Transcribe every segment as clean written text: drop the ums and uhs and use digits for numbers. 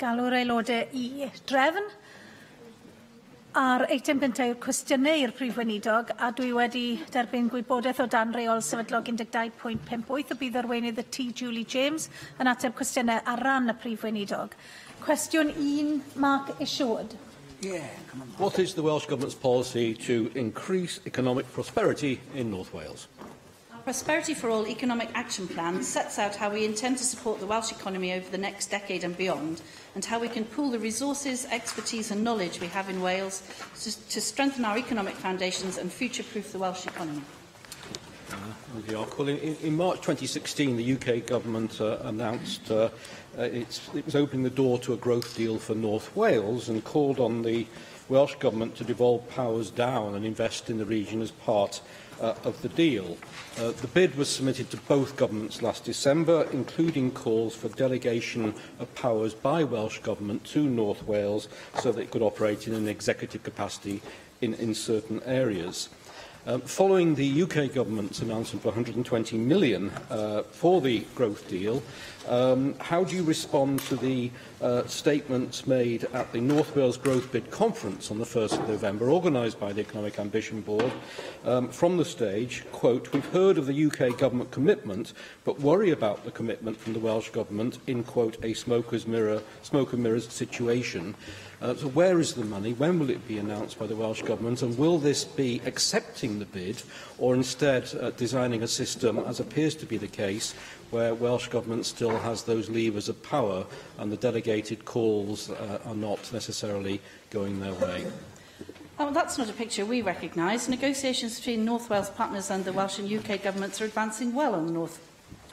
galw'r aelodau I drefn. Ar eitem gyntaf yw'r cwestiynau i'r Prif Weinidog, a dwi wedi derbyn gwybodaeth o dan reol sefydlog 12.58 o bydd arweinydd y T. Julie James yn ateb cwestiynau ar ran y Prif Weinidog. Cwestiwn 1, Mark Isherwood. What is the Welsh Government's policy to increase economic prosperity in North Wales? Prosperity for All Economic Action Plan sets out how we intend to support the Welsh economy over the next decade and beyond, and how we can pool the resources, expertise and knowledge we have in Wales to strengthen our economic foundations and future-proof the Welsh economy. In March 2016, the UK Government announced it was opening the door to a growth deal for North Wales and called on the Welsh Government to devolve powers down and invest in the region as part of the deal. The bid was submitted to both governments last December, including calls for delegation of powers by Welsh Government to North Wales so that it could operate in an executive capacity in certain areas. Following the UK Government's announcement for £120 million for the growth deal, how do you respond to the statements made at the North Wales Growth Bid Conference on the 1st of November, organised by the Economic Ambition Board, from the stage, quote, "We've heard of the UK Government commitment, but worry about the commitment from the Welsh Government in, quote, a smoke and mirrors situation. So where is the money? When will it be announced by the Welsh Government? And will this be accepting the bid, or instead designing a system, as appears to be the case, where Welsh Government still has those levers of power and the delegated calls are not necessarily going their way?" That's not a picture we recognise. Negotiations between North Wales partners and the Welsh and UK governments are advancing well on the North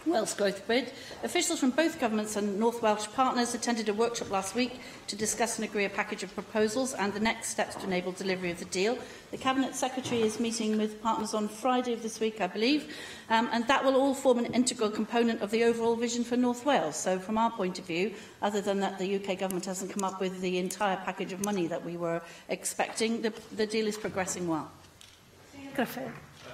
Wales Growth Bid. Officials from both governments and North Welsh partners attended a workshop last week to discuss and agree a package of proposals and the next steps to enable delivery of the deal. The Cabinet Secretary is meeting with partners on Friday of this week, I believe, and that will all form an integral component of the overall vision for North Wales. So from our point of view, other than that the UK Government hasn't come up with the entire package of money that we were expecting, the deal is progressing well. Griffith.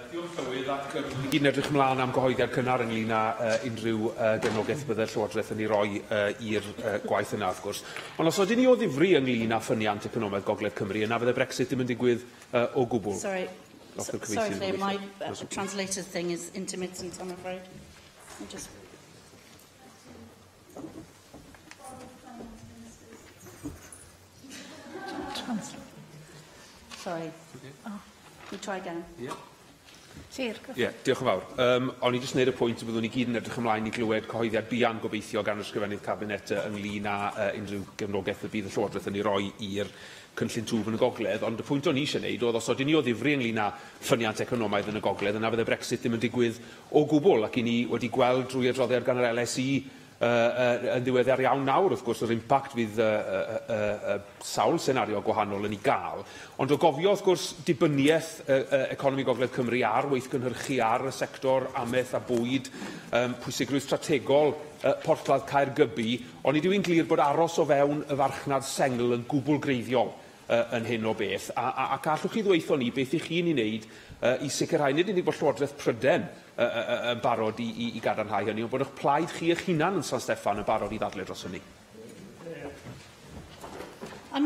Diolch Llywydd, ac i gyd yn edrych ymlaen am gyhoeddiad cynnar ynglyn â unrhyw gefnogaeth bydde'r Llywodraeth yn ei roi i'r gwaith yna, wrth gwrs. Ond os ydyn ni o ddifri ynglyn â ffyniant economaidd Gogledd Cymru, yna fydde Brexit ddim yn digwydd o gwbl. Sorry, my translator thing is intermittent, I'm afraid. Sorry. We try again. Diolch yn fawr. O'n i jyst wneud y pwynt byddwn ni gyd yn edrych ymlaen i glywed cyhoeddiad buan gobeithio gan ysgrifennydd Cabinet ynglyn â unrhyw gefnogaeth y bydd y Llywodraeth yn ei roi i'r cynllun twf yn y Gogledd, ond y pwynt o'n i eisiau wneud oedd os oedden ni o ddifri ynglyn â ffyniant economaidd yn y Gogledd, yna fydde Brexit ddim yn digwydd o gwbl, ac i ni wedi gweld drwy adroddiad gan yr LSE yn ddiweddar iawn nawr, wrth gwrs, yr impact fydd sawl senario gwahanol yn ei gael. Ond o gofio, wrth gwrs, dibyniaeth economi Gogledd Cymru ar weithgynhyrchu ar y sector amaeth a bwyd, pwysigrwydd strategol Porthladd Caergybi, ond i dwi'n glir bod aros o fewn y farchnad sengl yn gwbl greiddiol yn hyn o beth. Ac allwch chi ddweithio ni beth i chi'n ei wneud i sicrhau nid unig bod Llywodraeth Pryden yn barod i gadarnhau hynny, ond bod eich plaid chi eich hunan yn San Steffan yn barod i ddadlau dros hynny.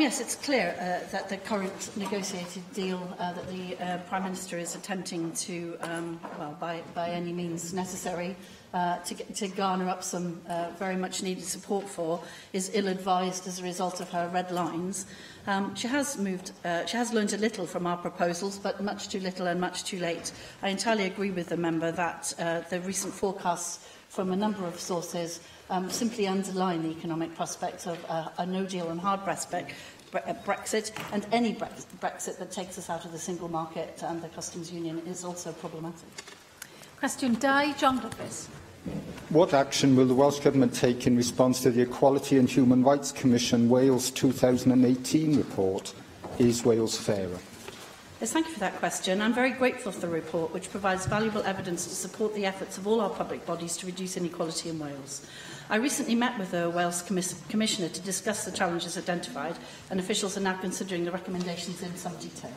Yes, it's clear that the current negotiated deal that the Prime Minister is attempting to, well, by any means necessary, to garner up some very much needed support for, is ill-advised as a result of her red lines. She has learned a little from our proposals, but much too little and much too late. I entirely agree with the member that the recent forecasts from a number of sources simply underline the economic prospect of a no-deal and hard Brexit, and any Brexit that takes us out of the single market and the customs union is also problematic. Question 2, John Griffiths. What action will the Welsh Government take in response to the Equality and Human Rights Commission Wales 2018 report? Is Wales fairer? Yes, thank you for that question. I'm very grateful for the report, which provides valuable evidence to support the efforts of all our public bodies to reduce inequality in Wales. I recently met with the Wales Commissioner to discuss the challenges identified, and officials are now considering the recommendations in some detail.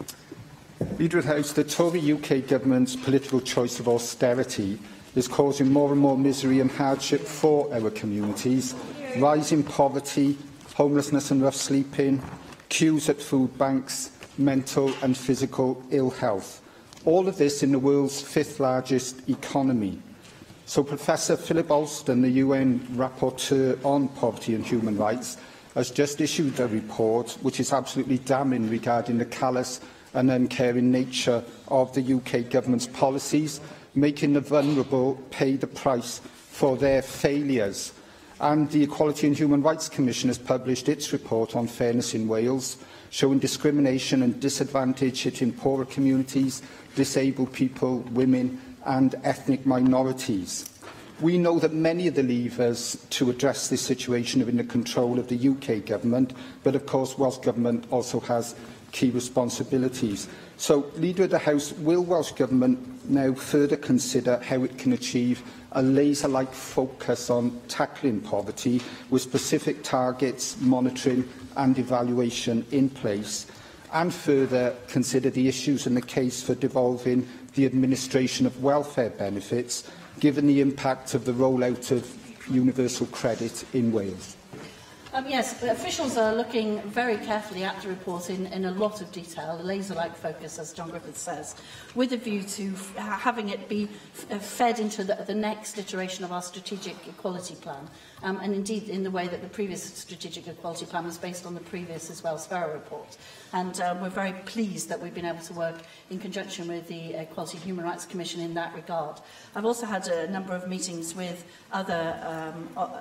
Leader of the House, the Tory UK Government's political choice of austerity is causing more and more misery and hardship for our communities. Rising poverty, homelessness and rough sleeping, queues at food banks, mental and physical ill health. All of this in the world's 5th largest economy. So Professor Philip Alston, the UN Rapporteur on Poverty and Human Rights, has just issued a report which is absolutely damning regarding the callous and uncaring nature of the UK government's policies, making the vulnerable pay the price for their failures. And the Equality and Human Rights Commission has published its report on fairness in Wales, showing discrimination and disadvantage hitting poorer communities, disabled people, women and ethnic minorities. We know that many of the levers to address this situation are in the control of the UK government, but of course Welsh Government also has key responsibilities. So, Leader of the House, will Welsh Government now further consider how it can achieve a laser-like focus on tackling poverty with specific targets, monitoring and evaluation in place, and further consider the issues in the case for devolving the administration of welfare benefits, given the impact of the rollout of universal credit in Wales? Yes, officials are looking very carefully at the report in a lot of detail, a laser-like focus, as John Griffiths says, with a view to having it be fed into the next iteration of our strategic equality plan, and indeed in the way that the previous strategic equality plan was based on the previous as well Sparrow report. And we're very pleased that we've been able to work in conjunction with the Equality and Human Rights Commission in that regard. I've also had a number of meetings with other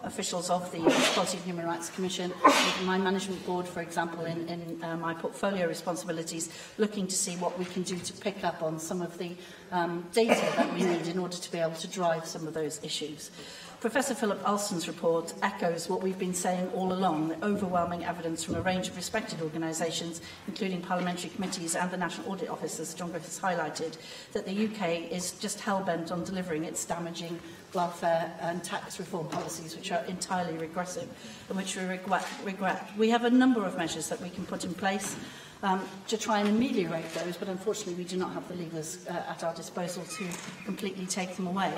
officials of the Equality and Human Rights Commission, with my management board, for example, in my portfolio responsibilities, looking to see what we can do to pick up on some of the data that we need in order to be able to drive some of those issues. Professor Philip Alston's report echoes what we've been saying all along, the overwhelming evidence from a range of respected organisations, including parliamentary committees and the National Audit Office, as John Griffiths highlighted, that the UK is just hell-bent on delivering its damaging welfare and tax reform policies, which are entirely regressive and which we regret. We have a number of measures that we can put in place to try and ameliorate those, but unfortunately we do not have the levers at our disposal to completely take them away.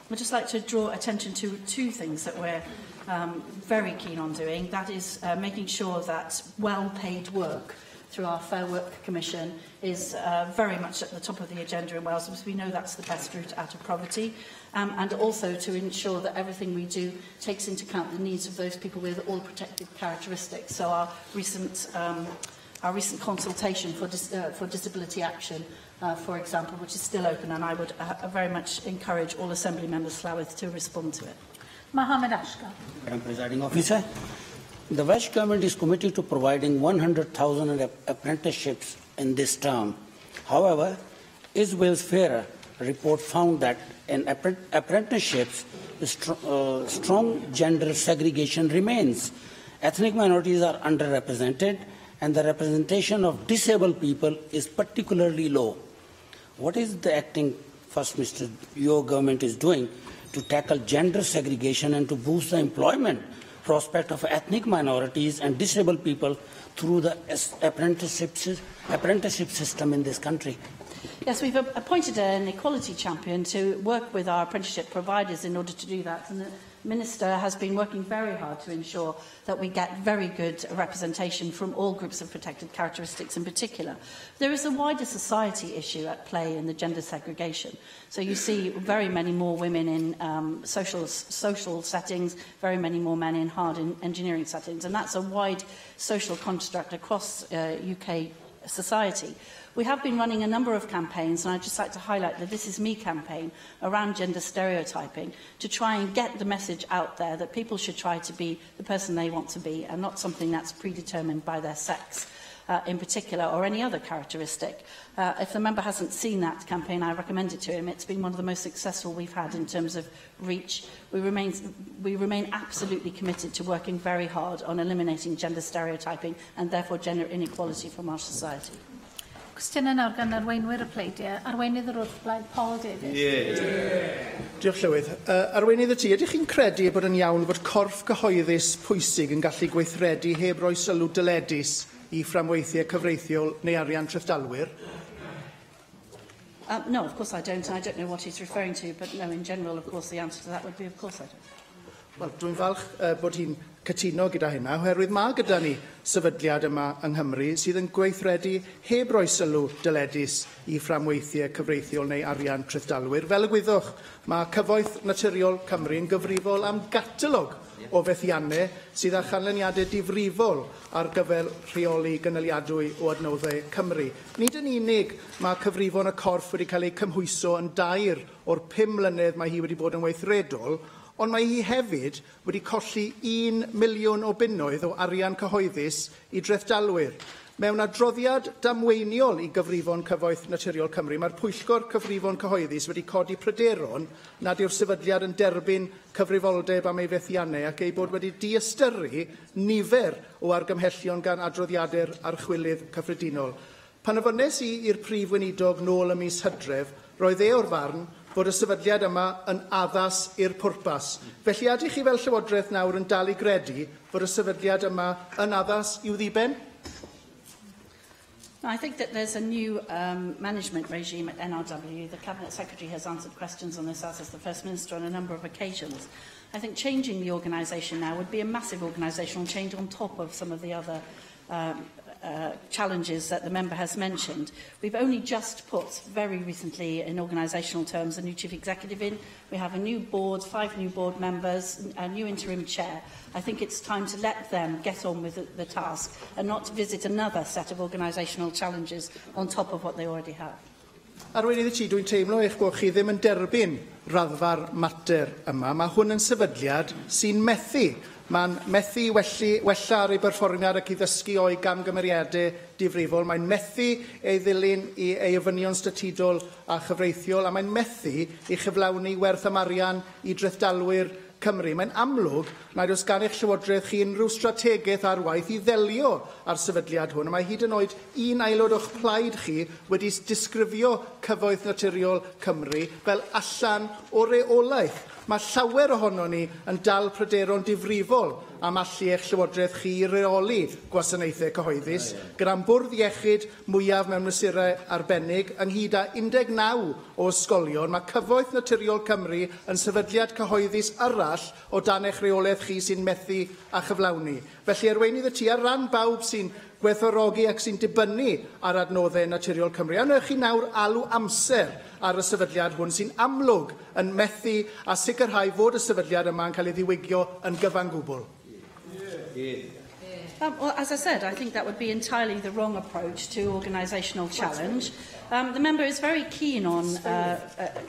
I'd just like to draw attention to two things that we're very keen on doing. That is making sure that well-paid work through our Fair Work Commission is very much at the top of the agenda in Wales, because we know that's the best route out of poverty, and also to ensure that everything we do takes into account the needs of those people with all protected characteristics. So our recent consultation for disability action, for example, which is still open, and I would very much encourage all Assembly members Llywelyn to respond to it. Mohammed Ashgar. Madam Presiding Officer, the Welsh Government is committed to providing 100,000 apprenticeships in this term. However, Is Wales Fairer report found that in apprenticeships, strong gender segregation remains. Ethnic minorities are underrepresented, and the representation of disabled people is particularly low. What is the acting First Minister, your government is doing to tackle gender segregation and to boost the employment prospect of ethnic minorities and disabled people through the apprenticeship system in this country? Yes, we've appointed an equality champion to work with our apprenticeship providers in order to do that. And the Minister has been working very hard to ensure that we get very good representation from all groups of protected characteristics in particular. There is a wider society issue at play in the gender segregation. So you see very many more women in social settings, very many more men in hard engineering settings. And that's a wide social construct across UK society. We have been running a number of campaigns, and I'd just like to highlight the This Is Me campaign around gender stereotyping to try and get the message out there that people should try to be the person they want to be and not something that's predetermined by their sex in particular or any other characteristic. If the member hasn't seen that campaign, I recommend it to him. It's been one of the most successful we've had in terms of reach. We remain absolutely committed to working very hard on eliminating gender stereotyping and therefore gender inequality from our society. Cwestiwn yn nawr gan arweinwyr y pleidiau. Arweinydd yr wrthblaid, Paul Davies. Diolch Llywydd. Arweinydd y ti, ydych chi'n credu bod yn iawn fod corff gyhoeddus pwysig yn gallu gweithredu heb roi sylw dyledus I fframweithiau cyfreithiol neu arian tryfdalwyr? No, of course I don't, and I don't know what he's referring to, but no, in general, of course, the answer to that would be of course I don't. Wel, dwi'n falch bod hi'n cytuno gyda hynna, oherwydd mae gyda ni sefydliad yma yng Nghymru sydd yn gweithredu heb roi sylw dyledus i fframweithiau cyfreithiol neu arian trythdalwyr. Fel y gwyddwch, mae Cyfoeth Naturiol Cymru yn gyfrifol am gatalog o fethiannau sydd â chanlyniadau difrifol ar gyfer rheoli gynaliadwy o adnoddau Cymru. Nid yn unig mae cyfrifon y corff wedi cael ei cymhwyso yn 2 o'r 5 mlynedd mae hi wedi bod yn weithredol, ond mae hi hefyd wedi colli 1 miliwn o bunnoedd o arian cyhoeddus i drefthdalwyr. Mewn adroddiad damweiniol i gyfrifon Cyfoeth Naturiol Cymru, mae'r Pwyllgor Cyfrifon Cyhoeddus wedi codi pryderon nad yw'r sefydliad yn derbyn cyfrifoldeb am ei fethiannau ac ei bod wedi diystyrru nifer o argymhellion gan adroddiadau'r archwilydd cyffredinol. Pan ofynes i i'r Prif Weinidog nôl ym mis Hydref, roedd o'r farn fod y sefydliad yma yn addas i'r pwrpas. Felly ydych chi fel Llywodraeth nawr yn dal i gredu fod y sefydliad yma yn addas i'w ddiben? I think that there's a new management regime at NRW. The Cabinet Secretary has answered questions on this, as has the First Minister, on a number of occasions. I think changing the organisation now would be a massive organisational change on top of some of the other challenges that the member has mentioned. We've only just put, very recently, in organisational terms, a new chief executive in. We have a new board, 5 new board members, a new interim chair. I think it's time to let them get on with the task and not to visit another set of organisational challenges on top of what they already have. Arweinydd Ti, dwi'n teimlo eich bod chi ddim yn derbyn raddfa'r mater yma. Mae hwn yn sefydliad sy'n methu. Mae'n methu wella ar ei berfformiad ac i ddysgu o'i gamgymeriadau difrifol. Mae'n methu ei ddilyn i ei ofynion statudol a chyfreithiol, a mae'n methu i chyflawni werth amarian i drefthdalwyr Cymru. Mae'n amlwg nad oes gan eich Llywodraeth chi unrhyw strategaeth ar waith i ddelio â'r sefydliad hwn. Mae hyd yn oed un aelod o'ch plaid chi wedi disgrifio Cyfoeth Naturiol Cymru fel allan o reolaeth. Mae llawer ohono ni yn dal pryderon difrifol am allu eich Llywodraeth chi i reoli gwasanaethau cyhoeddus, gyda'n bwrdd iechyd mwyaf mewn mesurau arbennig ynghyd â 19 o ysgolion. Mae Cyfoeth Naturiol Cymru yn sefydliad cyhoeddus arall o dan eich reolaeth chi sy'n methu a chyflawni. Felly arweinydd Ti, ar ran bawb sy'n gwerthfawrogi ac sy'n dibynnu ar adnoddau Naturiol Cymru, anwch chi nawr alw amser ar y sefydliad hwn sy'n amlwg yn methu a sicrhau fod y sefydliad yma yn cael ei ddiwygio yn gyfan gwbl. Well, as I said, I think that would be entirely the wrong approach to organisational challenge. The member is very keen on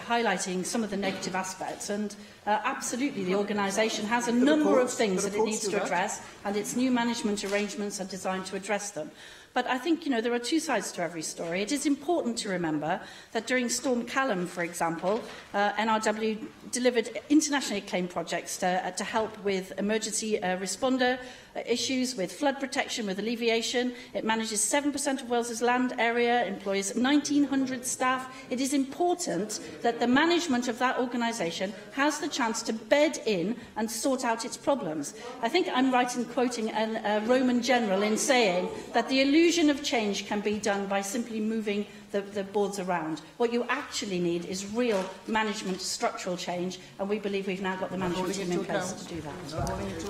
highlighting some of the negative aspects, and absolutely the organisation has a number of things that it needs to address, and its new management arrangements are designed to address them. But I think, there are 2 sides to every story. It is important to remember that during Storm Callum, for example, NRW delivered internationally acclaimed projects to help with emergency responder issues, with flood protection, with alleviation. It manages 7% of Wales's land area, employs 1,900 staff. It is important that the management of that organisation has the chance to bed in and sort out its problems. I think I'm right in quoting a Roman general in saying that the illusion of change can be done by simply moving the boards around. What you actually need is real management structural change, and we believe we've now got the management team in place to do that.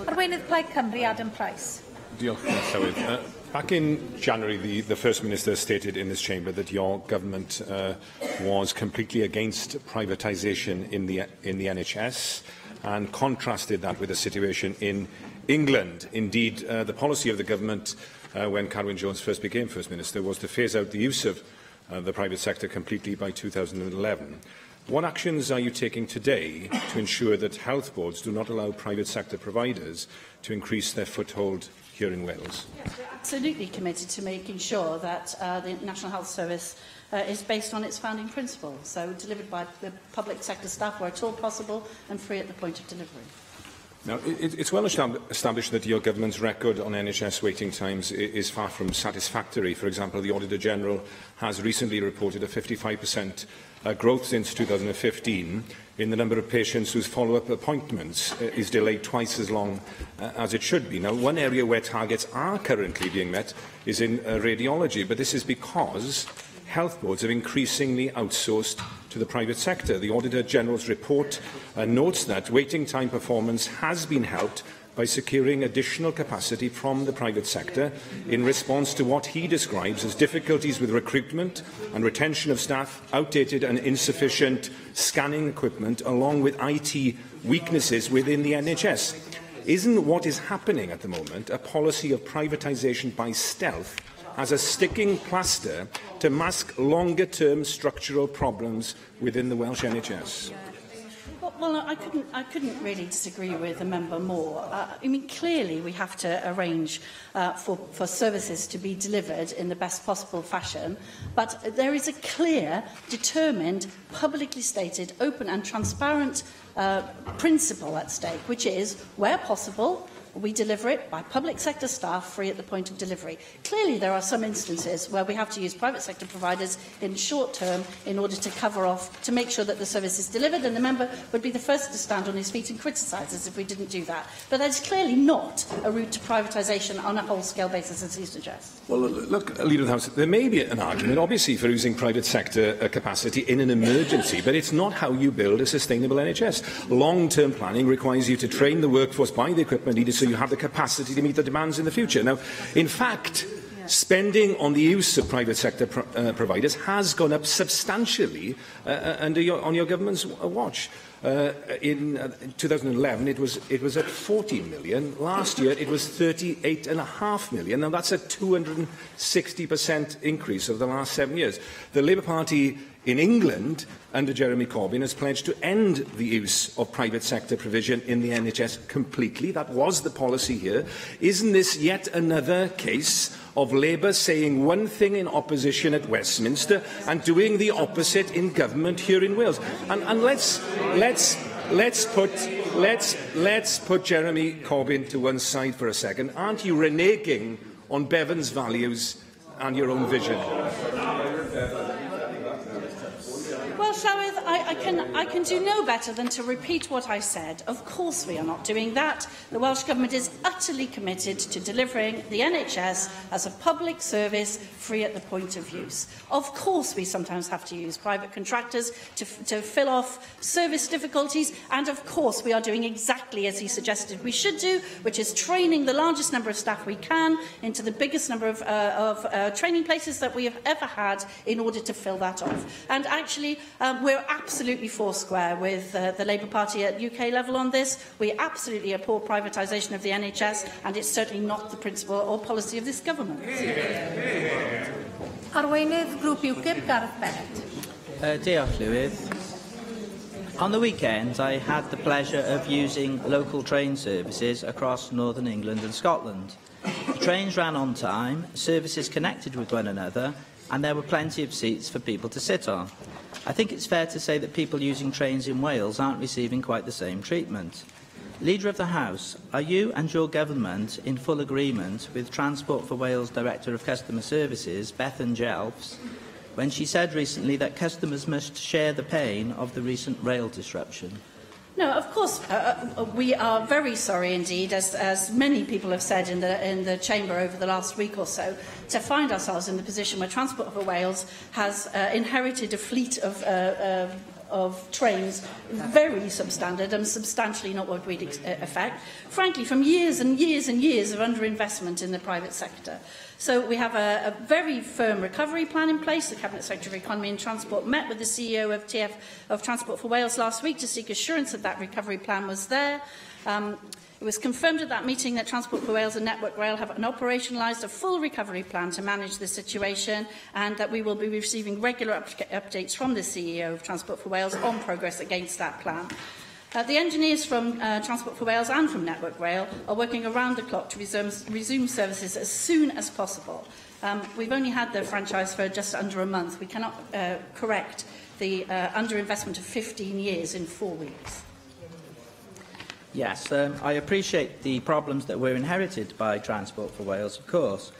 Arweinydd Plaid Cymru, Adam Price. Diolch, Llywydd. Back in January, the First Minister stated in this chamber that your government was completely against privatisation in the NHS and contrasted that with the situation in England. Indeed, the policy of the government when Carwyn Jones first became First Minister was to phase out the use of the private sector completely by 2011. What actions are you taking today to ensure that health boards do not allow private sector providers to increase their foothold here in Wales? Yes, we're absolutely committed to making sure that the National Health Service is based on its founding principles, so delivered by the public sector staff where at all possible and free at the point of delivery. Now, it's well established that your government's record on NHS waiting times is far from satisfactory. For example, the Auditor General has recently reported a 55% growth since 2015 in the number of patients whose follow-up appointments is delayed twice as long as it should be. Now, one area where targets are currently being met is in radiology, but this is because health boards are increasingly outsourced to the private sector. The Auditor General's report notes that waiting time performance has been helped by securing additional capacity from the private sector in response to what he describes as difficulties with recruitment and retention of staff, outdated and insufficient scanning equipment, along with IT weaknesses within the NHS. Isn't what is happening at the moment a policy of privatisation by stealth as a sticking plaster to mask longer-term structural problems within the Welsh NHS? Well, I couldn't really disagree with the member more. I mean, clearly we have to arrange for services to be delivered in the best possible fashion, but there is a clear, determined, publicly stated, open and transparent principle at stake, which is, where possible, we deliver it by public sector staff free at the point of delivery. Clearly, there are some instances where we have to use private sector providers in short term in order to cover off, to make sure that the service is delivered, and the member would be the first to stand on his feet and criticise us if we didn't do that. But that is clearly not a route to privatisation on a whole-scale basis, as he suggests. Well, look, Leader of the House, there may be an argument, obviously, for using private sector capacity in an emergency, but it's not how you build a sustainable NHS. Long-term planning requires you to train the workforce by the equipment needed so you have the capacity to meet the demands in the future. Now, in fact, spending on the use of private sector providers has gone up substantially on your government's watch. In 2011, it was at 14 million. Last year, it was 38.5 million. Now, that's a 260% increase over the last 7 years. The Labour Party in England, under Jeremy Corbyn, has pledged to end the use of private sector provision in the NHS completely. That was the policy here. Isn't this yet another case of Labour saying one thing in opposition at Westminster and doing the opposite in government here in Wales? And let's put Jeremy Corbyn to one side for a second. Aren't you reneging on Bevan's values and your own vision? Well, Llywyd, I can do no better than to repeat what I said. Of course we are not doing that. The Welsh Government is utterly committed to delivering the NHS as a public service free at the point of use. Of course we sometimes have to use private contractors to fill off service difficulties, and of course we are doing exactly as he suggested we should do, which is training the largest number of staff we can into the biggest number of training places that we have ever had in order to fill that off. And actually, we're absolutely foursquare with the Labour Party at UK level on this. We absolutely abhor privatisation of the NHS, and it's certainly not the principle or policy of this government. Arweinydd Grŵp UKIP, Gareth Bennett. Diolch, Llywydd. On the weekend, I had the pleasure of using local train services across Northern England and Scotland. The trains ran on time, services connected with one another, and there were plenty of seats for people to sit on. I think it's fair to say that people using trains in Wales aren't receiving quite the same treatment. Leader of the House, are you and your government in full agreement with Transport for Wales Director of Customer Services, Bethan Jelfs, when she said recently that customers must share the pain of the recent rail disruption? No, of course, we are very sorry indeed, as many people have said in the Chamber over the last week or so, to find ourselves in the position where Transport for Wales has inherited a fleet of trains very substandard and substantially not what we'd expect, frankly, from years and years and years of underinvestment in the private sector. So we have a very firm recovery plan in place. The Cabinet Secretary of Economy and Transport met with the CEO of Transport for Wales last week to seek assurance that that recovery plan was there. It was confirmed at that meeting that Transport for Wales and Network Rail have operationalised a full recovery plan to manage the situation, and that we will be receiving regular updates from the CEO of Transport for Wales on progress against that plan. The engineers from Transport for Wales and from Network Rail are working around the clock to resume services as soon as possible. We've only had the franchise for just under a month. We cannot correct the underinvestment of 15 years in 4 weeks. Yes, I appreciate the problems that were inherited by Transport for Wales, of course,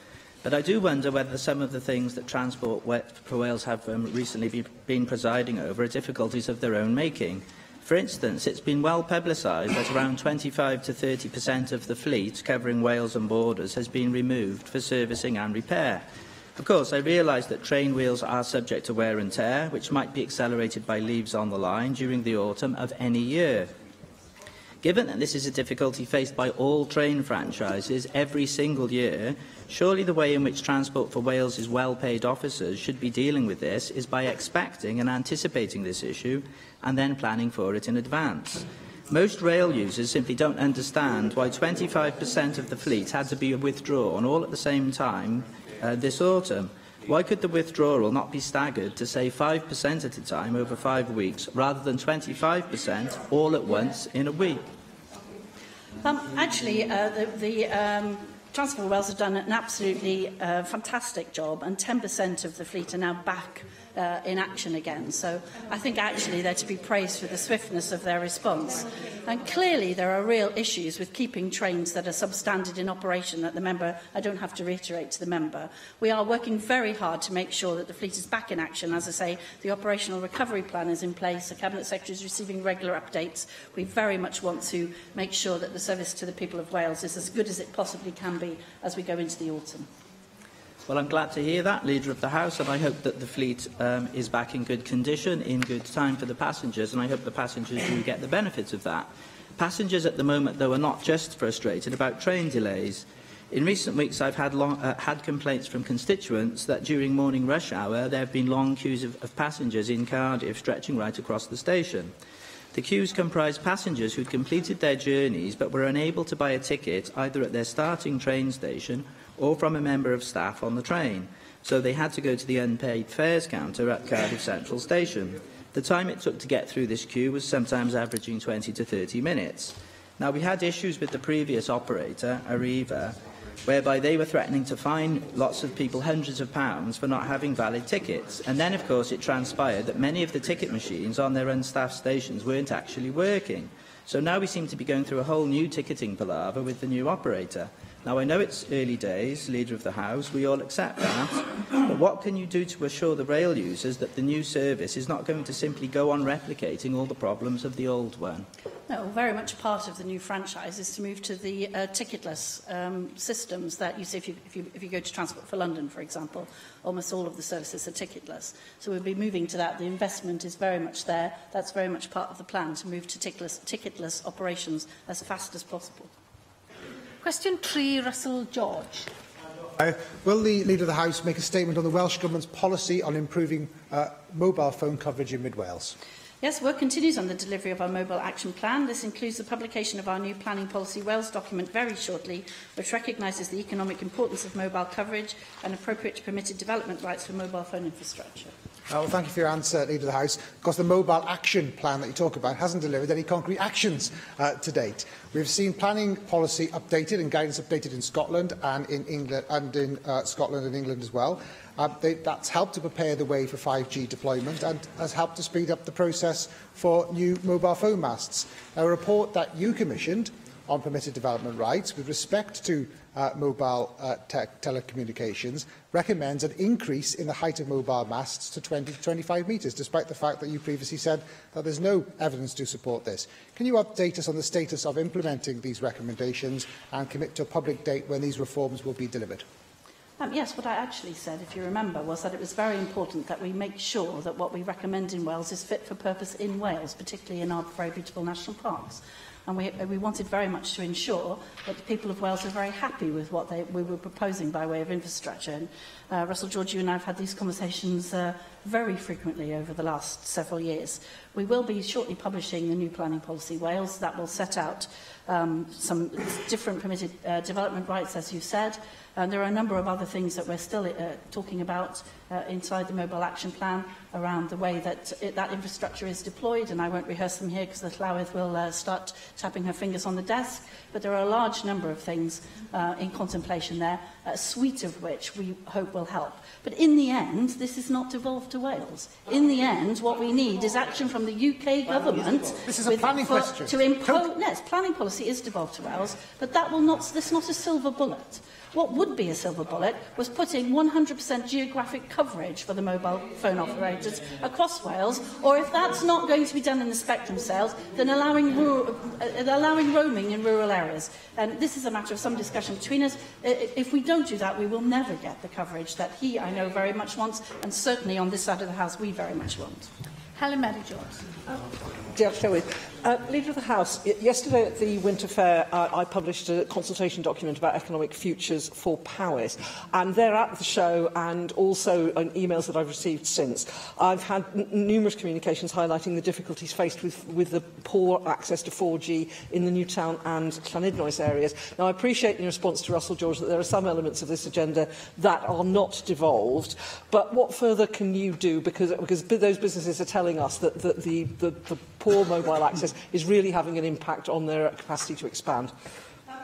but I do wonder whether some of the things that Transport for Wales have recently been presiding over are difficulties of their own making. For instance, it's been well publicised that around 25 to 30% of the fleet covering Wales and borders has been removed for servicing and repair. Of course, I realise that train wheels are subject to wear and tear, which might be accelerated by leaves on the line during the autumn of any year. Given that this is a difficulty faced by all train franchises every single year, surely the way in which Transport for Wales' well-paid officers should be dealing with this is by expecting and anticipating this issue and then planning for it in advance. Most rail users simply don't understand why 25% of the fleet had to be withdrawn all at the same time this autumn. Why could the withdrawal not be staggered to, say, 5% at a time over 5 weeks, rather than 25% all at once in a week? Actually, Transport for Wales have done an absolutely fantastic job, and 10% of the fleet are now back in action again. So I think actually they're to be praised for the swiftness of their response. And clearly there are real issues with keeping trains that are substandard in operation that the member, I don't have to reiterate to the member. We are working very hard to make sure that the fleet is back in action. As I say, the operational recovery plan is in place. The Cabinet Secretary is receiving regular updates. We very much want to make sure that the service to the people of Wales is as good as it possibly can be as we go into the autumn. Well, I'm glad to hear that, Leader of the House, and I hope that the fleet is back in good condition, in good time for the passengers, and I hope the passengers do get the benefits of that. Passengers at the moment, though, are not just frustrated about train delays. In recent weeks, I've had complaints from constituents that during morning rush hour, there have been long queues of passengers in Cardiff stretching right across the station. The queues comprise passengers who'd completed their journeys but were unable to buy a ticket either at their starting train station or from a member of staff on the train, so they had to go to the unpaid fares counter at Cardiff Central Station. The time it took to get through this queue was sometimes averaging 20 to 30 minutes. Now, we had issues with the previous operator, Arriva, whereby they were threatening to fine lots of people hundreds of pounds for not having valid tickets. And then, of course, it transpired that many of the ticket machines on their unstaffed stations weren't actually working. So now we seem to be going through a whole new ticketing palaver with the new operator. Now, I know it's early days, Leader of the House, we all accept that, but what can you do to assure the rail users that the new service is not going to simply go on replicating all the problems of the old one? No, very much part of the new franchise is to move to the ticketless systems that you see if you go to Transport for London, for example. Almost all of the services are ticketless. So we'll be moving to that. The investment is very much there. That's very much part of the plan, to move to ticketless operations as fast as possible. Question 3, Russell George. Will the Leader of the House make a statement on the Welsh Government's policy on improving mobile phone coverage in mid-Wales? Yes, work continues on the delivery of our Mobile Action Plan. This includes the publication of our new Planning Policy Wales document very shortly, which recognises the economic importance of mobile coverage and appropriate permitted development rights for mobile phone infrastructure. Well, thank you for your answer, Leader of the House. Of course, the Mobile Action Plan that you talk about hasn't delivered any concrete actions to date. We've seen planning policy updated and guidance updated in Scotland and in England, and in Scotland and England as well. That's helped to prepare the way for 5G deployment and has helped to speed up the process for new mobile phone masts. A report that you commissioned on permitted development rights with respect to mobile telecommunications recommends an increase in the height of mobile masts to 20 to 25 metres, despite the fact that you previously said that there's no evidence to support this. Can you update us on the status of implementing these recommendations and commit to a public date when these reforms will be delivered? Yes, what I actually said, if you remember, was that it was very important that we make sure that what we recommend in Wales is fit for purpose in Wales, particularly in our very beautiful national parks. And we wanted very much to ensure that the people of Wales are very happy with what we were proposing by way of infrastructure. And Russell George, you and I have had these conversations very frequently over the last several years. We will be shortly publishing the new Planning Policy Wales that will set out some different permitted development rights, as you said. There are a number of other things that we're still talking about inside the Mobile Action Plan around the way that that infrastructure is deployed, and I won't rehearse them here because the Llywydd will start tapping her fingers on the desk, but there are a large number of things in contemplation there, a suite of which we hope will help. But in the end, this is not devolved to Wales. In the end, what we need is action from the UK government. This is a planning question. To impose, yes, planning policy is devolved to Wales, but that will not. That's not a silver bullet. What would be a silver bullet was putting 100% geographic coverage coverage for the mobile phone operators across Wales, or if that's not going to be done in the spectrum sales, then allowing roaming in rural areas. And this is a matter of some discussion between us. If we don't do that, we will never get the coverage that he, I know, very much wants, and certainly on this side of the House, we very much want. Helen Mary-Jones. Diolch Llywydd. Leader of the House, yesterday at the Winter Fair, I published a consultation document about economic futures for Powys, and they're at the show and also in emails that I've received since. I've had numerous communications highlighting the difficulties faced with the poor access to 4G in the Newtown and Llanidnoes areas. Now, I appreciate in response to Russell George that there are some elements of this agenda that are not devolved, but what further can you do? Because those businesses are telling us that the poor mobile access is really having an impact on their capacity to expand.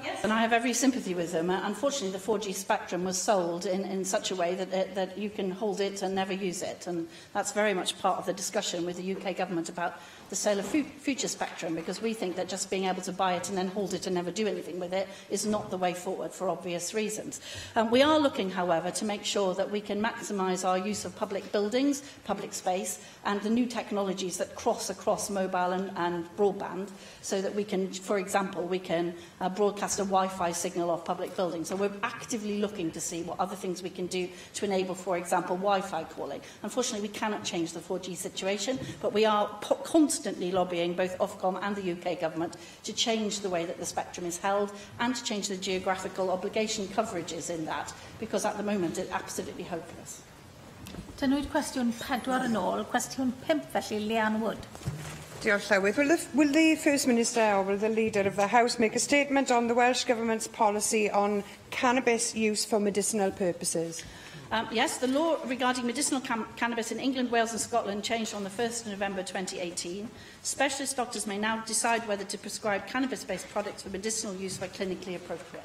Yes, and I have every sympathy with them. Unfortunately, the 4G spectrum was sold in such a way that you can hold it and never use it. And that's very much part of the discussion with the UK government about the sale of future spectrum, because we think that just being able to buy it and then hold it and never do anything with it is not the way forward for obvious reasons. We are looking, however, to make sure that we can maximise our use of public buildings, public space, and the new technologies that cross across mobile and broadband, so that we can, for example, we can broadcast a Wi-Fi signal off public buildings. So we're actively looking to see what other things we can do to enable, for example, Wi-Fi calling. Unfortunately, we cannot change the 4G situation, but we are constantly lobbying both Ofcom and the UK government to change the way that the spectrum is held and to change the geographical obligation coverages in that, because at the moment it's absolutely hopeless. Dynwyd cwestiwn 4 yn ôl, cwestiwn 5 felly, Leanne Wood. Diolch Llywydd. Will the First Minister or will the Leader of the House make a statement on the Welsh Government's policy on cannabis use for medicinal purposes? Yes, the law regarding medicinal cannabis in England, Wales and Scotland changed on the 1st of November 2018. Specialist doctors may now decide whether to prescribe cannabis-based products for medicinal use where clinically appropriate.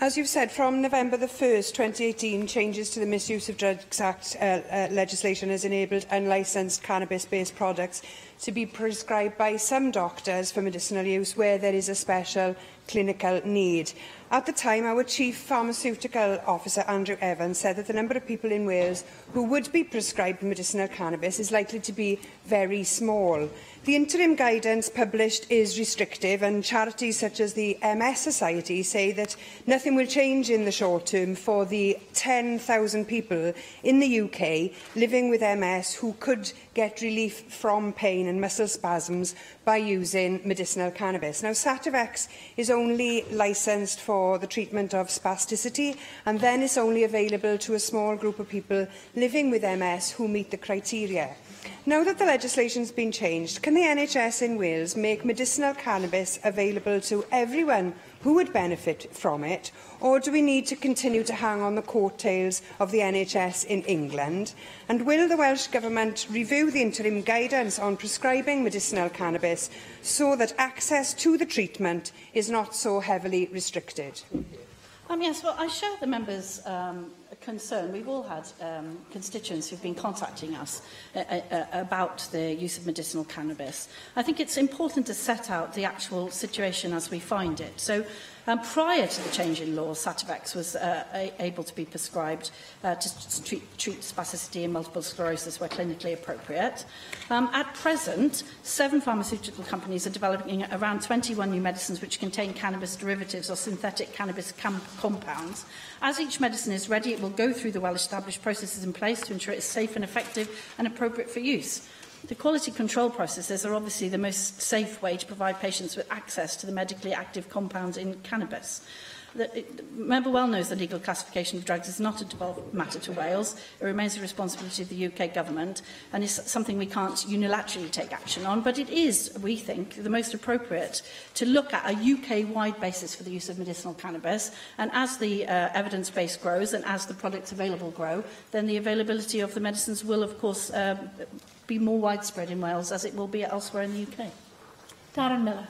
As you've said, from November the 1st, 2018, changes to the Misuse of Drugs Act legislation has enabled unlicensed cannabis-based products to be prescribed by some doctors for medicinal use where there is a special clinical need. At the time, our Chief Pharmaceutical Officer, Andrew Evans, said that the number of people in Wales who would be prescribed medicinal cannabis is likely to be very small. The interim guidance published is restrictive, and charities such as the MS Society say that nothing will change in the short term for the 10,000 people in the UK living with MS who could get relief from pain and muscle spasms by using medicinal cannabis. Now, Sativex is only licensed for the treatment of spasticity, and then it's only available to a small group of people living with MS who meet the criteria. Now that the legislation has been changed, can the NHS in Wales make medicinal cannabis available to everyone who would benefit from it, or do we need to continue to hang on the coattails of the NHS in England? And will the Welsh Government review the interim guidance on prescribing medicinal cannabis so that access to the treatment is not so heavily restricted? Yes, well, I share the members' concern. We've all had constituents who've been contacting us about the use of medicinal cannabis. I think it's important to set out the actual situation as we find it. So, prior to the change in law, Sativex was able to be prescribed to treat spasticity and multiple sclerosis where clinically appropriate. At present, 7 pharmaceutical companies are developing around 21 new medicines which contain cannabis derivatives or synthetic cannabis compounds. As each medicine is ready, it will go through the well-established processes in place to ensure it is safe and effective and appropriate for use. The quality control processes are obviously the most safe way to provide patients with access to the medically active compounds in cannabis. The member well knows the legal classification of drugs is not a devolved matter to Wales. It remains the responsibility of the UK government and is something we can't unilaterally take action on, but it is, we think, the most appropriate to look at a UK-wide basis for the use of medicinal cannabis, and as the evidence base grows and as the products available grow, then the availability of the medicines will, of course, be more widespread in Wales as it will be elsewhere in the UK. Darren Miller.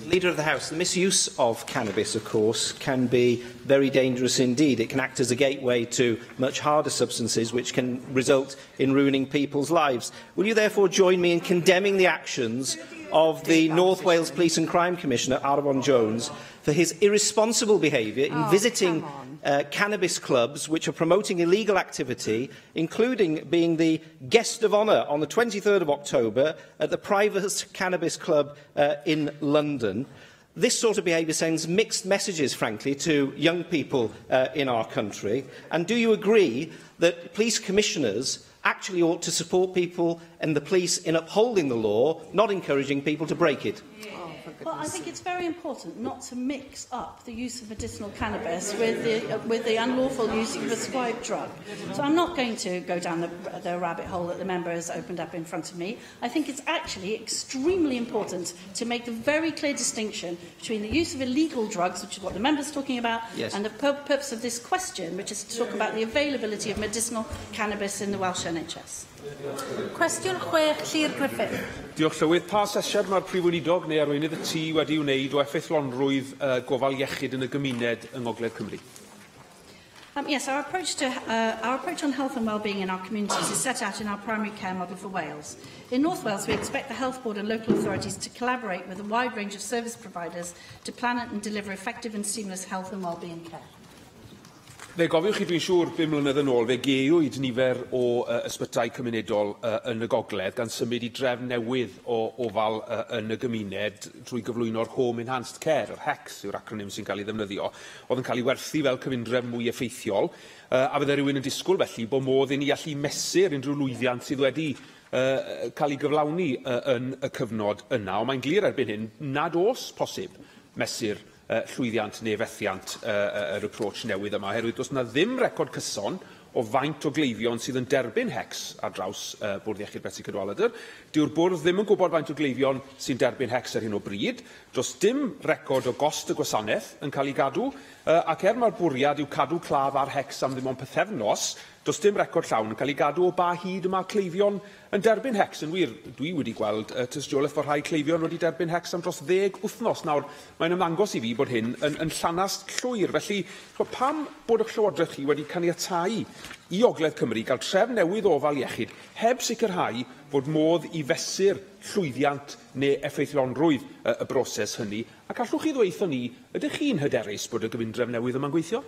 Leader of the House, the misuse of cannabis, of course, can be very dangerous indeed. It can act as a gateway to much harder substances which can result in ruining people's lives. Will you therefore join me in condemning the actions of the North Wales Police and Crime Commissioner, Arwon Jones, for his irresponsible behaviour in visiting cannabis clubs which are promoting illegal activity, including being the guest of honour on the 23rd of October at the Private Cannabis Club in London. This sort of behaviour sends mixed messages, frankly, to young people in our country. And do you agree that police commissioners actually ought to support people and the police in upholding the law, not encouraging people to break it? Well, I think it's very important not to mix up the use of medicinal cannabis with the unlawful use of a prescribed drug. So I'm not going to go down the rabbit hole that the member has opened up in front of me. I think it's actually extremely important to make the very clear distinction between the use of illegal drugs, which is what the member is talking about, yes, and the purpose of this question, which is to talk about the availability of medicinal cannabis in the Welsh NHS. Cwestiwn 6, Llyr Griffith. Diolch Llywydd. Pa asesiad mae'r Prif Weinidog neu arweinydd y tŷ wedi wneud o effeithlonrwydd gofal iechyd yn y gymuned yng Ngogledd Cymru? Yes, our approach on health and wellbeing in our communities is set out in our primary care model for Wales. In North Wales, we expect the Health Board and local authorities to collaborate with a wide range of service providers to plan and deliver effective and seamless health and wellbeing care. Fe gofiwch chi, dwi'n siŵr, 5 mlynedd yn ôl, fe geewyd nifer o ysbytau cymunedol yn y Gogledd gan symud i drefn newydd o ofal yn y gymuned drwy gyflwyno'r Home Enhanced Care, yr HECS yw'r acronym sy'n cael ei ddefnyddio, oedd yn cael ei werthu fel cyfundrefn mwy effeithiol, a fydde rhywun yn disgwyl felly bod modd i ni allu mesur unrhyw lwyddiant sydd wedi cael ei gyflawni yn y cyfnod yna, ond mae'n glir erbyn hyn nad oes posib mesur llwyddiant neu fethiant yr approach newydd yma, oherwydd does yna ddim record cyson o faint o gleifion sydd yn derbyn HECS ar draws Bwrdd Iechyd Betsi Cadwaladr. Dyw'r bwrdd ddim yn gwybod faint o gleifion sy'n derbyn HECS ar hyn o bryd. Does dim record o gost y gwasanaeth yn cael ei gadw, ac mae'r bwriad yw cadw claf ar HECS am ddim ond pythefnos, does dim record llawn yn cael ei gadw o ba hyd yma cleifion yn derbyn HECS. Yn wir, dwi wedi gweld tystiolaeth fod rhai cleifion wedi derbyn HECS am dros 10 wythnos. Nawr, mae'n ymddangos i fi bod hyn yn llanast llwyr. Felly, pam bod y Llywodraeth chi wedi caniatáu i Ogledd Cymru gael trefn newydd o ofal iechyd heb sicrhau fod modd i fesur llwyddiant neu effeithlonrwydd y broses hynny? Ac allwch chi ddweithio ni, ydych chi'n hyderus bod y gyfundrefn newydd yma'n gweithio?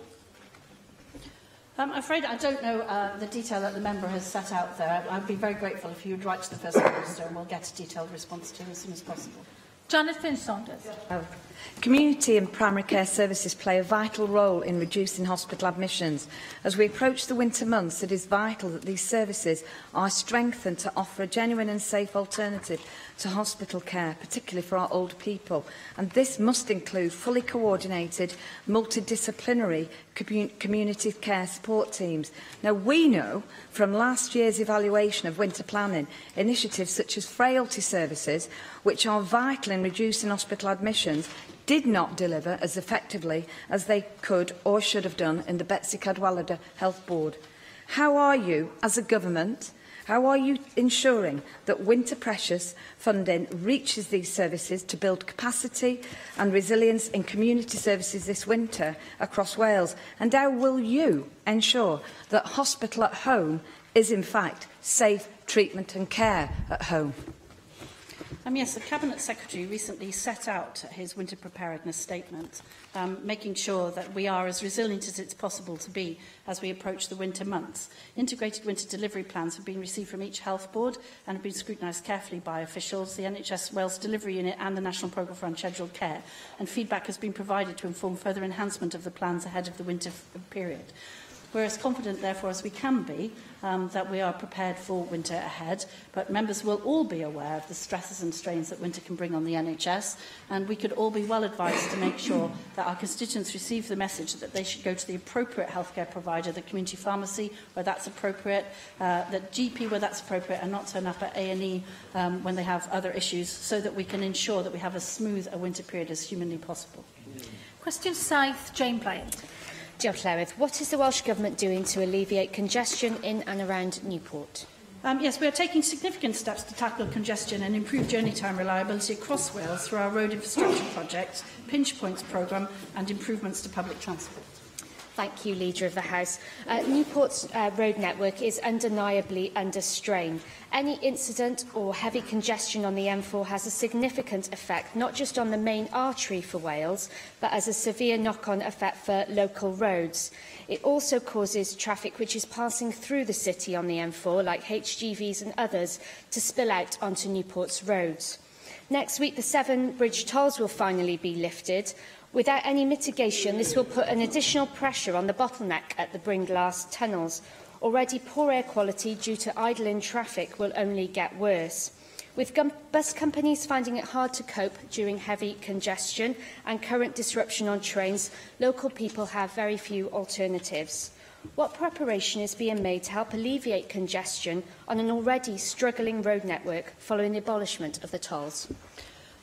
I'm afraid I don't know the detail that the member has set out there. I'd be very grateful if you would write to the First Minister and we'll get a detailed response to him as soon as possible. Janet Finn-Saunders. Community and primary care services play a vital role in reducing hospital admissions. As we approach the winter months, it is vital that these services are strengthened to offer a genuine and safe alternative to hospital care, particularly for our older people. And this must include fully coordinated, multidisciplinary community care support teams. Now, we know from last year's evaluation of winter planning, initiatives such as frailty services, which are vital in reducing hospital admissions, did not deliver as effectively as they could or should have done in the Betsi Cadwaladr Health Board. How are you, as a government, how are you ensuring that Winter Precious funding reaches these services to build capacity and resilience in community services this winter across Wales? And how will you ensure that hospital at home is in fact safe treatment and care at home? Yes, the Cabinet Secretary recently set out his winter preparedness statement, making sure that we are as resilient as it's possible to be as we approach the winter months. Integrated winter delivery plans have been received from each health board and have been scrutinised carefully by officials, the NHS Wales Delivery Unit and the National Programme for Unscheduled Care, and feedback has been provided to inform further enhancement of the plans ahead of the winter period. We're as confident, therefore, as we can be that we are prepared for winter ahead, but members will all be aware of the stresses and strains that winter can bring on the NHS, and we could all be well advised to make sure that our constituents receive the message that they should go to the appropriate healthcare provider, the community pharmacy where that's appropriate, the GP where that's appropriate, and not turn up at A&E when they have other issues, so that we can ensure that we have as smooth a winter period as humanly possible. Cwestiwn 7, Jane Bryant. Diolch Llywydd. What is the Welsh Government doing to alleviate congestion in and around Newport? Yes, we are taking significant steps to tackle congestion and improve journey time reliability across Wales through our road infrastructure project, Pinch Points programme and improvements to public transport. Thank you, Leader of the House. Newport's road network is undeniably under strain. Any incident or heavy congestion on the M4 has a significant effect, not just on the main artery for Wales, but as a severe knock-on effect for local roads. It also causes traffic which is passing through the city on the M4, like HGVs and others, to spill out onto Newport's roads. Next week, the 7 bridge tolls will finally be lifted. Without any mitigation, this will put an additional pressure on the bottleneck at the Brynglas tunnels. Already poor air quality due to idling traffic will only get worse. With bus companies finding it hard to cope during heavy congestion and current disruption on trains, local people have very few alternatives. What preparation is being made to help alleviate congestion on an already struggling road network following the abolishment of the tolls?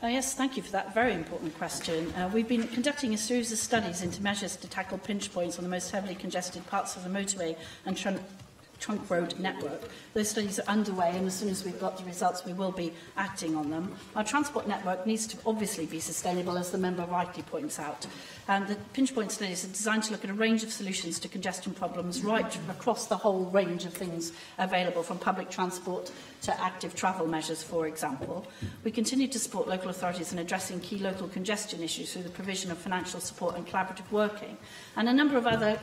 Yes, thank you for that very important question. We've been conducting a series of studies into measures to tackle pinch points on the most heavily congested parts of the motorway and trunk road network. Those studies are underway, and as soon as we've got the results, we will be acting on them. Our transport network needs to obviously be sustainable, as the member rightly points out. And the pinch point studies are designed to look at a range of solutions to congestion problems right across the whole range of things available, from public transport to active travel measures, for example. We continue to support local authorities in addressing key local congestion issues through the provision of financial support and collaborative working. And a number of other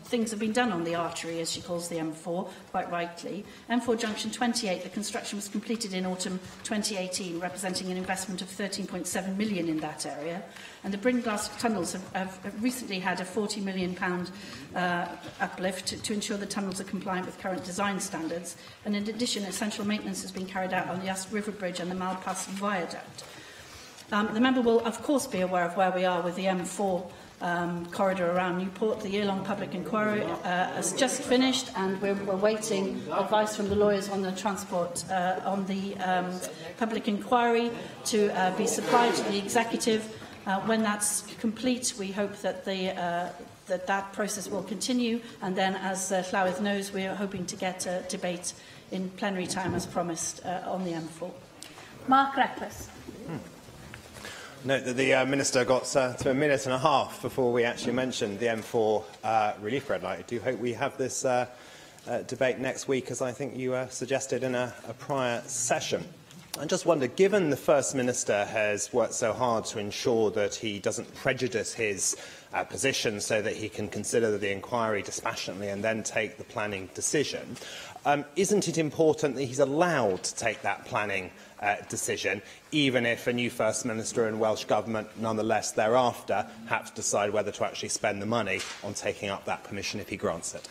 things have been done on the artery, as she calls the M4, quite rightly. M4 Junction 28, the construction was completed in autumn 2018, representing an investment of £13.7 million in that area. And the Brynglas tunnels have recently had a £40 million uplift to ensure the tunnels are compliant with current design standards. And in addition, essential maintenance has been carried out on the Usk River Bridge and the Malpass Viaduct. The member will, of course, be aware of where we are with the M4 corridor around Newport. The year-long public inquiry has just finished, and we're waiting advice from the lawyers on the transport, on the public inquiry to be supplied to the executive. When that's complete, we hope that that process will continue, and then, as Llywyd knows, we are hoping to get a debate in plenary time, as promised, on the M4. Mark Reckless. Note that the Minister got to a minute and a half before we actually mentioned the M4 relief red light. I do hope we have this debate next week, as I think you suggested in a prior session. I just wonder, given the First Minister has worked so hard to ensure that he doesn't prejudice his position so that he can consider the inquiry dispassionately and then take the planning decision, isn't it important that he's allowed to take that planning decision, even if a new First Minister and Welsh Government nonetheless thereafter have to decide whether to actually spend the money on taking up that permission if he grants it?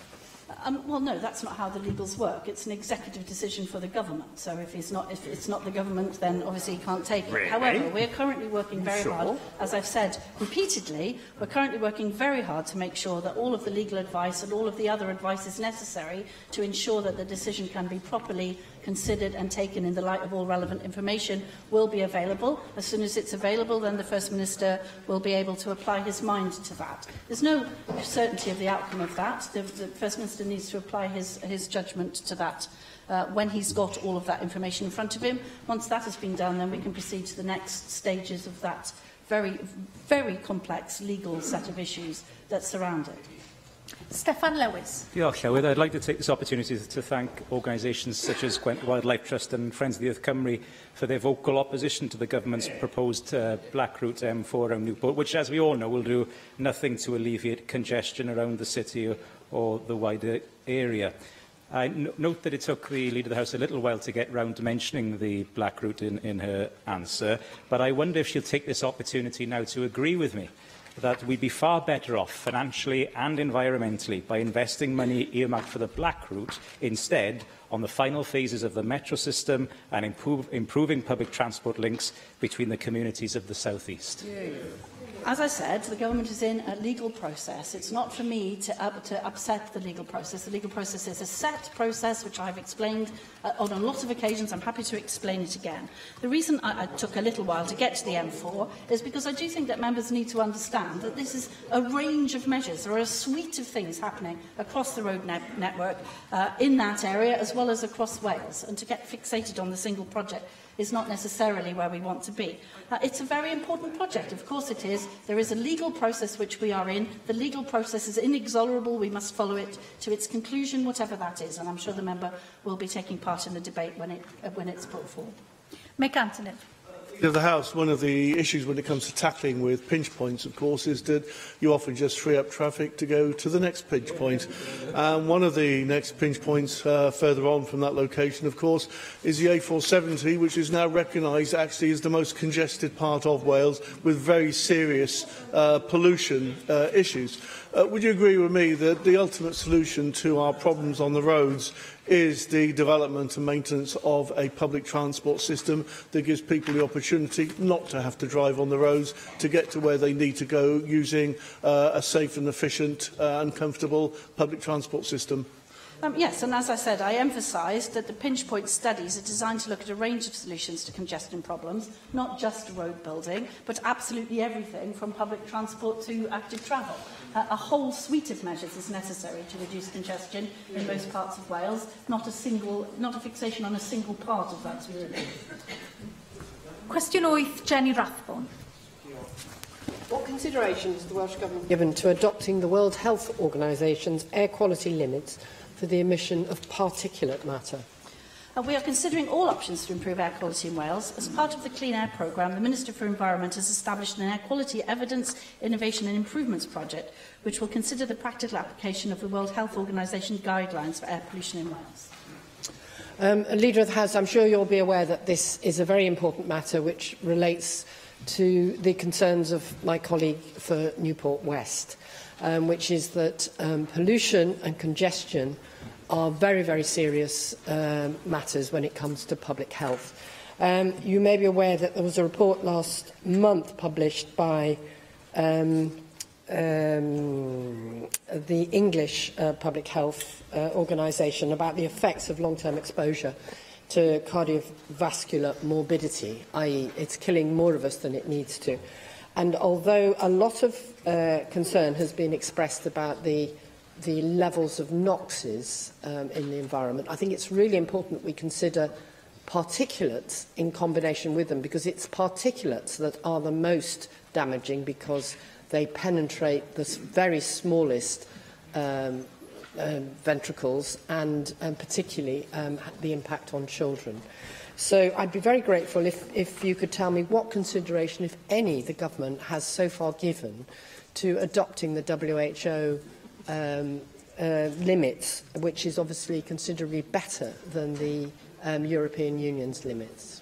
Well, no, that's not how the legals work. It's an executive decision for the government. So if it's not the government, then obviously he can't take it. Really? However, we're currently working very hard, as I've said repeatedly, we're currently working very hard to make sure that all of the legal advice and all of the other advice is necessary to ensure that the decision can be properly considered and taken in the light of all relevant information will be available. As soon as it's available, then the First Minister will be able to apply his mind to that. There's no certainty of the outcome of that. The First Minister needs to apply his judgment to that when he's got all of that information in front of him. Once that has been done, then we can proceed to the next stages of that very, very complex legal set of issues that surround it. Steffan Lewis. Diolch, Llywyd. I'd like to take this opportunity to thank organisations such as Gwent Wildlife Trust and Friends of the Earth Cymru for their vocal opposition to the government's proposed Black Route M4 around Newport, which, as we all know, will do nothing to alleviate congestion around the city or the wider area. I note that it took the Leader of the House a little while to get round to mentioning the Black Route in her answer, but I wonder if she'll take this opportunity now to agree with me that we'd be far better off financially and environmentally by investing money earmarked for the Black Route instead on the final phases of the metro system and improving public transport links between the communities of the South East. As I said, the government is in a legal process. It's not for me to upset the legal process. The legal process is a set process, which I've explained on a lot of occasions. I'm happy to explain it again. The reason I took a little while to get to the M4 is because I do think that members need to understand that this is a range of measures. There are a suite of things happening across the road network in that area, as well as across Wales. And to get fixated on the single project is not necessarily where we want to be. It's a very important project, of course it is. There is a legal process which we are in. The legal process is inexorable. We must follow it to its conclusion, whatever that is, and I'm sure the member will be taking part in the debate when it's put forward. Mick Antonin. Of the House, one of the issues when it comes to tackling with pinch points, of course, is that you often just free up traffic to go to the next pinch point. One of the next pinch points further on from that location, of course, is the A470, which is now recognised actually as the most congested part of Wales with very serious pollution issues. Would you agree with me that the ultimate solution to our problems on the roads is the development and maintenance of a public transport system that gives people the opportunity not to have to drive on the roads to get to where they need to go using a safe and efficient and comfortable public transport system? Yes, and as I said, I emphasised that the pinch point studies are designed to look at a range of solutions to congestion problems, not just road building, but absolutely everything from public transport to active travel. A whole suite of measures is necessary to reduce congestion in most parts of Wales, not a fixation on a single part of that suite. Cwestiwn 8, Jenny Rathbone. What consideration has the Welsh Government given to adopting the World Health Organisation's air quality limits for the emission of particulate matter? We are considering all options to improve air quality in Wales. As part of the Clean Air Programme, the Minister for Environment has established an air quality evidence, innovation and improvements project, which will consider the practical application of the World Health Organisation guidelines for air pollution in Wales. Leader of the House, I'm sure you'll be aware that this is a very important matter which relates to the concerns of my colleague for Newport West, which is that pollution and congestion are very, very serious matters when it comes to public health. You may be aware that there was a report last month published by the English Public Health Organisation about the effects of long-term exposure to cardiovascular morbidity, i.e. it's killing more of us than it needs to. And although a lot of concern has been expressed about the levels of NOxes in the environment, I think it's really important that we consider particulates in combination with them, because it's particulates that are the most damaging because they penetrate the very smallest ventricles and particularly the impact on children. So I'd be very grateful if you could tell me what consideration, if any, the government has so far given to adopting the WHO limits, which is obviously considerably better than the European Union's limits.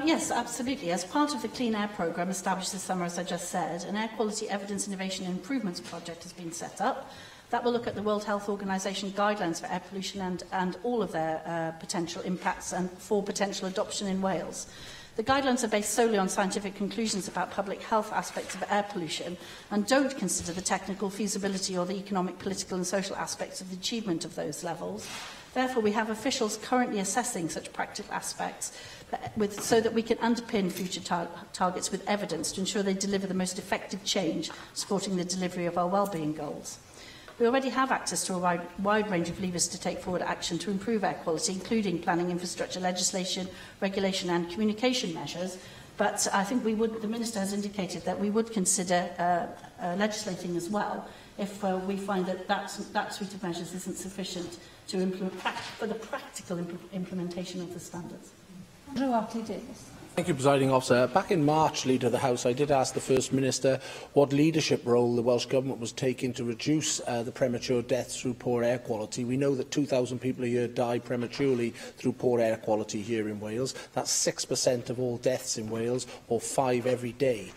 Yes, absolutely. As part of the Clean Air Programme established this summer, as I just said, an Air Quality Evidence, Innovation and Improvements project has been set up. That will look at the World Health Organisation guidelines for air pollution and all of their potential impacts and for potential adoption in Wales. The guidelines are based solely on scientific conclusions about public health aspects of air pollution and don't consider the technical feasibility or the economic, political and social aspects of the achievement of those levels. Therefore, we have officials currently assessing such practical aspects so that we can underpin future targets with evidence to ensure they deliver the most effective change, supporting the delivery of our wellbeing goals. We already have access to a wide range of levers to take forward action to improve air quality, including planning infrastructure legislation, regulation and communication measures. But I think the Minister has indicated that we would consider legislating as well if we find that suite of measures isn't sufficient to implement for the practical implementation of the standards. Andrew Hartley-Davies. Thank you, Presiding Officer. Back in March, Leader of the House, I did ask the First Minister what leadership role the Welsh Government was taking to reduce the premature deaths through poor air quality. We know that 2,000 people a year die prematurely through poor air quality here in Wales. That's 6% of all deaths in Wales, or 5 every day.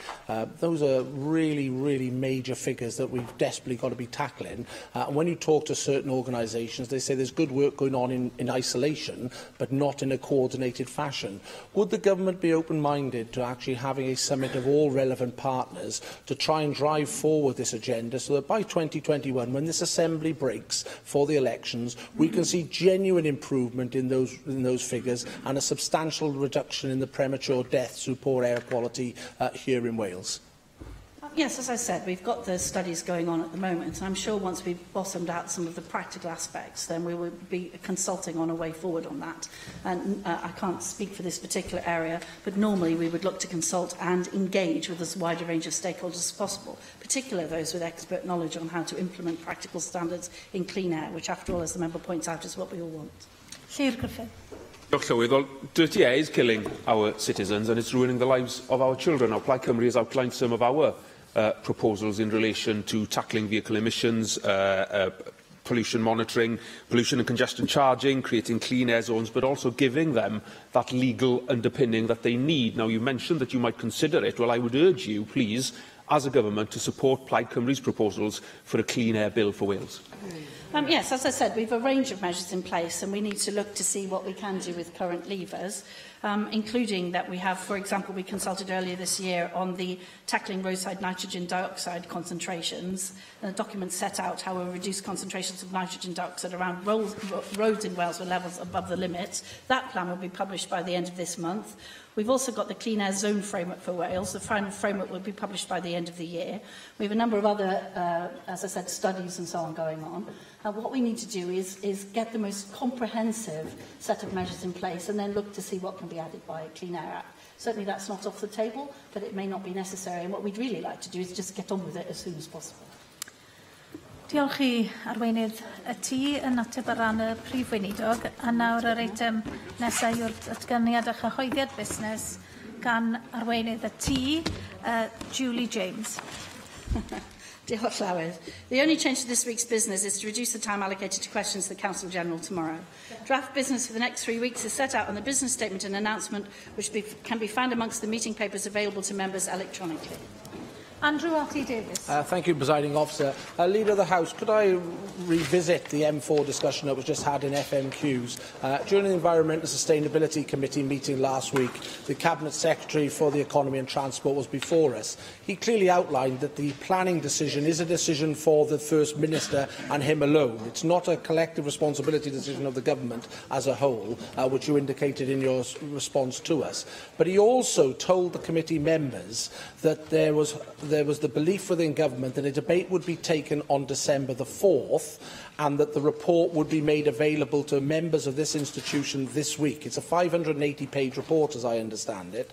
Those are really, really major figures that we've desperately got to be tackling. And when you talk to certain organisations, they say there's good work going on in isolation, but not in a coordinated fashion. Would the government be open-minded to actually having a summit of all relevant partners to try and drive forward this agenda so that by 2021, when this Assembly breaks for the elections, we can see genuine improvement in those figures and a substantial reduction in the premature deaths through poor air quality here in Wales? Yes, as I said, we've got the studies going on at the moment, and I'm sure once we've bottomed out some of the practical aspects, then we will be consulting on a way forward on that. And I can't speak for this particular area, but normally we would look to consult and engage with as wide a range of stakeholders as possible, particularly those with expert knowledge on how to implement practical standards in clean air, which, after all, as the member points out, is what we all want. Llyr Griffith. Well, dirty air is killing our citizens and it's ruining the lives of our children. Now, Plaid Cymru has outlined some of our proposals in relation to tackling vehicle emissions, pollution monitoring, pollution and congestion charging, creating clean air zones, but also giving them that legal underpinning that they need. Now, you mentioned that you might consider it. Well, I would urge you, please, as a government, to support Plaid Cymru's proposals for a clean air bill for Wales. Yes, as I said, we have a range of measures in place, and we need to look to see what we can do with current levers, including that we have, for example, we consulted earlier this year on the tackling roadside nitrogen dioxide concentrations. The document set out how we'll reduce concentrations of nitrogen dioxide around roads in Wales with levels above the limit. That plan will be published by the end of this month. We've also got the Clean Air Zone framework for Wales. The final framework will be published by the end of the year. We have a number of other, as I said, studies and so on going on. What we need to do is get the most comprehensive set of measures in place and then look to see what can be added by a Clean Air Act. Certainly that's not off the table, but it may not be necessary. And what we'd really like to do is just get on with it as soon as possible. Diolch i arweinydd y tŷ yn ateb ar ran y prif weinidog. A nawr yr eitem nesaf yw'r datganiad a chyhoeddiad busnes gan arweinydd y tŷ, Julie James. Diolch llawer. The only change to this week's business is to reduce the time allocated to questions to the Council General tomorrow. Draft business for the next 3 weeks is set out on the business statement and announcement, which can be found amongst the meeting papers available to members electronically. Andrew Davies. Thank you, Presiding Officer. Leader of the House, could I revisit the M4 discussion that was just had in FMQs? During the Environment and Sustainability Committee meeting last week, the Cabinet Secretary for the Economy and Transport was before us. He clearly outlined that the planning decision is a decision for the First Minister and him alone. It's not a collective responsibility decision of the government as a whole, which you indicated in your response to us. But he also told the committee members that there was the belief within government that a debate would be taken on December the 4th and that the report would be made available to members of this institution this week. It's a 580-page report, as I understand it.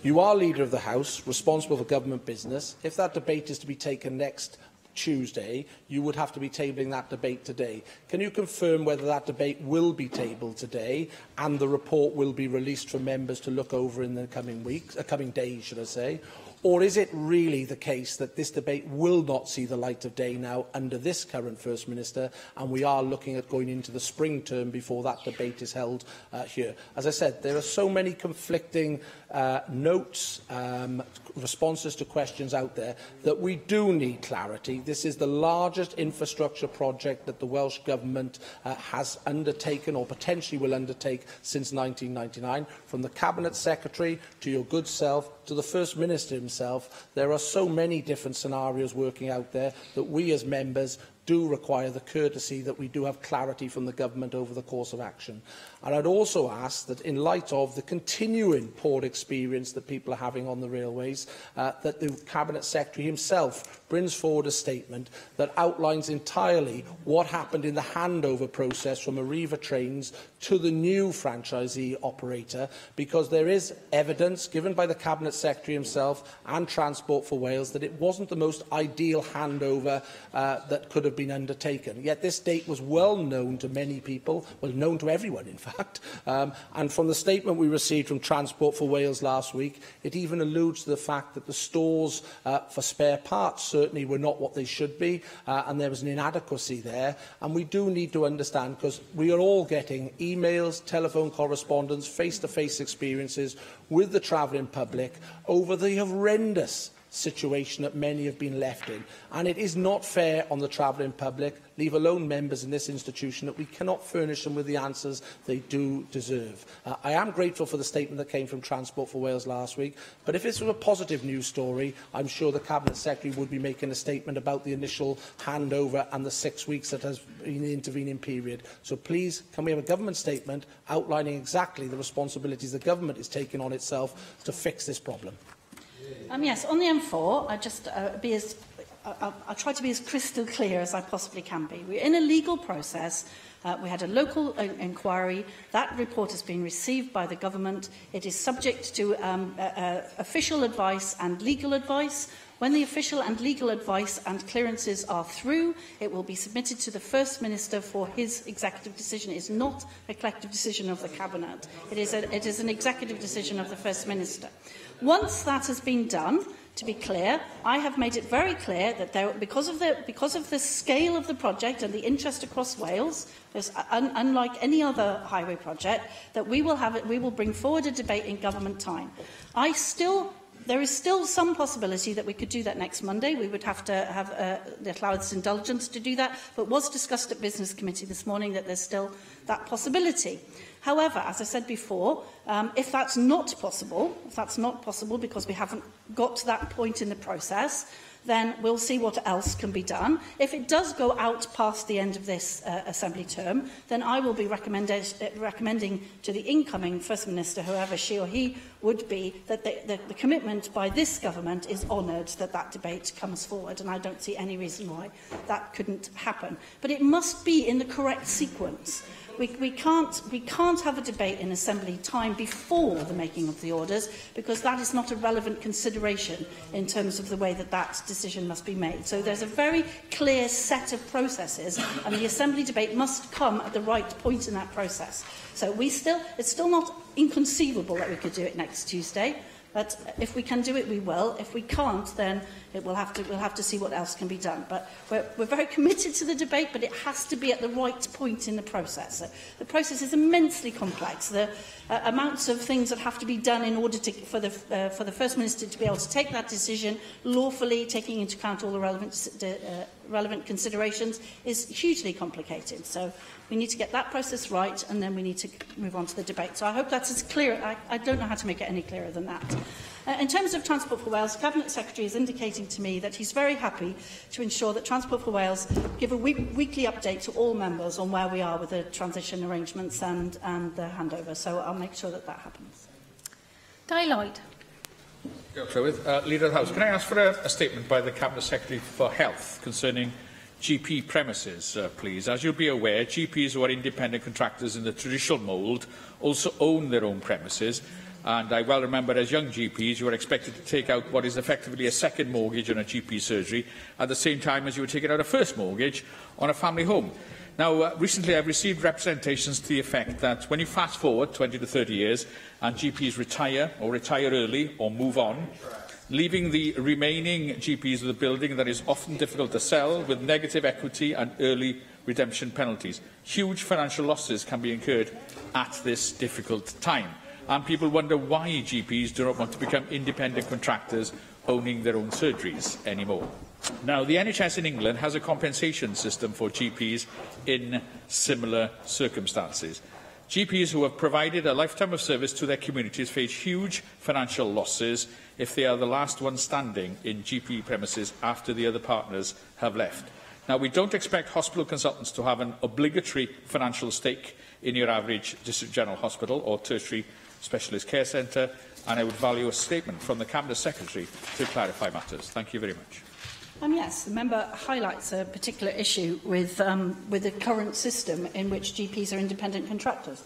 You are Leader of the House, responsible for government business. If that debate is to be taken next Tuesday, you would have to be tabling that debate today. Can you confirm whether that debate will be tabled today and the report will be released for members to look over in the coming weeks, coming days, should I say? Or is it really the case that this debate will not see the light of day now under this current First Minister, and we are looking at going into the spring term before that debate is held here? As I said, there are so many conflicting notes, responses to questions out there that we do need clarity. This is the largest infrastructure project that the Welsh Government has undertaken or potentially will undertake since 1999. From the Cabinet Secretary to your good self to the First Minister himself, there are so many different scenarios working out there that we as members do require the courtesy that we do have clarity from the government over the course of action. And I'd also ask that, in light of the continuing poor experience that people are having on the railways, that the Cabinet Secretary himself brings forward a statement that outlines entirely what happened in the handover process from Arriva Trains to the new franchisee operator, because there is evidence given by the Cabinet Secretary himself and Transport for Wales that it wasn't the most ideal handover that could have been undertaken. Yet this date was well known to many people, well known to everyone in fact, and from the statement we received from Transport for Wales last week, it even alludes to the fact that the stores for spare parts certainly were not what they should be, and there was an inadequacy there. And we do need to understand, because we are all getting emails, telephone correspondence, face-to-face experiences with the travelling public over the horrendous situation that many have been left in. And it is not fair on the travelling public, leave alone members in this institution, that we cannot furnish them with the answers they do deserve. I am grateful for the statement that came from Transport for Wales last week, but if this was a positive news story, I'm sure the Cabinet Secretary would be making a statement about the initial handover and the 6 weeks that has been the intervening period. So please, can we have a government statement outlining exactly the responsibilities the government is taking on itself to fix this problem? Yes, on the M4, I'll try to be as crystal clear as I possibly can be. We're in a legal process. We had a local inquiry. That report has been received by the government. It is subject to official advice and legal advice. When the official and legal advice and clearances are through, it will be submitted to the First Minister for his executive decision. It is not a collective decision of the Cabinet. It is an executive decision of the First Minister. Once that has been done, to be clear, I have made it very clear that because of the scale of the project and the interest across Wales, unlike any other highway project, that we will bring forward a debate in government time. There is still some possibility that we could do that next Monday. We would have to have the Llywelyn's indulgence to do that, but it was discussed at Business Committee this morning that there's still that possibility. However, as I said before, if that's not possible because we haven't got to that point in the process, then we'll see what else can be done. If it does go out past the end of this Assembly term, then I will be recommending to the incoming First Minister, whoever she or he would be, that the commitment by this government is honoured, that debate comes forward, and I don't see any reason why that couldn't happen. But it must be in the correct sequence. We can't have a debate in Assembly time before the making of the orders, because that is not a relevant consideration in terms of the way that decision must be made. So there's a very clear set of processes, and the Assembly debate must come at the right point in that process. So it's still not inconceivable that we could do it next Tuesday. But if we can do it, we will. If we can't, then we'll have to see what else can be done. But we're very committed to the debate, but it has to be at the right point in the process. The process is immensely complex. The amounts of things that have to be done in order for the First Minister to be able to take that decision lawfully, taking into account all the relevant considerations, is hugely complicated. So we need to get that process right, and then we need to move on to the debate. So I hope that's as clear. I don't know how to make it any clearer than that. In terms of Transport for Wales, the Cabinet Secretary is indicating to me that he's very happy to ensure that Transport for Wales give a weekly update to all members on where we are with the transition arrangements and the handover. So I'll make sure that happens. Dai Lloyd. Leader of the House, can I ask for a statement by the Cabinet Secretary for Health concerning GP premises, please? As you'll be aware, GPs who are independent contractors in the traditional mould also own their own premises, and I well remember as young GPs you were expected to take out what is effectively a second mortgage on a GP surgery at the same time as you were taking out a first mortgage on a family home. Now, recently I've received representations to the effect that when you fast forward 20 to 30 years and GPs retire early or move on, leaving the remaining GPs with a building that is often difficult to sell with negative equity and early redemption penalties. Huge financial losses can be incurred at this difficult time. And people wonder why GPs do not want to become independent contractors owning their own surgeries anymore. Now, the NHS in England has a compensation system for GPs in similar circumstances. GPs who have provided a lifetime of service to their communities face huge financial losses if they are the last ones standing in GP premises after the other partners have left. Now, we don't expect hospital consultants to have an obligatory financial stake in your average district general hospital or tertiary specialist care centre, and I would value a statement from the Cabinet Secretary to clarify matters. Thank you very much. Yes, the member highlights a particular issue with the current system in which GPs are independent contractors.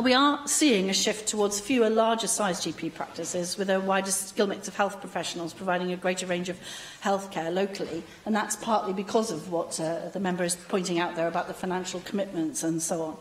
We are seeing a shift towards fewer larger-sized GP practices with a wider skill mix of health professionals providing a greater range of healthcare locally, and that's partly because of what the member is pointing out there about the financial commitments and so on.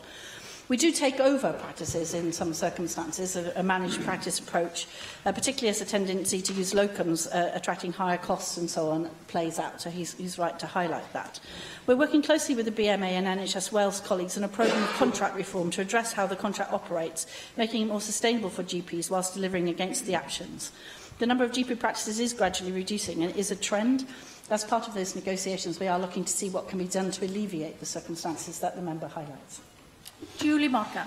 We do take over practices in some circumstances, a managed practice approach, particularly as a tendency to use locums, attracting higher costs and so on, plays out. So he's right to highlight that. We're working closely with the BMA and NHS Wales colleagues on a programme of contract reform to address how the contract operates, making it more sustainable for GPs whilst delivering against the actions. The number of GP practices is gradually reducing and is a trend. As part of those negotiations, we are looking to see what can be done to alleviate the circumstances that the member highlights. Julie Markham.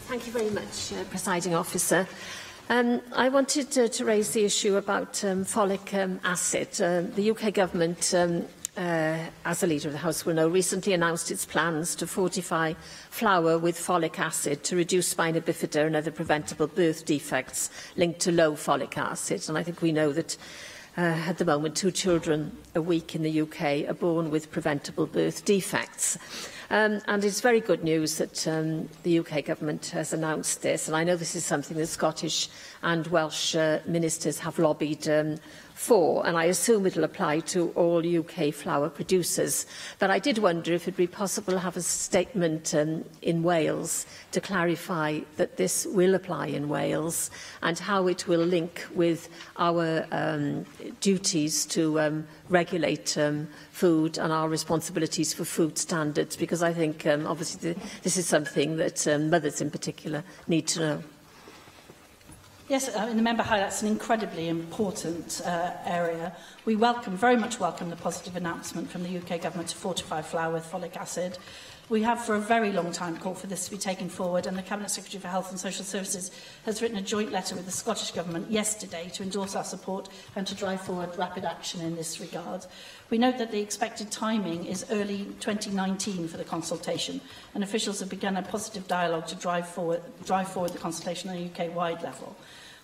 Thank you very much, Presiding Officer. I wanted to raise the issue about folic acid. The UK Government as the Leader of the House will know, recently announced its plans to fortify flour with folic acid to reduce spina bifida and other preventable birth defects linked to low folic acid. And I think we know that at the moment 2 children a week in the UK are born with preventable birth defects. And it's very good news that the UK government has announced this, and I know this is something that Scottish and Welsh ministers have lobbied for, and I assume it will apply to all UK flour producers. But I did wonder if it would be possible to have a statement in Wales to clarify that this will apply in Wales and how it will link with our duties to regulate food and our responsibilities for food standards, because I think obviously this is something that mothers in particular need to know. Yes, the member highlights an incredibly important area. We very much welcome the positive announcement from the UK government to fortify flour with folic acid. We have for a very long time called for this to be taken forward, and the Cabinet Secretary for Health and Social Services has written a joint letter with the Scottish Government yesterday to endorse our support and to drive forward rapid action in this regard. We note that the expected timing is early 2019 for the consultation, and officials have begun a positive dialogue to drive forward the consultation on a UK-wide level.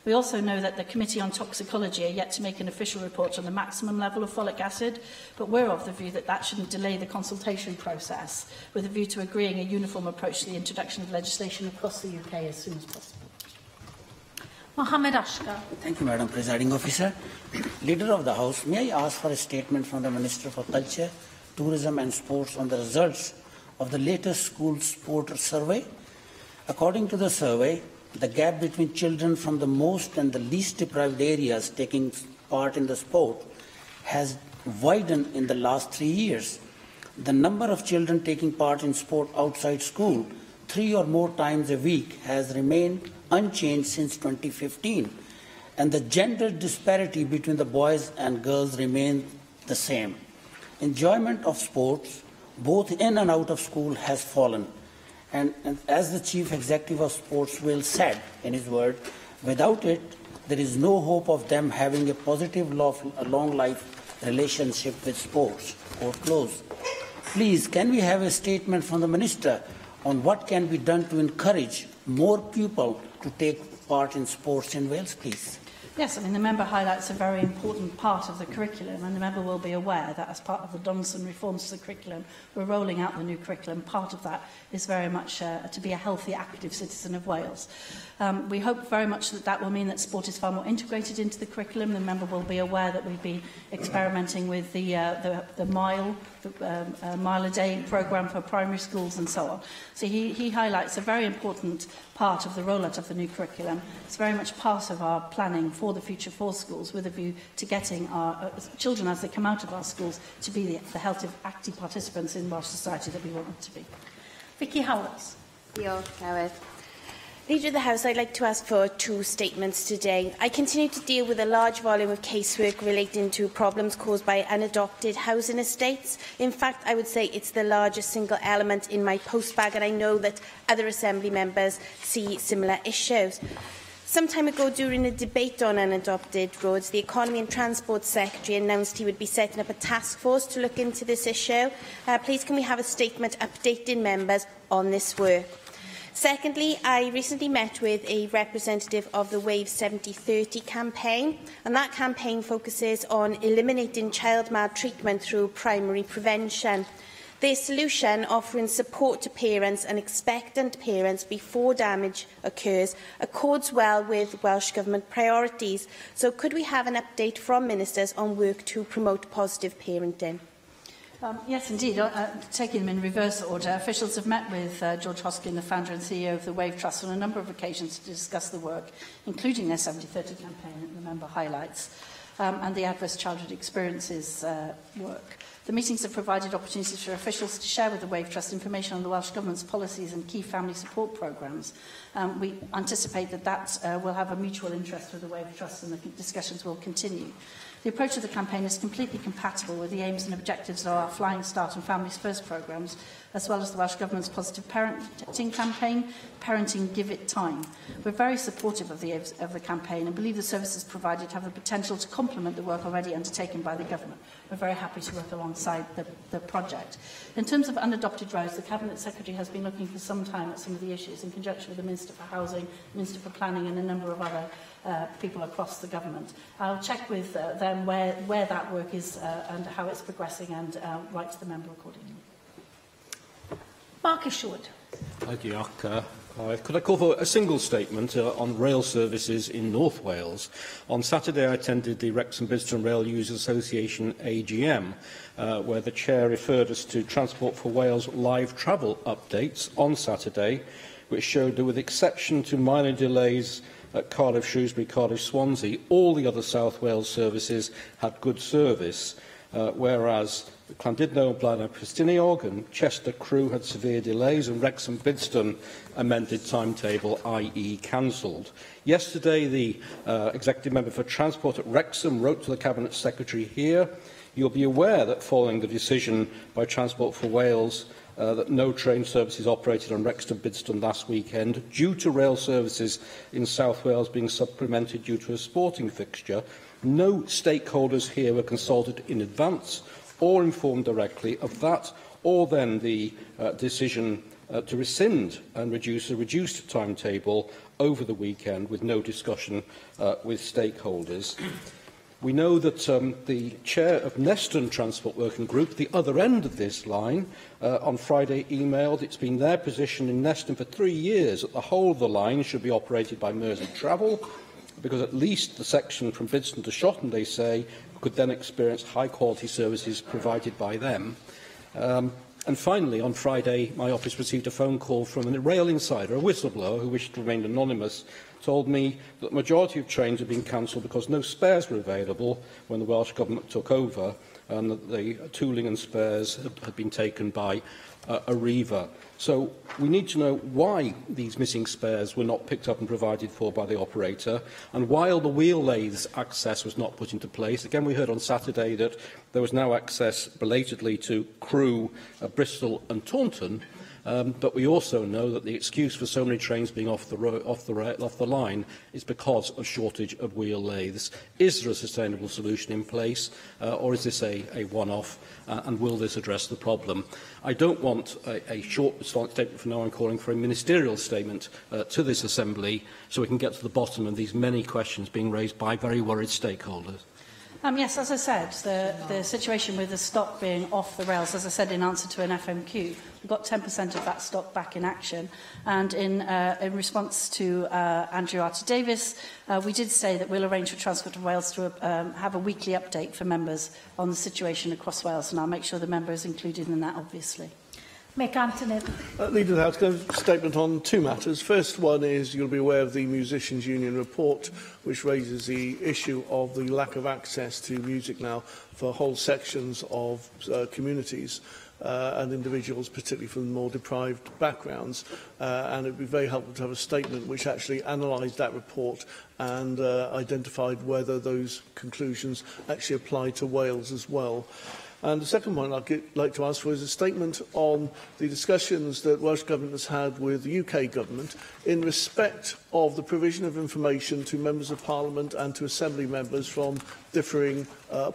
We also know that the Committee on Toxicology are yet to make an official report on the maximum level of folic acid, but we're of the view that that shouldn't delay the consultation process, with a view to agreeing a uniform approach to the introduction of legislation across the UK as soon as possible. Mohammed Ashkar. Thank you, Madam Presiding Officer. Leader of the House, may I ask for a statement from the Minister for Culture, Tourism and Sports on the results of the latest school sport survey? According to the survey, the gap between children from the most and the least deprived areas taking part in the sport has widened in the last 3 years. The number of children taking part in sport outside school 3 or more times a week has remained unchanged since 2015, and the gender disparity between the boys and girls remains the same. Enjoyment of sports, both in and out of school, has fallen. And as the Chief Executive of Sportsville said in his word, without it, there is no hope of them having a positive long life relationship with sports. Quote close. Please, can we have a statement from the Minister on what can be done to encourage more people to take part in sports in Wales, please? Yes, I mean, the member highlights a very important part of the curriculum, and the member will be aware that as part of the Donaldson reforms to the curriculum, we're rolling out the new curriculum. Part of that is very much to be a healthy, active citizen of Wales. We hope very much that that will mean that sport is far more integrated into the curriculum. The member will be aware that we've been experimenting with the mile a day programme for primary schools and so on. So he highlights a very important part of the rollout of the new curriculum. It's very much part of our planning for the future for schools, with a view to getting our children, as they come out of our schools, to be the healthy, active participants in Welsh society that we want them to be. Vicky Howells. Diolch, Newydd. Leader of the House, I'd like to ask for 2 statements today. I continue to deal with a large volume of casework relating to problems caused by unadopted housing estates. In fact, I would say it's the largest single element in my postbag, and I know that other Assembly members see similar issues. Some time ago, during a debate on unadopted roads, the Economy and Transport Secretary announced he would be setting up a task force to look into this issue. Please, can we have a statement updating members on this work? Secondly, I recently met with a representative of the Wave 7030 campaign, and that campaign focuses on eliminating child maltreatment through primary prevention. Their solution, offering support to parents and expectant parents before damage occurs, accords well with Welsh Government priorities. So could we have an update from ministers on work to promote positive parenting? Yes, indeed. Taking them in reverse order, officials have met with George Hoskin, the founder and CEO of the Wave Trust, on a number of occasions to discuss the work, including their 7030 campaign that the member highlights, and the Adverse Childhood Experiences work. The meetings have provided opportunities for officials to share with the Wave Trust information on the Welsh Government's policies and key family support programmes. We anticipate that will have a mutual interest with the Wave Trust, and the discussions will continue. The approach of the campaign is completely compatible with the aims and objectives of our Flying Start and Families First programmes, as well as the Welsh Government's Positive Parenting campaign, Parenting Give It Time. We're very supportive of the campaign and believe the services provided have the potential to complement the work already undertaken by the Government. We're very happy to work alongside the project. In terms of unadopted roads, the Cabinet Secretary has been looking for some time at some of the issues in conjunction with the Minister for Housing, Minister for Planning and a number of other people across the Government. I'll check with them where that work is and how it's progressing and write to the member accordingly. Mark Isherwood. Thank you, could I call for a single statement on rail services in North Wales? On Saturday, I attended the Wrexham Bidston Rail Users Association AGM, where the chair referred us to Transport for Wales live travel updates on Saturday, which showed that with exception to minor delays at Cardiff, Shrewsbury, Cardiff, Swansea, all the other South Wales services had good service, whereas Llandudno, Blaenau, Pristiniog and Chester Crew had severe delays, and Wrexham Bidston amended timetable, i.e. cancelled. Yesterday, the Executive Member for Transport at Wrexham wrote to the Cabinet Secretary here. You'll be aware that following the decision by Transport for Wales that no train services operated on Wrexham Bidston last weekend, due to rail services in South Wales being supplemented due to a sporting fixture, no stakeholders here were consulted in advance or informed directly of that, or then the decision to rescind and reduce a reduced timetable over the weekend with no discussion with stakeholders. We know that the chair of Neston Transport Working Group, the other end of this line, on Friday emailed it's been their position in Neston for 3 years that the whole of the line should be operated by Mersey Travel, because at least the section from Bidston to Shotton, they say, could then experience high-quality services provided by them. And finally, on Friday, my office received a phone call from a rail insider, a whistleblower who wished to remain anonymous, told me that the majority of trains had been cancelled because no spares were available when the Welsh Government took over, and that the tooling and spares had been taken by Arriva. So we need to know why these missing spares were not picked up and provided for by the operator, and while the wheel lathes access was not put into place. Again, we heard on Saturday that there was now access belatedly to Crewe, Bristol and Taunton, but we also know that the excuse for so many trains being off the line is because of shortage of wheel lathes. Is there a sustainable solution in place, or is this a one-off, and will this address the problem? I don't want a short response statement from now on calling for a ministerial statement to this Assembly, so we can get to the bottom of these many questions being raised by very worried stakeholders. Yes, as I said, the situation with the stock being off the rails, as I said in answer to an FMQ, we've got 10% of that stock back in action. And in response to Andrew Arter-Davis, we did say that we'll arrange for Transport of Wales to have a weekly update for members on the situation across Wales, and I'll make sure the member is included in that, obviously. Mick Anthony. Leader of the House, can I have a statement on two matters. First one is you'll be aware of the Musicians' Union report, which raises the issue of the lack of access to music now for whole sections of communities and individuals, particularly from more deprived backgrounds. And it would be very helpful to have a statement which actually analysed that report and identified whether those conclusions actually apply to Wales as well. And the second point I'd like to ask for is a statement on the discussions that Welsh Government has had with the UK Government in respect of the provision of information to Members of Parliament and to Assembly members from differing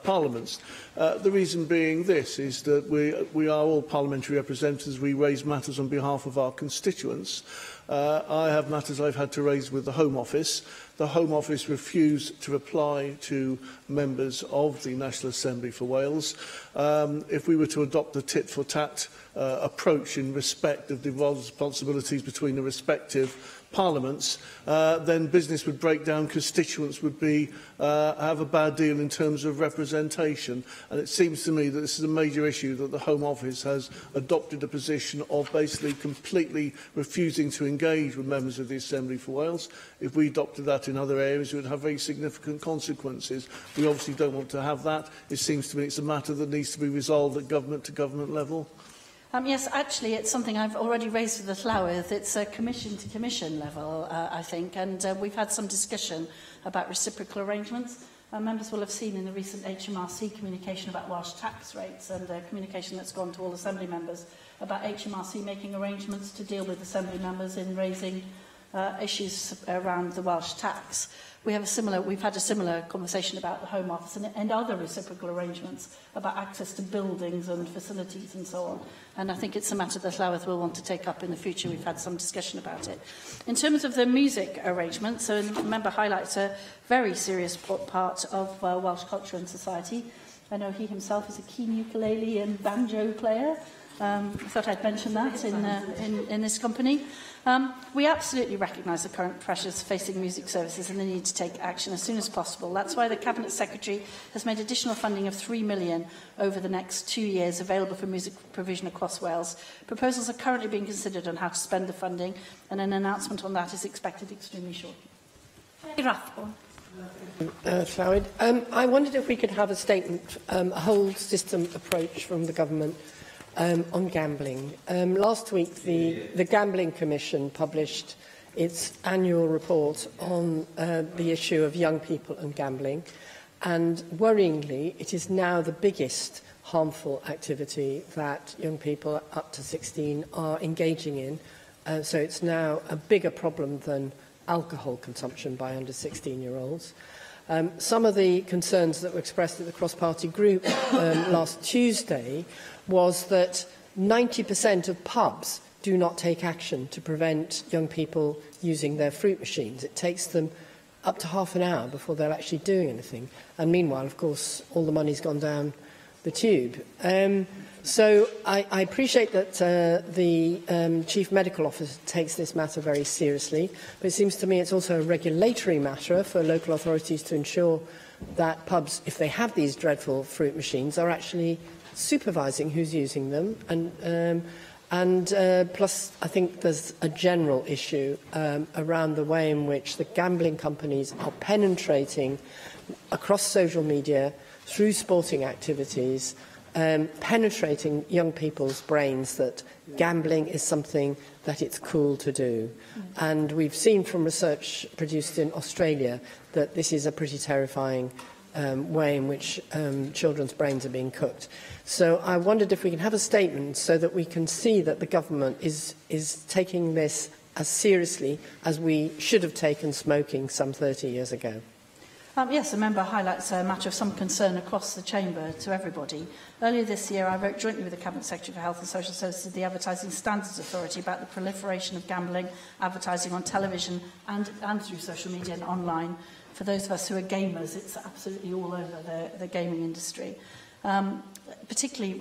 parliaments. The reason being this is that we are all parliamentary representatives. We raise matters on behalf of our constituents. I have matters I've had to raise with the Home Office. The Home Office refused to reply to members of the National Assembly for Wales. If we were to adopt the tit-for-tat approach in respect of the responsibilities between the respective parliaments, then business would break down, constituents would have a bad deal in terms of representation. And it seems to me that this is a major issue, that the Home Office has adopted a position of basically completely refusing to engage with members of the Assembly for Wales. If we adopted that in other areas, it would have very significant consequences. We obviously don't want to have that. It seems to me it's a matter that needs to be resolved at government-to-government level. Yes, actually, it's something I've already raised with the Llywydd. It's a commission-to-commission level, I think, and we've had some discussion about reciprocal arrangements. Members will have seen in the recent HMRC communication about Welsh tax rates and communication that's gone to all Assembly members about HMRC making arrangements to deal with Assembly members in raising issues around the Welsh tax. We've had a similar conversation about the Home Office and other reciprocal arrangements about access to buildings and facilities and so on. And I think it's a matter that Llywelyn will want to take up in the future. We've had some discussion about it. In terms of the music arrangements, so the member highlights a very serious part of Welsh culture and society. I know he himself is a keen ukulele and banjo player. I thought I'd mention that in this company. We absolutely recognise the current pressures facing music services and the need to take action as soon as possible. That's why the Cabinet Secretary has made additional funding of £3 million over the next 2 years available for music provision across Wales. Proposals are currently being considered on how to spend the funding, and an announcement on that is expected extremely shortly. Rathbone. I wondered if we could have a statement, a whole system approach from the government on gambling. Last week, the Gambling Commission published its annual report on the issue of young people and gambling, and worryingly, it is now the biggest harmful activity that young people up to 16 are engaging in. So it's now a bigger problem than alcohol consumption by under 16-year-olds. Some of the concerns that were expressed at the cross-party group last Tuesday was that 90% of pubs do not take action to prevent young people using their fruit machines. It takes them up to half an hour before they're actually doing anything. And meanwhile, of course, all the money's gone down the tube. So I appreciate that the Chief Medical Officer takes this matter very seriously, but it seems to me it's also a regulatory matter for local authorities to ensure that pubs, if they have these dreadful fruit machines, are actually supervising who's using them. And plus, I think there's a general issue around the way in which the gambling companies are penetrating across social media through sporting activities, penetrating young people's brains that gambling is something that it's cool to do. And we've seen from research produced in Australia that this is a pretty terrifying way in which children's brains are being cooked. So I wondered if we can have a statement so that we can see that the government is taking this as seriously as we should have taken smoking some 30 years ago. Yes, the member highlights a matter of some concern across the chamber to everybody. Earlier this year, I wrote jointly with the Cabinet Secretary for Health and Social Services, the Advertising Standards Authority, about the proliferation of gambling advertising on television and through social media and online. For those of us who are gamers, it's absolutely all over the gaming industry. Particularly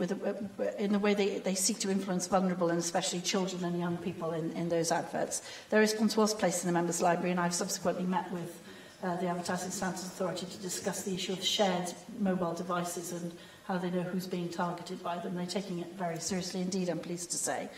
in the way they seek to influence vulnerable and especially children and young people in those adverts. Their response was placed in the Members' Library, and I've subsequently met with the Advertising Standards Authority to discuss the issue of shared mobile devices and how they know who's being targeted by them. They're taking it very seriously indeed, I'm pleased to say.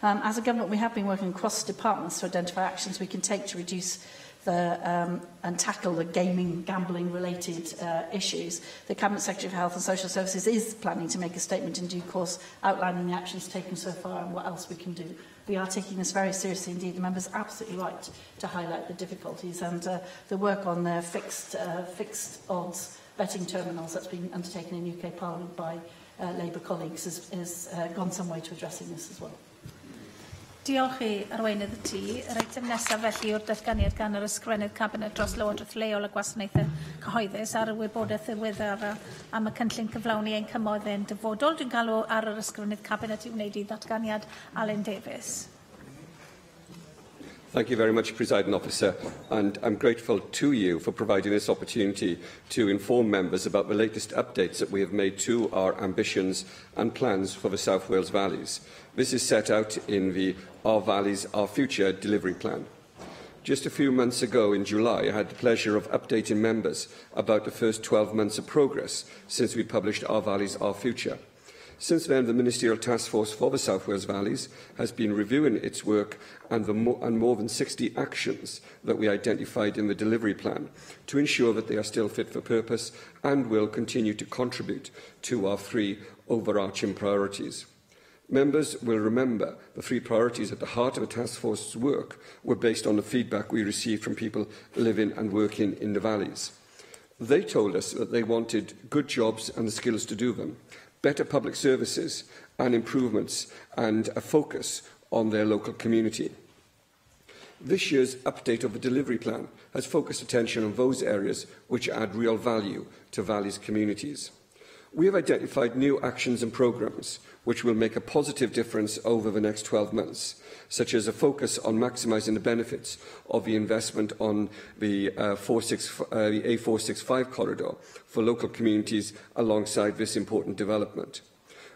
As a government, we have been working across departments to identify actions we can take to reduce and tackle the gambling-related issues. The Cabinet Secretary for Health and Social Services is planning to make a statement in due course outlining the actions taken so far and what else we can do. We are taking this very seriously indeed. The member's absolutely right to highlight the difficulties, and the work on the fixed odds betting terminals that's been undertaken in UK Parliament by Labour colleagues has gone some way to addressing this as well. Diolch i arweinydd y tŷ. Yr eitem nesaf felly o'r datganiad gan yr ysgrifennydd Cabinet dros Lywodraeth Leol a Gwasanaethau Cyhoeddus ar y wybodaeth ddiweddar am y cynllun cyflawni ein cymoedd yn dyfodol. Dwi'n galw ar yr ysgrifennydd Cabinet i wneud I ddatganiad Alun Davies. Thank you very much, Presiding Officer, and I'm grateful to you for providing this opportunity to inform members about the latest updates that we have made to our ambitions and plans for the South Wales Valleys. This is set out in the Our Valleys, Our Future delivery plan. Just a few months ago in July, I had the pleasure of updating members about the first 12 months of progress since we published Our Valleys, Our Future. Since then, the Ministerial Task Force for the South Wales Valleys has been reviewing its work and more than 60 actions that we identified in the delivery plan to ensure that they are still fit for purpose and will continue to contribute to our three overarching priorities. Members will remember the three priorities at the heart of the Task Force's work were based on the feedback we received from people living and working in the valleys. They told us that they wanted good jobs and the skills to do them, better public services and improvements and a focus on their local community. This year's update of the delivery plan has focused attention on those areas which add real value to Valley's communities. We have identified new actions and programmes which will make a positive difference over the next 12 months, such as a focus on maximising the benefits of the investment on the A465 corridor for local communities alongside this important development.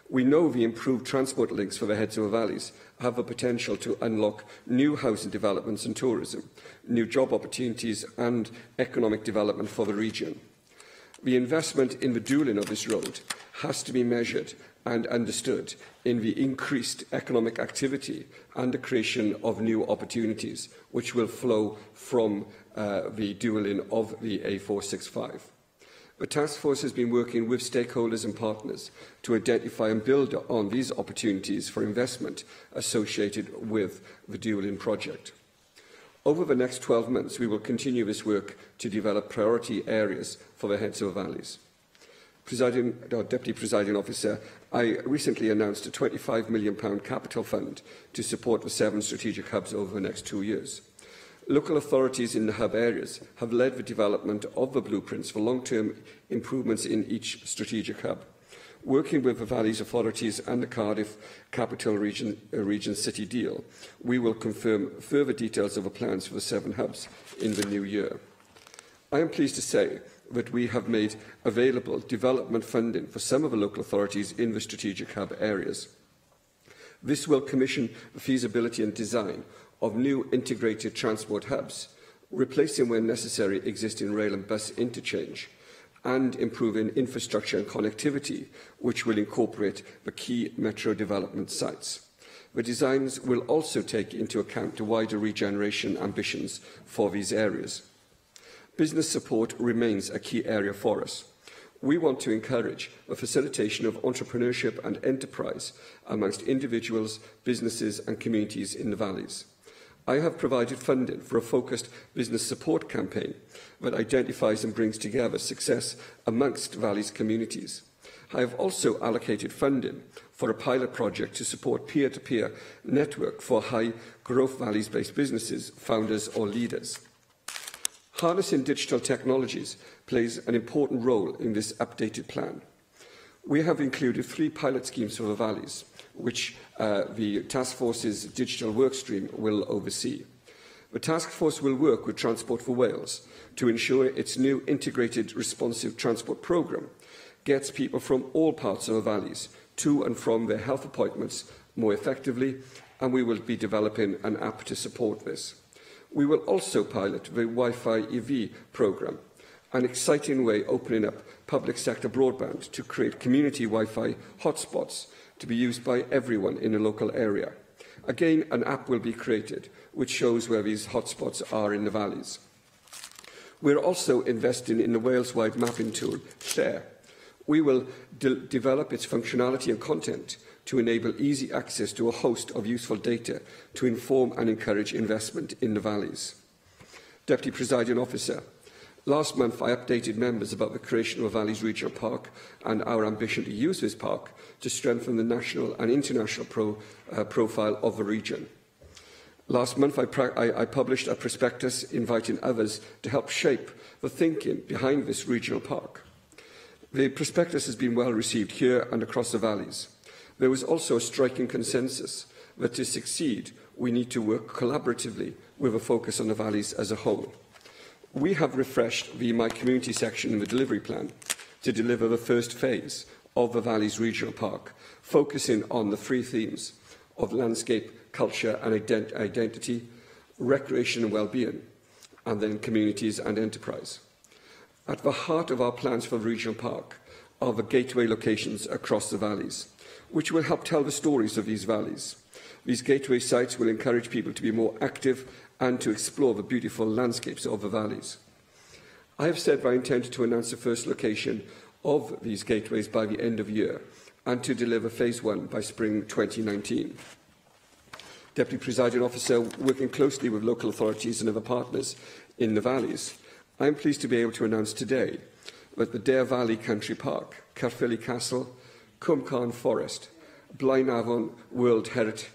We know the improved transport links for the heads of the valleys have the potential to unlock new housing developments and tourism, new job opportunities and economic development for the region. The investment in the dualling of this road has to be measured and understood in the increased economic activity and the creation of new opportunities which will flow from the dualling of the A465. The task force has been working with stakeholders and partners to identify and build on these opportunities for investment associated with the dualling project. Over the next 12 months, we will continue this work to develop priority areas for the heads of valleys. Deputy Presiding Officer, I recently announced a £25 million capital fund to support the 7 strategic hubs over the next 2 years. Local authorities in the hub areas have led the development of the blueprints for long-term improvements in each strategic hub. Working with the Valleys authorities and the Cardiff Capital Region City deal, we will confirm further details of the plans for the 7 hubs in the new year. I am pleased to say that we have made available development funding for some of the local authorities in the strategic hub areas. This will commission the feasibility and design of new integrated transport hubs, replacing where necessary existing rail and bus interchange, and improving infrastructure and connectivity, which will incorporate the key metro development sites. The designs will also take into account the wider regeneration ambitions for these areas. Business support remains a key area for us. We want to encourage the facilitation of entrepreneurship and enterprise amongst individuals, businesses and communities in the valleys. I have provided funding for a focused business support campaign that identifies and brings together success amongst Valleys communities. I have also allocated funding for a pilot project to support peer-to-peer network for high-growth Valleys-based businesses, founders or leaders. Harnessing digital technologies plays an important role in this updated plan. We have included 3 pilot schemes for the Valleys, which the Task Force's digital workstream will oversee. The Task Force will work with Transport for Wales to ensure its new integrated responsive transport programme gets people from all parts of the valleys to and from their health appointments more effectively, and we will be developing an app to support this. We will also pilot the Wi-Fi EV programme, an exciting way opening up public sector broadband to create community Wi-Fi hotspots to be used by everyone in a local area. Again, an app will be created which shows where these hotspots are in the valleys. We're also investing in the Wales-wide mapping tool, Share. We will develop its functionality and content to enable easy access to a host of useful data to inform and encourage investment in the valleys. Deputy Presiding Officer, last month I updated members about the creation of a Valleys Regional Park and our ambition to use this park to strengthen the national and international profile of the region. Last month I published a prospectus inviting others to help shape the thinking behind this regional park. The prospectus has been well received here and across the valleys. There was also a striking consensus that to succeed we need to work collaboratively with a focus on the valleys as a whole. We have refreshed the My Community section in the delivery plan to deliver the first phase of the Valleys Regional Park, focusing on the 3 themes of landscape, culture and identity, recreation and well-being, and then communities and enterprise. At the heart of our plans for the regional park are the gateway locations across the valleys, which will help tell the stories of these valleys. These gateway sites will encourage people to be more active and to explore the beautiful landscapes of the valleys. I have said that I intend to announce the first location of these gateways by the end of year and to deliver Phase 1 by spring 2019. Deputy Presiding Officer, working closely with local authorities and other partners in the valleys, I am pleased to be able to announce today that the Dare Valley Country Park, Caerphilly Castle, Cwmcarn Forest, Blaenavon World Heritage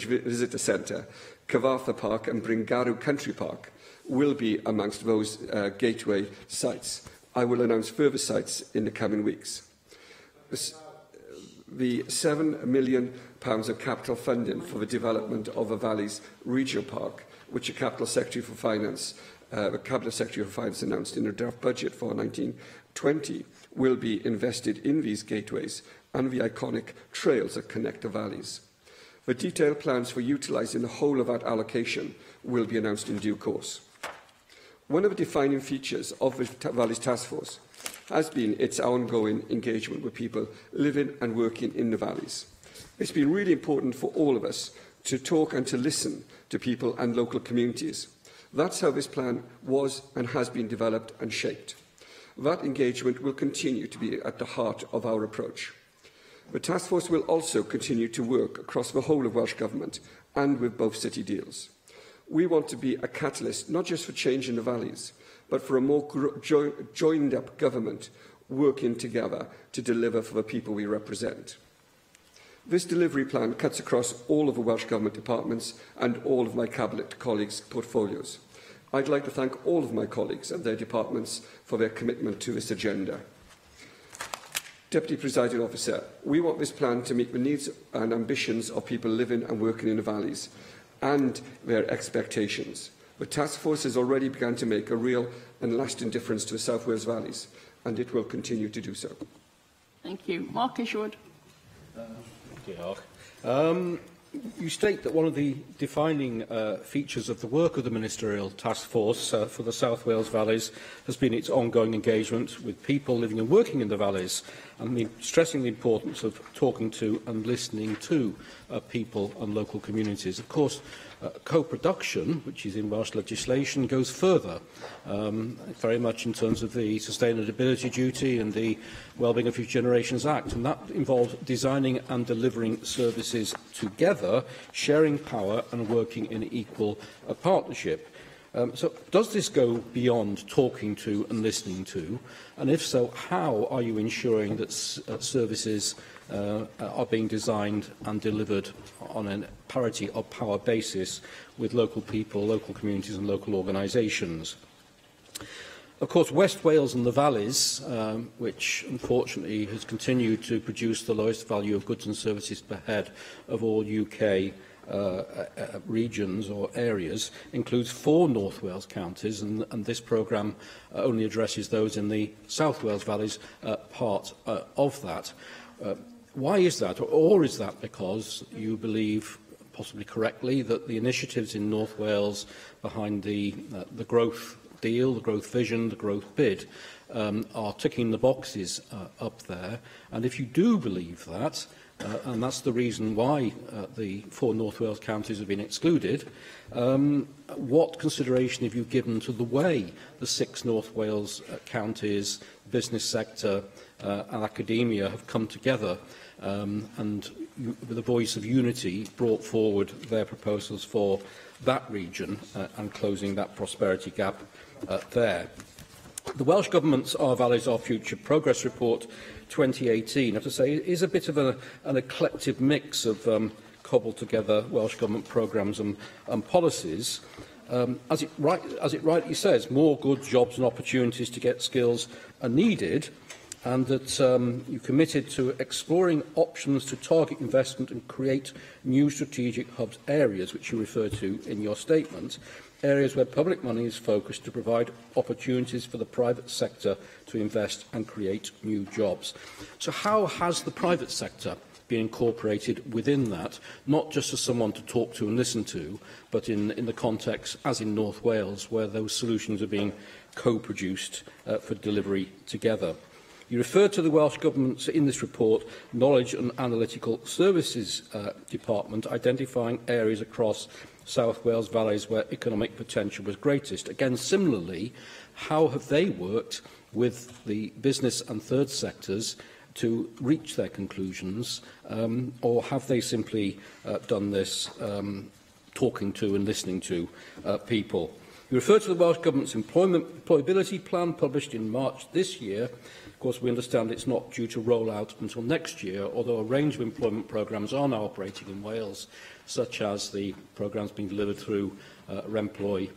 Visitor Centre, Cyfarthfa Park and Bringaru Country Park will be amongst those gateway sites. I will announce further sites in the coming weeks. The £7 million of capital funding for the development of the Valleys Regional Park, which the Cabinet Secretary for Finance announced in the draft budget for 1920, will be invested in these gateways and the iconic trails that connect the valleys. The detailed plans for utilising the whole of that allocation will be announced in due course. One of the defining features of the Valleys Task Force has been its ongoing engagement with people living and working in the valleys. It's been really important for all of us to talk and to listen to people and local communities. That's how this plan was and has been developed and shaped. That engagement will continue to be at the heart of our approach. The Task Force will also continue to work across the whole of Welsh Government and with both city deals. We want to be a catalyst not just for change in the valleys, but for a more joined-up government working together to deliver for the people we represent. This delivery plan cuts across all of the Welsh Government departments and all of my Cabinet colleagues' portfolios. I'd like to thank all of my colleagues and their departments for their commitment to this agenda. Deputy Presiding Officer, we want this plan to meet the needs and ambitions of people living and working in the valleys and their expectations. The Task Force has already begun to make a real and lasting difference to the South Wales valleys, and it will continue to do so. Thank you. Mark Isherwood. You state that one of the defining features of the work of the Ministerial Task Force for the South Wales Valleys has been its ongoing engagement with people living and working in the valleys, and stressing the importance of talking to and listening to people and local communities. Of course, co-production, which is in Welsh legislation, goes further, very much in terms of the sustainability duty and the Wellbeing of Future Generations Act, and that involves designing and delivering services together, sharing power and working in equal partnership. So does this go beyond talking to and listening to? And if so, how are you ensuring that services are being designed and delivered on a parity of power basis with local people, local communities and local organisations? Of course, West Wales and the Valleys, which unfortunately has continued to produce the lowest value of goods and services per head of all UK regions or areas, includes 4 North Wales counties, and this programme only addresses those in the South Wales Valleys part of that. Why is that? Or is that because you believe, possibly correctly, that the initiatives in North Wales behind the growth deal, the growth vision, the growth bid, are ticking the boxes up there? And if you do believe that, and that's the reason why the 4 North Wales counties have been excluded, what consideration have you given to the way the 6 North Wales counties, business sector and academia have come together and with a voice of unity brought forward their proposals for that region and closing that prosperity gap there? The Welsh Government's Our Valleys, Our Future Progress Report 2018, I have to say, is a bit of an eclectic mix of cobbled together Welsh Government programmes and policies. As it rightly says, more good jobs and opportunities to get skills are needed, and that you committed to exploring options to target investment and create new strategic hubs areas, which you refer to in your statement, areas where public money is focused to provide opportunities for the private sector to invest and create new jobs. So how has the private sector been incorporated within that, not just as someone to talk to and listen to, but in the context, as in North Wales, where those solutions are being co-produced for delivery together? You referred to the Welsh Government's, in this report, Knowledge and Analytical Services Department, identifying areas across South Wales Valleys where economic potential was greatest. Again, similarly, how have they worked with the business and third sectors to reach their conclusions, or have they simply done this talking to and listening to people? You refer to the Welsh Government's employability plan published in March this year. Of course, we understand it's not due to roll out until next year, although a range of employment programmes are now operating in Wales, such as the programmes being delivered through Remploy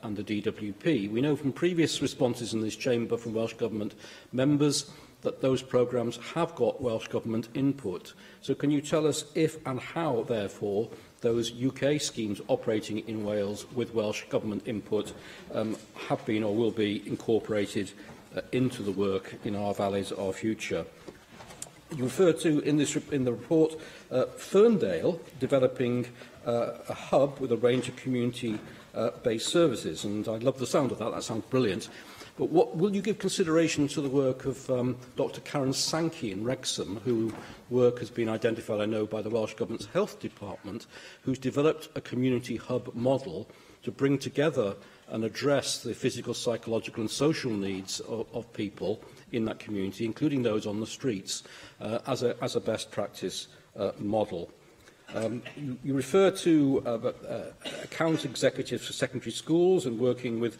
and the DWP. We know from previous responses in this chamber from Welsh Government members that those programmes have got Welsh Government input. So can you tell us if and how, therefore, those UK schemes operating in Wales with Welsh Government input have been or will be incorporated into the work in Our Valleys, Our Future? You refer to, in the report, Ferndale developing a hub with a range of community-based services, and I love the sound of that. That sounds brilliant. But will you give consideration to the work of Dr Karen Sankey in Wrexham, whose work has been identified, I know, by the Welsh Government's Health Department, who's developed a community hub model to bring together and address the physical, psychological and social needs of people in that community, including those on the streets, as a best practice model. You refer to account executives for secondary schools and working with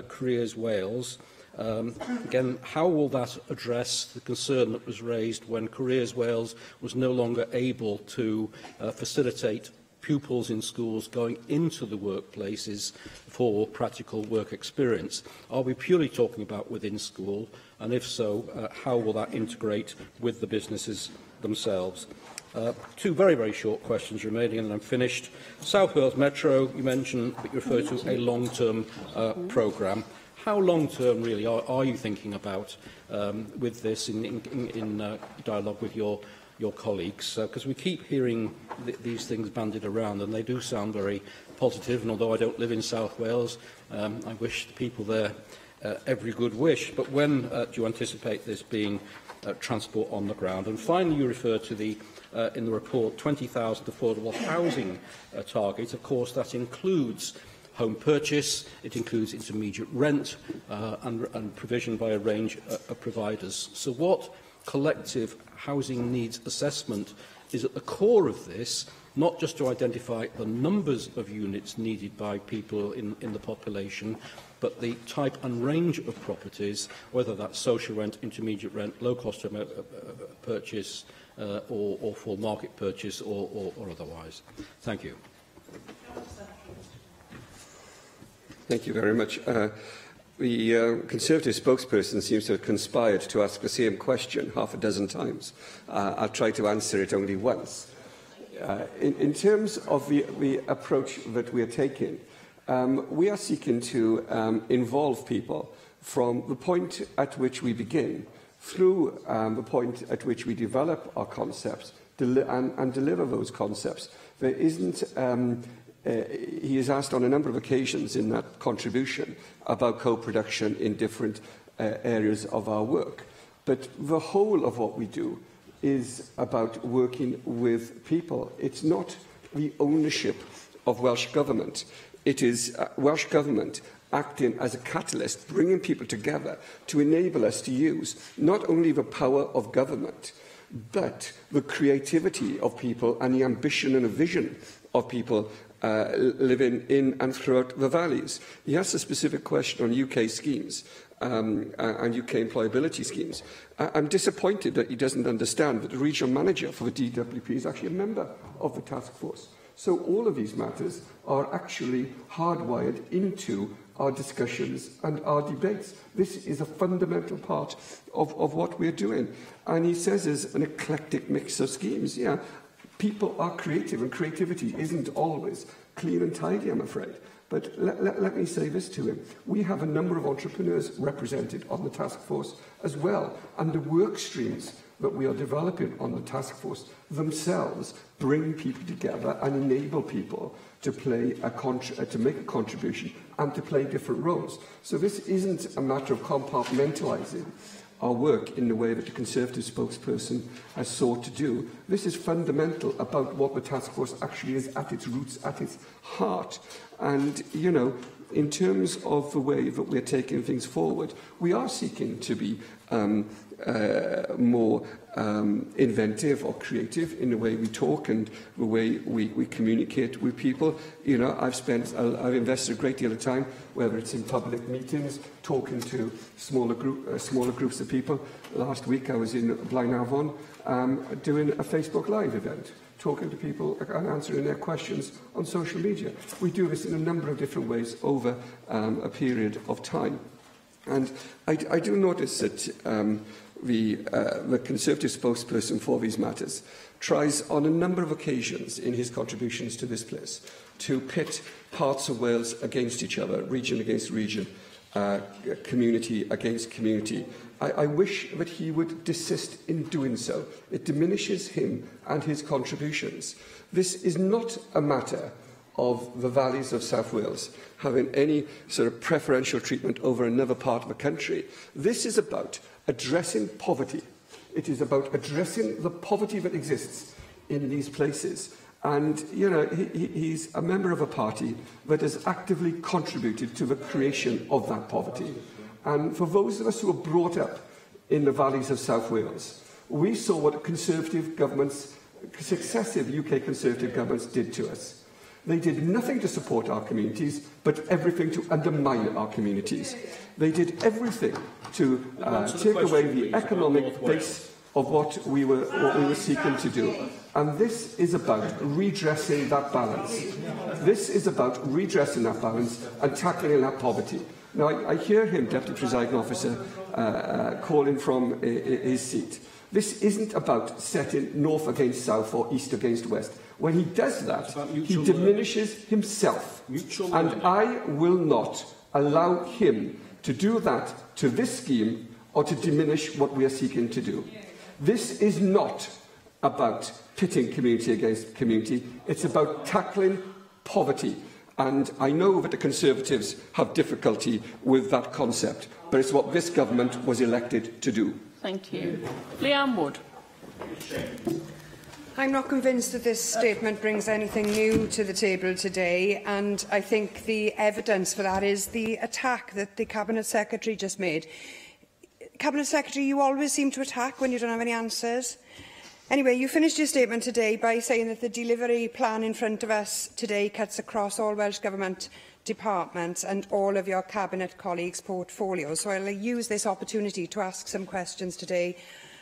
Careers Wales. Again, how will that address the concern that was raised when Careers Wales was no longer able to facilitate pupils in schools going into the workplaces for practical work experience? Are we purely talking about within school? And if so, how will that integrate with the businesses themselves? Two very, very short questions remaining, and then I'm finished. South Wales Metro, you mentioned, but you refer to a long-term programme. How long-term, really, are you thinking about with this in dialogue with your colleagues? Because we keep hearing these things bandied around, and they do sound very positive. And although I don't live in South Wales, I wish the people there every good wish. But when do you anticipate this being transport on the ground? And finally, you refer to the in the report 20,000 affordable housing target. Of course, that includes home purchase, it includes intermediate rent and provision by a range of providers. So what collective housing needs assessment is at the core of this, not just to identify the numbers of units needed by people in the population, but the type and range of properties, whether that's social rent, intermediate rent, low cost of purchase, or full market purchase, or otherwise. Thank you. Thank you very much. The Conservative spokesperson seems to have conspired to ask the same question half a dozen times. I'll try to answer it only once. In terms of the approach that we are taking, we are seeking to involve people from the point at which we begin through the point at which we develop our concepts and deliver those concepts. There isn't... he has asked on a number of occasions in that contribution about co-production in different areas of our work. But the whole of what we do is about working with people. It's not the ownership of Welsh Government. It is Welsh Government acting as a catalyst, bringing people together to enable us to use not only the power of government, but the creativity of people and the ambition and a vision of people living in and throughout the valleys. He asked a specific question on UK schemes and UK employability schemes. I'm disappointed that he doesn't understand that the regional manager for the DWP is actually a member of the task force. So all of these matters are actually hardwired into our discussions and our debates. This is a fundamental part of what we're doing. And he says there's an eclectic mix of schemes. Yeah, people are creative, and creativity isn't always clean and tidy, I'm afraid. But let me say this to him. We have a number of entrepreneurs represented on the task force as well, and the work streams that we are developing on the task force themselves bring people together and enable people to play to make a contribution and to play different roles. So this isn't a matter of compartmentalising our work in the way that the Conservative spokesperson has sought to do. This is fundamental about what the task force actually is at its roots, at its heart. And, you know, in terms of the way that we're taking things forward, we are seeking to be more inventive or creative in the way we talk and the way we communicate with people. You know, I've invested a great deal of time, whether it's in public meetings, talking to smaller groups of people. Last week I was in Blaenavon doing a Facebook Live event, talking to people and answering their questions on social media. We do this in a number of different ways over a period of time. And I do notice that the Conservative spokesperson for these matters tries on a number of occasions in his contributions to this place to pit parts of Wales against each other, region against region, community against community. I wish that he would desist in doing so. It diminishes him and his contributions. This is not a matter of the valleys of South Wales having any sort of preferential treatment over another part of the country. This is about addressing poverty. It is about addressing the poverty that exists in these places. And, you know, he's a member of a party that has actively contributed to the creation of that poverty. And for those of us who were brought up in the valleys of South Wales, we saw what Conservative governments, successive UK Conservative governments did to us. They did nothing to support our communities, but everything to undermine our communities. They did everything to take away the economic base of what we were seeking to do. And this is about redressing that balance. This is about redressing that balance and tackling that poverty. Now, I hear him, Deputy Presiding Officer, calling from his seat. This isn't about setting north against south or east against west. When he does that, he diminishes himself. And I will not allow him to do that to this scheme or to diminish what we are seeking to do. This is not about pitting community against community. It's about tackling poverty. And I know that the Conservatives have difficulty with that concept, but it's what this government was elected to do. Thank you. Leanne Wood. I'm not convinced that this statement brings anything new to the table today, and I think the evidence for that is the attack that the Cabinet Secretary just made. Cabinet Secretary, you always seem to attack when you don't have any answers. Anyway, you finished your statement today by saying that the delivery plan in front of us today cuts across all Welsh Government departments and all of your Cabinet colleagues' portfolios. So I'll use this opportunity to ask some questions today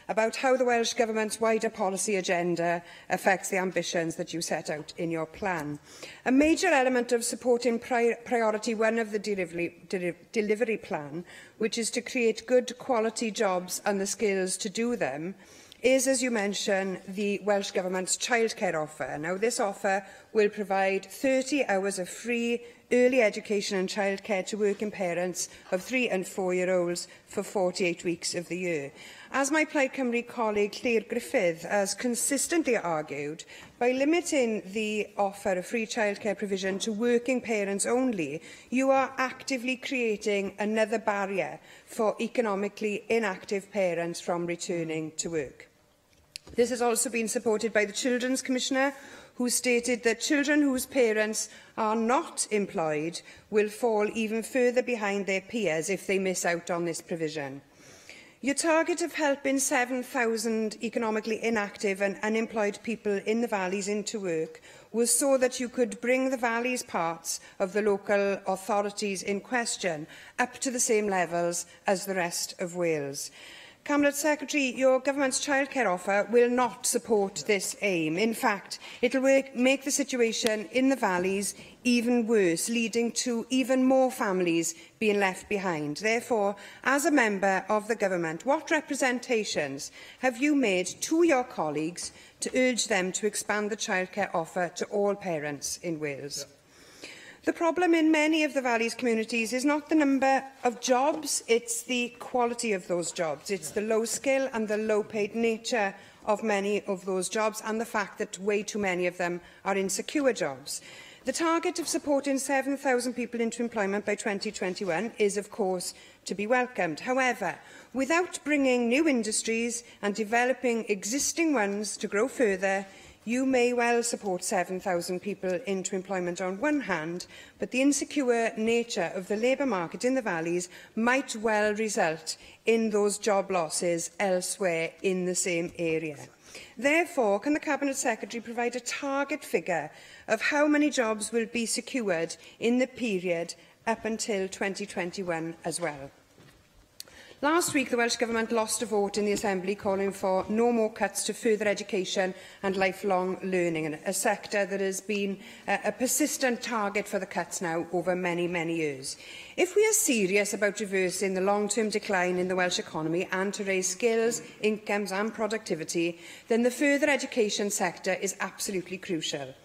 about how the Welsh Government's wider policy agenda affects the ambitions that you set out in your plan. A major element of supporting priority one of the delivery plan, which is to create good quality jobs and the skills to do them, is, as you mentioned, the Welsh Government's childcare offer. Now, this offer will provide 30 hours of free early education and childcare to working parents of 3- and 4-year-olds for 48 weeks of the year. As my Plaid Cymru colleague Claire Griffith has consistently argued, by limiting the offer of free childcare provision to working parents only, you are actively creating another barrier for economically inactive parents from returning to work. This has also been supported by the Children's Commissioner, who stated that children whose parents are not employed will fall even further behind their peers if they miss out on this provision. Your target of helping 7,000 economically inactive and unemployed people in the valleys into work was so that you could bring the valleys parts of the local authorities in question up to the same levels as the rest of Wales. Cabinet Secretary, your government's childcare offer will not support this aim. In fact, it will make the situation in the valleys even worse, leading to even more families being left behind. Therefore, as a member of the government, what representations have you made to your colleagues to urge them to expand the childcare offer to all parents in Wales? The problem in many of the Valleys communities is not the number of jobs, it's the quality of those jobs. It's the low skill and the low paid nature of many of those jobs and the fact that way too many of them are insecure jobs. The target of supporting 7,000 people into employment by 2021 is, of course, to be welcomed. However, without bringing new industries and developing existing ones to grow further, You may well support 7,000 people into employment on one hand, but the insecure nature of the labour market in the valleys might well result in those job losses elsewhere in the same area. Therefore, can the Cabinet Secretary provide a target figure of how many jobs will be secured in the period up until 2021 as well? Last week, the Welsh Government lost a vote in the Assembly calling for no more cuts to further education and lifelong learning, a sector that has been a persistent target for the cuts now over many, many years. If we are serious about reversing the long-term decline in the Welsh economy and to raise skills, incomes and productivity, then the further education sector is absolutely crucial.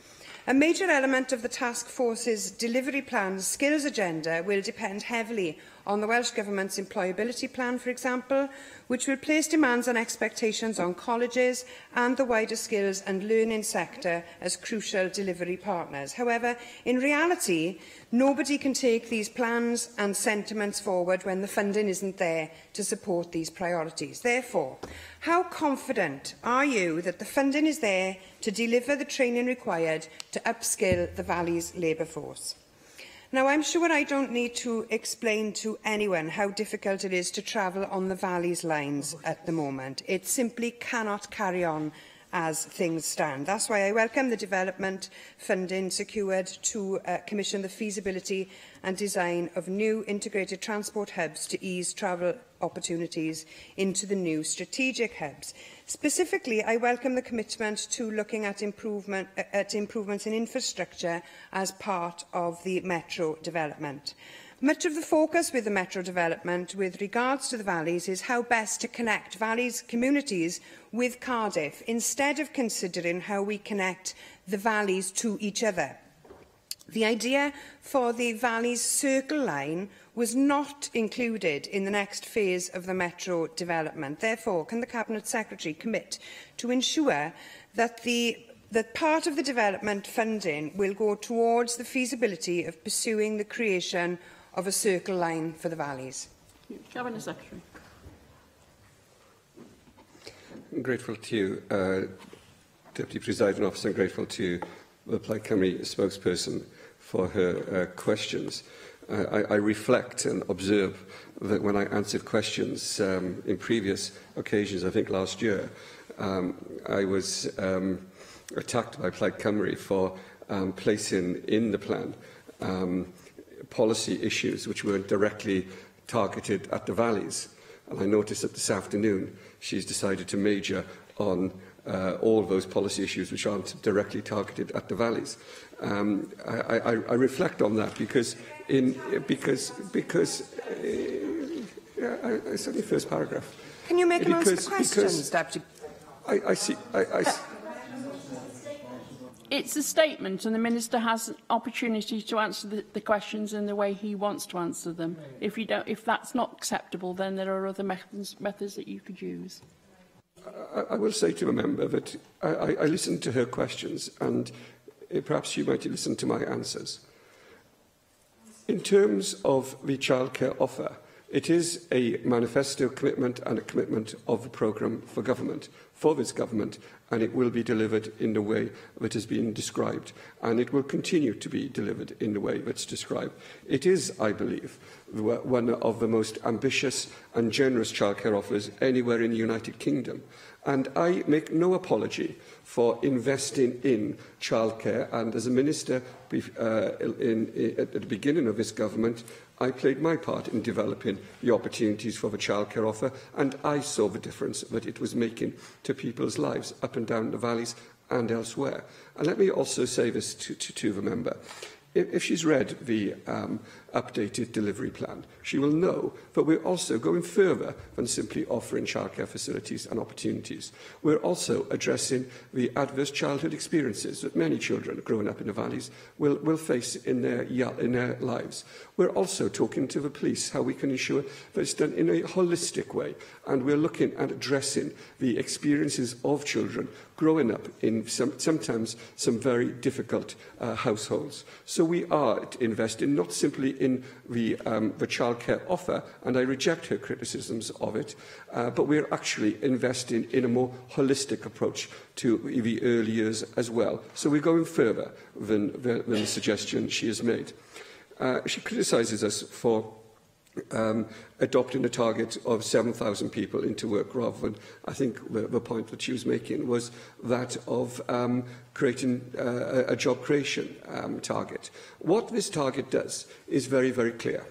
A major element of the Task Force's delivery plan's skills agenda will depend heavily on the Welsh Government's employability plan, for example, which will place demands and expectations on colleges and the wider skills and learning sector as crucial delivery partners. However, in reality, nobody can take these plans and sentiments forward when the funding isn't there to support these priorities. Therefore, how confident are you that the funding is there to deliver the training required to upskill the Valley's labour force? Now, I'm sure I don't need to explain to anyone how difficult it is to travel on the Valley's lines at the moment. It simply cannot carry on as things stand. That's why I welcome the development funding secured to commission the feasibility and design of new integrated transport hubs to ease travel opportunities into the new strategic hubs. Specifically, I welcome the commitment to looking at improvements in infrastructure as part of the metro development. Much of the focus with the metro development with regards to the valleys is how best to connect valleys communities with Cardiff, instead of considering how we connect the valleys to each other. The idea for the Valleys Circle Line was not included in the next phase of the metro development. Therefore, can the Cabinet Secretary commit to ensure that that part of the development funding will go towards the feasibility of pursuing the creation of a circle line for the valleys? Cabinet Secretary. I'm grateful to you, Deputy Presiding Officer, and grateful to the Plaid Cymru spokesperson for her questions. I reflect and observe that when I answered questions in previous occasions, I think last year, I was attacked by Plaid Cymru for placing in the plan policy issues which weren't directly targeted at the valleys. And I noticed that this afternoon she's decided to major on all of those policy issues which aren't directly targeted at the valleys. I reflect on that because it's only the first paragraph. Can you make him answer the questions, Deputy? I see. It's a statement, and the Minister has an opportunity to answer the questions in the way he wants to answer them. If that's not acceptable, then there are other methods that you could use. I will say to a member that I listened to her questions, and perhaps you might listen to my answers. In terms of the childcare offer, it is a manifesto commitment and a commitment of the programme for government, for this government, and it will be delivered in the way that has been described, and it will continue to be delivered in the way that's described. It is, I believe, one of the most ambitious and generous childcare offers anywhere in the United Kingdom, and I make no apology for investing in childcare, and as a minister at the beginning of this government, I played my part in developing the opportunities for the childcare offer, and I saw the difference that it was making to people's lives up and down the valleys and elsewhere. And let me also say this to the member. If she's read the updated delivery plan, she will know that we're also going further than simply offering childcare facilities and opportunities. We're also addressing the adverse childhood experiences that many children growing up in the valleys will face in their lives. We're also talking to the police how we can ensure that it's done in a holistic way, and we're looking at addressing the experiences of children growing up in sometimes some very difficult households. So we are investing not simply in the childcare offer, and I reject her criticisms of it, but we're actually investing in a more holistic approach to the early years as well. So we're going further than the suggestion she has made. She criticises us for adopting a target of 7,000 people into work rather than, I think the point that she was making was that of creating a job creation target. What this target does is very, very clear.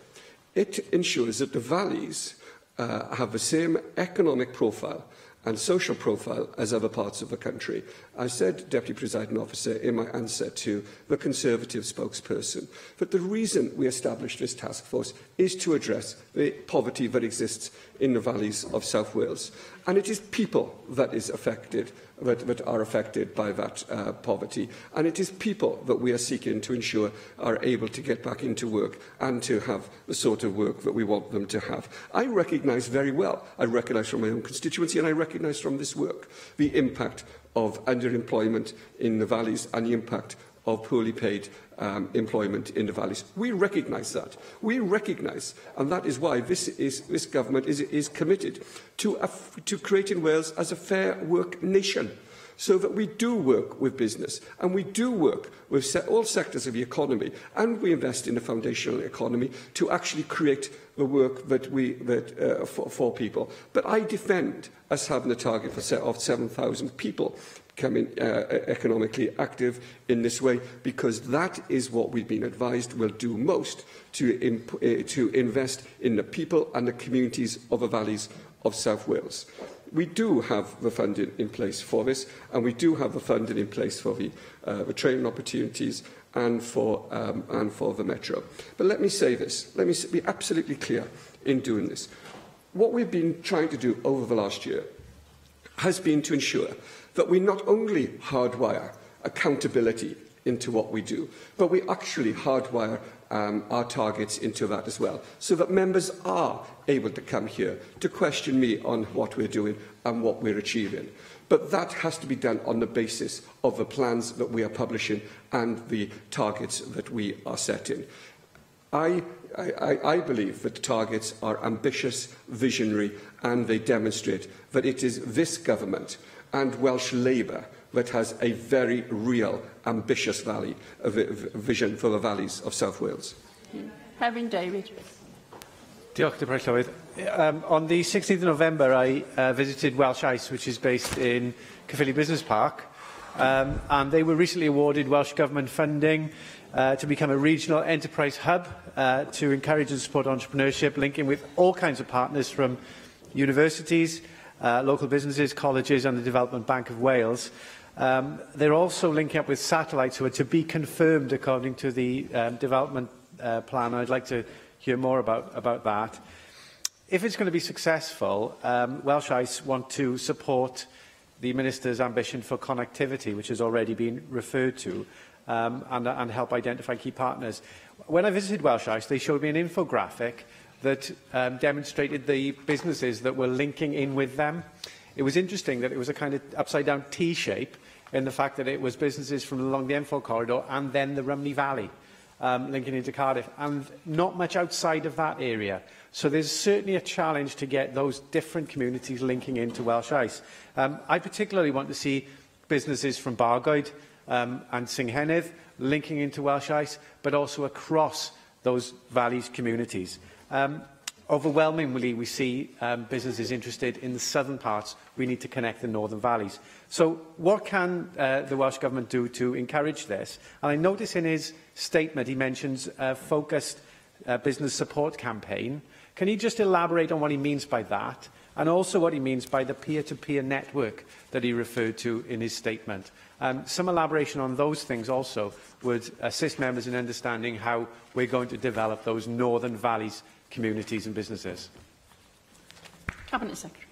It ensures that the valleys have the same economic profile and social profile as other parts of the country. I said, Deputy Presiding Officer, in my answer to the Conservative spokesperson, that the reason we established this task force is to address the poverty that exists in the valleys of South Wales. And it is people that is affected, that are affected by that poverty. And it is people that we are seeking to ensure are able to get back into work and to have the sort of work that we want them to have. I recognise very well, I recognise from my own constituency and I recognise from this work, the impact of underemployment in the valleys and the impact of poorly paid employment in the valleys. We recognise that. We recognise, and that is why this government is committed to creating Wales as a fair work nation, so that we do work with business and we do work with all sectors of the economy, and we invest in the foundational economy to actually create the work that for people. But I defend us having a target of 7,000 people becoming economically active in this way, because that is what we've been advised will do most to invest in the people and the communities of the valleys of South Wales. We do have the funding in place for this, and we do have the funding in place for the training opportunities and for the Metro. But let me say this, let me be absolutely clear in doing this. What we've been trying to do over the last year has been to ensure that we not only hardwire accountability into what we do, but we actually hardwire our targets into that as well, so that members are able to come here to question me on what we're doing and what we're achieving. But that has to be done on the basis of the plans that we are publishing and the targets that we are setting. I believe that the targets are ambitious, visionary, and they demonstrate that it is this government and Welsh Labour that has a very real, ambitious vision for the valleys of South Wales. Kevin David. Diolch, Deputy Llywydd. On the 16th of November, I visited Welsh Ice, which is based in Caerphilly Business Park, and they were recently awarded Welsh Government funding to become a regional enterprise hub to encourage and support entrepreneurship, linking with all kinds of partners from universities, local businesses, colleges and the Development Bank of Wales. They're also linking up with satellites who are to be confirmed according to the development plan. I'd like to hear more about that. If it's going to be successful, Welsh Ice want to support the Minister's ambition for connectivity, which has already been referred to, and help identify key partners. When I visited Welsh Ice, they showed me an infographic that demonstrated the businesses that were linking in with them. It was interesting that it was a kind of upside-down T-shape in the fact that it was businesses from along the M4 corridor and then the Rhymney Valley linking into Cardiff, and not much outside of that area. So there's certainly a challenge to get those different communities linking into Welsh Ice. I particularly want to see businesses from Bargoed and Singhennydd linking into Welsh Ice, but also across those valleys communities. Overwhelmingly, we see businesses interested in the southern parts. We need to connect the northern valleys. So what can the Welsh Government do to encourage this? And I notice in his statement he mentions a focused business support campaign. Can he just elaborate on what he means by that, and also what he means by the peer-to-peer network that he referred to in his statement? Some elaboration on those things also would assist members in understanding how we're going to develop those northern valleys communities and businesses. Cabinet Secretary.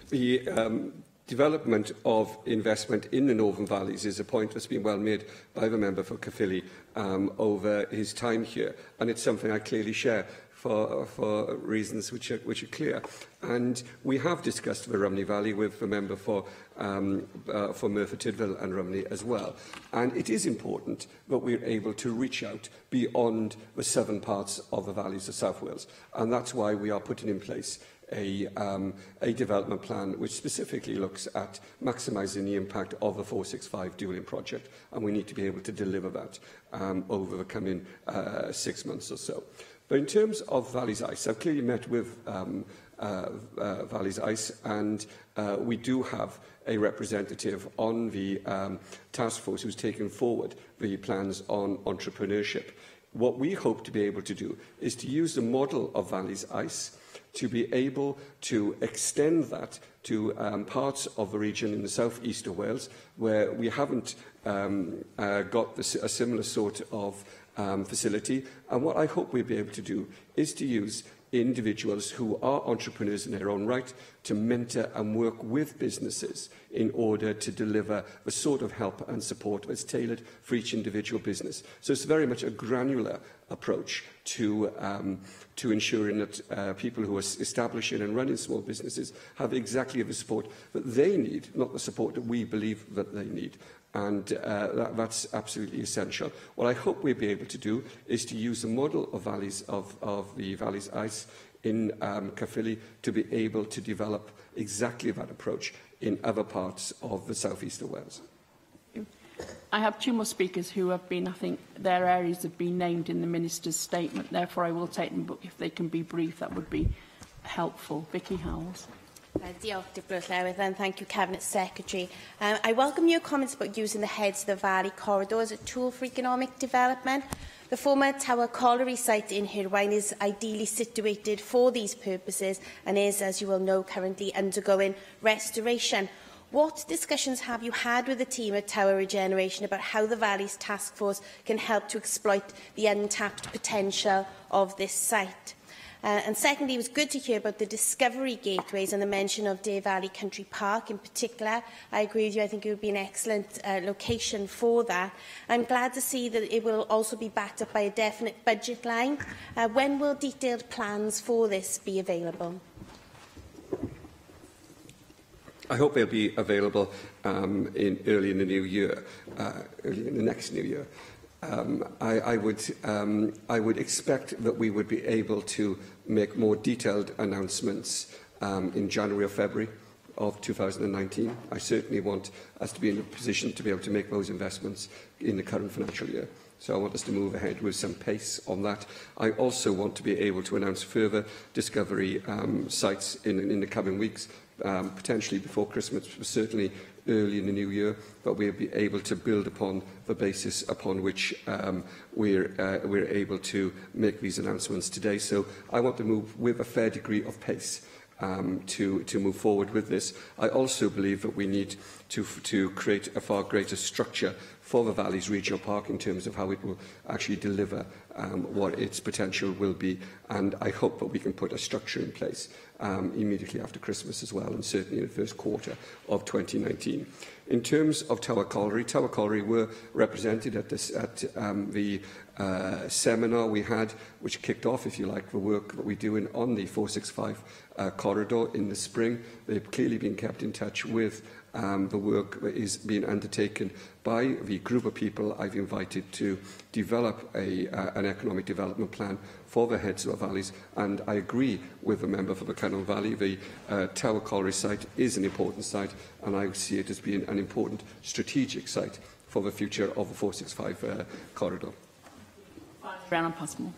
The development of investment in the Northern Valleys is a point that's been well made by the member for Caerphilly over his time here, and it's something I clearly share. for reasons which are clear. And we have discussed the Rumney Valley with the member for Merthyr Tydfil and Rumney as well. And it is important that we're able to reach out beyond the southern parts of the valleys of South Wales. And that's why we are putting in place a development plan which specifically looks at maximising the impact of the 465 dualling project, and we need to be able to deliver that over the coming 6 months or so. But in terms of Valleys Ice, I've clearly met with Valleys Ice, and we do have a representative on the task force who's taken forward the plans on entrepreneurship. What we hope to be able to do is to use the model of Valleys Ice to be able to extend that to parts of the region in the south-east of Wales, where we haven't got a similar sort of facility. And what I hope we'll be able to do is to use individuals who are entrepreneurs in their own right to mentor and work with businesses in order to deliver the sort of help and support that's tailored for each individual business. So it's very much a granular approach to ensuring that people who are establishing and running small businesses have exactly the support that they need, not the support that we believe that they need. And that's absolutely essential. What I hope we'll be able to do is to use the model of the Valleys Ice in Caerphilly to be able to develop exactly that approach in other parts of the south-east of Wales. I have two more speakers who have been, I think, their areas have been named in the Minister's statement. Therefore, I will take them, but if they can be brief, that would be helpful. Vicky Howells. Diolch, Deputy Llewydd, and thank you, Cabinet Secretary. I welcome your comments about using the Heads of the Valley corridor as a tool for economic development. The former Tower Colliery site in Hirwaun is ideally situated for these purposes and is, as you will know, currently undergoing restoration. What discussions have you had with the team at Tower Regeneration about how the Valleys Task Force can help to exploit the untapped potential of this site? And secondly, it was good to hear about the discovery gateways and the mention of Deer Valley Country Park in particular. I agree with you. I think it would be an excellent location for that. I'm glad to see that it will also be backed up by a definite budget line. When will detailed plans for this be available? I hope they'll be available early in the new year, early in the next new year. I would expect that we would be able to make more detailed announcements in January or February of 2019. I certainly want us to be in a position to be able to make those investments in the current financial year. So I want us to move ahead with some pace on that. I also want to be able to announce further discovery sites in the coming weeks, potentially before Christmas, certainly early in the new year, but we'll be able to build upon the basis upon which we're able to make these announcements today. So I want to move with a fair degree of pace to move forward with this. I also believe that we need to create a far greater structure for the Valleys Regional Park in terms of how it will actually deliver what its potential will be. And I hope that we can put a structure in place immediately after Christmas as well, and certainly in the first quarter of 2019. In terms of Tower Colliery were represented at the seminar we had, which kicked off, if you like, the work that we're doing on the 465 corridor in the spring. They've clearly been kept in touch with the work that is being undertaken by the group of people I've invited to develop an economic development plan for the Heads of the Valleys, and I agree with the member for the Cynon Valley. The Tower Colliery site is an important site, and I see it as being an important strategic site for the future of the 465 corridor. Rhiannon Passmore.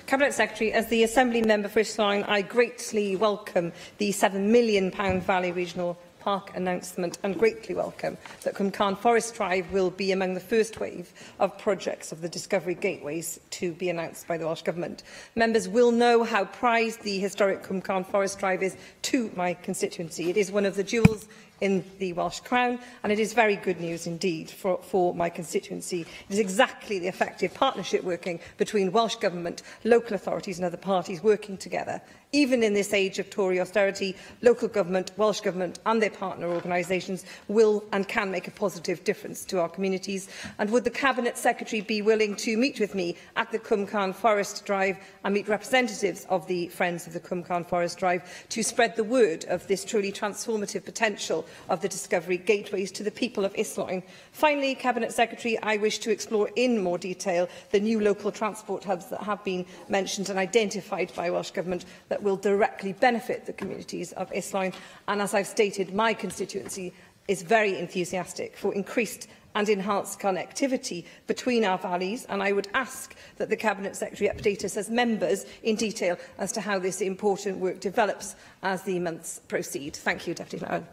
Cabinet Secretary, as the Assembly Member for Eastline, I greatly welcome the £7 million Valley Regional Park announcement and greatly welcome that Cwmcarn Forest Drive will be among the first wave of projects of the Discovery Gateways to be announced by the Welsh Government. Members will know how prized the historic Cwmcarn Forest Drive is to my constituency. It is one of the jewels in the Welsh Crown, and it is very good news indeed for my constituency. It is exactly the effective partnership working between Welsh Government, local authorities and other parties working together. Even in this age of Tory austerity, local government, Welsh Government and their partner organisations will and can make a positive difference to our communities. And would the Cabinet Secretary be willing to meet with me at the Cwm Carn Forest Drive and meet representatives of the Friends of the Cwm Carn Forest Drive to spread the word of this truly transformative potential of the Discovery Gateways to the people of Islwyn? Finally, Cabinet Secretary, I wish to explore in more detail the new local transport hubs that have been mentioned and identified by Welsh Government that will directly benefit the communities of Islwyn. And as I've stated, my constituency is very enthusiastic for increased and enhanced connectivity between our valleys, and I would ask that the Cabinet Secretary update us as members in detail as to how this important work develops as the months proceed. Thank you, Deputy Lawrence.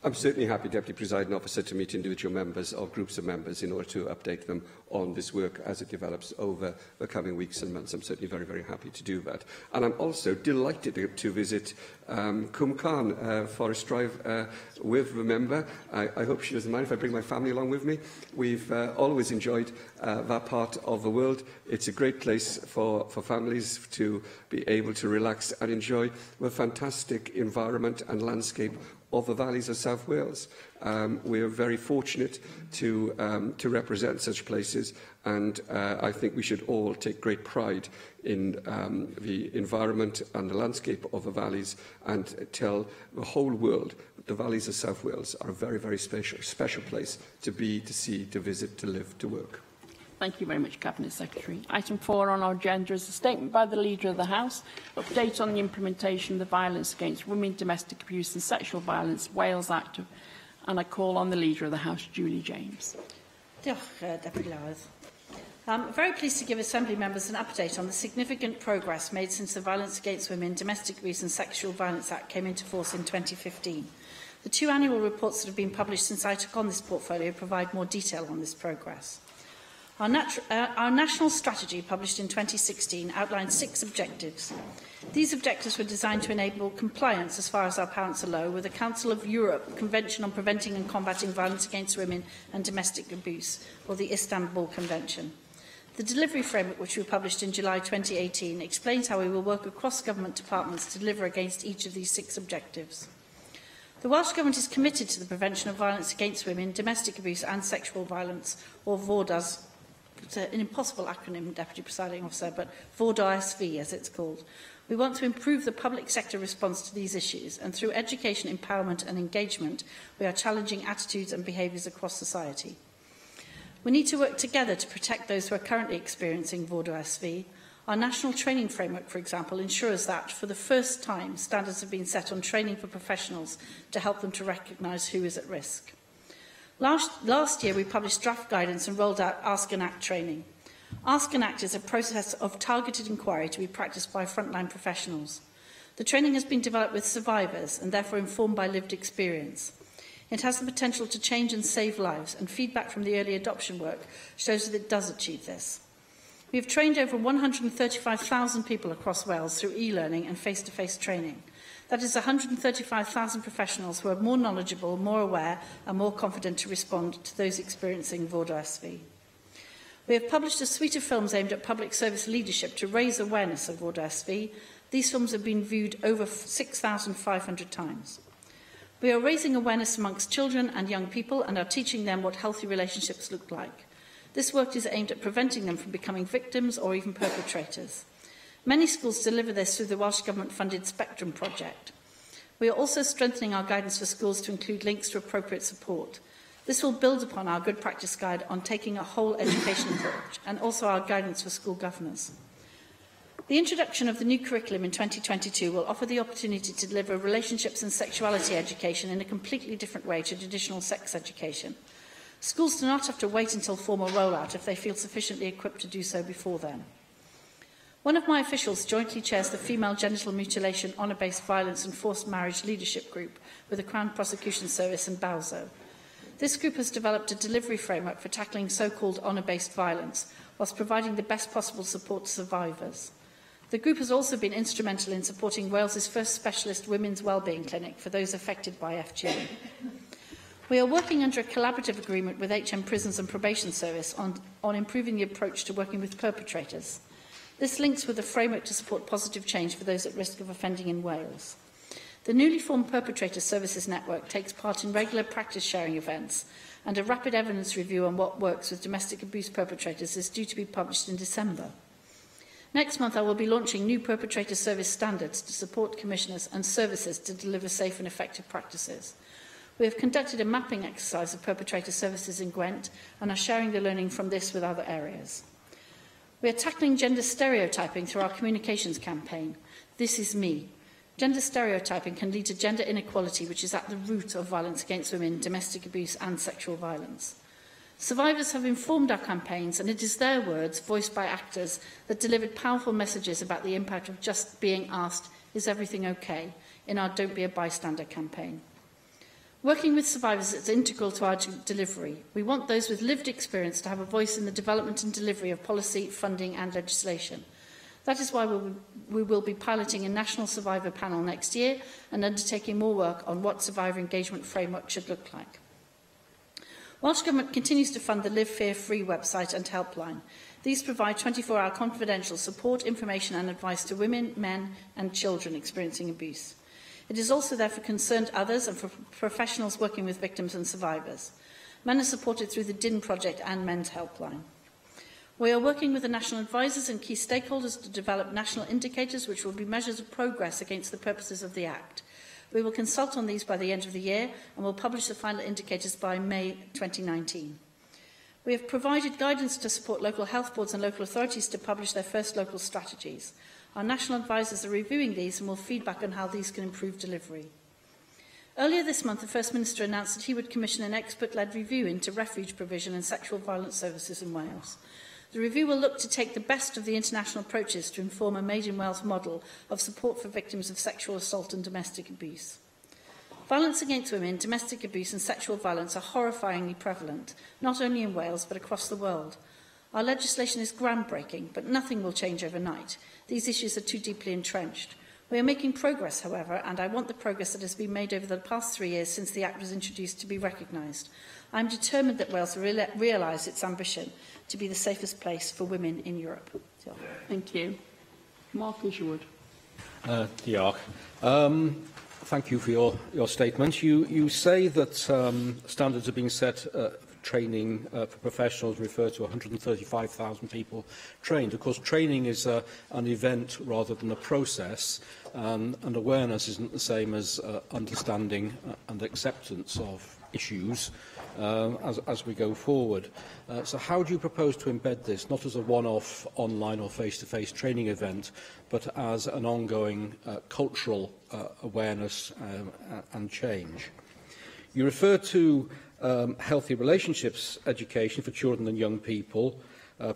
I'm certainly happy, Deputy Presiding Officer, to meet individual members or groups of members in order to update them on this work as it develops over the coming weeks and months. I'm certainly very, very happy to do that. And I'm also delighted to visit Cwm Carn Forest Drive with the member. I hope she doesn't mind if I bring my family along with me. We've always enjoyed that part of the world. It's a great place for families to be able to relax and enjoy the fantastic environment and landscape of the valleys of South Wales. We are very fortunate to represent such places, and I think we should all take great pride in the environment and the landscape of the valleys, and tell the whole world that the valleys of South Wales are a very, very special place to be, to see, to visit, to live, to work. Thank you very much, Cabinet Secretary. Item 4 on our agenda is a statement by the Leader of the House, update on the implementation of the Violence Against Women, Domestic Abuse and Sexual Violence Wales Act, and I call on the Leader of the House, Julie James. Diolch, Deputy Lawrence. I'm very pleased to give Assembly members an update on the significant progress made since the Violence Against Women, Domestic Abuse and Sexual Violence Act came into force in 2015. The 2 annual reports that have been published since I took on this portfolio provide more detail on this progress. Our national strategy, published in 2016, outlined 6 objectives. These objectives were designed to enable compliance, as far as our parents allow, with the Council of Europe Convention on Preventing and Combating Violence Against Women and Domestic Abuse, or the Istanbul Convention. The delivery framework, which we published in July 2018, explains how we will work across government departments to deliver against each of these 6 objectives. The Welsh Government is committed to the prevention of violence against women, domestic abuse and sexual violence, or VORDAS. It's an impossible acronym, Deputy Presiding Officer, but VORDASV, as it's called. We want to improve the public sector response to these issues, and through education, empowerment and engagement, we are challenging attitudes and behaviours across society. We need to work together to protect those who are currently experiencing VORDASV. Our national training framework, for example, ensures that, for the first time, standards have been set on training for professionals to help them to recognise who is at risk. Last year, we published draft guidance and rolled out Ask and Act training. Ask and Act is a process of targeted inquiry to be practised by frontline professionals. The training has been developed with survivors and therefore informed by lived experience. It has the potential to change and save lives, and feedback from the early adoption work shows that it does achieve this. We have trained over 135,000 people across Wales through e-learning and face-to-face training. That is 135,000 professionals who are more knowledgeable, more aware and more confident to respond to those experiencing VORDASV. We have published a suite of films aimed at public service leadership to raise awareness of VORDASV. These films have been viewed over 6,500 times. We are raising awareness amongst children and young people and are teaching them what healthy relationships look like. This work is aimed at preventing them from becoming victims or even perpetrators. Many schools deliver this through the Welsh Government-funded Spectrum project. We are also strengthening our guidance for schools to include links to appropriate support. This will build upon our good practice guide on taking a whole education approach, and also our guidance for school governors. The introduction of the new curriculum in 2022 will offer the opportunity to deliver relationships and sexuality education in a completely different way to traditional sex education. Schools do not have to wait until formal rollout if they feel sufficiently equipped to do so before then. One of my officials jointly chairs the Female Genital Mutilation, Honour-Based Violence and Forced Marriage Leadership Group with the Crown Prosecution Service and BALZO. This group has developed a delivery framework for tackling so-called honour-based violence, whilst providing the best possible support to survivors. The group has also been instrumental in supporting Wales's first specialist women's wellbeing clinic for those affected by FGM. We are working under a collaborative agreement with HM Prisons and Probation Service on improving the approach to working with perpetrators. This links with a framework to support positive change for those at risk of offending in Wales. The newly formed Perpetrator Services Network takes part in regular practice sharing events, and a rapid evidence review on what works with domestic abuse perpetrators is due to be published in December. Next month, I will be launching new perpetrator service standards to support commissioners and services to deliver safe and effective practices. We have conducted a mapping exercise of perpetrator services in Gwent and are sharing the learning from this with other areas. We are tackling gender stereotyping through our communications campaign, This Is Me. Gender stereotyping can lead to gender inequality, which is at the root of violence against women, domestic abuse and sexual violence. Survivors have informed our campaigns, and it is their words, voiced by actors, that delivered powerful messages about the impact of just being asked, "Is everything okay?" in our Don't Be a Bystander campaign. Working with survivors is integral to our delivery. We want those with lived experience to have a voice in the development and delivery of policy, funding and legislation. That is why we will be piloting a national survivor panel next year and undertaking more work on what survivor engagement framework should look like. Welsh Government continues to fund the Live Fear Free website and helpline. These provide 24-hour confidential support, information and advice to women, men and children experiencing abuse. It is also there for concerned others and for professionals working with victims and survivors. Men are supported through the DIN project and Men's Helpline. We are working with the national advisors and key stakeholders to develop national indicators which will be measures of progress against the purposes of the Act. We will consult on these by the end of the year and will publish the final indicators by May 2019. We have provided guidance to support local health boards and local authorities to publish their first local strategies. Our national advisors are reviewing these and will feedback on how these can improve delivery. Earlier this month, the First Minister announced that he would commission an expert-led review into refuge provision and sexual violence services in Wales. The review will look to take the best of the international approaches to inform a Made in Wales model of support for victims of sexual assault and domestic abuse. Violence against women, domestic abuse and sexual violence are horrifyingly prevalent, not only in Wales but across the world. Our legislation is groundbreaking, but nothing will change overnight. These issues are too deeply entrenched. We are making progress, however, and I want the progress that has been made over the past 3 years since the Act was introduced to be recognised. I am determined that Wales will realise its ambition to be the safest place for women in Europe. Thank you. Mark Isherwood. Diolch. Thank you for your statement. You say that standards are being set training for professionals, refer to 135,000 people trained. Of course, training is an event rather than a process, and awareness isn't the same as understanding and acceptance of issues as we go forward. So how do you propose to embed this, not as a one-off online or face-to-face training event, but as an ongoing cultural awareness and change? You refer to healthy relationships education for children and young people,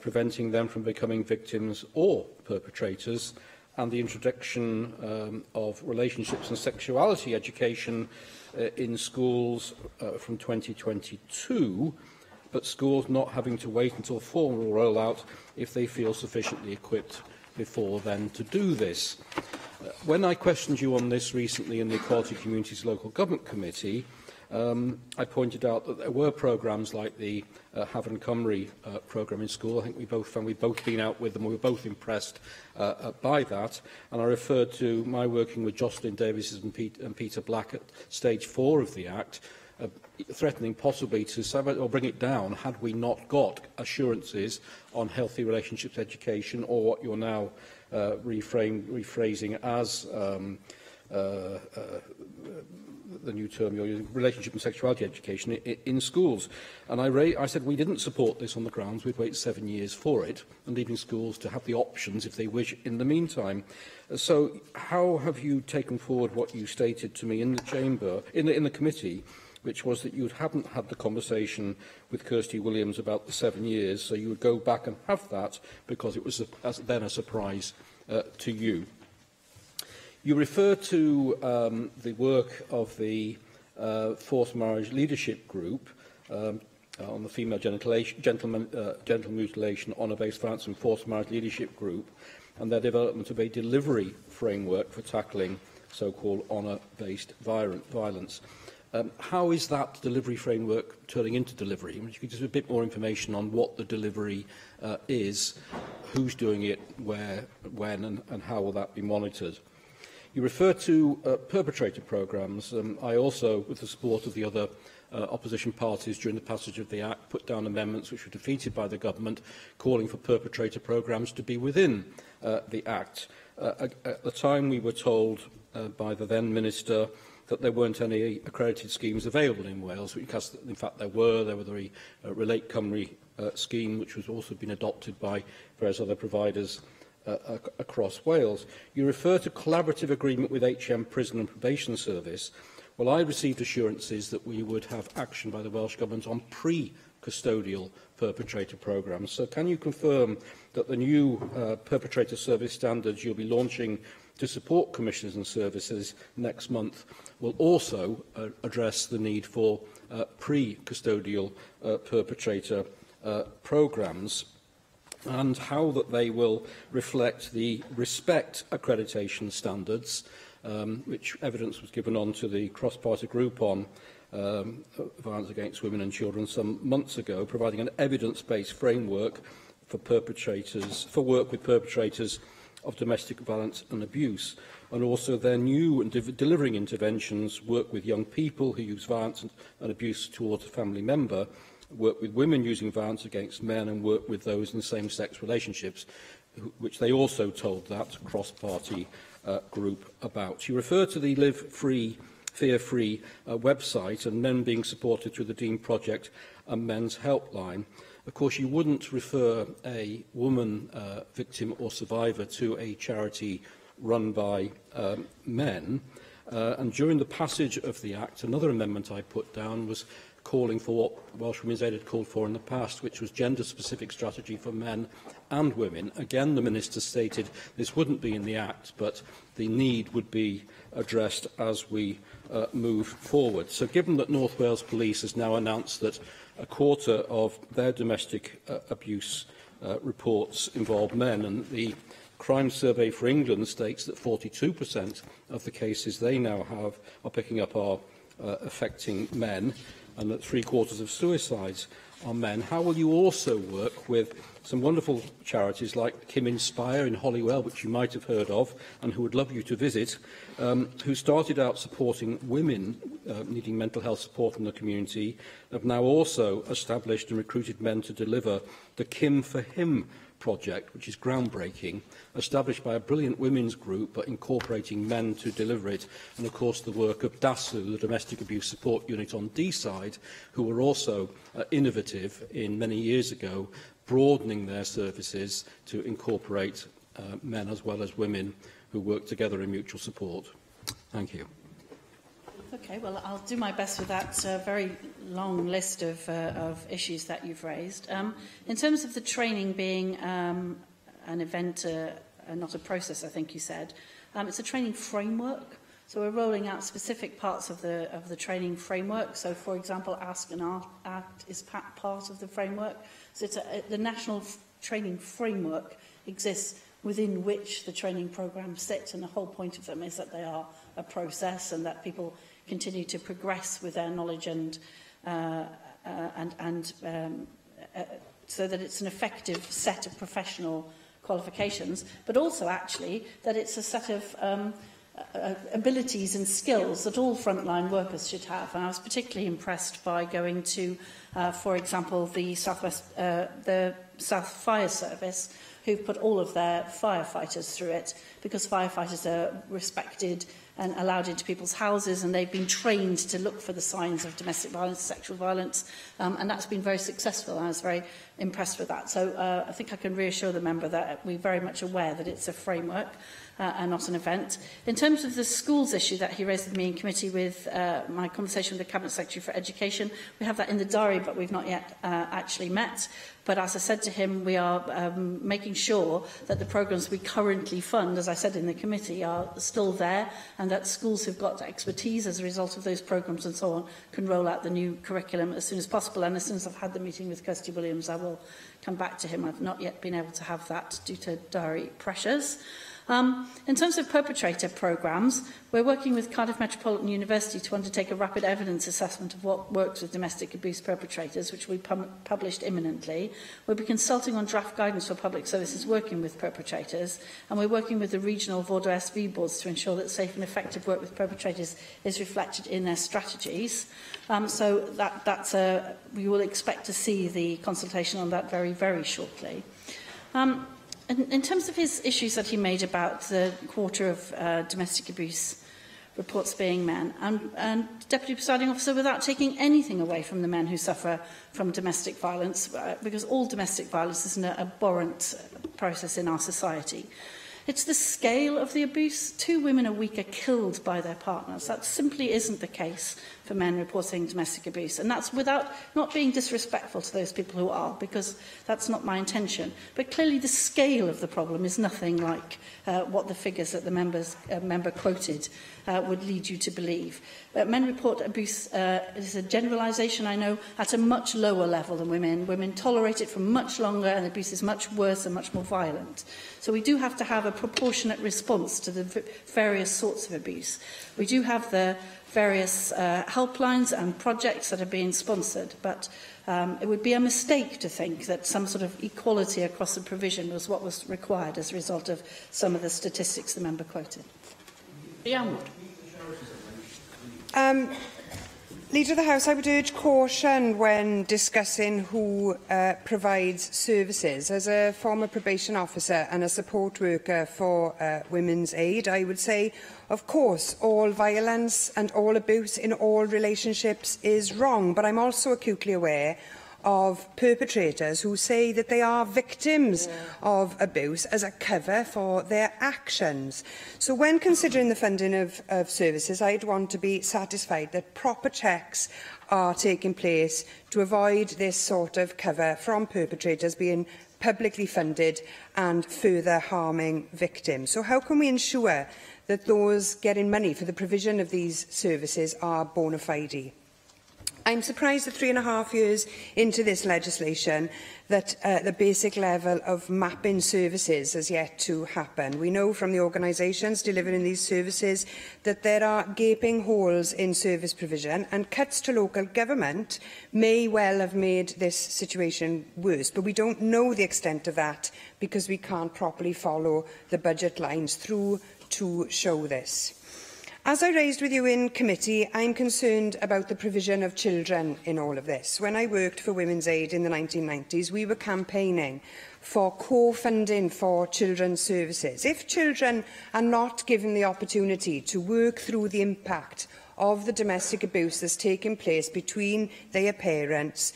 preventing them from becoming victims or perpetrators, and the introduction of relationships and sexuality education in schools from 2022, but schools not having to wait until formal rollout if they feel sufficiently equipped before then to do this. When I questioned you on this recently in the Equality Communities Local Government Committee, I pointed out that there were programmes like the Havant Cymru programme in school. I think we both found we've both been out with them. We were both impressed by that. And I referred to my working with Jocelyn Davies and Peter Black at stage 4 of the Act, threatening possibly to sabotage or bring it down had we not got assurances on healthy relationships education, or what you're now rephrasing as the new term you're using, relationship and sexuality education in schools. And I said we didn't support this on the grounds we'd wait 7 years for it, and leaving schools to have the options if they wish in the meantime. So how have you taken forward what you stated to me in the chamber, in the committee, which was that you hadn't had the conversation with Kirsty Williams about the 7 years, so you would go back and have that because it was then a surprise to you? You refer to the work of the Forced Marriage Leadership Group on the Female Genital Mutilation, Honour-Based Violence and Forced Marriage Leadership Group, and their development of a delivery framework for tackling so-called honour-based violence. How is that delivery framework turning into delivery? I mean, you could give us a bit more information on what the delivery is, who's doing it, where, when, and how will that be monitored? You refer to perpetrator programmes. I also, with the support of the other opposition parties during the passage of the Act, put down amendments which were defeated by the government, calling for perpetrator programmes to be within the Act. At the time, we were told by the then Minister that there weren't any accredited schemes available in Wales, because in fact there were. There were the Relate Cymru scheme, which was also been adopted by various other providers across Wales. You refer to collaborative agreement with HM Prison and Probation Service. Well, I received assurances that we would have action by the Welsh Government on pre-custodial perpetrator programmes. So can you confirm that the new perpetrator service standards you'll be launching to support commissioners and services next month will also address the need for pre-custodial perpetrator programmes, and how that they will reflect the RESPECT accreditation standards, which evidence was given on to the cross-party group on violence against women and children some months ago, providing an evidence-based framework for perpetrators, for work with perpetrators of domestic violence and abuse, and also their new and delivering interventions work with young people who use violence and abuse towards a family member, work with women using violence against men, and work with those in same-sex relationships, which they also told that cross-party group about. You refer to the Live Free, Fear Free website and men being supported through the Dean Project and Men's Helpline. Of course, you wouldn't refer a woman victim or survivor to a charity run by men. And during the passage of the Act, another amendment I put down was calling for what Welsh Women's Aid had called for in the past, which was gender-specific strategy for men and women. Again, the Minister stated this wouldn't be in the Act, but the need would be addressed as we move forward. So given that North Wales Police has now announced that a quarter of their domestic abuse reports involve men, and the Crime Survey for England states that 42% of the cases they now have are picking up are affecting men, and that 3/4 of suicides are men, how will you also work with some wonderful charities like Kim Inspire in Holywell, which you might have heard of and who would love you to visit, who started out supporting women needing mental health support in the community, have now also established and recruited men to deliver the Kim for Him project, which is groundbreaking, established by a brilliant women's group, but incorporating men to deliver it. And, of course, the work of DASU, the Domestic Abuse Support Unit on D-side, who were also innovative in many years ago, broadening their services to incorporate men as well as women who work together in mutual support. Thank you. Okay, well, I'll do my best with that very long list of issues that you've raised. In terms of the training being an event, not a process, I think you said, it's a training framework. So we're rolling out specific parts of the training framework. So, for example, Ask and Act is part of the framework. So it's the national training framework exists within which the training programmes sit, and the whole point of them is that they are a process and that people continue to progress with their knowledge and so that it's an effective set of professional qualifications, but also actually that it's a set of abilities and skills that all frontline workers should have. And I was particularly impressed by going to, for example, the South Fire Service, who've put all of their firefighters through it, because firefighters are respected and allowed into people's houses, and they've been trained to look for the signs of domestic violence, sexual violence, and that's been very successful. I was very impressed with that. So I think I can reassure the member that we're very much aware that it's a framework and not an event. In terms of the schools issue that he raised with me in committee with my conversation with the Cabinet Secretary for Education, we have that in the diary, but we've not yet actually met. But as I said to him, we are making sure that the programmes we currently fund, as I said in the committee, are still there, and that schools who've got expertise as a result of those programmes and so on can roll out the new curriculum as soon as possible. And as soon as I've had the meeting with Kirsty Williams, I will come back to him. I've not yet been able to have that due to diary pressures. In terms of perpetrator programmes, we're working with Cardiff Metropolitan University to undertake a rapid evidence assessment of what works with domestic abuse perpetrators, which will be published imminently. We'll be consulting on draft guidance for public services working with perpetrators, and we're working with the regional Vordo SV boards to ensure that safe and effective work with perpetrators is reflected in their strategies. So we will expect to see the consultation on that very, very shortly. In terms of his issues that he made about the quarter of domestic abuse reports being men, and Deputy Presiding Officer, without taking anything away from the men who suffer from domestic violence, because all domestic violence is an abhorrent process in our society. It's the scale of the abuse. 2 women a week are killed by their partners. That simply isn't the case for men reporting domestic abuse. And that's without not being disrespectful to those people who are, because that's not my intention. But clearly the scale of the problem is nothing like what the figures that the member quoted would lead you to believe. Men report abuse is a generalisation, I know, at a much lower level than women. Women tolerate it for much longer, and abuse is much worse and much more violent. So we do have to have a proportionate response to the various sorts of abuse. We do have the various helplines and projects that are being sponsored, but it would be a mistake to think that some sort of equality across the provision was what was required as a result of some of the statistics the member quoted. Leader of the House, I would urge caution when discussing who provides services. As a former probation officer and a support worker for Women's Aid, I would say, of course, all violence and all abuse in all relationships is wrong, but I'm also acutely aware of perpetrators who say that they are victims of abuse as a cover for their actions. So when considering the funding of services, I'd want to be satisfied that proper checks are taking place to avoid this sort of cover from perpetrators being publicly funded and further harming victims. So how can we ensure that those getting money for the provision of these services are bona fide? I'm surprised that 3.5 years into this legislation that the basic level of mapping services has yet to happen. We know from the organisations delivering these services that there are gaping holes in service provision, and cuts to local government may well have made this situation worse. But we don't know the extent of that because we can't properly follow the budget lines through to show this. As I raised with you in committee, I'm concerned about the provision of children in all of this. When I worked for Women's Aid in the 1990s, we were campaigning for co-funding for children's services. If children are not given the opportunity to work through the impact of the domestic abuse that's taking place between their parents,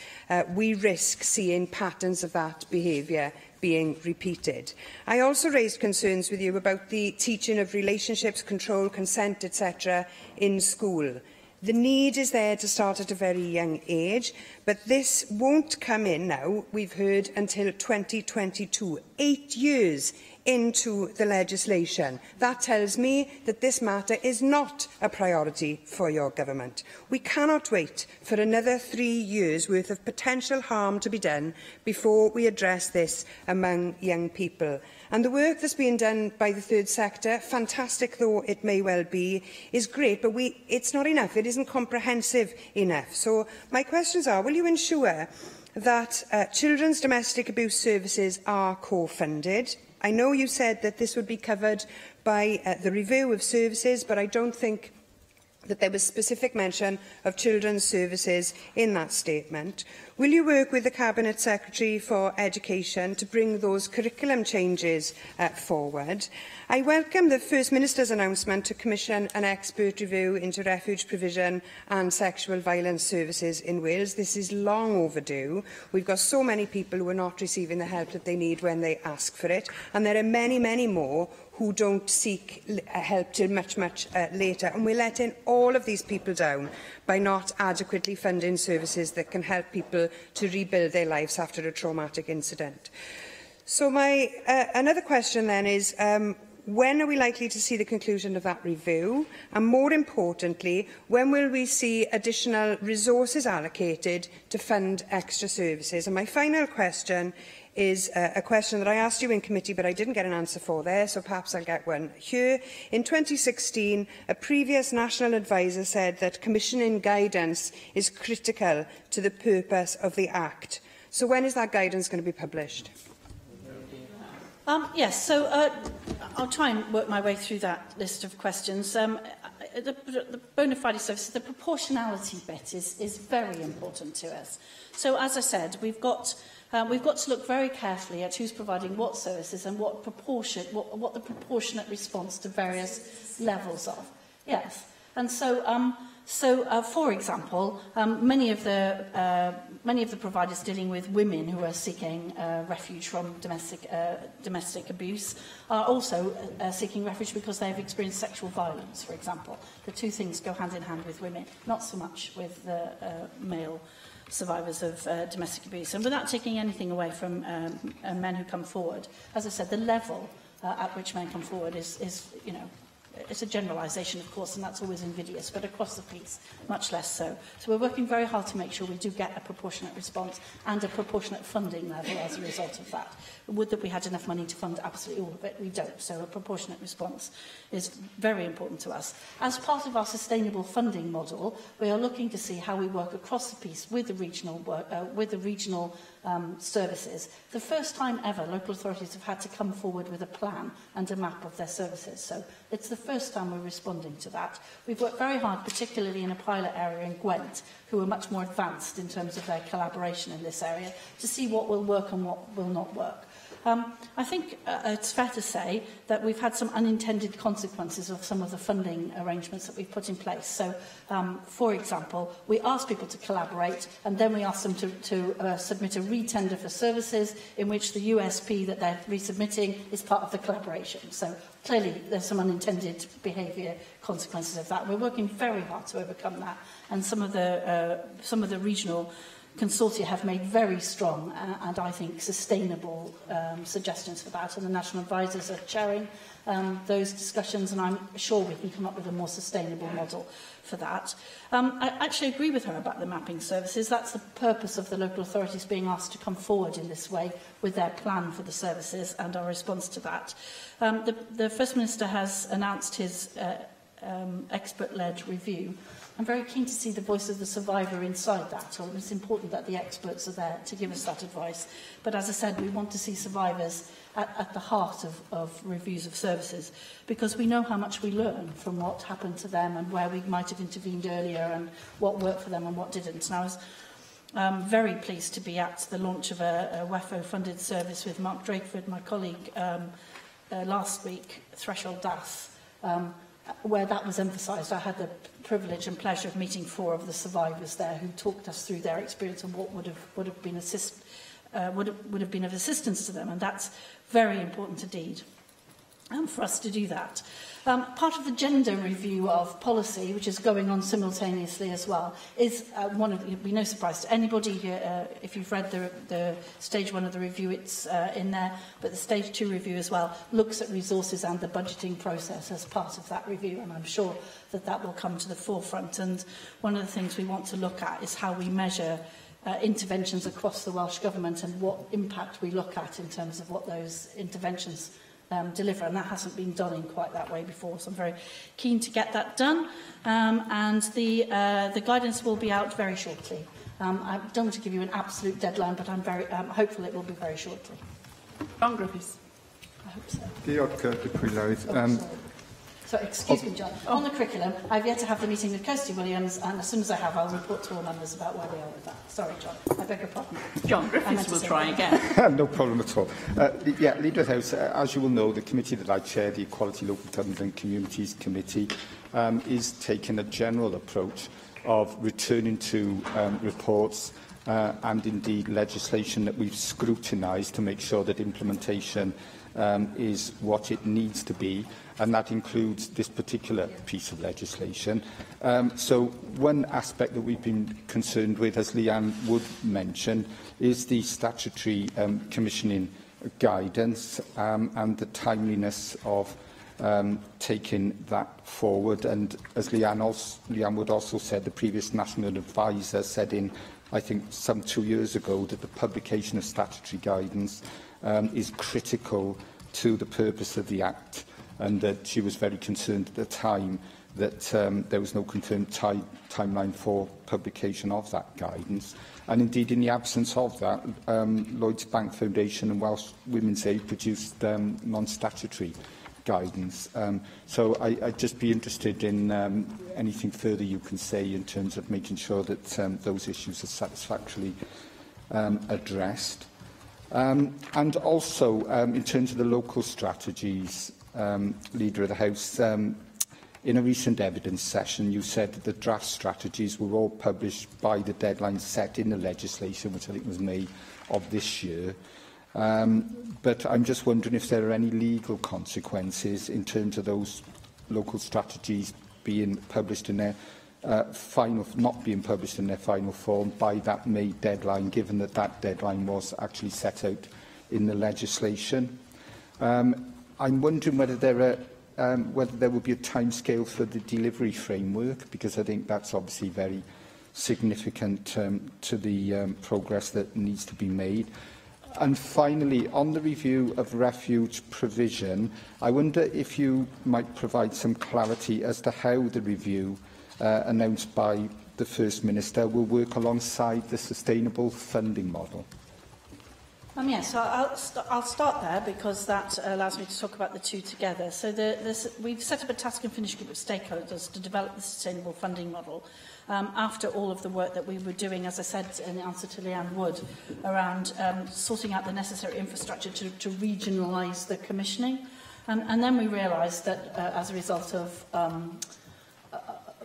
we risk seeing patterns of that behaviour being repeated. I also raised concerns with you about the teaching of relationships, control, consent, etc. in school. The need is there to start at a very young age, but this won't come in now, we've heard, until 2022, 8 years into the legislation. That tells me that this matter is not a priority for your government. We cannot wait for another 3 years' worth of potential harm to be done before we address this among young people. And the work that's being done by the third sector, fantastic though it may well be, is great, but it's not enough. It isn't comprehensive enough. So my questions are, will you ensure that children's domestic abuse services are co-funded? I know you said that this would be covered by the review of services, but I don't think that there was specific mention of children's services in that statement. Will you work with the Cabinet Secretary for Education to bring those curriculum changes forward? I welcome the First Minister's announcement to commission an expert review into refuge provision and sexual violence services in Wales. This is long overdue. We've got so many people who are not receiving the help that they need when they ask for it, and there are many, many more who don't seek help till much, much later. And we're letting all of these people down by not adequately funding services that can help people to rebuild their lives after a traumatic incident. So my another question then is, When are we likely to see the conclusion of that review? And more importantly, when will we see additional resources allocated to fund extra services? And my final question is a question that I asked you in committee, but I didn't get an answer for there, so perhaps I'll get one here. In 2016, a previous national advisor said that commissioning guidance is critical to the purpose of the Act. So when is that guidance going to be published? Yes, so I'll try and work my way through that list of questions. The bona fide services, the proportionality bit is very important to us. So, as I said, we've got to look very carefully at who's providing what services and what the proportionate response to various levels of. Yes, and so for example, many of the providers dealing with women who are seeking refuge from domestic abuse are also seeking refuge because they have experienced sexual violence, for example. The two things go hand in hand with women, not so much with the male survivors of domestic abuse. And without taking anything away from men who come forward, as I said, the level at which men come forward is you know, it's a generalisation, of course, and that's always invidious, but across the piece, much less so. So we're working very hard to make sure we do get a proportionate response and a proportionate funding level as a result of that. Would that we had enough money to fund absolutely all of it? We don't. So a proportionate response is very important to us. As part of our sustainable funding model, we are looking to see how we work across the piece with the regional services. The first time ever, local authorities have had to come forward with a plan and a map of their services. So it's the first time we're responding to that. We've worked very hard, particularly in a pilot area in Gwent, who are much more advanced in terms of their collaboration in this area, to see what will work and what will not work. I think it's fair to say that we've had some unintended consequences of some of the funding arrangements that we've put in place. So, for example, we ask people to collaborate and then we ask them to submit a re-tender for services in which the USP that they're resubmitting is part of the collaboration. So clearly there's some unintended behaviour consequences of that. We're working very hard to overcome that, and some of the regional consortia have made very strong and I think sustainable suggestions for that, and the national advisors are chairing those discussions, and I'm sure we can come up with a more sustainable model for that. I actually agree with her about the mapping services. That's the purpose of the local authorities being asked to come forward in this way with their plan for the services and our response to that. The First Minister has announced his expert-led review. I'm very keen to see the voice of the survivor inside that. So it's important that the experts are there to give us that advice. But as I said, we want to see survivors at the heart of reviews of services, because we know how much we learn from what happened to them and where we might have intervened earlier and what worked for them and what didn't. And I was very pleased to be at the launch of a WEFO-funded service with Mark Drakeford, my colleague, last week, Threshold DAS, where that was emphasised. I had the privilege and pleasure of meeting 4 of the survivors there who talked us through their experience and what would have been of assistance to them, and that's very important indeed for us to do that. Part of the gender review of policy, which is going on simultaneously as well, is it'll be no surprise to anybody here, if you've read the stage 1 of the review, it's in there, but the stage 2 review as well looks at resources and the budgeting process as part of that review, and I'm sure that will come to the forefront. And one of the things we want to look at is how we measure interventions across the Welsh Government and what impact we look at in terms of what those interventions deliver, and that hasn't been done in quite that way before, so I'm very keen to get that done. And the guidance will be out very shortly. I don't want to give you an absolute deadline, but I'm very hopeful it will be very shortly. John Griffiths. I hope so. Diolch, Deputy So, excuse me, John. On the curriculum, I've yet to have the meeting with Kirsty Williams, and as soon as I have, I'll report to all members about where we are with that. Sorry, John. I beg your pardon. John Griffiths will try again. No problem at all. Leader of the House, as you will know, the committee that I chair, the Equality, Local Government and Communities Committee, is taking a general approach of returning to reports and indeed legislation that we've scrutinised to make sure that implementation is what it needs to be, and that includes this particular piece of legislation. So one aspect that we've been concerned with, as Leanne Wood mentioned, is the statutory commissioning guidance and the timeliness of taking that forward. And as Leanne Wood also said, the previous National Advisor said I think, some 2 years ago, that the publication of statutory guidance is critical to the purpose of the Act, and that she was very concerned at the time that there was no confirmed timeline for publication of that guidance. And indeed, in the absence of that, Lloyds Bank Foundation and Welsh Women's Aid produced non-statutory guidance. So I'd just be interested in anything further you can say in terms of making sure that those issues are satisfactorily addressed. And also, in terms of the local strategies, Leader of the House, in a recent evidence session, you said that the draft strategies were all published by the deadline set in the legislation, which I think was May of this year. But I'm just wondering if there are any legal consequences in terms of those local strategies being published in their not being published in their final form by that May deadline, given that that deadline was actually set out in the legislation. I'm wondering whether there will be a timescale for the delivery framework, because I think that's obviously very significant to the progress that needs to be made. And finally, on the review of refuge provision, I wonder if you might provide some clarity as to how the review announced by the First Minister will work alongside the sustainable funding model. Yes, so I'll start there, because that allows me to talk about the two together. So we've set up a task and finish group of stakeholders to develop the sustainable funding model after all of the work that we were doing, as I said in answer to Leanne Wood, around sorting out the necessary infrastructure to regionalise the commissioning. And then we realised that as a result of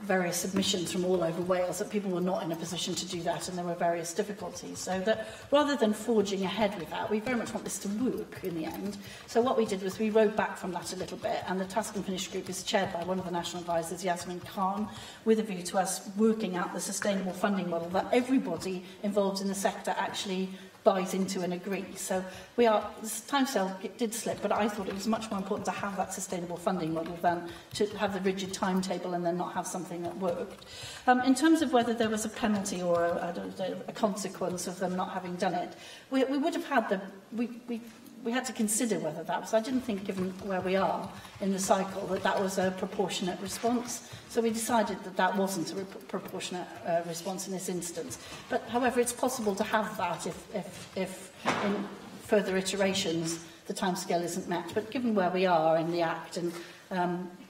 various submissions from all over Wales, that people were not in a position to do that, and there were various difficulties. So that rather than forging ahead with that, we very much want this to work in the end. So what we did was we rode back from that a little bit, and the Task and Finish group is chaired by one of the national advisors, Yasmin Khan, with a view to us working out the sustainable funding model that everybody involved in the sector actually buys into and agrees. So this timescale did slip, but I thought it was much more important to have that sustainable funding model than to have the rigid timetable and then not have something that worked. In terms of whether there was a penalty or a consequence of them not having done it, we would have had we had to consider whether that was. I didn't think, given where we are in the cycle, that was a proportionate response. So we decided that that wasn't a proportionate response in this instance. But, however, it's possible to have that if in further iterations the timescale isn't met. But given where we are in the Act, and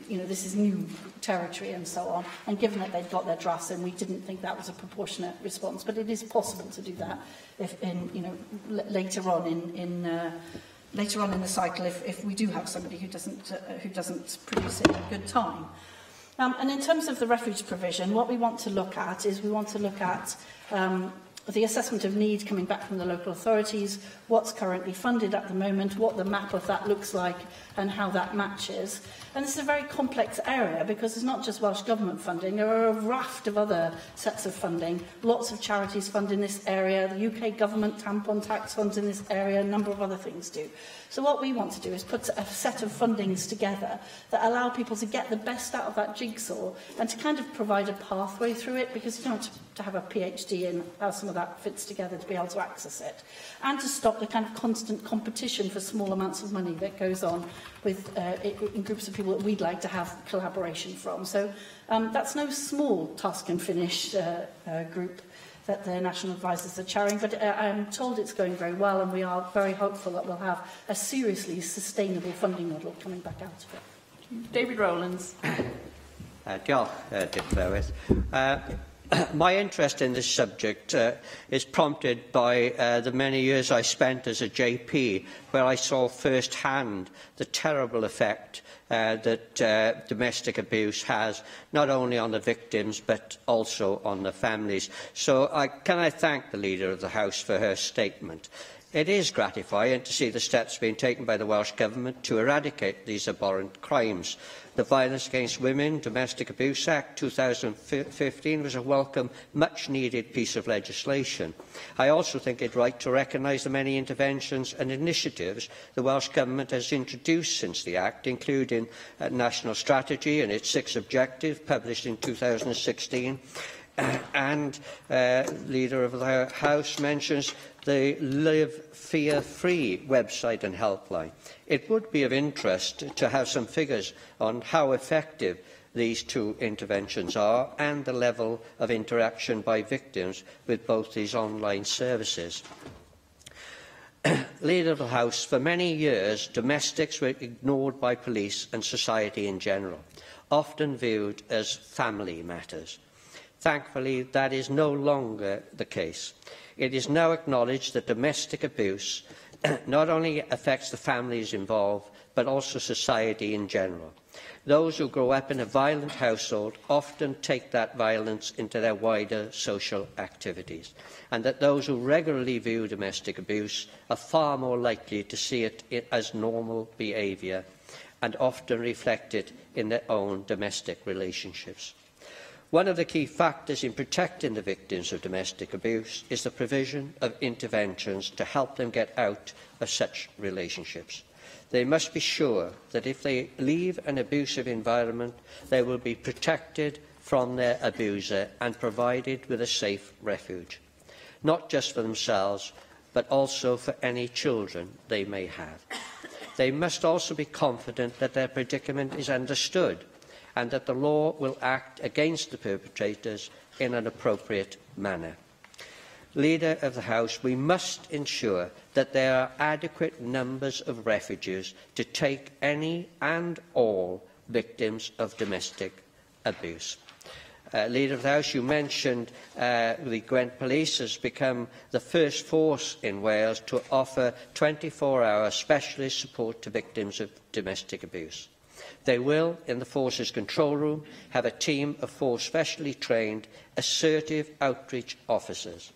this is new territory and so on, and given that they'd got their drafts in, we didn't think that was a proportionate response. But it is possible to do that later on in the cycle if we do have somebody who doesn't produce it in good time. And in terms of the refuge provision, what we want to look at is the assessment of need coming back from the local authorities, what's currently funded at the moment, what the map of that looks like, and how that matches. And this is a very complex area, because it's not just Welsh Government funding. There are a raft of other sets of funding. Lots of charities fund in this area. The UK Government tampon tax funds in this area. A number of other things do. So what we want to do is put a set of fundings together that allow people to get the best out of that jigsaw and to kind of provide a pathway through it, because you don't want to have a PhD in how some of that fits together to be able to access it, and to stop the kind of constant competition for small amounts of money that goes on with in groups of people that we'd like to have collaboration from. So that's no small task and finish group that the national advisors are chairing, but I'm told it's going very well, and we are very hopeful that we'll have a seriously sustainable funding model coming back out of it. David Rowlands. Diolch, Dick Lewis. My interest in this subject is prompted by the many years I spent as a JP, where I saw firsthand the terrible effect that domestic abuse has, not only on the victims but also on the families. So can I thank the Leader of the House for her statement. It is gratifying to see the steps being taken by the Welsh Government to eradicate these abhorrent crimes. The Violence Against Women Domestic Abuse Act 2015 was a welcome, much-needed piece of legislation. I also think it right to recognise the many interventions and initiatives the Welsh Government has introduced since the Act, including a national strategy and its 6 objectives published in 2016. And Leader of the House mentions the Live Fear Free website and helpline. It would be of interest to have some figures on how effective these 2 interventions are and the level of interaction by victims with both these online services. Leader of the House, for many years, domestics were ignored by police and society in general, often viewed as family matters. Thankfully, that is no longer the case. It is now acknowledged that domestic abuse not only affects the families involved, but also society in general. Those who grow up in a violent household often take that violence into their wider social activities, and that those who regularly view domestic abuse are far more likely to see it as normal behaviour and often reflected in their own domestic relationships. One of the key factors in protecting the victims of domestic abuse is the provision of interventions to help them get out of such relationships. They must be sure that if they leave an abusive environment, they will be protected from their abuser and provided with a safe refuge, not just for themselves, but also for any children they may have. They must also be confident that their predicament is understood and that the law will act against the perpetrators in an appropriate manner. Leader of the House, we must ensure that there are adequate numbers of refuges to take any and all victims of domestic abuse. Leader of the House, you mentioned the Gwent Police has become the first force in Wales to offer 24-hour specialist support to victims of domestic abuse. They will, in the Force's control room, have a team of 4 specially trained, assertive outreach officers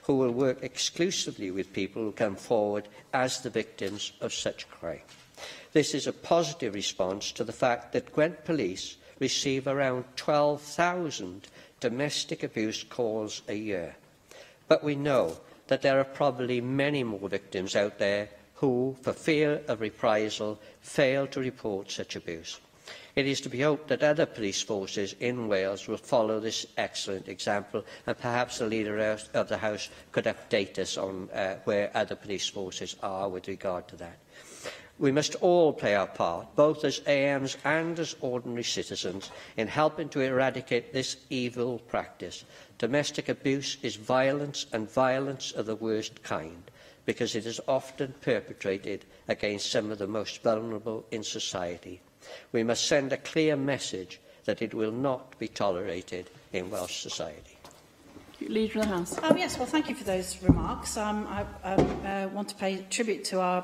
who will work exclusively with people who come forward as the victims of such crime. This is a positive response to the fact that Gwent Police receive around 12,000 domestic abuse calls a year. But we know that there are probably many more victims out there who, for fear of reprisal, fail to report such abuse. It is to be hoped that other police forces in Wales will follow this excellent example, and perhaps the Leader of the House could update us on where other police forces are with regard to that. We must all play our part, both as AMs and as ordinary citizens, in helping to eradicate this evil practice. Domestic abuse is violence, and violence of the worst kind, because it is often perpetrated against some of the most vulnerable in society. We must send a clear message that it will not be tolerated in Welsh society. Leader of the House. Yes, well, thank you for those remarks. I want to pay tribute to our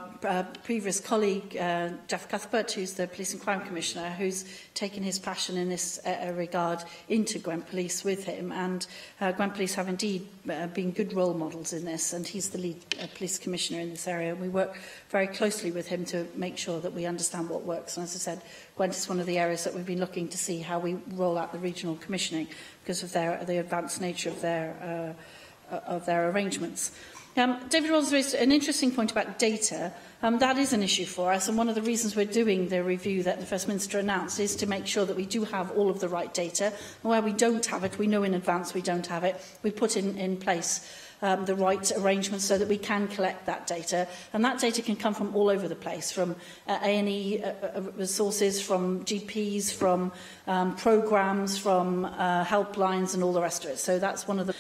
previous colleague, Jeff Cuthbert, who's the Police and Crime Commissioner, who's taken his passion in this regard into Gwent Police with him. And Gwent Police have indeed been good role models in this, and he's the lead Police Commissioner in this area. We work very closely with him to make sure that we understand what works. And as I said, Gwent is one of the areas that we've been looking to see how we roll out the regional commissioning because of the advanced nature of their arrangements. David Rolls raised an interesting point about data. That is an issue for us, and one of the reasons we're doing the review that the First Minister announced is to make sure that we do have all of the right data. And where we don't have it, we know in advance we don't have it. We put in place the right arrangements so that we can collect that data. And that data can come from all over the place, from A&E resources, from GPs, from programmes, from helplines and all the rest of it. So that's one of the...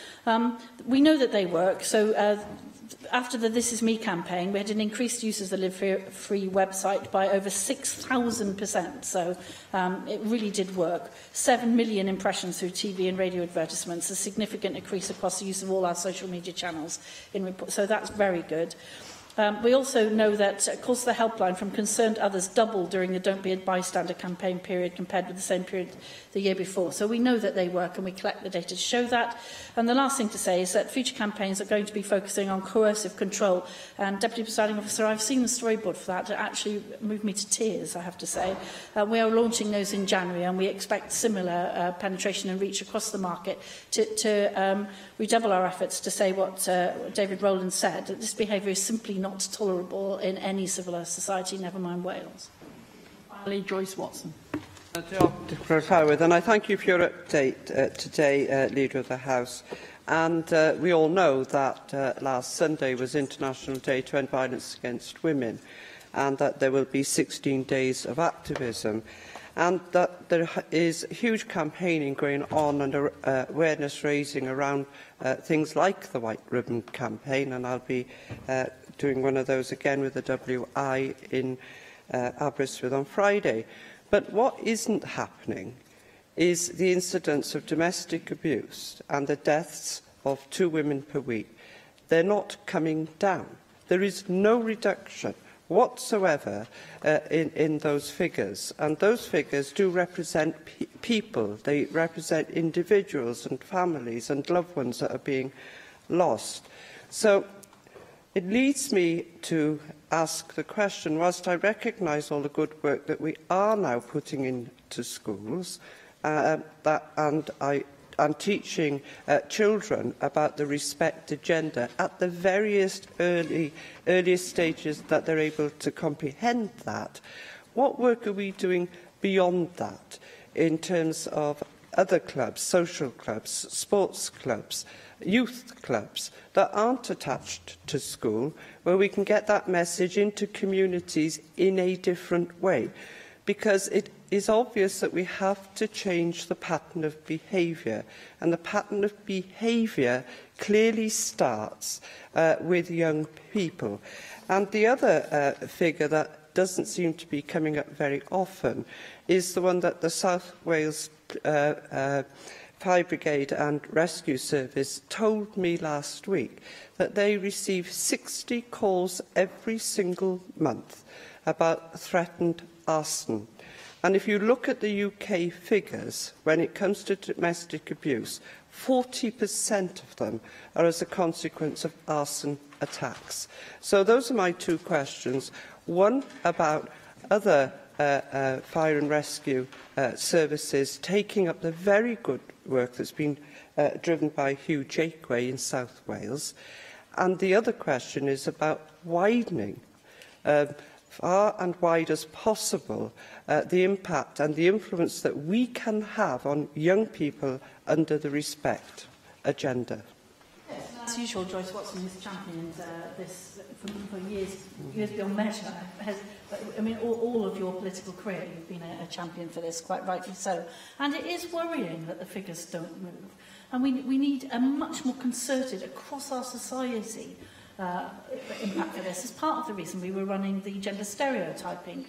we know that they work. So after the This Is Me campaign, we had an increased use of the Live Free website by over 6,000%. So it really did work. 7 million impressions through TV and radio advertisements, a significant increase across the use of all our social media channels. So that's very good. We also know that calls to the helpline from concerned others doubled during the Don't Be a Bystander campaign period compared with the same period the year before. So we know that they work and we collect the data to show that. And the last thing to say is that future campaigns are going to be focusing on coercive control. And Deputy Presiding Officer, I've seen the storyboard for that. It actually moved me to tears, I have to say. We are launching those in January and we expect similar penetration and reach across the market to redouble our efforts to say what David Rowland said, that this behaviour is simply not tolerable in any civilised society, never mind Wales. Finally, Joyce Watson. And I thank you for your update today, Leader of the House. And we all know that last Sunday was International Day to End Violence Against Women, and that there will be 16 days of activism, and that there is huge campaigning going on and awareness raising around things like the White Ribbon campaign, and I'll be doing one of those again with the WI in Aberystwyth on Friday. But what isn't happening is the incidence of domestic abuse and the deaths of 2 women per week. They're not coming down. There is no reduction whatsoever in those figures. And those figures do represent people. They represent individuals and families and loved ones that are being lost. So it leads me to ask the question, whilst I recognise all the good work that we are now putting into schools, and teaching children about the respect agenda at the earliest stages that they're able to comprehend that, what work are we doing beyond that in terms of other clubs, social clubs, sports clubs, youth clubs that aren't attached to school, where we can get that message into communities in a different way? Because it is obvious that we have to change the pattern of behaviour, and the pattern of behaviour clearly starts with young people. And the other figure that doesn't seem to be coming up very often is the one that the South Wales Fire Brigade and Rescue Service told me last week, that they receive 60 calls every single month about threatened arson. And if you look at the UK figures, when it comes to domestic abuse, 40% of them are as a consequence of arson attacks. So those are my 2 questions. One about other fire and rescue services taking up the very good work that's been driven by Hugh Jakeway in South Wales. And the other question is about widening far and wide as possible the impact and the influence that we can have on young people under the Respect agenda. As usual, Joyce Watson has championed this for years beyond measure. I mean, all of your political career, you've been a champion for this, quite rightly so. And it is worrying that the figures don't move. And we need a much more concerted, across our society, impact for this. As part of the reason we were running the gender stereotyping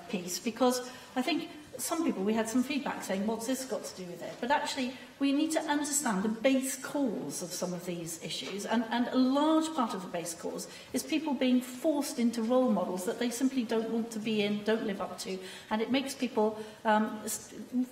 piece, because I think some people, we had some feedback saying, what's this got to do with it? But actually, we need to understand the base cause of some of these issues, and a large part of the base cause is people being forced into role models that they simply don't want to be in, don't live up to, and it makes people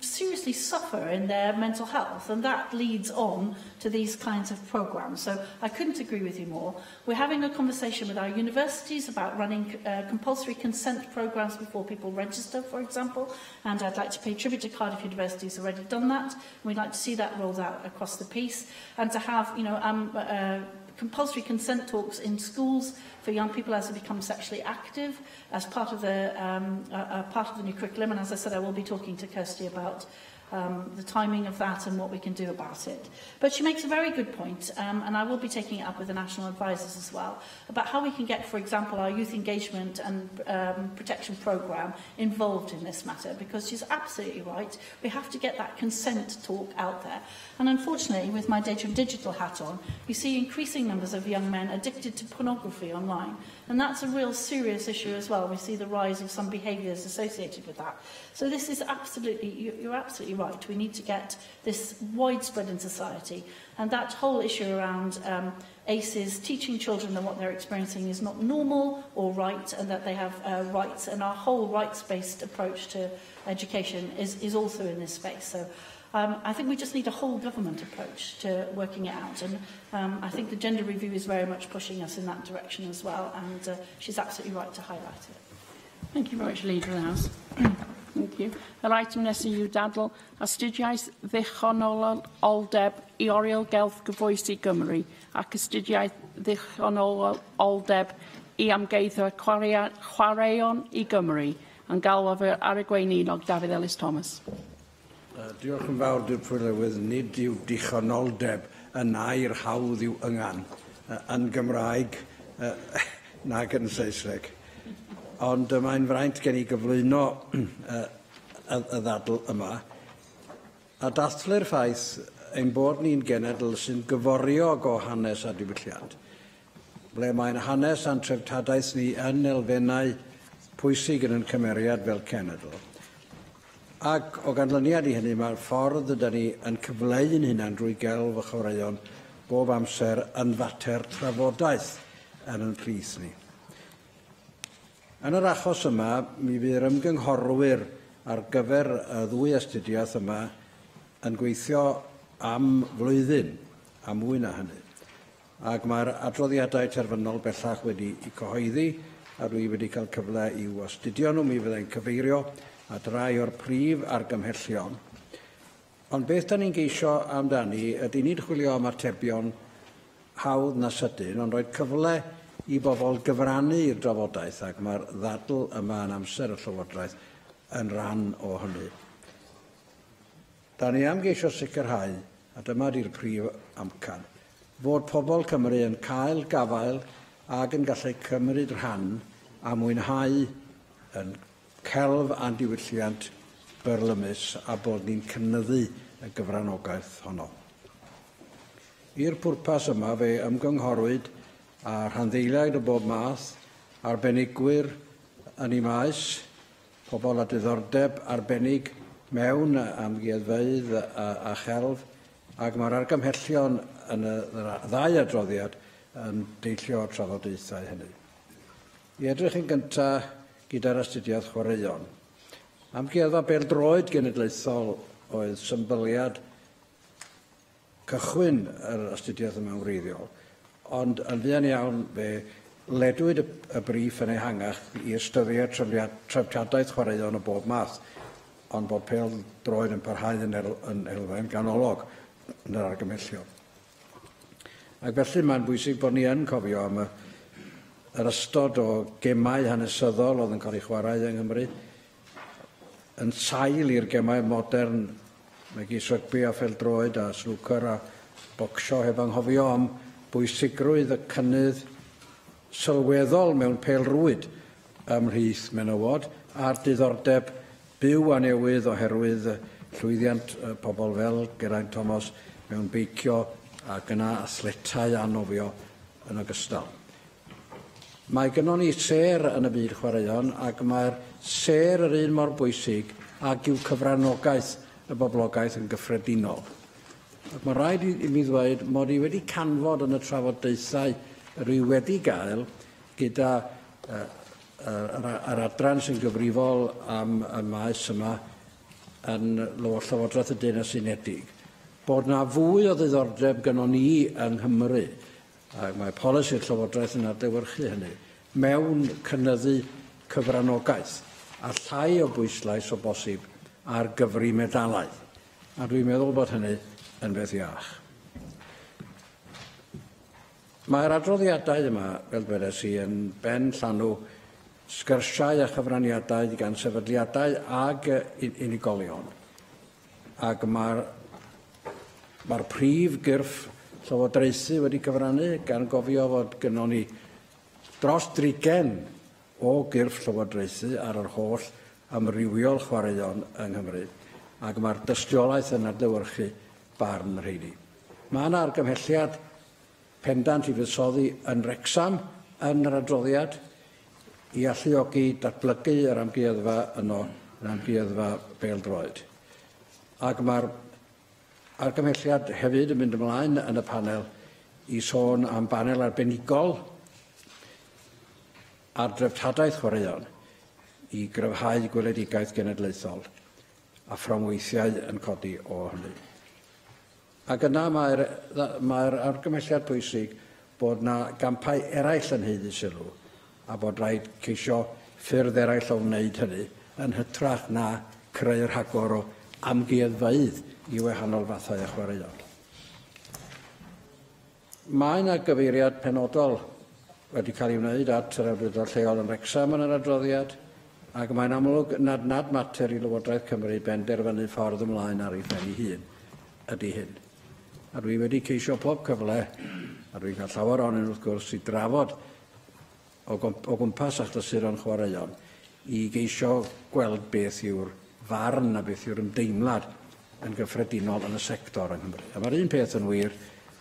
seriously suffer in their mental health, and that leads on to these kinds of programmes. So I couldn't agree with you more. We're having a conversation with our universities about running compulsory consent programmes before people register, for example, and I'd like to pay tribute to Cardiff University, who's already done that. We'd like to see that rolled out across the piece, and to have, compulsory consent talks in schools for young people as they become sexually active as part of the new curriculum. And as I said, I will be talking to Kirsty about the timing of that and what we can do about it. But she makes a very good point, and I will be taking it up with the national advisors as well, about how we can get, for example, our youth engagement and protection programme involved in this matter, because she's absolutely right. We have to get that consent talk out there. And unfortunately, with my data and digital hat on, you see increasing numbers of young men addicted to pornography online. And that's a real serious issue as well. We see the rise of some behaviours associated with that. So this is absolutely, you're absolutely right. We need to get this widespread in society. And that whole issue around ACEs teaching children that what they're experiencing is not normal or right, and that they have rights. And our whole rights-based approach to education is also in this space. So I think we just need a whole government approach to working it out. And I think the gender review is very much pushing us in that direction as well. And she's absolutely right to highlight it. Thank you very much, Leader of the House. Thank you. Yr item nesaf yw dadl astudiaeth ddichonoldeb I oriel gelf gyfoesi Gymru ac astudiaeth ddichonoldeb I amgeithio chwaraeon I Gymru yn galwaf ar y gweinolog Dafydd Ellis Thomas. Diolch yn fawr, Dr Prylywydd. Nid yw dichonoldeb yn air hawdd i'w yngan yn Gymraeg nag yn Saesneg. Ond mae'n fraint gen I gyflwyno y ddadl yma a dathlu'r ffaith ein bod ni'n genedl sy'n gyforiog o hanes a diwylliant, ble mae'n hanes a'n treftadaeth ni yn elfennau pwysig yn cymeriad fel cenedl. Ac o ganlyniad I hynny, mae'r ffordd ydyn ni yn cyfleu'n hynna'n drwy gelf y chwaraeon bob amser yn fater trafodaeth yn ein plith ni. Yn yr achos yma, mi fydd ymgynghorwyr ar gyfer y ddwy astudiaeth yma yn gweithio am flwyddyn, a mwy na hynny. Ac mae'r adroddiadau terfynol bellach wedi I cyhoeddi, a dwi wedi cael cyfle i'w astudio nhw. Mi fyddai'n cyfeirio at rai o'r prif argymhellion. Ond beth da ni'n geisio amdani ydy nid chwilio am atebion hawdd na sydyn, ond roed cyfle I bobl gyfrannu i'r drafodaeth, ac mae'r ddadl yma yn amser y Llywodraeth yn rhan o hynny. Da ni am geisio sicrhau, a dyma di'r prif amcan, fod pobl Cymru yn cael gafael ac yn gallu cymryd rhan a mwynhau yn celf a diwylliant byrlymus a bod ni'n cynyddu y gyfranogaeth honno. I'r pwrpas yma fe ymgynghorwyd a rhanddeiliaid o bob math, arbenigwyr yn ei maes, pobl â diddordeb arbennig mewn amgueddfeydd a chelf, ac mae'r argymhellion yn y ddau adroddiad yn deillio o trafodaethau hynny. I edrych yn gyntaf gyda'r astudiaeth chwaraeon. Amgueddfa bêl-droed genedlaethol oedd symboliad cychwyn yr astudiaeth yma'n wreiddiol, ond yn fuan iawn fe ledwyd y briff yn ehangach I ystyried treftadaeth chwaraeon o bob math, ond bod pêl-droed yn parhau yn elfen ganolog yn yr argymhellion. Ac felly mae'n bwysig bod ni yn cofio am yr ystod o gemau hanesyddol oedd yn cael ei chwarae yng Nghymru, yn sail i'r gemau modern, megis rygbi a pêl-droed a snwcer a bocsio, heb anghofio am bwysigrwydd y cynnydd sylweddol mewn pêl-rwyd ymhlith menywod a'r diddordeb byw a newydd oherwydd llwyddiant pobl fel Geraint Thomas mewn beicio ac yna athletau anofio yn ogystal. Mae gynnon ni ser yn y byd chwaraeon ac mae'r ser yr un mor bwysig ac yw cyfranogaeth y boblogaeth yn gyffredinol. Ac mae rhaid I mi ddweud mod I wedi canfod yn y trafodaethau rwy wedi gael gyda yr adran sy'n gyfrifol am y maes yma yn Llywodraeth y Deyrnas Unedig, bod na fwy o ddiddordeb gynnon ni yng Nghymru, ac mae polisi'r Llywodraeth yn adlewyrchu hynny, mewn cynyddu cyfranogaeth a llai o bwyslais o bosib ar gyfri medalau. A dwi'n meddwl bod hynny yn beth iach. Mae'r adroddiadau yma, fel dwedes I, yn ben llanw sgyrsiau a chyfraniadau gan sefydliadau ag unigolion. Ac mae'r prif gyrff llywodraethu wedi cyfrannu gan gofio fod gynnon ni dros 30 o gyrff llywodraethu ar yr holl amrywiol chwaraeon yng Nghymru, ac mae'r dystiolaeth yn adlewyrchu barn rheini. Mae yna argymhelliad pendant I fuddsoddi yn Wrecsam yn yr adroddiad I alluogi datblygu yr amgueddfa yno yn amgueddfa bêl-droed. Ac mae'r argymhelliad hefyd yn mynd ymlaen yn y panel i sôn am banel arbenigol ar dreftadaeth chwaraeon i gryfhau gweledigaeth genedlaethol a fframweithiau yn codi o hynny. Ac yna mae'r argymhelliad pwysig bod yna gampau eraill yn heiddi sylw a bod rhaid ceisio ffyrdd eraill o wneud hynny yn hytrach na creu rhagor o amgueddfeydd i wahanol fathau a chwaraeon. Mae yna gyfeiriad penodol wedi cael ei wneud at yr awdurdod lleol yn Wrecsam yn yr adroddiad, ac mae'n amlwg nad mater i Lywodraeth Cymru benderfynu ffordd ymlaen ar ei phen ei hun ydy hyn. A dwi wedi ceisio pob cyfle, a dwi'n cael llawer onyn wrth gwrs i drafod o gwmpas achlysurion chwaraeon i geisio gweld beth yw'r farn a beth yw'r ymdeimlad yn gyffredinol yn y sector yng Nghymru. A mae'r un peth yn wir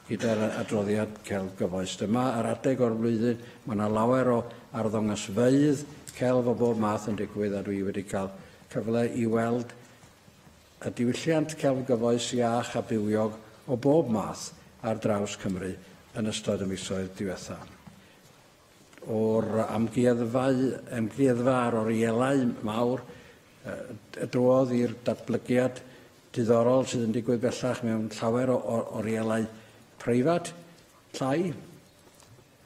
gyda'r adroddiad celf gyfoes. Dyma yr adeg o'r flwyddyn, mae yna lawer o arddangosfeydd celf o bob math yn digwydd, a dwi wedi cael cyfle i weld y diwylliant celf gyfoes iach a bywiog o bob math ar draws Cymru yn ystod y misoedd diwethaf. O'r amgueddfa ar orielau mawr, drodd i'r datblygiad diddorol sydd yn digwydd bellach mewn llawer o orielau preifat, llai,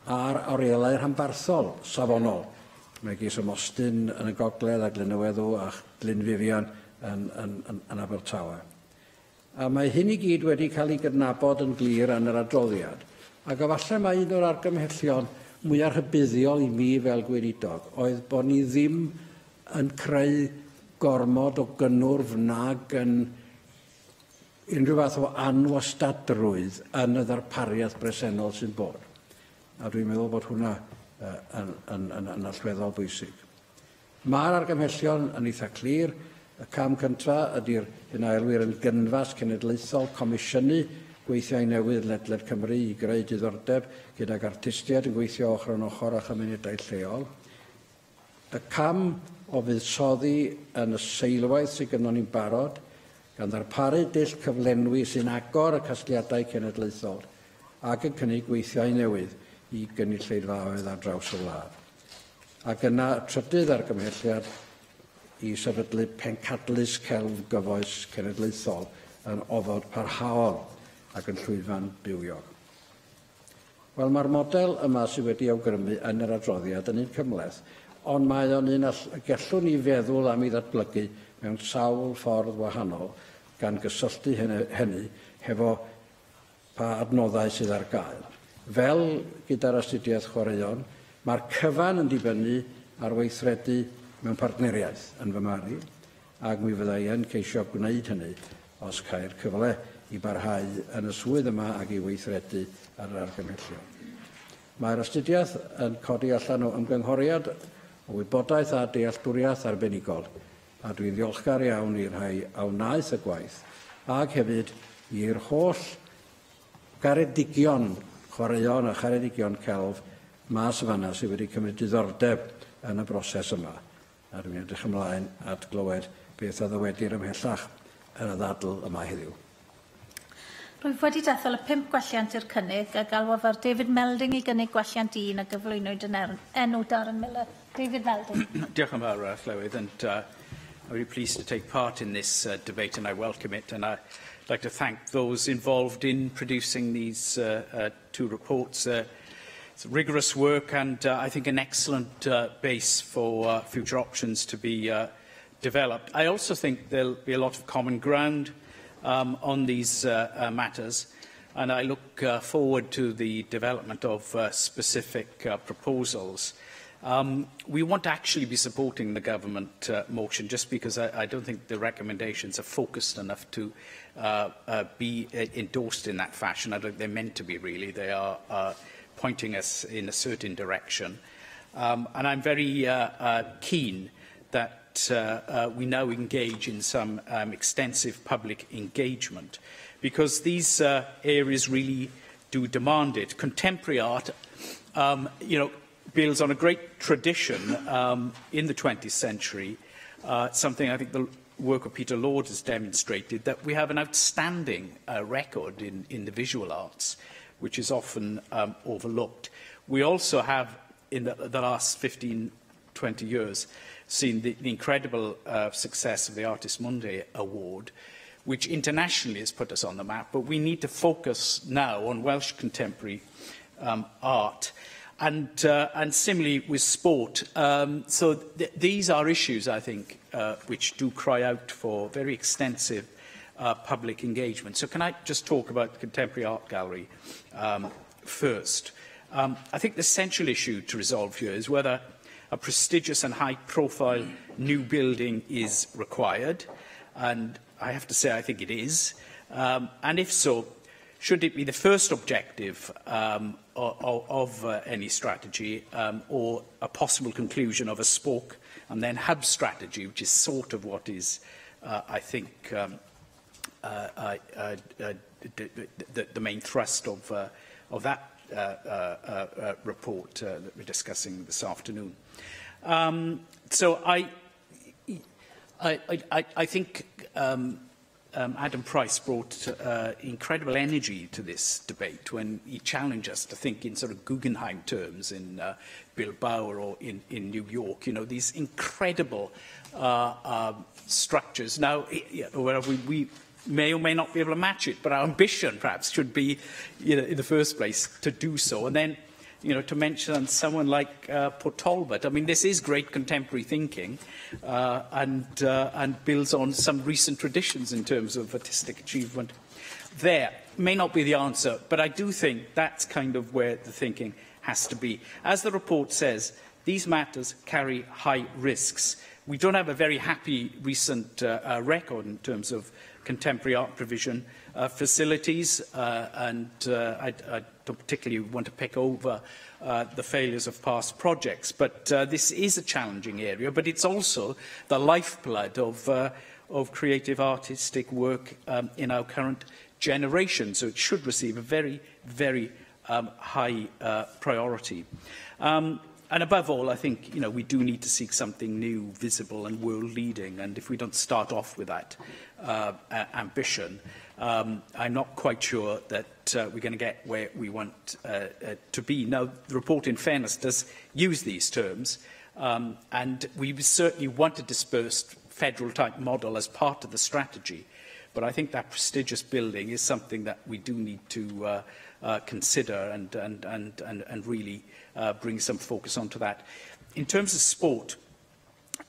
a'r orielau rhanbarthol safonol. Mae ges Ymostyn yn y Gogledd a Glynneweddw a Glynfuddion yn Abertawe. A mae hyn i gyd wedi cael ei gydnabod yn glir yn yr adroddiad. Ac efallai mae un o'r argymhellion mwyaf rhybuddiol i mi fel gweinidog oedd bod ni ddim yn creu gormod o gynnwrf nag yn unrhyw fath o anwastadrwydd yn y ddarpariaeth bresennol sy'n bod. A dwi'n meddwl bod hwnna yn allweddol bwysig. Mae'r argymhellion yn eitha clir. Y cam cyntaf ydy'r hyn aelwyr yn gynfas cenedlaethol comisiynu gweithiau newydd ledled Cymru i greu diddordeb gydag artistiaid yn gweithio ochr yn ochr â chymunedau lleol. Y cam o fuddsoddi yn y seilwaith sydd gynnon ni'n barod gan ddarparu dull cyflenwi sy'n agor y casgliadau cenedlaethol ac yn cynnig gweithiau newydd i gynulleidfaoedd ar draws y wlad. Ac yna trydydd argymhelliad i sefydlu pencadlys celf gyfoes cenedlaethol yn ofod parhaol ac yn llwyfan bywiog. Wel, mae'r model yma sydd wedi awgrymu yn yr adroddiad yn un cymhleth, ond mae o'n un gellwn ni feddwl am ei ddatblygu mewn sawl ffordd wahanol gan gysylltu hynny hefo pa adnoddau sydd ar gael. Fel gyda'r astudiaeth chwaraeon, mae'r cyfan yn dibynnu ar weithredu mewn partneriaeth yn fy marn, ac mi fyddai yn ceisio gwneud hynny os cael cyfle i barhau yn y swydd yma ac i weithredu ar yr argymhellion. Mae'r astudiaeth yn codi allan o ymgynghoriad o wybodaeth a dealltwriaeth arbenigol, a dwi'n ddiolchgar iawn i'r rhai a wnaeth y gwaith, ac hefyd i'r holl garedigion chwaraeon a charedigion celf mas fanna sydd wedi cymryd diddordeb yn y broses yma. A dwi'n edrych ymlaen at glywed beth oedd wedi'r ymhellach yn y ddadl yma heddiw. Rwyf wedi dethol y 5 gwelliant i'r cynnig a galwodd David Melding i gynnig gwelliant 1 a gyflwynwyd yn enw Darren Miller. David Melding. Diolch yn fawr, Llywydd, and I'm really pleased to take part in this debate, and I welcome it. And I'd like to thank those involved in producing these 2 reports. It's rigorous work and I think an excellent base for future options to be developed. I also think there'll be a lot of common ground on these matters, and I look forward to the development of specific proposals. We won't actually be supporting the government motion just because I don't think the recommendations are focused enough to be endorsed in that fashion. I don't think they're meant to be, really. They are pointing us in a certain direction. And I'm very keen that we now engage in some extensive public engagement, because these areas really do demand it. Contemporary art, builds on a great tradition in the 20th century, something I think the work of Peter Lord has demonstrated that we have an outstanding record in the visual arts, which is often overlooked. We also have, in the last 15, 20 years, seen the incredible success of the Artis Mundi Award, which internationally has put us on the map, but we need to focus now on Welsh contemporary art. And similarly with sport. These are issues, I think, which do cry out for very extensive public engagement. So can I just talk about the Contemporary Art Gallery first? I think the central issue to resolve here is whether a prestigious and high-profile new building is required. And I have to say I think it is. And if so, should it be the first objective of any strategy or a possible conclusion of a spoke and then hub strategy, which is sort of what is, I think, the main thrust of that report that we're discussing this afternoon. So I think Adam Price brought incredible energy to this debate when he challenged us to think in sort of Guggenheim terms in Bilbao or in New York. You know, these incredible structures. Now, we may or may not be able to match it, but our ambition perhaps should be, you know, in the first place to do so. And then, you know, to mention someone like Port Talbot. I mean, this is great contemporary thinking and builds on some recent traditions in terms of artistic achievement. There may not be the answer, but I do think that's kind of where the thinking has to be. As the report says, these matters carry high risks. We don't have a very happy recent record in terms of contemporary art provision facilities, and I don't particularly want to pick over the failures of past projects, but this is a challenging area, but it's also the lifeblood of creative artistic work in our current generation, so it should receive a very, very high priority. And above all, I think, you know, we do need to seek something new, visible and world-leading, and if we don't start off with that ambition, I'm not quite sure that we're going to get where we want to be. Now, the report, in fairness, does use these terms, and we certainly want a dispersed federal-type model as part of the strategy. But I think that prestigious building is something that we do need to consider and really bring some focus onto that. In terms of sport,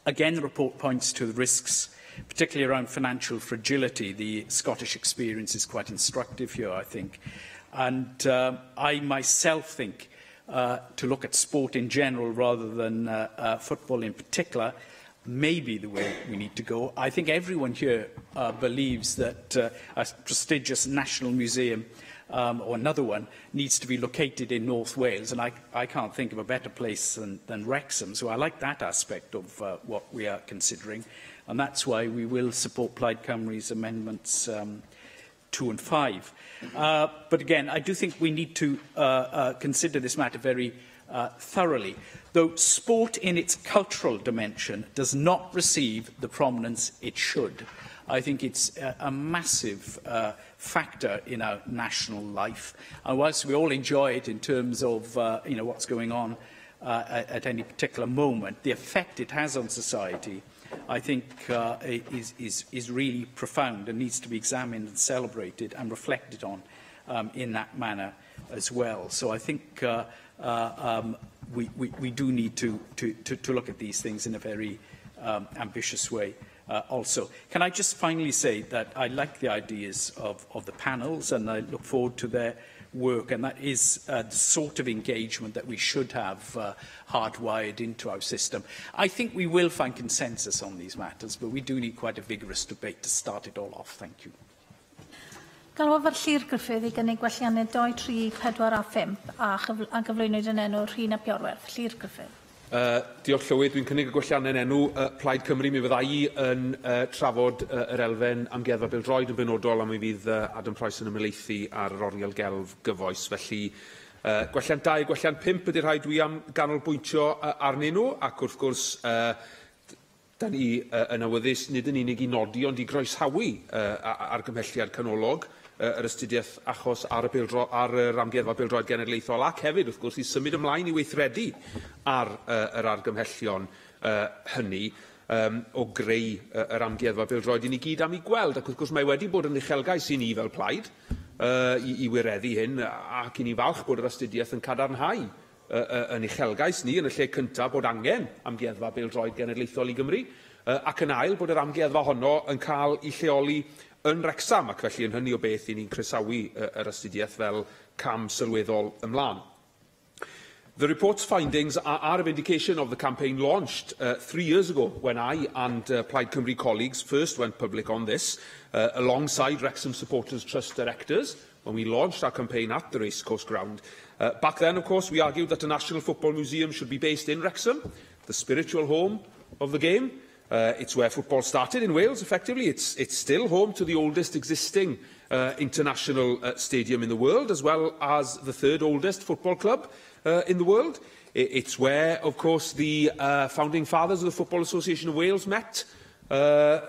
again, the report points to the risks, particularly around financial fragility. The Scottish experience is quite instructive here, I think. And I myself think to look at sport in general rather than football in particular may be the way we need to go. I think everyone here believes that a prestigious national museum or another one needs to be located in North Wales, and I can't think of a better place than Wrexham. So I like that aspect of what we are considering, and that's why we will support Plaid Cymru's amendments 2 and 5. But again, I do think we need to consider this matter very thoroughly. Though sport in its cultural dimension does not receive the prominence it should. I think it's a massive factor in our national life. And whilst we all enjoy it in terms of you know, what's going on at any particular moment, the effect it has on society, I think, is really profound and needs to be examined and celebrated and reflected on in that manner as well. So I think we do need to look at these things in a very ambitious way. Also, can I just finally say that I like the ideas of the panels and I look forward to their work, and that is the sort of engagement that we should have hardwired into our system. I think we will find consensus on these matters, but we do need quite a vigorous debate to start it all off. Thank you. Galwaf Llyr Griffith I gynnig gwelliannau 2, 3, 4 a 5 a gyflwynwyd yn enw Rhyn ap Iorwerth. Llyr Griffith. Diolch Llywydd, dwi'n cynnig y gwelliannau'n enw Plaid Cymru. Mi fydda I yn trafod yr elfen amgueddfa bêl-droed yn benodol, a mi fydd Adam Price yn ymelaethu ar yr oriel gelf gyfoes. Felly, gwelliant 2, gwelliant 5 ydy'r rhai dwi am ganolbwyntio arnyn nhw, ac wrth gwrs Da ni yn awyddus nid yn unig I nodi ond I groesawu argymhelliad canolog yr astudiaeth achos ar yr amgueddfa bêl-droed genedlaethol ac hefyd, wrth gwrs, I symud ymlaen I weithredu ar yr argymhellion hynny o greu yr amgueddfa bêl-droed I ni gyd am I gweld, ac wrth gwrs mae wedi bod yn uchelgais I ni fel plaid I wireddu hyn, ac I ni falch bod yr astudiaeth yn cadarnhau yn uchelgais ni yn y lle cyntaf bod angen amgueddfa bêl-droed genedlaethol I Gymru, ac yn ail bod yr amgueddfa honno yn cael I lleoli yn Wrecsam, ac felly yn hynny o beth I ni'n croesawu yr astudiaeth fel cam sylweddol ymlaen. The report's findings are a vindication of the campaign launched 3 years ago when I and Plaid Cymru colleagues first went public on this, alongside Wrexham Supporters Trust directors, when we launched our campaign at the Racecourse Ground. Back then, of course, we argued that a National Football Museum should be based in Wrexham, the spiritual home of the game. It's where football started in Wales, effectively. It's still home to the oldest existing international stadium in the world, as well as the third oldest football club in the world. It's where, of course, the founding fathers of the Football Association of Wales met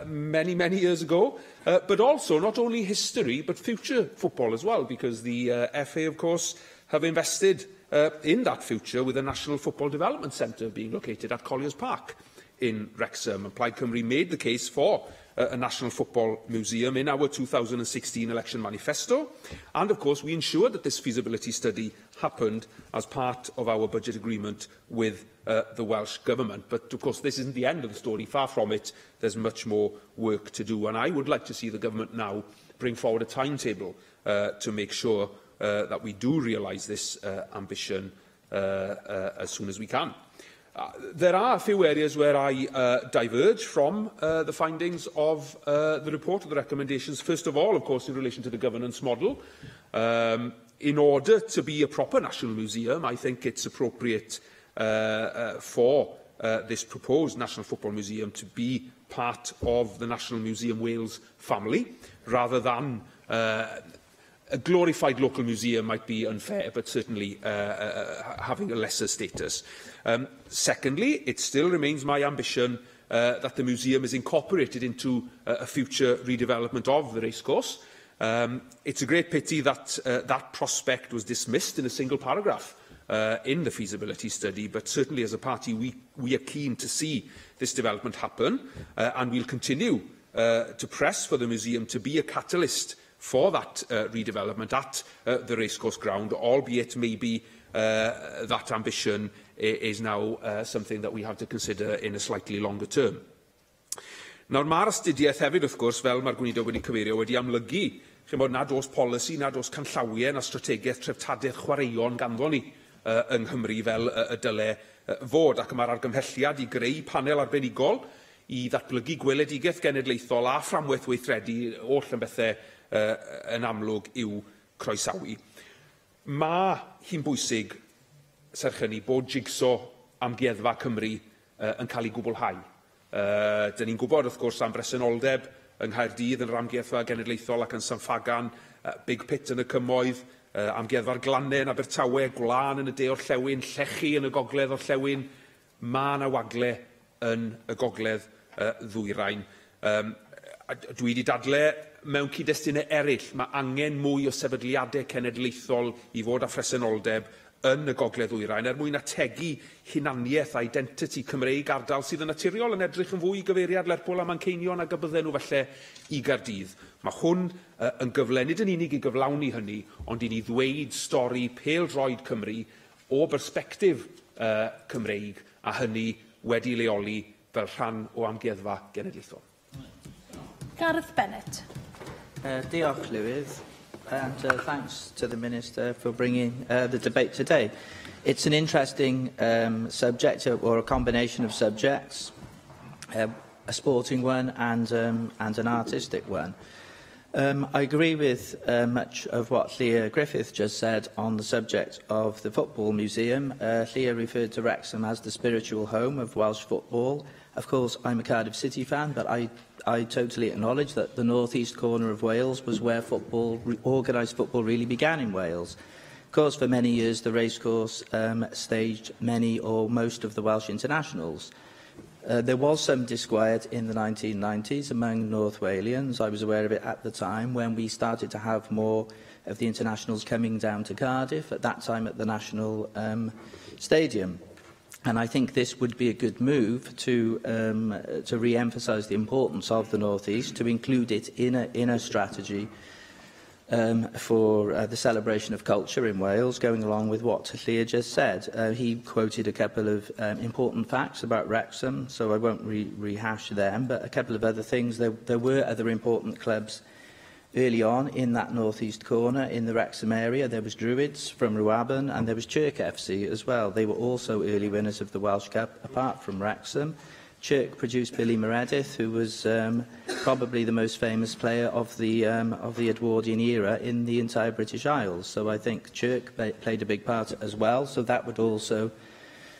many, many years ago. But also, not only history, but future football as well, because the FA, of course, have invested in that future with a National Football Development Centre being located at Colliers Park in Wrexham. And Plaid Cymru made the case for a National Football Museum in our 2016 election manifesto. And, of course, we ensured that this feasibility study happened as part of our budget agreement with the Welsh Government. But, of course, this isn't the end of the story. Far from it. There's much more work to do. And I would like to see the Government now bring forward a timetable to make sure that we do realise this ambition as soon as we can. There are a few areas where I diverge from the findings of the report, or the recommendations. First of all, of course, in relation to the governance model. In order to be a proper national museum, I think it's appropriate for this proposed National Football Museum to be part of the National Museum Wales family, rather than a glorified local museum might be unfair, but certainly having a lesser status. Secondly, it still remains my ambition that the museum is incorporated into a future redevelopment of the racecourse. It's a great pity that that prospect was dismissed in a single paragraph in the feasibility study, but certainly as a party we are keen to see this development happen, and we'll continue to press for the museum to be a catalyst for that redevelopment at the Racecourse Ground, albeit maybe that ambition is now something that we have to consider in a slightly longer term. Nawr, mae'r astudiaeth hefyd, wrth gwrs, fel mae'r gweinidog wedi cyfeirio, wedi amlygu bod nad oes polisi, nad oes canllawiau na strategaeth treftadaeth chwaraeon ganddo ni yng Nghymru fel y dyle fod, ac mae'r argymhelliad I greu panel arbenigol I ddatblygu gweledigaeth genedlaethol a fframwaith weithredu oll yn bethau yn amlwg i'w croesawu. Mae hi'n bwysig, serch hynny, bod jigso amgueddfa Cymru yn cael ei gwblhau. Dyn ni'n gwybod, wrth gwrs, am bresenoldeb yng Nghaerdydd yn yr amgueddfa genedlaethol ac yn San Ffagan, Big Pit yn y Cymoedd, amgueddfa'r Glannau yn Abertawe, Gwlân yn y De Orllewin, Llechi yn y Gogledd Orllewin. Mae yna wagle yn y Gogledd Ddwyrain. Dwi wedi dadlau mewn cyd-destunau eraill, mae angen mwy o sefydliadau cenedlaethol I fod â phresenoldeb yn y Gogledd Ddwyrain mwyn ategu hunaniaeth a identity Cymreig ardal sydd yn naturiol yn edrych yn fwy I gyfeiriad Lerpwl a Manceinion ac y bydden nhw felly I Gaerdydd. Mae hwn yn gyfle nid yn unig I gyflawni hynny, ond I ni ddweud stori pêl-droed Cymru o bersbectif Cymreig, a hynny wedi leoli fel rhan o amgueddfa genedlaethol. Gareth Bennett. Diolch, Llywydd, and thanks to the Minister for bringing the debate today. It's an interesting subject, or a combination of subjects, a sporting one and an artistic one. I agree with much of what Leah Griffith just said on the subject of the Football Museum. Leah referred to Wrexham as the spiritual home of Welsh football. Of course, I'm a Cardiff City fan, but I totally acknowledge that the north-east corner of Wales was where organised football really began in Wales. Of course, for many years, the racecourse staged many or most of the Welsh internationals. There was some disquiet in the 1990s among North Walians. I was aware of it at the time when we started to have more of the internationals coming down to Cardiff, at that time at the National Stadium. And I think this would be a good move to re-emphasise the importance of the North East, to include it in a strategy for the celebration of culture in Wales, going along with what Llyr just said. He quoted a couple of important facts about Wrexham, so I won't rehash them, but a couple of other things. There were other important clubs early on in that northeast corner in the Wrexham area. There was Druids from Rwabon, and there was Chirk FC as well. They were also early winners of the Welsh Cup, apart from Wrexham. Chirk produced Billy Meredith, who was probably the most famous player of the Edwardian era in the entire British Isles. So I think Chirk played a big part as well. So that would also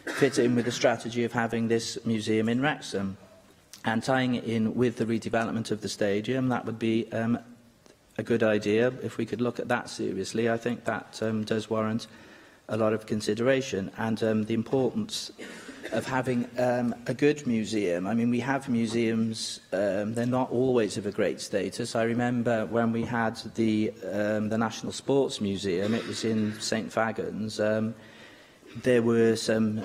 fit in with the strategy of having this museum in Wrexham. And tying it in with the redevelopment of the stadium, that would be a good idea. If we could look at that seriously, I think that does warrant a lot of consideration. And the importance of having a good museum. I mean, we have museums, they're not always of a great status. I remember when we had the National Sports Museum, it was in St Fagans, there were some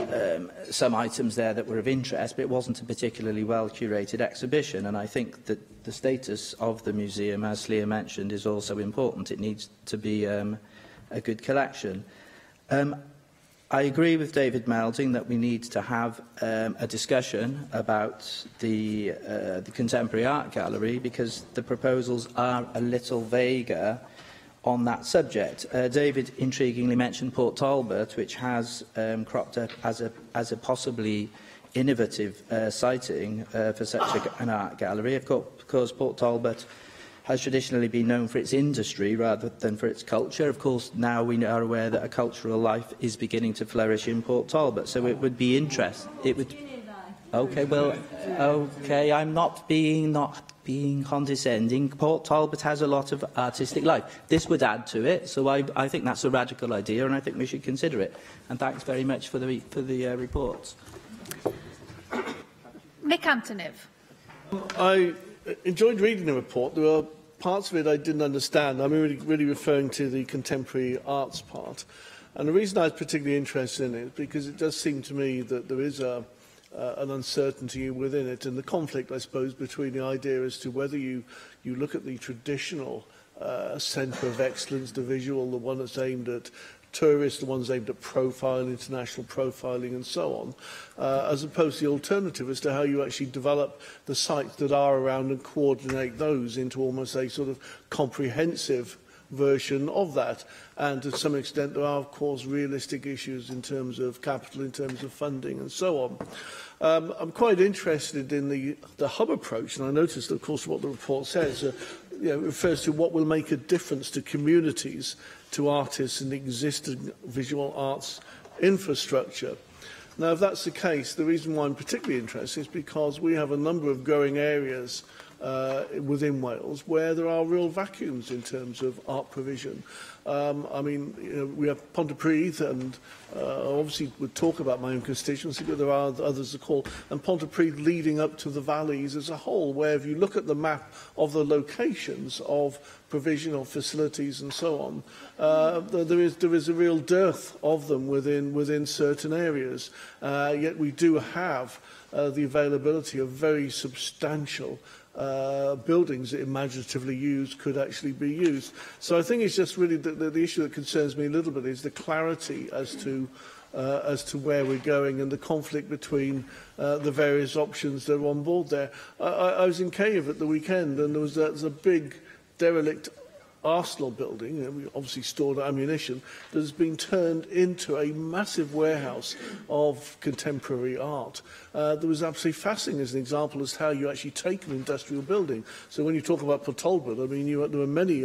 items there that were of interest, but it wasn't a particularly well-curated exhibition. And I think that the status of the museum, as Llyr mentioned, is also important. It needs to be a good collection. I agree with David Melding that we need to have a discussion about the Contemporary Art Gallery, because the proposals are a little vaguer on that subject. David intriguingly mentioned Port Talbot, which has cropped up as a possibly innovative siting for such an art gallery. Of course, Port Talbot has traditionally been known for its industry rather than for its culture. Of course, now we are aware that a cultural life is beginning to flourish in Port Talbot, so it would be interesting. It would. Okay, well, okay, I'm not being condescending. Port Talbot has a lot of artistic life. This would add to it, so I think that's a radical idea, and I think we should consider it. And thanks very much for the reports. Nick Antonev. I enjoyed reading the report. There were parts of it I didn't understand. I'm really referring to the contemporary arts part. And the reason I was particularly interested in it is because it does seem to me that there is an uncertainty within it, and the conflict, I suppose, between the idea as to whether you look at the traditional centre of excellence, the visual, the one that's aimed at tourists, the ones aimed at profiling, international profiling and so on, as opposed to the alternative as to how you actually develop the sites that are around and coordinate those into almost a sort of comprehensive version of that. And to some extent there are, of course, realistic issues in terms of capital, in terms of funding and so on. I'm quite interested in the hub approach, and I noticed, of course, what the report says. It refers to what will make a difference to communities, to artists and existing visual arts infrastructure. Now, if that's the case, the reason why I'm particularly interested is because we have a number of growing areas within Wales where there are real vacuums in terms of art provision. I mean, we have Pontypridd, and obviously we'll talk about my own constituency, but there are others to call, and Pontypridd leading up to the valleys as a whole, where if you look at the map of the locations of provision of facilities and so on, there is a real dearth of them within certain areas. Yet we do have the availability of very substantial buildings that imaginatively used could actually be used. So I think it's just really the issue that concerns me a little bit is the clarity as to where we're going and the conflict between the various options that are on board there. I was in Cave at the weekend, and there was a big derelict arsenal building, we obviously stored ammunition, that has been turned into a massive warehouse of contemporary art. There was absolutely fascinating as an example as to how you actually take an industrial building. So when you talk about Port Talbot, I mean, there were many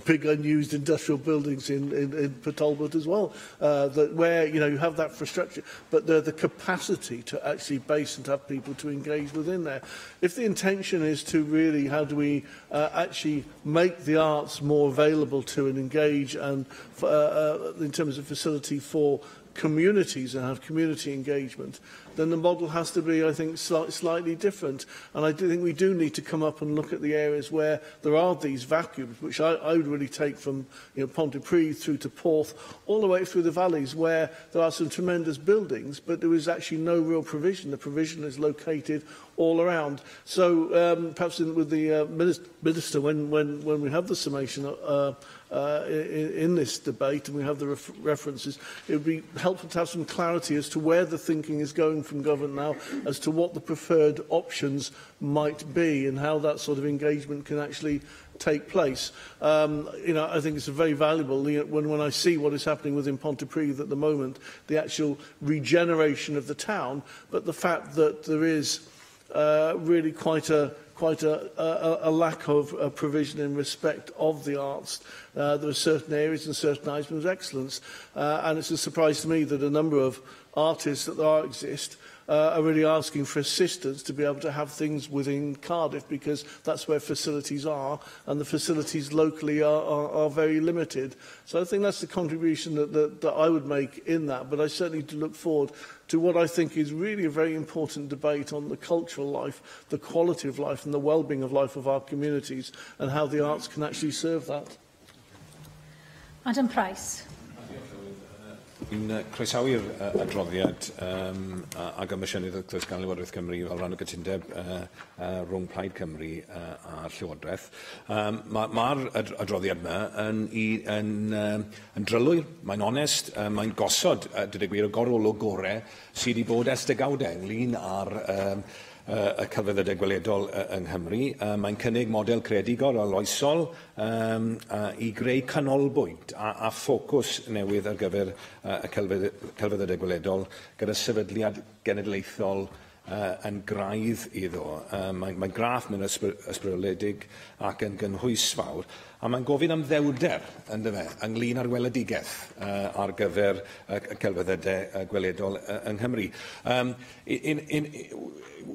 big unused industrial buildings in Port Talbot as well, where you have that infrastructure, but the capacity to actually base and to have people to engage within there. If the intention is to really, how do we actually make the arts more available to and engage, and in terms of facility for communities and have community engagement, then the model has to be, I think, slightly different. And I do think we do need to come up and look at the areas where there are these vacuums, which I would really take from Pontypridd through to Porth, all the way through the valleys, where there are some tremendous buildings, but there is actually no real provision. The provision is located all around. So perhaps with the Minister, when we have the summation in this debate and we have the references, it would be helpful to have some clarity as to where the thinking is going from government now, as to what the preferred options might be and how that sort of engagement can actually take place. I think it's very valuable when I see what is happening within Pontypridd at the moment, the actual regeneration of the town, but the fact that there is really quite a lack of provision in respect of the arts. There are certain areas and certain items of excellence, and it's a surprise to me that a number of artists that exist are really asking for assistance to be able to have things within Cardiff, because that's where facilities are, and the facilities locally are very limited. So I think that's the contribution that I would make in that, but I certainly do look forward to what I think is really a very important debate on the cultural life, the quality of life and the well-being of life of our communities, and how the arts can actually serve that. Adam Price. Dwi'n croesawu'r adroddiad a gymysiynydd y Clwys Ganolbarth Cymru fel rhan o gytundeb rhwng Plaid Cymru a'r Llywodraeth. Mae'r adroddiad yma yn drylwyr, mae'n onest, mae'n gosod, dydw i gwir, y gorolwg gorau sydd wedi bod ers degawdau ynglyn â'r y celfyddydau gweledol yng Nghymru. Mae'n cynnig model creadigol a loesol i greu canolbwynt a ffocws newydd ar gyfer y celfyddydau gweledol gyda sefydliad genedlaethol yn graidd iddo. Mae'n graff mewn ysbrydoledig ac yn gynhwysfawr, a mae'n gofyn am ddewder ynglyn â'r weledigaeth ar gyfer y celfyddydau gweledol yng Nghymru.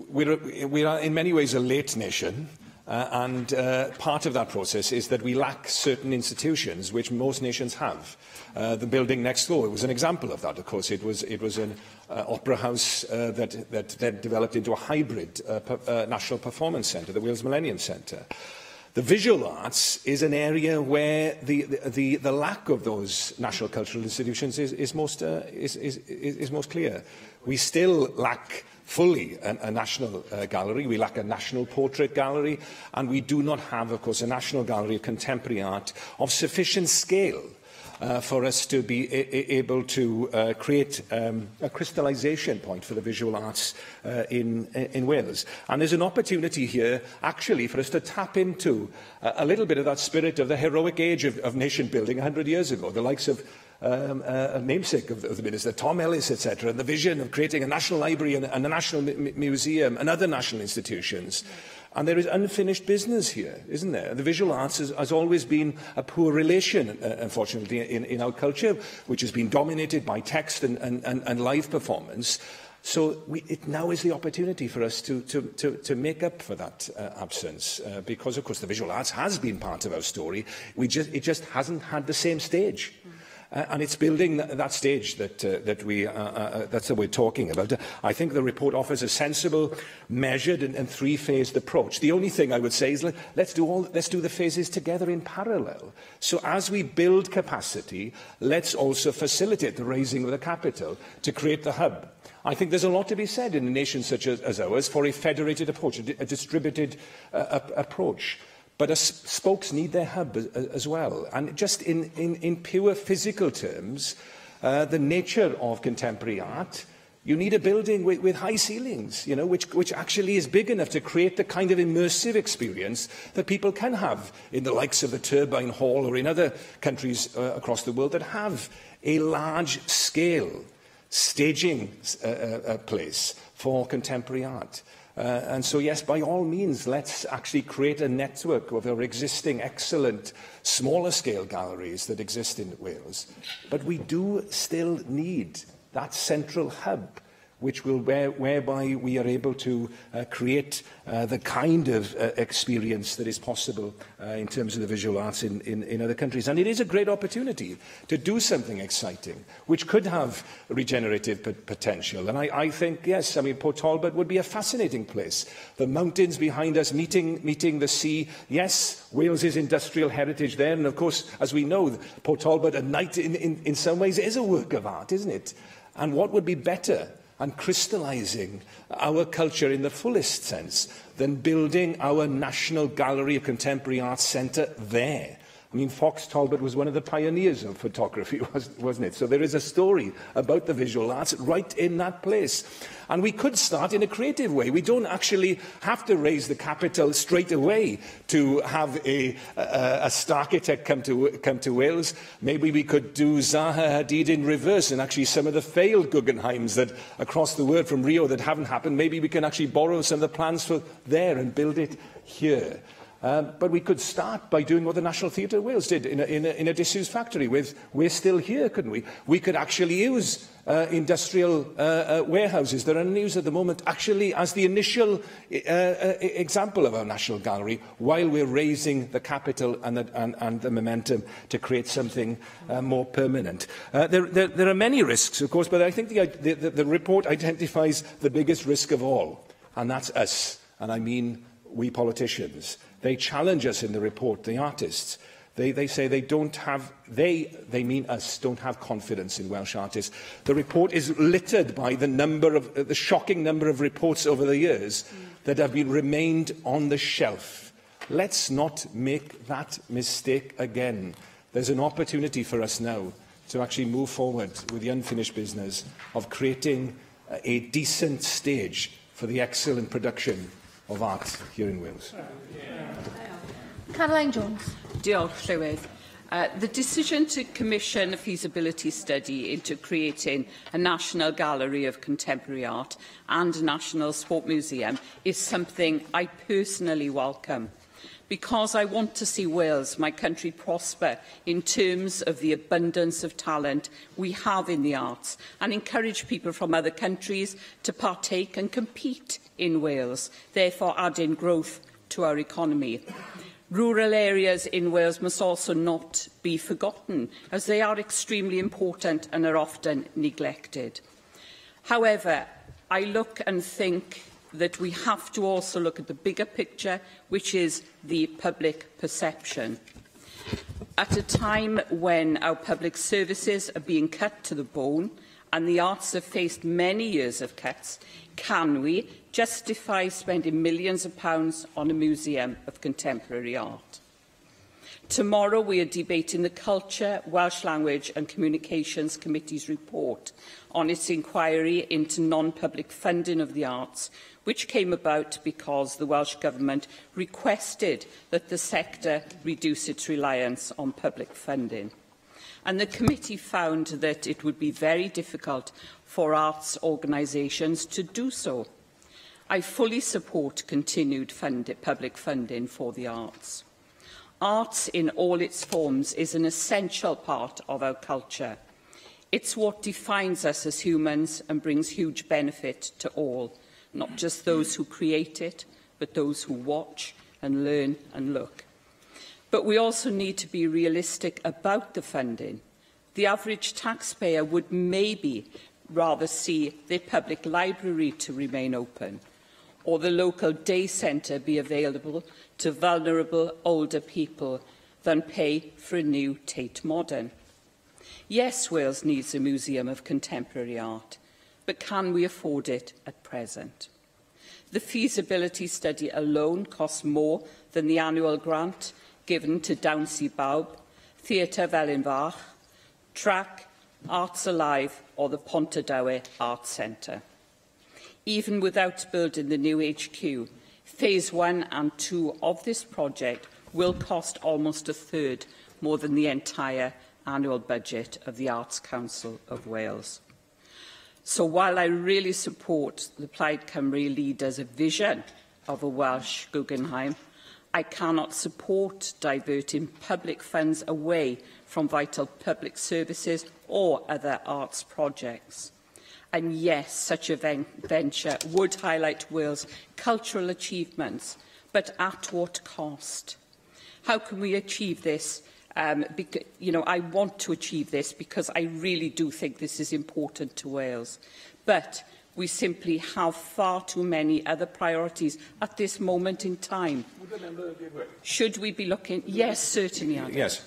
We're in many ways a late nation, and part of that process is that we lack certain institutions which most nations have. The building next door was an example of that. Of course, it was an opera house that then developed into a hybrid national performance centre, the Wales Millennium Centre. The visual arts is an area where the lack of those national cultural institutions is most clear. We still lack fully a national gallery. We lack a national portrait gallery, and we do not have, of course, a national gallery of contemporary art of sufficient scale for us to be able to create a crystallisation point for the visual arts in Wales. And there's an opportunity here, actually, for us to tap into a little bit of that spirit of the heroic age of nation building 100 years ago, the likes of a namesake of the Minister, Tom Ellis, etc., and the vision of creating a national library and a national museum and other national institutions. And there is unfinished business here, isn't there? The visual arts has always been a poor relation, unfortunately, in our culture, which has been dominated by text and live performance. So now is the opportunity for us to make up for that absence, because, of course, the visual arts has been part of our story. It just hasn't had the same stage. And it's building that stage that's that we're talking about. I think the report offers a sensible, measured and three-phased approach. The only thing I would say is let's do the phases together in parallel. So as we build capacity, let's also facilitate the raising of the capital to create the hub. I think there's a lot to be said in a nation such as ours for a federated approach, a distributed approach. But spokes need their hub as well. And just in pure physical terms, the nature of contemporary art, you need a building with high ceilings, which actually is big enough to create the kind of immersive experience that people can have in the likes of the Turbine Hall or in other countries across the world that have a large-scale staging place for contemporary art. And so, yes, by all means, let's actually create a network of our existing excellent smaller-scale galleries that exist in Wales. But we do still need that central hub which will whereby we are able to create the kind of experience that is possible in terms of the visual arts in other countries. And it is a great opportunity to do something exciting, which could have regenerative potential. And I think, yes, I mean, Port Talbot would be a fascinating place. The mountains behind us meeting the sea. Yes, Wales's industrial heritage there. And of course, as we know, Port Talbot at night in some ways is a work of art, isn't it? And what would be better and crystallising our culture in the fullest sense than building our National Gallery of Contemporary Art Centre there? I mean, Fox Talbot was one of the pioneers of photography, wasn't it? So there is a story about the visual arts right in that place. And we could start in a creative way. We don't actually have to raise the capital straight away to have a star architect come to Wales. Maybe we could do Zaha Hadid in reverse, and actually some of the failed Guggenheims that across the world from Rio that haven't happened, maybe we can actually borrow some of the plans for there and build it here. But we could start by doing what the National Theatre of Wales did in a disused factory with We're Still Here, couldn't we? We could actually use industrial warehouses that are in use at the moment actually as the initial example of our National Gallery, while we're raising the capital and the momentum to create something more permanent. There are many risks, of course, but I think the report identifies the biggest risk of all, and that's us, and I mean we politicians. They challenge us in the report, the artists. They say they don't have, they mean us, don't have confidence in Welsh artists. The report is littered by the shocking number of reports over the years that have remained on the shelf. Let's not make that mistake again. There's an opportunity for us now to actually move forward with the unfinished business of creating a decent stage for the excellent production of art here in Wales. Caroline Jones. Diolch, Llywydd. The decision to commission a feasibility study into creating a National Gallery of Contemporary Art and a National Sport Museum is something I personally welcome, because I want to see Wales, my country, prosper in terms of the abundance of talent we have in the arts, and encourage people from other countries to partake and compete in Wales, therefore adding growth to our economy. Rural areas in Wales must also not be forgotten, as they are extremely important and are often neglected. However, I look and think that we have to also look at the bigger picture, which is the public perception. At a time when our public services are being cut to the bone and the arts have faced many years of cuts, can we justify spending millions of pounds on a museum of contemporary art? Tomorrow we are debating the Culture, Welsh Language and Communications Committee's report on its inquiry into non-public funding of the arts, which came about because the Welsh Government requested that the sector reduce its reliance on public funding. And the committee found that it would be very difficult for arts organisations to do so. I fully support continued public funding for the arts. Arts in all its forms is an essential part of our culture. It's what defines us as humans and brings huge benefit to all, not just those who create it, but those who watch and learn and look. But we also need to be realistic about the funding. The average taxpayer would maybe rather see their public library to remain open, or the local day centre be available to vulnerable older people than pay for a new Tate Modern. Yes, Wales needs a museum of contemporary art, but can we afford it at present? The feasibility study alone costs more than the annual grant given to Downsea Bawb, Theatr Felinfach, Track, Arts Alive or the Pontardawe Arts Centre. Even without building the new HQ, Phase 1 and 2 of this project will cost almost a third more than the entire annual budget of the Arts Council of Wales. So while I really support the Plaid Cymru leaders' vision of a Welsh Guggenheim, I cannot support diverting public funds away from vital public services or other arts projects. And yes, such a venture would highlight Wales' cultural achievements, but at what cost? How can we achieve this? I want to achieve this because I really do think this is important to Wales. But we simply have far too many other priorities at this moment in time. Would the member be aware? Should we be looking? Yes, certainly. Adam. Yes,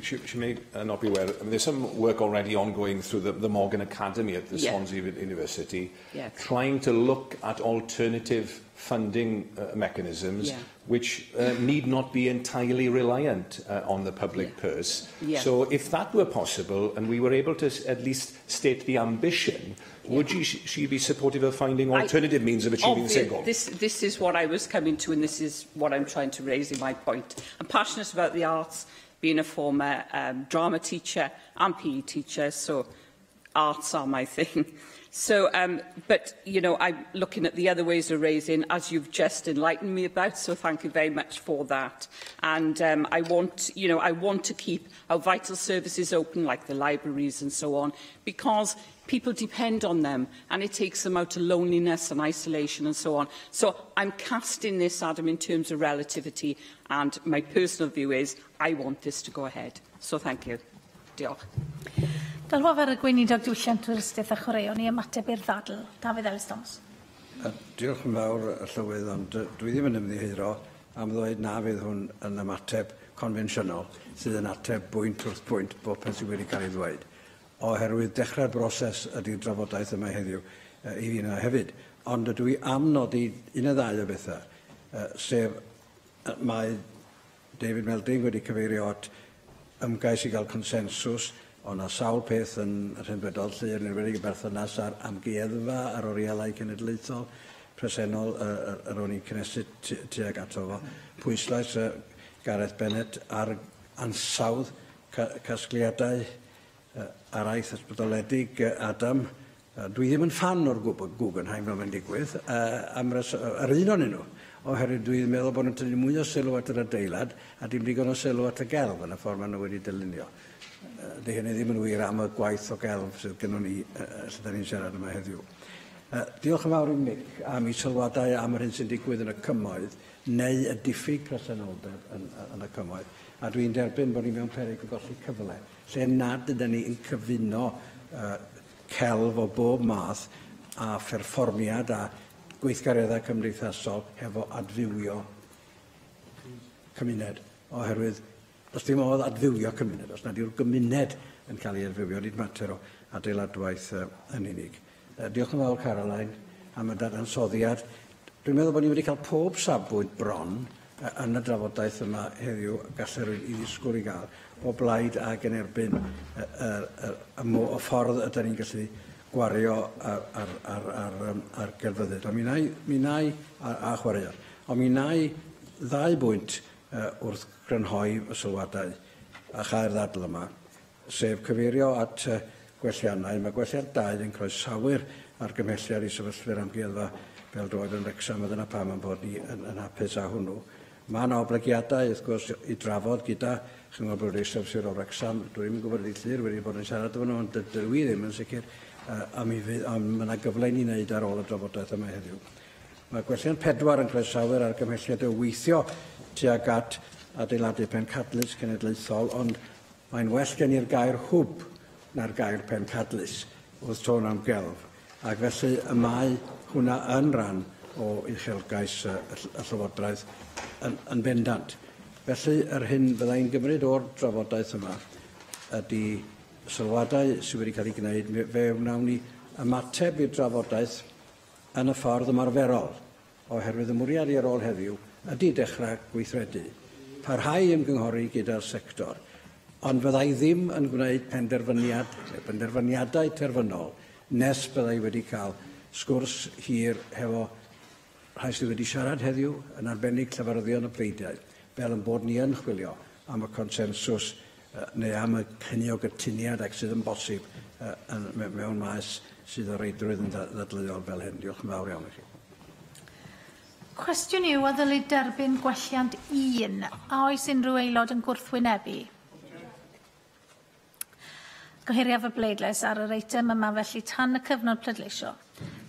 she may not be aware. There's some work already ongoing through the Morgan Academy at the Swansea University, trying to look at alternative funding mechanisms which need not be entirely reliant on the public purse. So if that were possible and we were able to at least state the ambition, would she be supportive of finding alternative means of achieving the same goal? This is what I was coming to, and this is what I'm trying to raise in my point. I'm passionate about the arts, being a former drama teacher and PE teacher, so arts are my thing. So, but, I'm looking at the other ways of raising, as you've just enlightened me about, so thank you very much for that. And I want to keep our vital services open, like the libraries and so on, because people depend on them, and it takes them out of loneliness and isolation and so on. So I'm casting this, Adam, in terms of relativity, and my personal view is I want this to go ahead. So thank you. Diolch. Dalfa ar y gweinidog diwylliant twristiaeth a chwaraeon i ymateb i'r ddadl. Dafydd Ellis Thomas. Diolch yn fawr y llywydd, ond dwi ddim yn ymddiheuro am ddweud na fydd hwn yn ymateb confensiynol sydd yn ateb bwynt wrth bwynt bob peth sydd wedi cael ei ddweud. Oherwydd dechrau'r broses ydy'r drafodaeth yma heddiw i fi yna hefyd. Ond dwi am nodi un o ddau o bethau, sef mae David Melding wedi cyfeirio at ymgais i gael consensws. Ond a sawl peth yn rhywbedol lle yn enwedig y berthynas ar amgueddfa ar orielau cenedlaethol presennol yr o'n i'n cynnesu tuag ato fo. Pwyslais Gareth Bennett ar ansawdd casgliadau araith ysbrydoledig Adam. Dwi ddim yn fan o'r Guggenheim fel mae'n digwydd, yr un o'n nhw. Oherwydd dwi'n meddwl bod nhw'n tynnu mwy o sylw at yr adeilad a dim digon o sylw at y gelf yn y ffordd maen nhw wedi dylunio. Dy hynny ddim yn wir am y gwaith o gelf sydd gennym ni lle da ni'n siarad yma heddiw. Diolch yn fawr i Mick am ei sylwadau am yr hyn sy'n digwydd yn y cymoedd neu y diffyg presenoldeb yn y cymoedd. A dwi'n derbyn bod ni mewn peryg o golli cyfle lle nad ydyn ni yn cyfuno celf o bob math a pherfformiad a gweithgareddau cymdeithasol hefo adfywio cymuned. Oherwydd, os dim oedd adfywio cymuned, os nad yw'r gymuned yn cael ei adfywio, nid mater o adeiladwaith yn unig. Diolch yn fawr Caroline am y dadansoddiad. Dwi'n meddwl bod ni wedi cael pob safbwynt bron yn y drafodaeth yma heddiw gallu rwy'n i ddisgwyl i gael o blaid ac yn erbyn y ffordd ydym ni'n gallu gwario ar gelfyddyd. Ond mi nai a chwaraeon. Ond mi nai ddau bwynt wrth grynhoi y sylwadau a chau'r ddadl yma, sef cyfeirio at gwelliannau. Mae gwelliad 2 yn croesawu'r argymhelliad i sefyllfa'r amgueddfa fel droed yn Wrecsam, a dyna pam yn bod ni yn hapus â hwnnw. Mae yna oblygiadau, wrth gwrs, i drafod gyda Chyngor Bwrdeistref Sir o Wrecsam. Dwi'n gwybod ddillir wedi bod yn siarad efo nhw, ond dydw i ddim yn sicr. Mae yna gyfle i ni wneud ar ôl y drafodaeth yma heddiw. Mae gwellian 4 yn croesawu'r argymhelliad o weithio tuag at adeiladu pencadlys cenedlaethol, ond mae'n well gen i'r gair hwb na'r gair pencadlys wrth tôn am gelf. Ac felly y mae hwnna yn rhan o uchelgais y Llywodraeth yn bendant. Felly yr hyn fyddai'n gymryd o'r drafodaeth yma ydy sylwadau sydd wedi cael ei gwneud fe wnawn ni ymateb i'r drafodaeth yn y ffordd ymarferol, oherwydd y mwriad i ar ôl heddiw ydy dechrau gweithredu, parhau ymgynghori gyda'r sector, ond fyddai ddim yn gwneud penderfyniadau terfynol nes byddai wedi cael sgwrs hir hefo rhai sydd wedi siarad heddiw yn arbennig llefaryddion y pleidiau, fel yn bod ni yn chwilio am y consensws neu am y cynnig o gytuniad ac sydd yn bosib mewn maes sydd o reidrwydd yn ddadleuol fel hyn. Diolch yn fawr iawn i chi. Cwestiwn yw, a ddylid derbyn gwelliant 1, a oes unrhyw aelod yn gwrthwynebu? Gohiriaf y bleidlais ar yr eitem yma felly tan y cyfnod pleidleisio.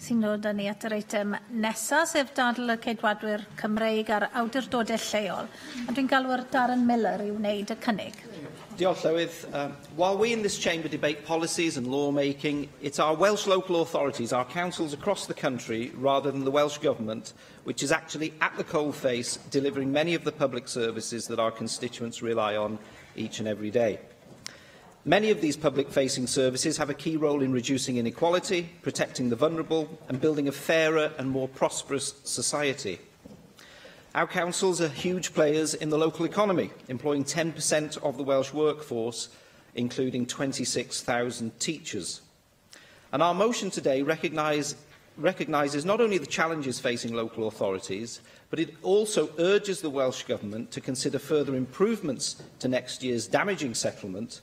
Sy'n dod â ni at yr eitem nesaf, sef dadl y Ceidwadwyr Cymreig ar awdurdodau lleol. A dwi'n galw'r Darren Miller i wneud y cynnig. Diolch, Llywydd. While we in this chamber debate policies and lawmaking, it's our Welsh local authorities, our councils across the country, rather than the Welsh Government, which is actually at the coalface delivering many of the public services that our constituents rely on each and every day. Many of these public-facing services have a key role in reducing inequality, protecting the vulnerable, and building a fairer and more prosperous society. Our councils are huge players in the local economy, employing 10% of the Welsh workforce, including 26,000 teachers. And our motion today recognises not only the challenges facing local authorities, but it also urges the Welsh Government to consider further improvements to next year's damaging settlement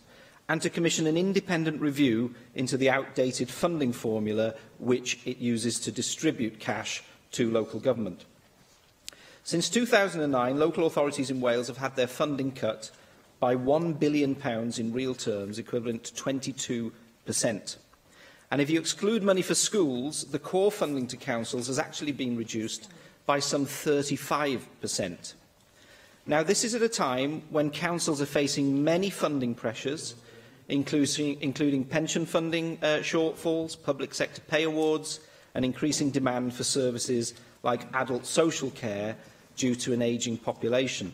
and to commission an independent review into the outdated funding formula which it uses to distribute cash to local government. Since 2009, local authorities in Wales have had their funding cut by £1 billion in real terms, equivalent to 22%. And if you exclude money for schools, the core funding to councils has actually been reduced by some 35%. Now, this is at a time when councils are facing many funding pressures, including pension funding shortfalls, public sector pay awards, and increasing demand for services like adult social care due to an ageing population.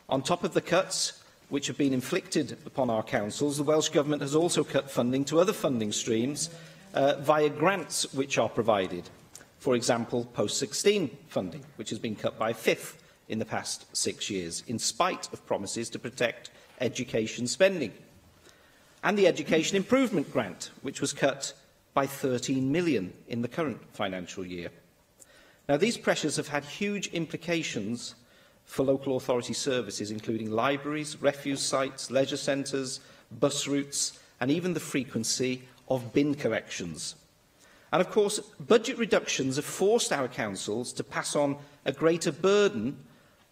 On top of the cuts which have been inflicted upon our councils, the Welsh Government has also cut funding to other funding streams via grants which are provided. For example, post-16 funding, which has been cut by a fifth in the past 6 years, in spite of promises to protect education spending. And the Education Improvement Grant, which was cut by £13 million in the current financial year. Now, these pressures have had huge implications for local authority services, including libraries, refuse sites, leisure centres, bus routes, and even the frequency of bin collections. And of course, budget reductions have forced our councils to pass on a greater burden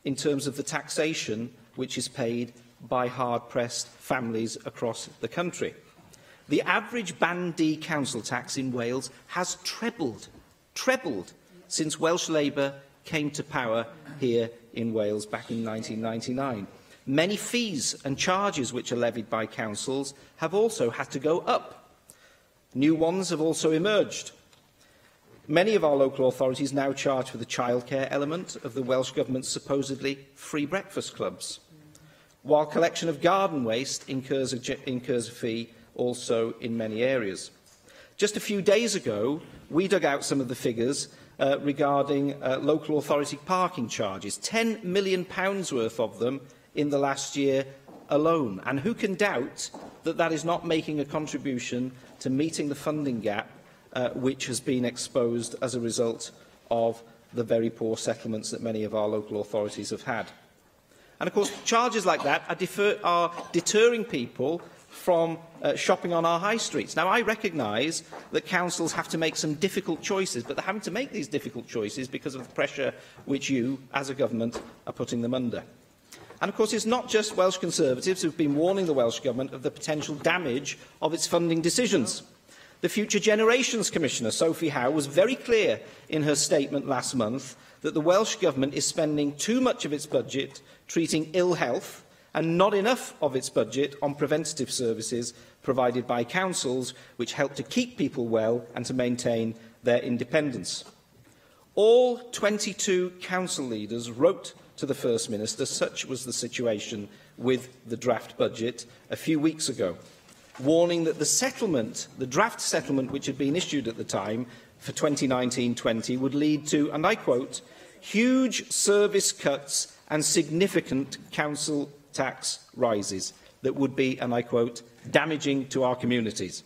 in terms of the taxation which is paid by hard-pressed families across the country. The average Band D council tax in Wales has trebled since Welsh Labour came to power here in Wales back in 1999. Many fees and charges which are levied by councils have also had to go up. New ones have also emerged. Many of our local authorities now charge for the childcare element of the Welsh Government's supposedly free breakfast clubs, while collection of garden waste incurs a fee also in many areas. Just a few days ago, we dug out some of the figures regarding local authority parking charges, £10 million worth of them in the last year alone. And who can doubt that that is not making a contribution to meeting the funding gap which has been exposed as a result of the very poor settlements that many of our local authorities have had. And of course, charges like that are deterring people from shopping on our high streets. Now, I recognise that councils have to make some difficult choices, but they're having to make these difficult choices because of the pressure which you, as a government, are putting them under. And of course, it's not just Welsh Conservatives who have been warning the Welsh Government of the potential damage of its funding decisions. The Future Generations Commissioner, Sophie Howe, was very clear in her statement last month that the Welsh Government is spending too much of its budget treating ill health and not enough of its budget on preventative services provided by councils which help to keep people well and to maintain their independence. All 22 council leaders wrote to the First Minister, such was the situation with the draft budget a few weeks ago, warning that the draft settlement which had been issued at the time for 2019-20 would lead to, and I quote, huge service cuts and significant council tax rises that would be, and I quote, damaging to our communities.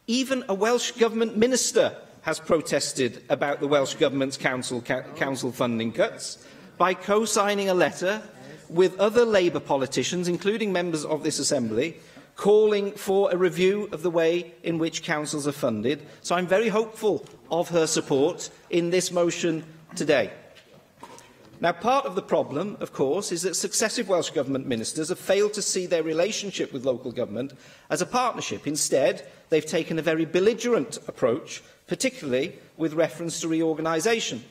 Even a Welsh Government minister has protested about the Welsh Government's council funding cuts by co-signing a letter with other Labour politicians, including members of this Assembly, calling for a review of the way in which councils are funded. So I'm very hopeful of her support in this motion today. Now, part of the problem, of course, is that successive Welsh Government ministers have failed to see their relationship with local government as a partnership. Instead, they've taken a very belligerent approach, particularly with reference to reorganisation.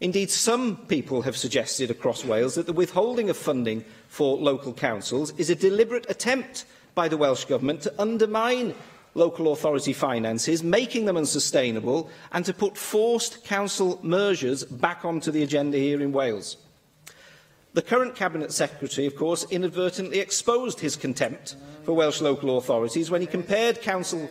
Indeed, some people have suggested across Wales that the withholding of funding for local councils is a deliberate attempt by the Welsh Government to undermine local authority finances, making them unsustainable, and to put forced council mergers back onto the agenda here in Wales. The current Cabinet Secretary, of course, inadvertently exposed his contempt for Welsh local authorities when he compared council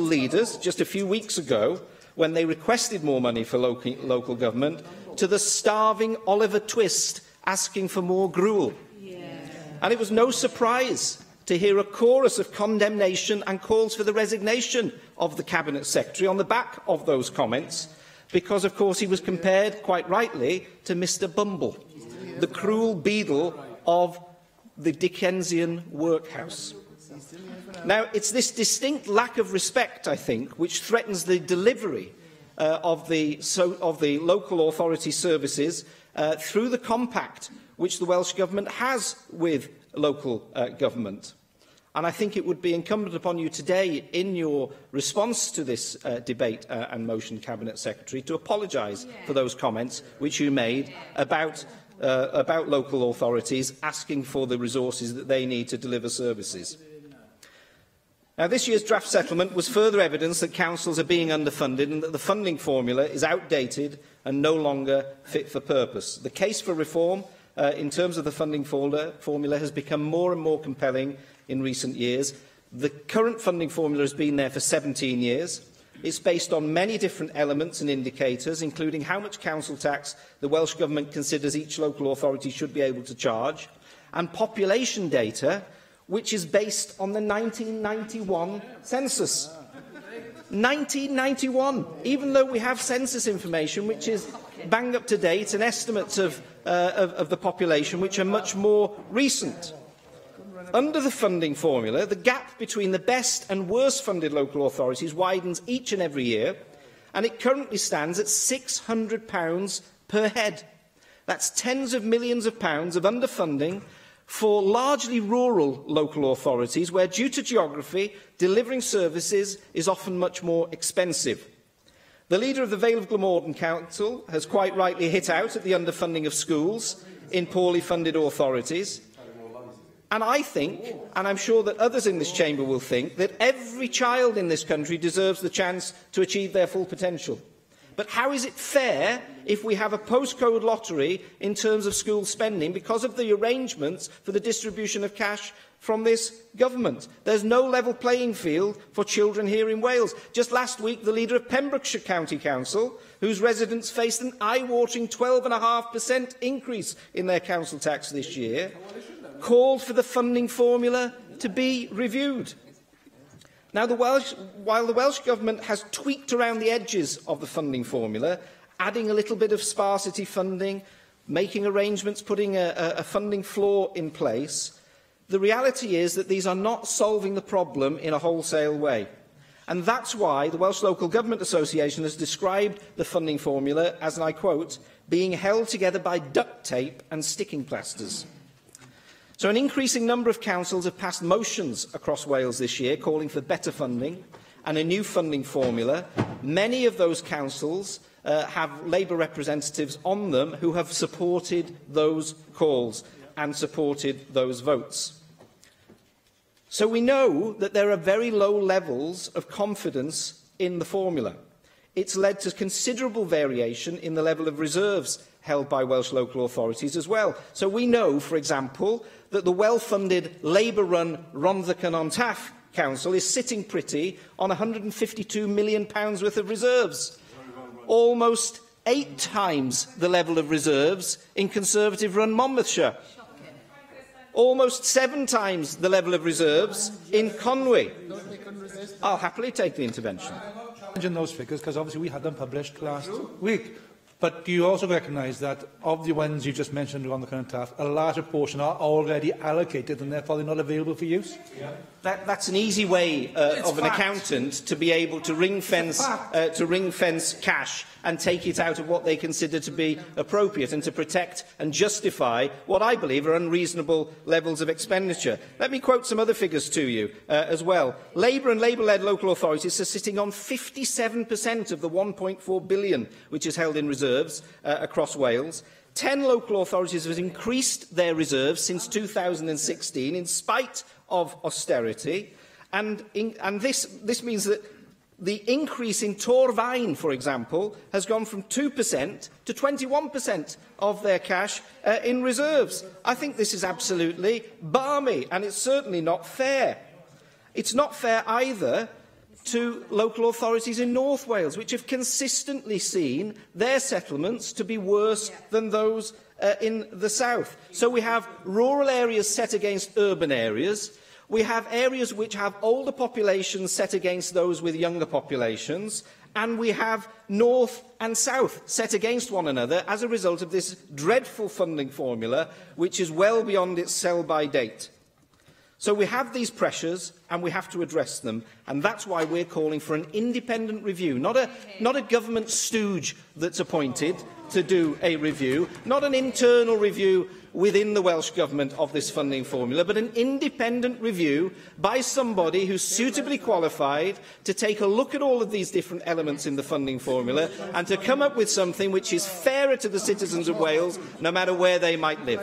leaders just a few weeks ago, when they requested more money for local government, to the starving Oliver Twist asking for more gruel. And it was no surprise to hear a chorus of condemnation and calls for the resignation of the Cabinet Secretary on the back of those comments, because, of course, he was compared, quite rightly, to Mr Bumble, the cruel beadle of the Dickensian workhouse. Now, it's this distinct lack of respect, I think, which threatens the delivery of the local authority services through the compact which the Welsh Government has with local government. And I think it would be incumbent upon you today, in your response to this debate and motion, Cabinet Secretary, to apologise for those comments which you made about local authorities asking for the resources that they need to deliver services. Now, this year's draft settlement was further evidence that councils are being underfunded and that the funding formula is outdated and no longer fit for purpose. The case for reform in terms of the funding formula has become more and more compelling in recent years. The current funding formula has been there for 17 years. It's based on many different elements and indicators, including how much council tax the Welsh Government considers each local authority should be able to charge, and population data, which is based on the 1991 census. 1991, even though we have census information which is bang up to date and estimates of the population which are much more recent. Under the funding formula, the gap between the best and worst funded local authorities widens each and every year, and it currently stands at £600 per head. That's tens of millions of pounds of underfunding for largely rural local authorities where, due to geography, delivering services is often much more expensive. The leader of the Vale of Glamorgan Council has quite rightly hit out at the underfunding of schools in poorly funded authorities. And I think, and I'm sure that others in this chamber will think, that every child in this country deserves the chance to achieve their full potential. But how is it fair if we have a postcode lottery in terms of school spending because of the arrangements for the distribution of cash from this government? There's no level playing field for children here in Wales. Just last week, the leader of Pembrokeshire County Council, whose residents faced an eye-watering 12.5% increase in their council tax this year, called for the funding formula to be reviewed. Now, while the Welsh Government has tweaked around the edges of the funding formula, adding a little bit of sparsity funding, making arrangements, putting a funding floor in place, the reality is that these are not solving the problem in a wholesale way. And that's why the Welsh Local Government Association has described the funding formula as, and I quote, being held together by duct tape and sticking plasters. So an increasing number of councils have passed motions across Wales this year calling for better funding and a new funding formula. Many of those councils have Labour representatives on them who have supported those calls and supported those votes. So we know that there are very low levels of confidence in the formula. It's led to considerable variation in the level of reserves held by Welsh local authorities as well. So we know, for example, that the well-funded Labour-run Rhondda-Cynon-Taf Council is sitting pretty on £152 million worth of reserves, almost 8 times the level of reserves in Conservative-run Monmouthshire, almost 7 times the level of reserves in Conwy. I'll happily take the intervention. Challenging those figures because obviously we had them published last week. But do you also recognise that of the ones you just mentioned on the current task, a larger portion are already allocated and therefore they're not available for use? Yeah. That's an easy way of an accountant to be able to ring-fence cash and take it out of what they consider to be appropriate and to protect and justify what I believe are unreasonable levels of expenditure. Let me quote some other figures to you as well. Labour and Labour-led local authorities are sitting on 57% of the £1.4 billion which is held in reserves across Wales. 10 local authorities have increased their reserves since 2016 in spite of austerity, and this means that the increase in Torfaen, for example, has gone from 2% to 21% of their cash in reserves. I think this is absolutely balmy, and it's certainly not fair. It's not fair either to local authorities in North Wales, which have consistently seen their settlements to be worse than those in the south. So we have rural areas set against urban areas. We have areas which have older populations set against those with younger populations, and we have north and south set against one another as a result of this dreadful funding formula, which is well beyond its sell-by date. So we have these pressures, and we have to address them, and that's why we're calling for an independent review, not a government stooge that's appointed to do a review, not an internal review within the Welsh Government of this funding formula, but an independent review by somebody who's suitably qualified to take a look at all of these different elements in the funding formula and to come up with something which is fairer to the citizens of Wales, no matter where they might live.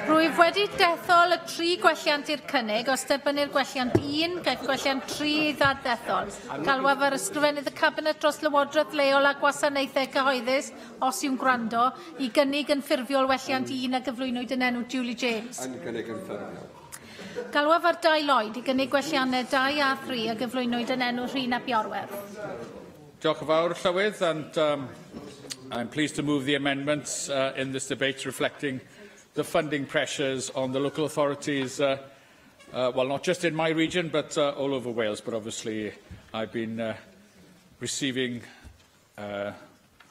Rwyf wedi dethol y 3 gwelliant i'r cynnig. Os derbynir gwelliant 1, gaiff gwelliant 3 i ddadethol. Galwaf ar ysgrifennydd y Cabinet dros Lywodraeth leol a gwasanaethau cyhoeddus, os yw'n gwrando, i gynnig yn ffurfiol gwelliant 1 a gyflwynwyd yn enw Julie James. Yn gynnig yn ffurfiol. Galwaf ar 2 Lloyd i gynnig gwelliannau 2 a 3 a gyflwynwyd yn enw Rhina Biorwerth. Diolch yn fawr, Llywydd, and I'm pleased to move the amendments in this debate reflecting the funding pressures on the local authorities, well, not just in my region, but all over Wales. But obviously, I've been receiving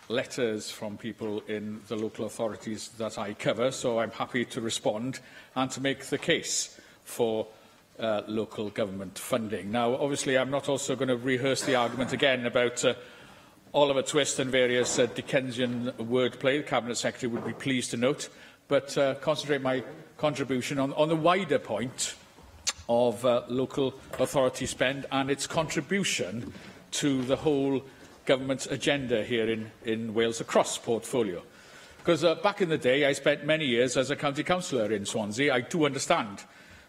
letters from people in the local authorities that I cover, so I'm happy to respond and to make the case for local government funding. Now, obviously, I'm not also going to rehearse the argument again about Oliver Twist and various Dickensian wordplay. The Cabinet Secretary would be pleased to note, but concentrate my contribution on the wider point of local authority spend and its contribution to the whole government's agenda here in Wales across portfolio. Because back in the day, I spent many years as a county councillor in Swansea. I do understand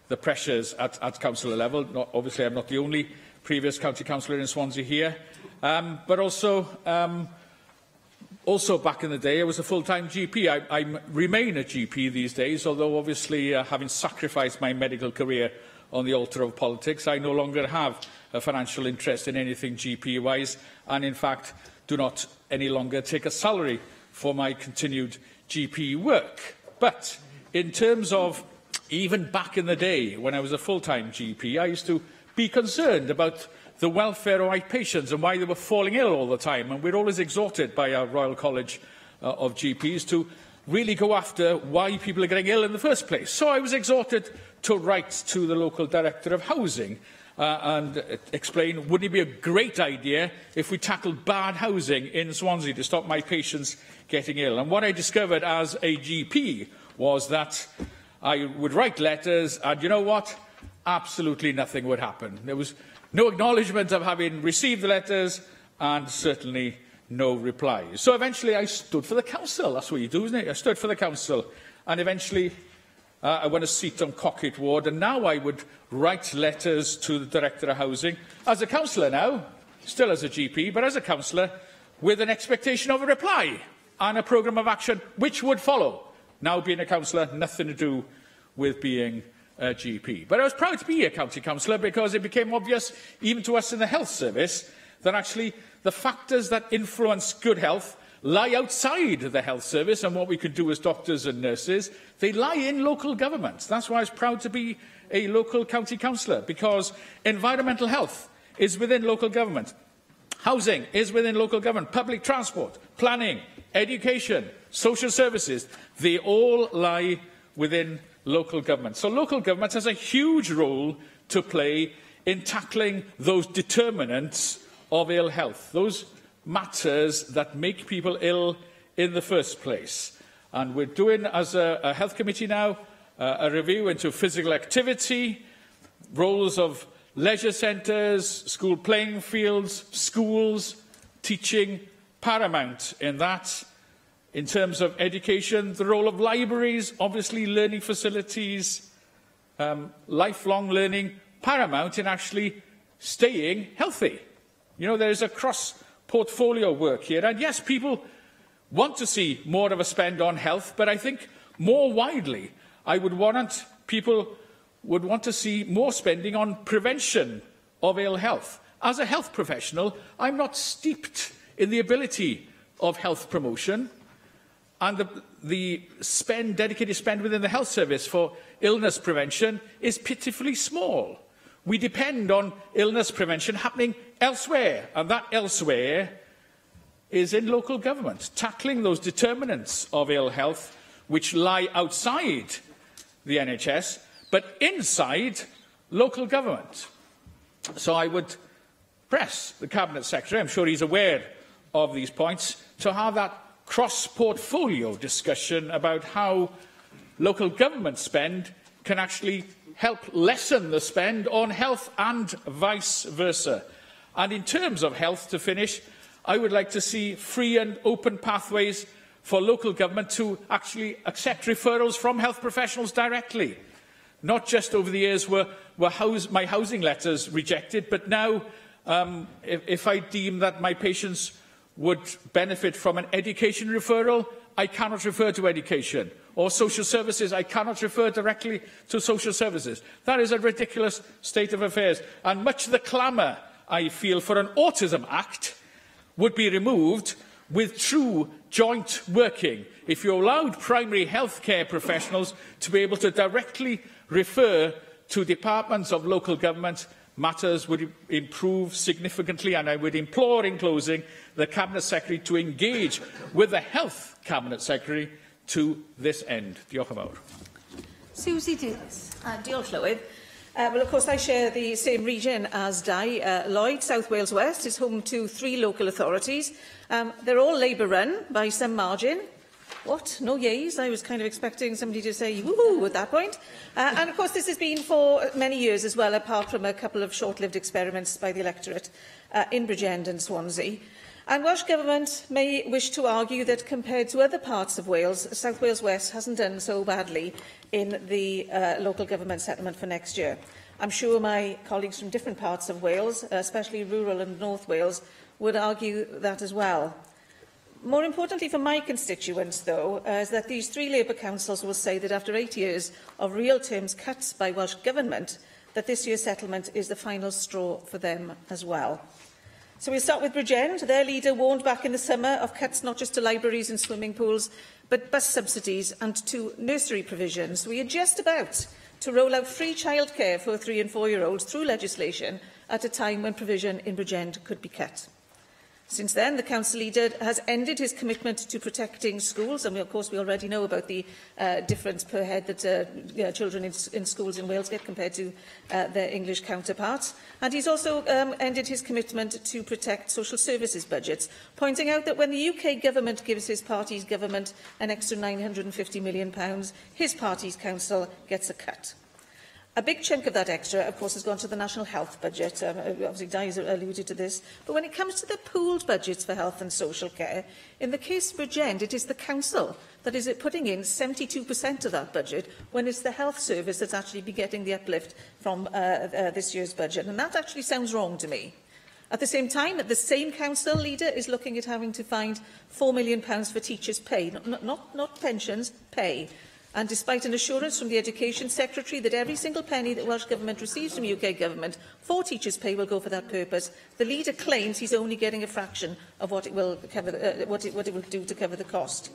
the pressures at councillor level. Obviously, I'm not the only previous county councillor in Swansea here, but also back in the day, I was a full-time GP. I remain a GP these days, although obviously having sacrificed my medical career on the altar of politics, I no longer have a financial interest in anything GP-wise, and in fact do not any longer take a salary for my continued GP work. But in terms of even back in the day, when I was a full-time GP, I used to be concerned about the welfare of my patients and why they were falling ill all the time. And we're always exhorted by our Royal College of GPs to really go after why people are getting ill in the first place. So I was exhorted to write to the local director of housing and explain, wouldn't it be a great idea if we tackled bad housing in Swansea to stop my patients getting ill? And what I discovered as a GP was that I would write letters, and you know what? Absolutely nothing would happen. There was no acknowledgement of having received the letters, and certainly no replies. So eventually I stood for the council. That's what you do, isn't it? I stood for the council, and eventually I won a seat on Cockett Ward, and now I would write letters to the Director of Housing, as a councillor now, still as a GP, but as a councillor, with an expectation of a reply and a programme of action which would follow. Now being a councillor, nothing to do with being a GP. But I was proud to be a county councillor because it became obvious, even to us in the health service, that actually the factors that influence good health lie outside the health service and what we could do as doctors and nurses. They lie in local government. That's why I was proud to be a local county councillor, because environmental health is within local government. Housing is within local government. Public transport, planning, education, social services, they all lie within local government. So local government has a huge role to play in tackling those determinants of ill health, those matters that make people ill in the first place. And we're doing, as a health committee now, a review into physical activity, roles of leisure centres, school playing fields, schools, teaching, paramount in that. In terms of education, the role of libraries, obviously learning facilities, lifelong learning, paramount in actually staying healthy. You know, there is a cross-portfolio work here. And yes, people want to see more of a spend on health, but I think more widely, people would want to see more spending on prevention of ill health. As a health professional, I'm not steeped in the ability of health promotion, and the dedicated spend within the health service for illness prevention is pitifully small. We depend on illness prevention happening elsewhere, and that elsewhere is in local government, tackling those determinants of ill health which lie outside the NHS, but inside local government. So I would press the Cabinet Secretary, I'm sure he's aware of these points, to have that cross-portfolio discussion about how local government spend can actually help lessen the spend on health and vice versa. And in terms of health, to finish, I would like to see free and open pathways for local government to actually accept referrals from health professionals directly. Not just over the years were my housing letters rejected, but now if I deem that my patients would benefit from an education referral, I cannot refer to education. Or social services, I cannot refer directly to social services. That is a ridiculous state of affairs. And much of the clamour, I feel, for an Autism Act would be removed with true joint working. If you allowed primary health care professionals to be able to directly refer to departments of local government, matters would improve significantly, and I would implore, in closing, the Cabinet Secretary to engage with the Health Cabinet Secretary to this end. Diolch yn fawr. Susie Davis. Diolch, Llywydd. Well, of course, I share the same region as Dai. Lloyd, South Wales West, is home to 3 local authorities. They're all Labour-run by some margin. What? No yeas? I was kind of expecting somebody to say woohoo at that point. And of course, this has been for many years as well, apart from a couple of short-lived experiments by the electorate in Bridgend and Swansea. And Welsh Government may wish to argue that compared to other parts of Wales, South Wales West hasn't done so badly in the local government settlement for next year. I'm sure my colleagues from different parts of Wales, especially rural and North Wales, would argue that as well. More importantly for my constituents, though, is that these 3 Labour councils will say that after 8 years of real terms cuts by Welsh Government, that this year's settlement is the final straw for them as well. So we'll start with Bridgend. Their leader warned back in the summer of cuts not just to libraries and swimming pools, but bus subsidies and to nursery provisions. We are just about to roll out free childcare for 3- and 4-year-olds through legislation at a time when provision in Bridgend could be cut. Since then, the council leader has ended his commitment to protecting schools, and of course we already know about the difference per head that children in schools in Wales get compared to their English counterparts. And he's also ended his commitment to protect social services budgets, pointing out that when the UK government gives his party's government an extra £950 million, his party's council gets a cut. A big chunk of that extra, of course, has gone to the National Health Budget. Obviously, Di has alluded to this. But when it comes to the pooled budgets for health and social care, in the case of Bridgend, it is the council that is putting in 72% of that budget, when it's the health service that's actually be getting the uplift from this year's budget. And that actually sounds wrong to me. At the same time, the same council leader is looking at having to find £4 million for teachers' pay, not pensions, pay. And despite an assurance from the Education Secretary that every single penny that Welsh Government receives from UK Government for teachers' pay will go for that purpose, the leader claims he's only getting a fraction of what it will cover, what it will do to cover the cost.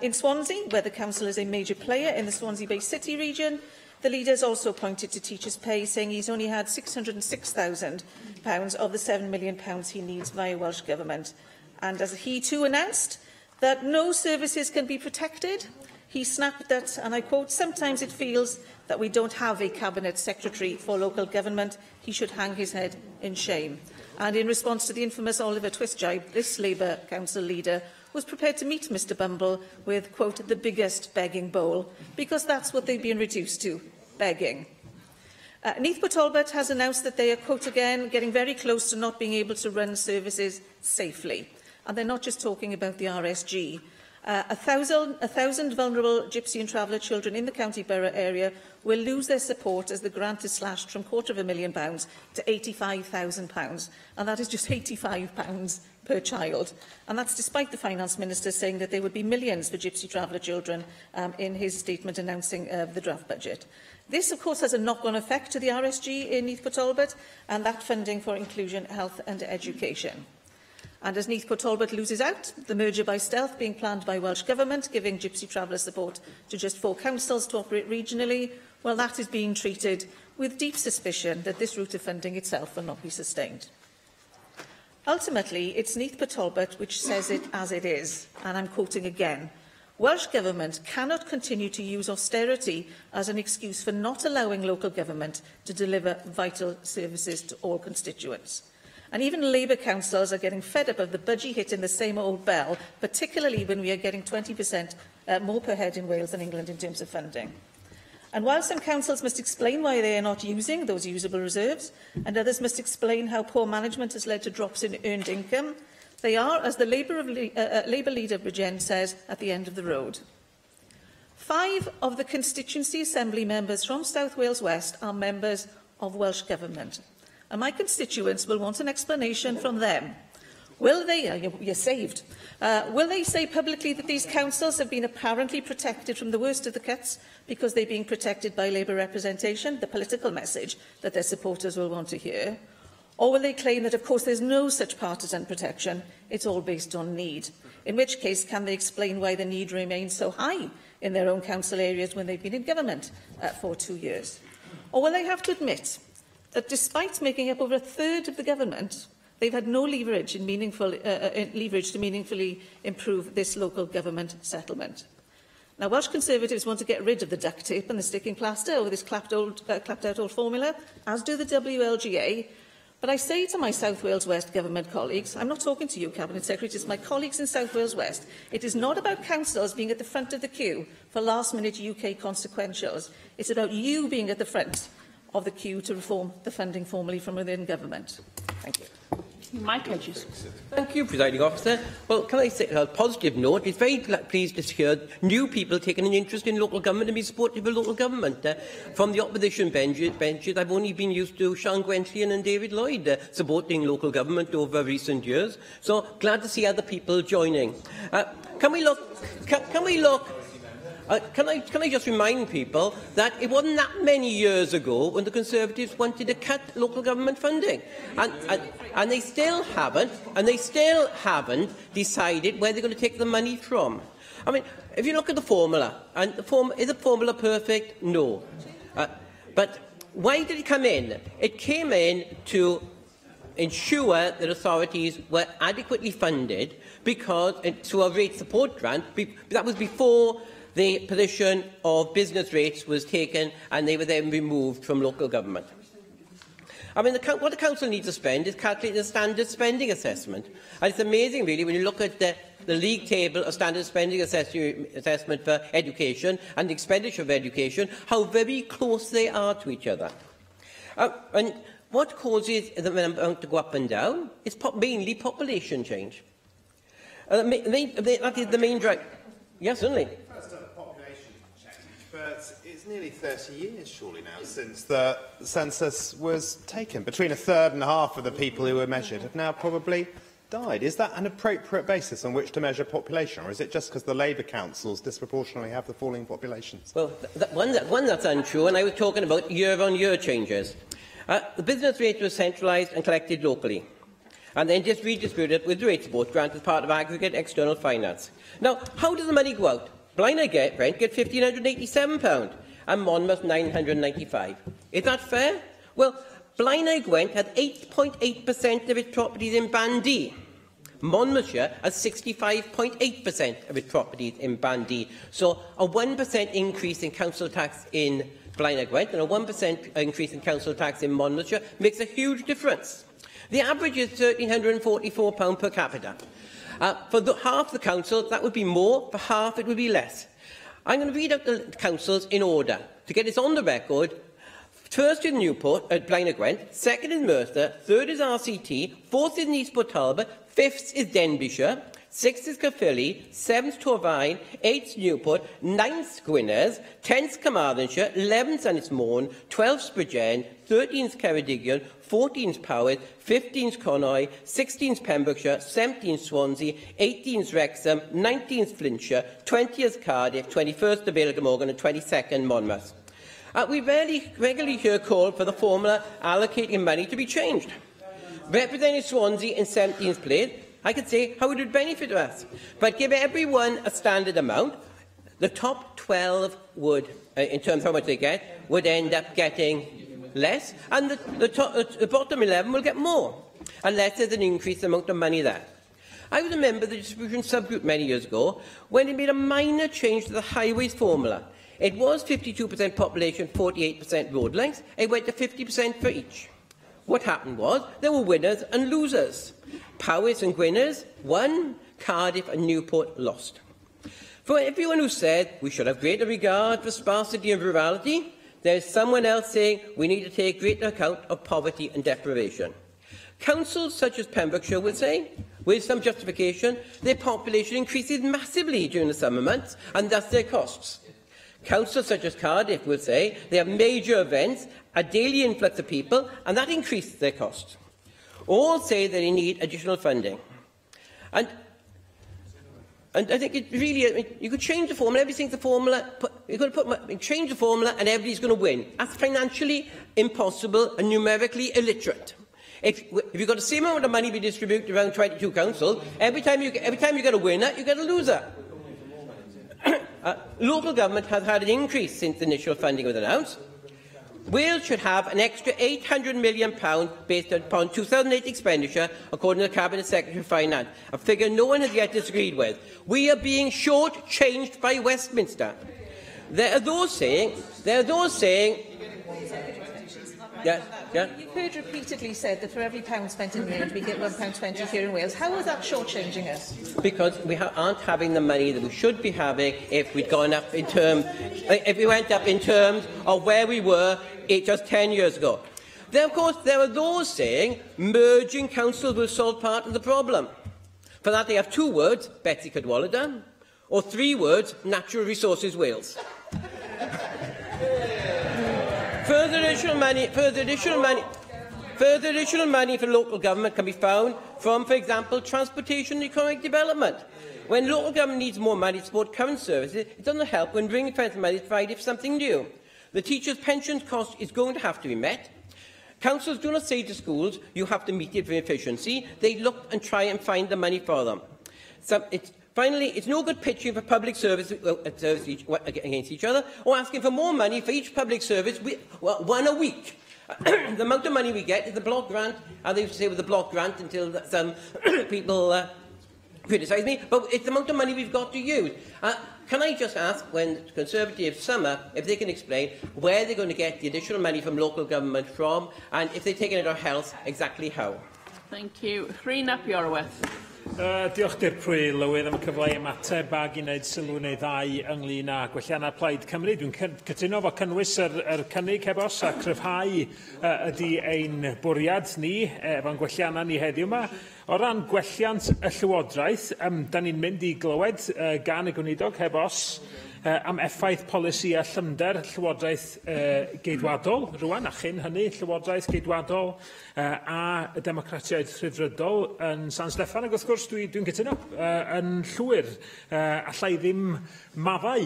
In Swansea, where the council is a major player in the Swansea-based city region, the leader has also pointed to teachers' pay, saying he's only had £606,000 of the £7 million he needs via Welsh Government. And as he too announced that no services can be protected, he snapped that, and I quote, "Sometimes it feels that we don't have a Cabinet Secretary for local government. He should hang his head in shame." And in response to the infamous Oliver Twist jibe, this Labour Council leader was prepared to meet Mr Bumble with, quote, "the biggest begging bowl," because that's what they've been reduced to, begging. Neath Talbot has announced that they are, quote again, getting very close to not being able to run services safely. And they're not just talking about the RSG. 1,000 vulnerable Gypsy and Traveller children in the County Borough area will lose their support as the grant is slashed from £250,000 to £85,000. And that is just £85 per child. And that's despite the Finance Minister saying that there would be millions for Gypsy Traveller children in his statement announcing the draft budget. This, of course, has a knock-on effect to the RSG in Neath Talbot and that funding for inclusion, health and education. And as Neath Talbot loses out, the merger by stealth being planned by Welsh Government, giving Gypsy Traveller support to just 4 councils to operate regionally, well, that is being treated with deep suspicion that this route of funding itself will not be sustained. Ultimately, it's Neath Talbot which says it as it is, and I'm quoting again. Welsh Government cannot continue to use austerity as an excuse for not allowing local government to deliver vital services to all constituents. And even Labour councils are getting fed up of the budgie hitting the same old bell, particularly when we are getting 20% more per head in Wales than England in terms of funding. And while some councils must explain why they are not using those usable reserves, and others must explain how poor management has led to drops in earned income, they are, as the Labour leader Bridgen says, at the end of the road. 5 of the constituency assembly members from South Wales West are members of Welsh Government. And my constituents will want an explanation from them. Will they, you're saved, will they say publicly that these councils have been apparently protected from the worst of the cuts because they're being protected by Labour representation, the political message that their supporters will want to hear? Or will they claim that, of course, there's no such partisan protection, it's all based on need? In which case, can they explain why the need remains so high in their own council areas when they've been in government for 2 years? Or will they have to admit that despite making up over a third of the government, they've had no leverage to meaningfully improve this local government settlement? Now, Welsh Conservatives want to get rid of the duct tape and the sticking plaster over this clapped-out old formula, as do the WLGA. But I say to my South Wales West Government colleagues, I'm not talking to you, Cabinet Secretary, it's my colleagues in South Wales West, it is not about councils being at the front of the queue for last-minute UK consequentials. It's about you being at the front of the queue to reform the funding formally from within government. Thank you. Mike Hedges. Thank you, Presiding Officer. Well, can I say, on a positive note, it's very pleased to hear new people taking an interest in local government and be supportive of local government. From the opposition benches, I've only been used to Sean Gwentlian and David Lloyd supporting local government over recent years. So glad to see other people joining. Can I just remind people that it wasn't that many years ago when the Conservatives wanted to cut local government funding, and they still haven't decided where they're going to take the money from. I mean, if you look at the formula, and is the formula perfect? No. But why did it come in? It came in to ensure that authorities were adequately funded because, through a rate support grant, that was before the position of business rates was taken and they were then removed from local government. I mean, what the Council needs to spend is calculate the standard spending assessment. And it's amazing, really, when you look at the league table of standard spending assessment for education and the expenditure of education, how very close they are to each other. And what causes the amount to go up and down is mainly population change. That is the main drive. Yes, certainly. But it's nearly 30 years, surely now, since the census was taken. Between a third and a half of the people who were measured have now probably died. Is that an appropriate basis on which to measure population, or is it just because the Labour councils disproportionately have the falling populations? Well, one that's untrue, and I was talking about year-on-year changes. The business rate was centralised and collected locally, and then just redistributed with the rate support grant as part of aggregate external finance. Now, how does the money go out? Blind Brent get £1,587, and Monmouth 995. Is that fair? Well, Blaenau Gwent had 8.8% of its properties in Band D. Monmouthshire has 65.8% of its properties in Band D. So a 1% increase in council tax in Blaenau Gwent and a 1% increase in council tax in Monmouthshire makes a huge difference. The average is £1,344 per capita. For half the councils, that would be more. For half, it would be less. I'm going to read out the councils in order to get this on the record. First is Newport at Blaenau Gwent, second is Merthyr, third is RCT, fourth is Eastport Talbot, fifth is Denbighshire, sixth is Caerphilly, seventh Torfaen, eighth Newport, ninth Gwynedd, 10th Carmarthenshire, 11th Ynysmôn, 12th Bridgend, 13th Ceredigion, 14th Powys, 15th Connaught, 16th Pembrokeshire, 17th Swansea, 18th Wrexham, 19th Flintshire, 20th Cardiff, 21st Vale of Glamorgan and 22nd Monmouth. We regularly hear call for the formula allocating money to be changed. Representing Swansea in 17th place, I could say how it would benefit us. But give everyone a standard amount, the top 12 would, in terms of how much they get, would end up getting less, and the bottom 11 will get more, unless there's an increased amount of money there. I was a member of the distribution subgroup many years ago when it made a minor change to the highways formula. It was 52% population, 48% road length. It went to 50% for each. What happened was there were winners and losers. Powys and Gwynedd won, Cardiff and Newport lost. For everyone who said we should have greater regard for sparsity and rurality, there is someone else saying we need to take greater account of poverty and deprivation. Councils such as Pembrokeshire would say, with some justification, their population increases massively during the summer months and thus their costs. Councils such as Cardiff will say they have major events, a daily influx of people, and that increases their costs. All say that they need additional funding. And I think it really, you could change the formula, everything's the formula, change the formula and everybody's going to win. That's financially impossible and numerically illiterate. If you've got the same amount of money we distribute around 22 councils, every time you get a winner, you get a loser. Local government has had an increase since the initial funding was announced. Wales should have an extra £800 million based upon 2008 expenditure, according to the Cabinet Secretary for Finance, a figure no one has yet disagreed with. We are being short-changed by Westminster. There are those saying... You've heard repeatedly said that for every pound spent in Wales, we get £1.20 here in Wales. How is that shortchanging us? Because we aren't having the money that we should be having if we'd gone up in terms, if we went up in terms of where we were just 10 years ago. Then, of course, there are those saying merging councils will solve part of the problem. For that, they have two words, Betsy Cadwallader, or three words, Natural Resources Wales. Further additional money for local government can be found from, for example, transportation and economic development. When local government needs more money to support current services, it doesn't help when ring-fence money is provided for something new. The teachers' pensions cost is going to have to be met. Councils do not say to schools, you have to meet it for efficiency. They look and try and find the money for them. Finally, it's no good pitching for public service against each other or asking for more money for each public service, one a week. The amount of money we get is the block grant, and they used to say with the block grant until some people criticise me, but it's the amount of money we've got to use. Can I just ask, when Conservatives sum up, if they can explain where they're going to get the additional money from local government from, and if they're taking it on health, exactly how? Thank you. Rhyn ap Iorwerth. Diolch Dir Pwyl, Lywydd am y cyfle i ymateb ag i wneud sylw neu ddau ynglyn â gwelliannau Plaid Cymru. Dwi'n cytuno fo cynnwys yr cynnig hebos a cryfhau ydy ein bwriad ni efo'n gwelliannau ni heddiw yma. O ran gwelliant y Llywodraeth, da ni'n mynd i glywed gan y gweinidog hebos am effaith polisi a llyfnder Llywodraeth geidwadol, rwan, a chyn hynny, Llywodraeth geidwadol a y democratiaid rhyddfrydol yn San Steffan. Ac wrth gwrs, dwi'n cytuno yn llwyr, allai ddim maddau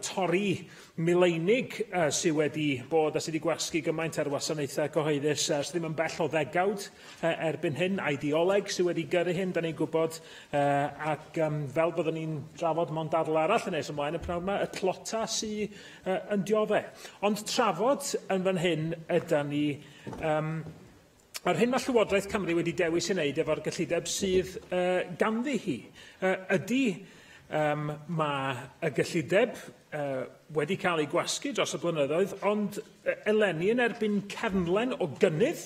torri mileinig sydd wedi bod a sydd wedi gwasgu gymaint ar wasanaethau cyhoeddus ers ddim yn bell o ddegawd erbyn hyn, aideoleg sydd wedi gyrru hyn, da ni'n gwybod, ac fel byddwn ni'n drafod mewn darl arall yn nes ymlaen y pnawn yma, y clota sydd yn dioddau. Ond trafod yn fan hyn yda ni Mae'r hyn mae Llywodraeth Cymru wedi dewis i wneud efo'r gyllideb sydd ganddi hi. Ydy mae y gyllideb wedi cael ei gwasgu dros y blynyddoedd, ond eleni yn erbyn cefnlen o gynnydd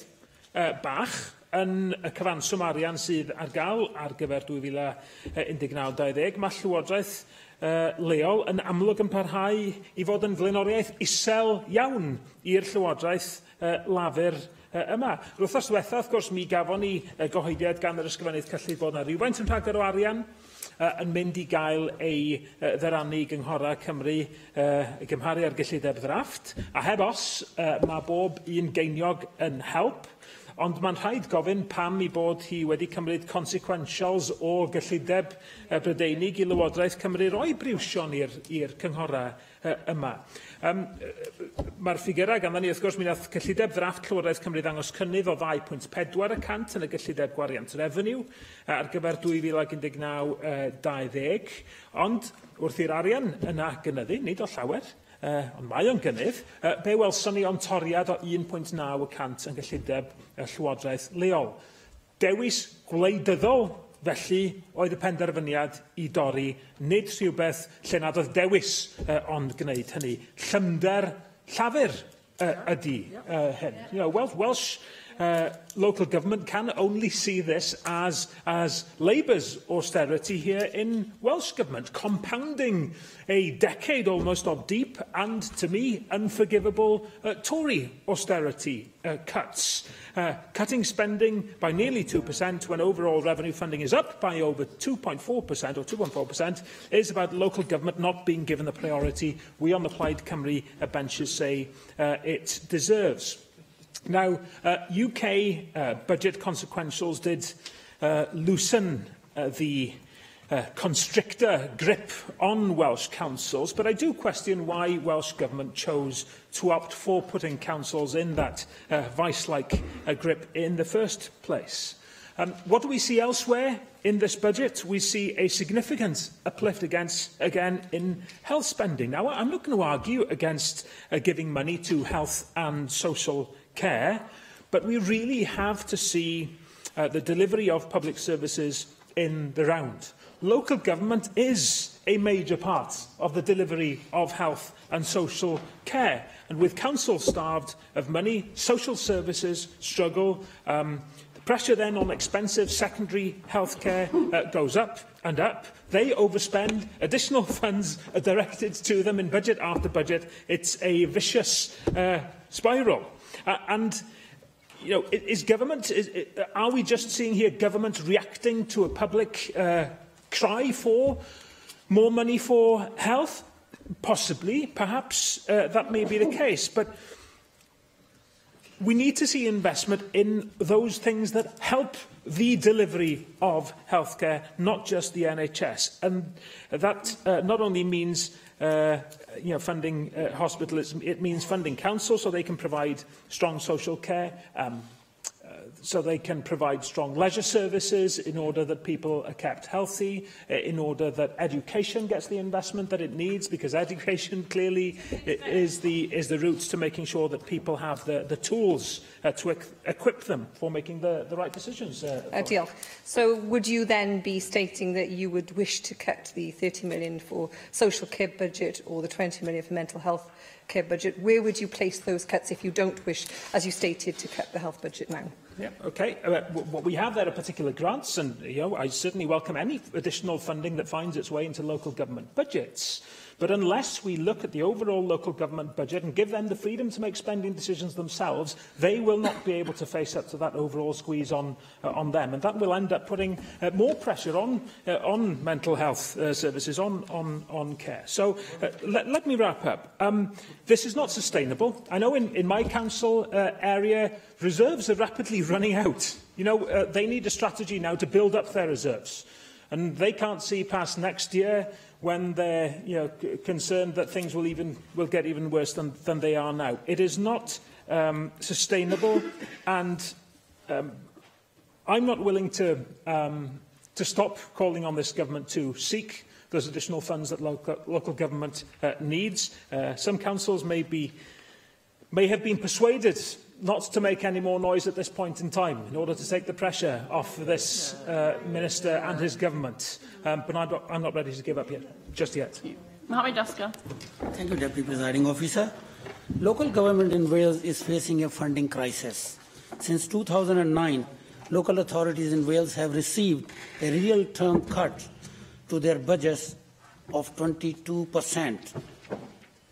bach yn y cyfanswm arian sydd ar gael ar gyfer 2019-20. Mae Llywodraeth leol yn amlwg yn parhau i fod yn flaenoriaeth isel iawn i'r Llywodraeth lafur yma. Yr wythnos diwethaf, wrth gwrs, mi gafon ni gyhoeddiad gan yr ysgrifennydd cyllid bod yna rhywfaint yn rhagor o arian yn mynd i gael ei dderanu gynghora Cymru i gymharu ar gyllideb ddrafft. A heb os, mae bob un geiniog yn help, ond mae'n rhaid gofyn pam i bod hi wedi cymryd consequentials o gyllideb Brydeinig i Lywodraeth Cymru roi briwsion i'r cynghora yma. Mae'r ffigurau ganddo ni, wrth gwrs, mi wnaeth cyllideb ddrafft Llywodraeth Cymru ddangos cynnydd o 2.4% yn y gyllideb gwariant revenue ar gyfer 2019-20, ond wrth i'r arian yna gynyddu, nid o llawer, ond mae o'n gynnydd, be welson ni o'n toriad o 1.9% yn gyllideb Llywodraeth leol. Dewis gwleidyddol felly oedd y penderfyniad i dorri, nid rhywbeth lle nad oedd dewis ond gwneud hynny. Llynder llafur ydy hyn. Welsh local government can only see this as Labour's austerity here in Welsh government, compounding a decade almost of deep and, to me, unforgivable Tory austerity cuts. Cutting spending by nearly 2% when overall revenue funding is up by over 2.4% or 2.4% is about local government not being given the priority we on the Plaid Cymru benches say it deserves. Now, UK budget consequentials did loosen the constrictor grip on Welsh councils, but I do question why Welsh Government chose to opt for putting councils in that vice-like grip in the first place. What do we see elsewhere in this budget? We see a significant uplift again in health spending. Now, I'm not going to argue against giving money to health and social care, but we really have to see the delivery of public services in the round. Local government is a major part of the delivery of health and social care, and with councils starved of money, social services struggle. The pressure then on expensive secondary health care goes up and up. They overspend. Additional funds are directed to them in budget after budget. It's a vicious spiral. And, is government, are we just seeing here government reacting to a public cry for more money for health? Possibly, perhaps that may be the case, but we need to see investment in those things that help the delivery of healthcare, not just the NHS. And that not only means funding hospitals, it means funding councils so they can provide strong social care, so they can provide strong leisure services in order that people are kept healthy, in order that education gets the investment that it needs, because education clearly is the route to making sure that people have the tools to equip them for making the right decisions. Diolch. So would you then be stating that you would wish to cut the 30 million for social care budget or the 20 million for mental health care budget? Where would you place those cuts if you don't wish, as you stated, to cut the health budget now? Yeah, okay. What we have there are particular grants, and I certainly welcome any additional funding that finds its way into local government budgets. But unless we look at the overall local government budget and give them the freedom to make spending decisions themselves, they will not be able to face up to that overall squeeze on them. And that will end up putting more pressure on mental health services, on care. So let me wrap up. This is not sustainable. I know in my council area, reserves are rapidly running out. They need a strategy now to build up their reserves. And they can't see past next year when they're concerned that things will get even worse than they are now. It is not sustainable, and I'm not willing to stop calling on this government to seek those additional funds that local government needs. Some councils may have been persuaded not to make any more noise at this point in time in order to take the pressure off this Minister and his government. But I'm not ready to give up just yet. Mohamed Askar. Thank you, Deputy Presiding Officer. Local government in Wales is facing a funding crisis. Since 2009, local authorities in Wales have received a real-term cut to their budgets of 22%.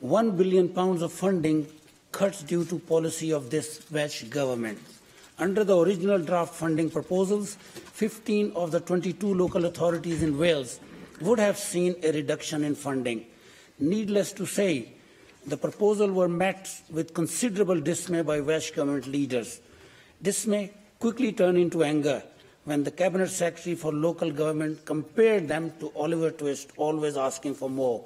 £1 billion of funding cuts due to policy of this Welsh government. Under the original draft funding proposals, 15 of the 22 local authorities in Wales would have seen a reduction in funding. Needless to say, the proposals were met with considerable dismay by Welsh government leaders. Dismay quickly turned into anger when the Cabinet Secretary for Local Government compared them to Oliver Twist, always asking for more.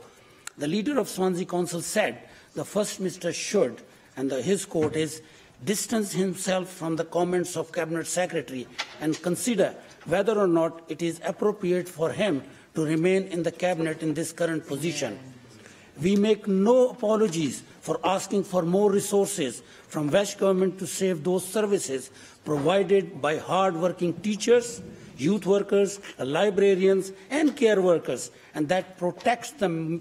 The leader of Swansea Council said the First Minister should, and his quote is, distance himself from the comments of Cabinet Secretary and consider whether or not it is appropriate for him to remain in the Cabinet in this current position. We make no apologies for asking for more resources from Welsh Government to save those services provided by hard-working teachers, youth workers, librarians and care workers, and that protects the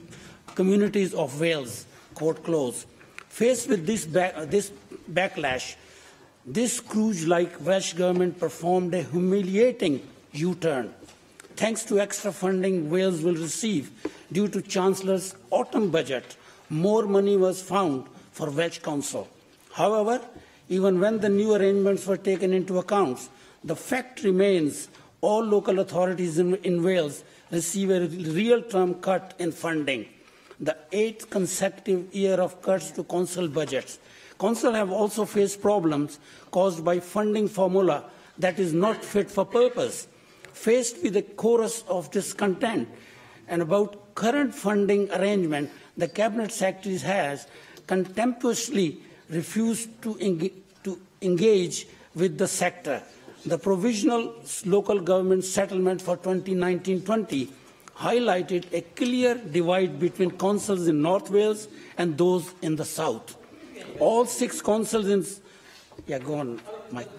communities of Wales. Quote close. Faced with this backlash, this Scrooge-like Welsh Government performed a humiliating U-turn. Thanks to extra funding Wales will receive due to Chancellor's autumn budget, more money was found for Welsh Council. However, even when the new arrangements were taken into account, the fact remains all local authorities in Wales receive a real-term cut in funding. The 8th consecutive year of cuts to council budgets. Council have also faced problems caused by funding formula that is not fit for purpose. Faced with a chorus of discontent and about current funding arrangement, the Cabinet Secretary has contemptuously refused to engage with the sector. The provisional local government settlement for 2019-20 highlighted a clear divide between councils in North Wales and those in the south. All 6 councils in... Yeah, go on, Mike.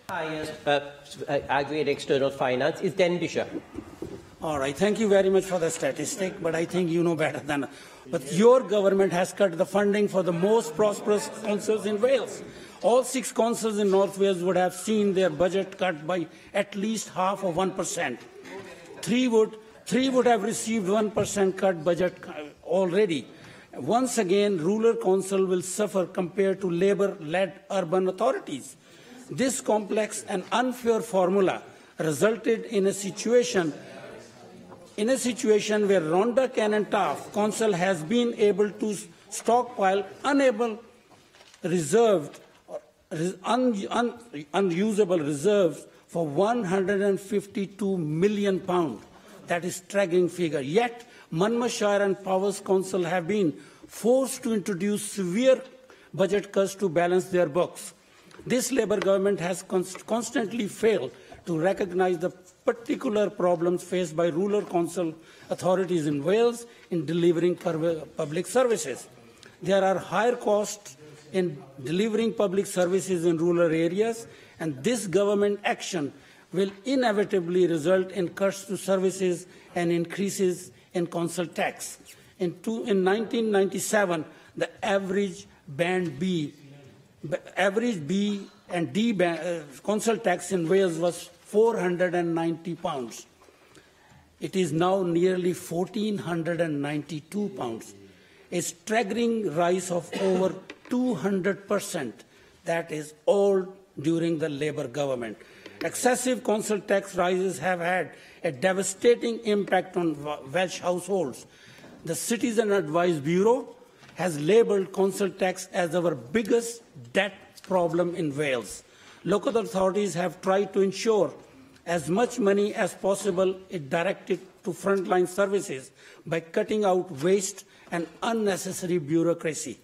Highest aggregate external finance is Denbighshire. All right, thank you very much for the statistic, but I think you know better than... But your government has cut the funding for the most prosperous councils in Wales. All 6 councils in North Wales would have seen their budget cut by at least half of 1%. Three would have received 1% cut budget already. Once again, rural council will suffer compared to Labour-led urban authorities. This complex and unfair formula resulted in a situation where Rhondda Cennin Taff Council has been able to stockpile unusable reserves for £152 million. That is a staggering figure. Yet, Monmouthshire and Powers Council have been forced to introduce severe budget cuts to balance their books. This Labour government has constantly failed to recognise the particular problems faced by rural council authorities in Wales in delivering public services. There are higher costs in delivering public services in rural areas, and this government action will inevitably result in cuts to services and increases in council tax. In 1997, the average B and D council tax in Wales was £490. It is now nearly £1,492, a staggering rise of over 200%. That is all during the Labour government. Excessive council tax rises have had a devastating impact on Welsh households. The Citizen Advice Bureau has labelled council tax as our biggest debt problem in Wales. Local authorities have tried to ensure as much money as possible is directed to frontline services by cutting out waste and unnecessary bureaucracy.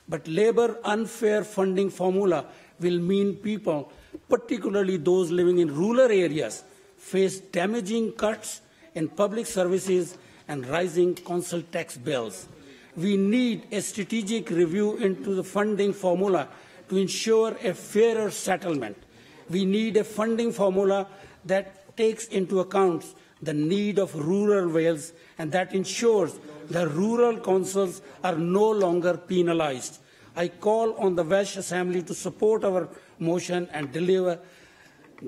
But Labour unfair funding formula will mean people, particularly those living in rural areas, face damaging cuts in public services and rising council tax bills. We need a strategic review into the funding formula to ensure a fairer settlement. We need a funding formula that takes into account the need of rural Wales and that ensures the rural councils are no longer penalised. I call on the Welsh Assembly to support our motion and deliver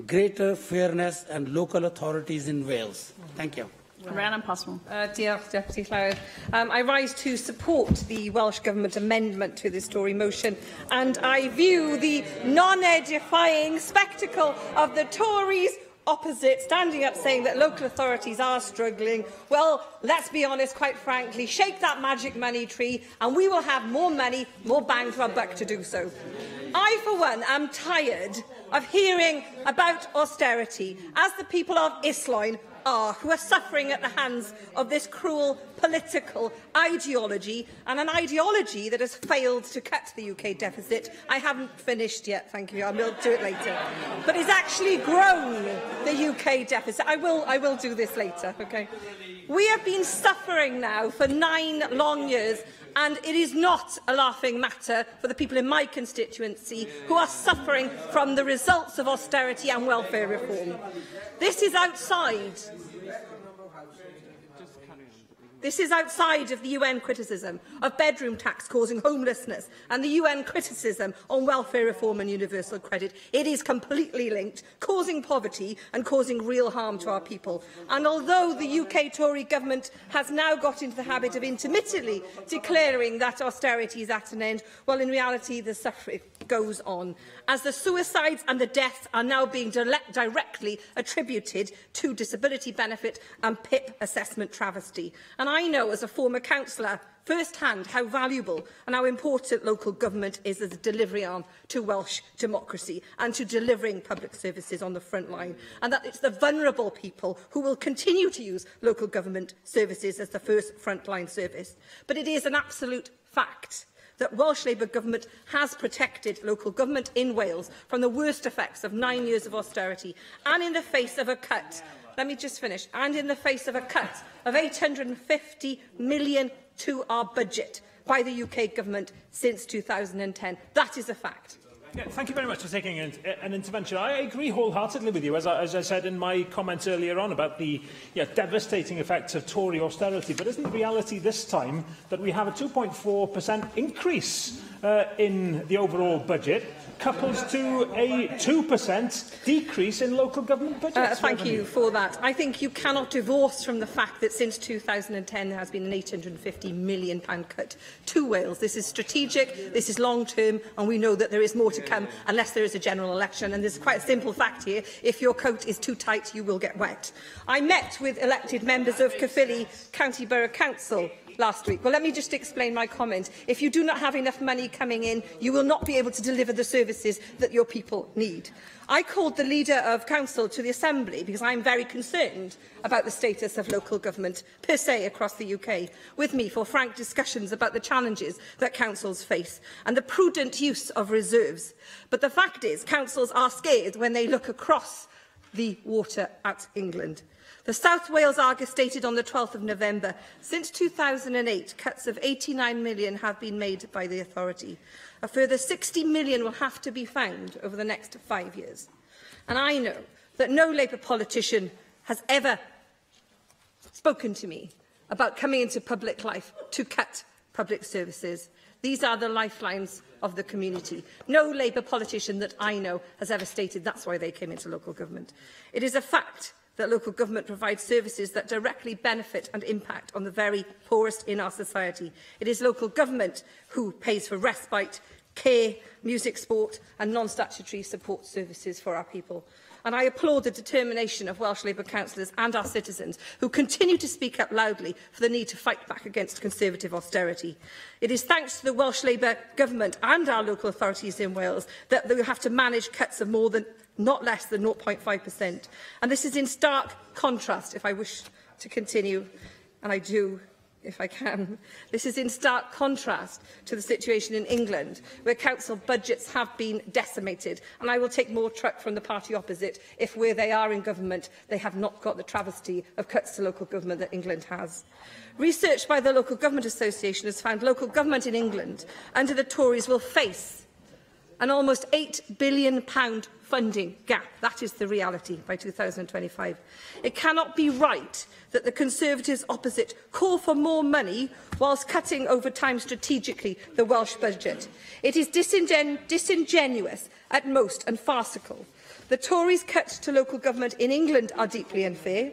greater fairness and local authorities in Wales. Thank you. Diolch, Deputy Llawer. I rise to support the Welsh Government amendment to this Tory motion, and I view the non-edifying spectacle of the Tories opposite standing up saying that local authorities are struggling. Well, let's be honest, quite frankly, shake that magic money tree and we will have more money, more bang for our buck to do so. I, for one, am tired of hearing about austerity, as the people of Islwyn are, who are suffering at the hands of this cruel political ideology, and an ideology that has failed to cut the UK deficit. I haven't finished yet, thank you, I'll do it later. But it's actually grown the UK deficit. I will do this later, okay? We have been suffering now for 9 long years, and it is not a laughing matter for the people in my constituency who are suffering from the results of austerity and welfare reform. This is outside of the UN criticism of bedroom tax causing homelessness and the UN criticism on welfare reform and universal credit. It is completely linked, causing poverty and causing real harm to our people. And although the UK Tory government has now got into the habit of intermittently declaring that austerity is at an end, well, in reality, the suffering goes on, as the suicides and the deaths are now being directly attributed to disability benefit and PIP assessment travesty. And I know, as a former councillor, first-hand how valuable and how important local government is as a delivery arm to Welsh democracy and to delivering public services on the front line, and that it's the vulnerable people who will continue to use local government services as the first frontline service. But it is an absolute fact that Welsh Labour government has protected local government in Wales from the worst effects of 9 years of austerity, and in the face of a cut, let me just finish, and in the face of a cut of £850 million to our budget by the UK government since 2010. That is a fact. Yeah, thank you very much for taking an intervention. I agree wholeheartedly with you, as I said in my comments earlier on, about the devastating effects of Tory austerity. But isn't the reality this time that we have a 2.4% increase in the overall budget, coupled to a 2% decrease in local government budgets? Thank you for that. I think you cannot divorce from the fact that since 2010 there has been an £850 million cut to Wales. This is strategic, this is long-term, and we know that there is more to come unless there is a general election. And there's quite a simple fact here: if your coat is too tight, you will get wet. I met with elected members of Caerphilly County Borough Council last week. Well, let me just explain my comment. If you do not have enough money coming in, you will not be able to deliver the services that your people need. I called the Leader of Council to the Assembly because I am very concerned about the status of local government per se across the UK, with me for frank discussions about the challenges that councils face and the prudent use of reserves. But the fact is, councils are scared when they look across the water at England. The South Wales Argus stated on the 12th of November, since 2008, cuts of £89 million have been made by the authority. A further £60 million will have to be found over the next 5 years. And I know that no Labour politician has ever spoken to me about coming into public life to cut public services. These are the lifelines of the community. No Labour politician that I know has ever stated that's why they came into local government. It is a fact that local government provides services that directly benefit and impact on the very poorest in our society. It is local government who pays for respite, care, music, sport and non-statutory support services for our people. And I applaud the determination of Welsh Labour councillors and our citizens who continue to speak up loudly for the need to fight back against Conservative austerity. It is thanks to the Welsh Labour government and our local authorities in Wales that they have to manage cuts of not less than 0.5%. And this is in stark contrast, if I wish to continue, and I do, if I can. This is in stark contrast to the situation in England, where council budgets have been decimated, and I will take more truck from the party opposite if, where they are in government, they have not got the travesty of cuts to local government that England has. Research by the Local Government Association has found local government in England under the Tories will face an almost £8 billion funding gap. That is the reality by 2025. It cannot be right that the Conservatives opposite call for more money whilst cutting over time strategically the Welsh budget. It is disingenuous at most and farcical. The Tories' cuts to local government in England are deeply unfair.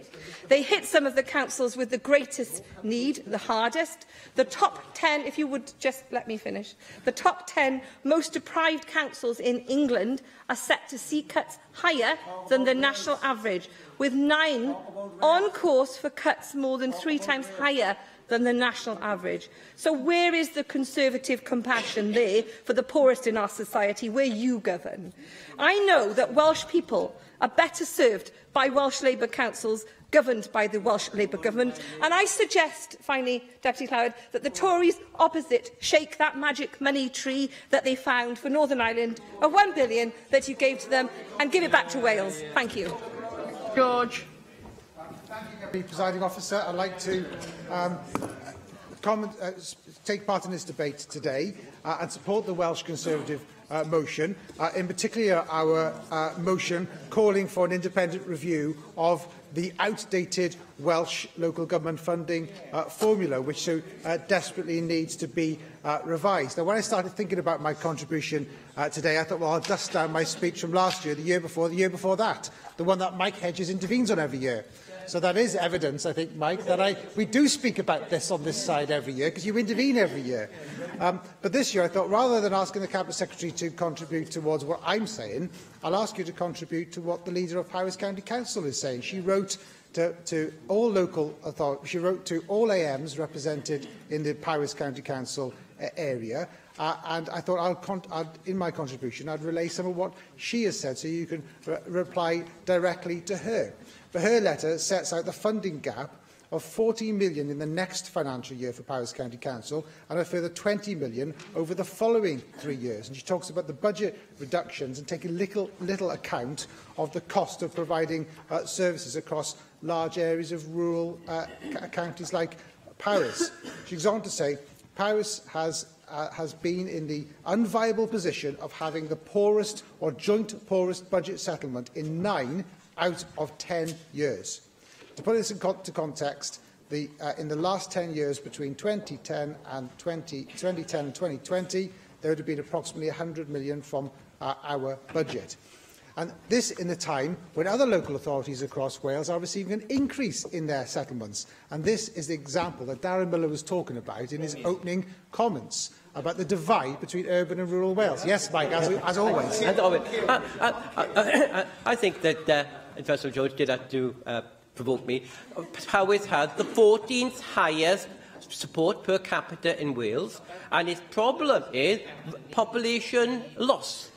They hit some of the councils with the greatest need, the hardest. The top 10, if you would just let me finish, the top 10 most deprived councils in England are set to see cuts higher than the national average, with 9 on course for cuts more than 3 times higher than the national average. So where is the Conservative compassion there for the poorest in our society, where you govern? I know that Welsh people are better served by Welsh Labour councils governed by the Welsh Labour government, and I suggest, finally, Deputy Llywed, that the Tories opposite shake that magic money tree that they found for Northern Ireland of £1 billion that you gave to them and give it back to Wales. Thank you. George. Presiding Officer, I'd like to take part in this debate today and support the Welsh Conservative motion, in particular our motion calling for an independent review of the outdated Welsh local government funding formula, which so desperately needs to be revised. Now, when I started thinking about my contribution today, I thought, well, I'll dust down my speech from last year, the year before that, the one that Mike Hedges intervenes on every year. So that is evidence, I think, Mike, that we do speak about this on this side every year, because you intervene every year. But this year, I thought, rather than asking the Cabinet Secretary to contribute towards what I'm saying, I'll ask you to contribute to what the leader of Powys County Council is saying. She wrote to all local authorities, she wrote to all AMs represented in the Powys County Council area, and I thought in my contribution I'd relay some of what she has said, so you can reply directly to her. But her letter sets out the funding gap of £14 million in the next financial year for Powys County Council and a further £20 million over the following 3 years. And she talks about the budget reductions and taking little account of the cost of providing services across large areas of rural counties like Powys. She goes on to say, Powys has been in the unviable position of having the poorest or joint poorest budget settlement in 9 out of 10 years. To put this into context, in the last 10 years between 2010 and 2020, there would have been approximately £100 million from our budget. And this in the time when other local authorities across Wales are receiving an increase in their settlements. And this is the example that Darren Miller was talking about in his opening comments about the divide between urban and rural Wales. Yes, Mike, as always. I think that, and first of all, George did have to provoke me. Powys had the 14th highest support per capita in Wales, and its problem is population loss.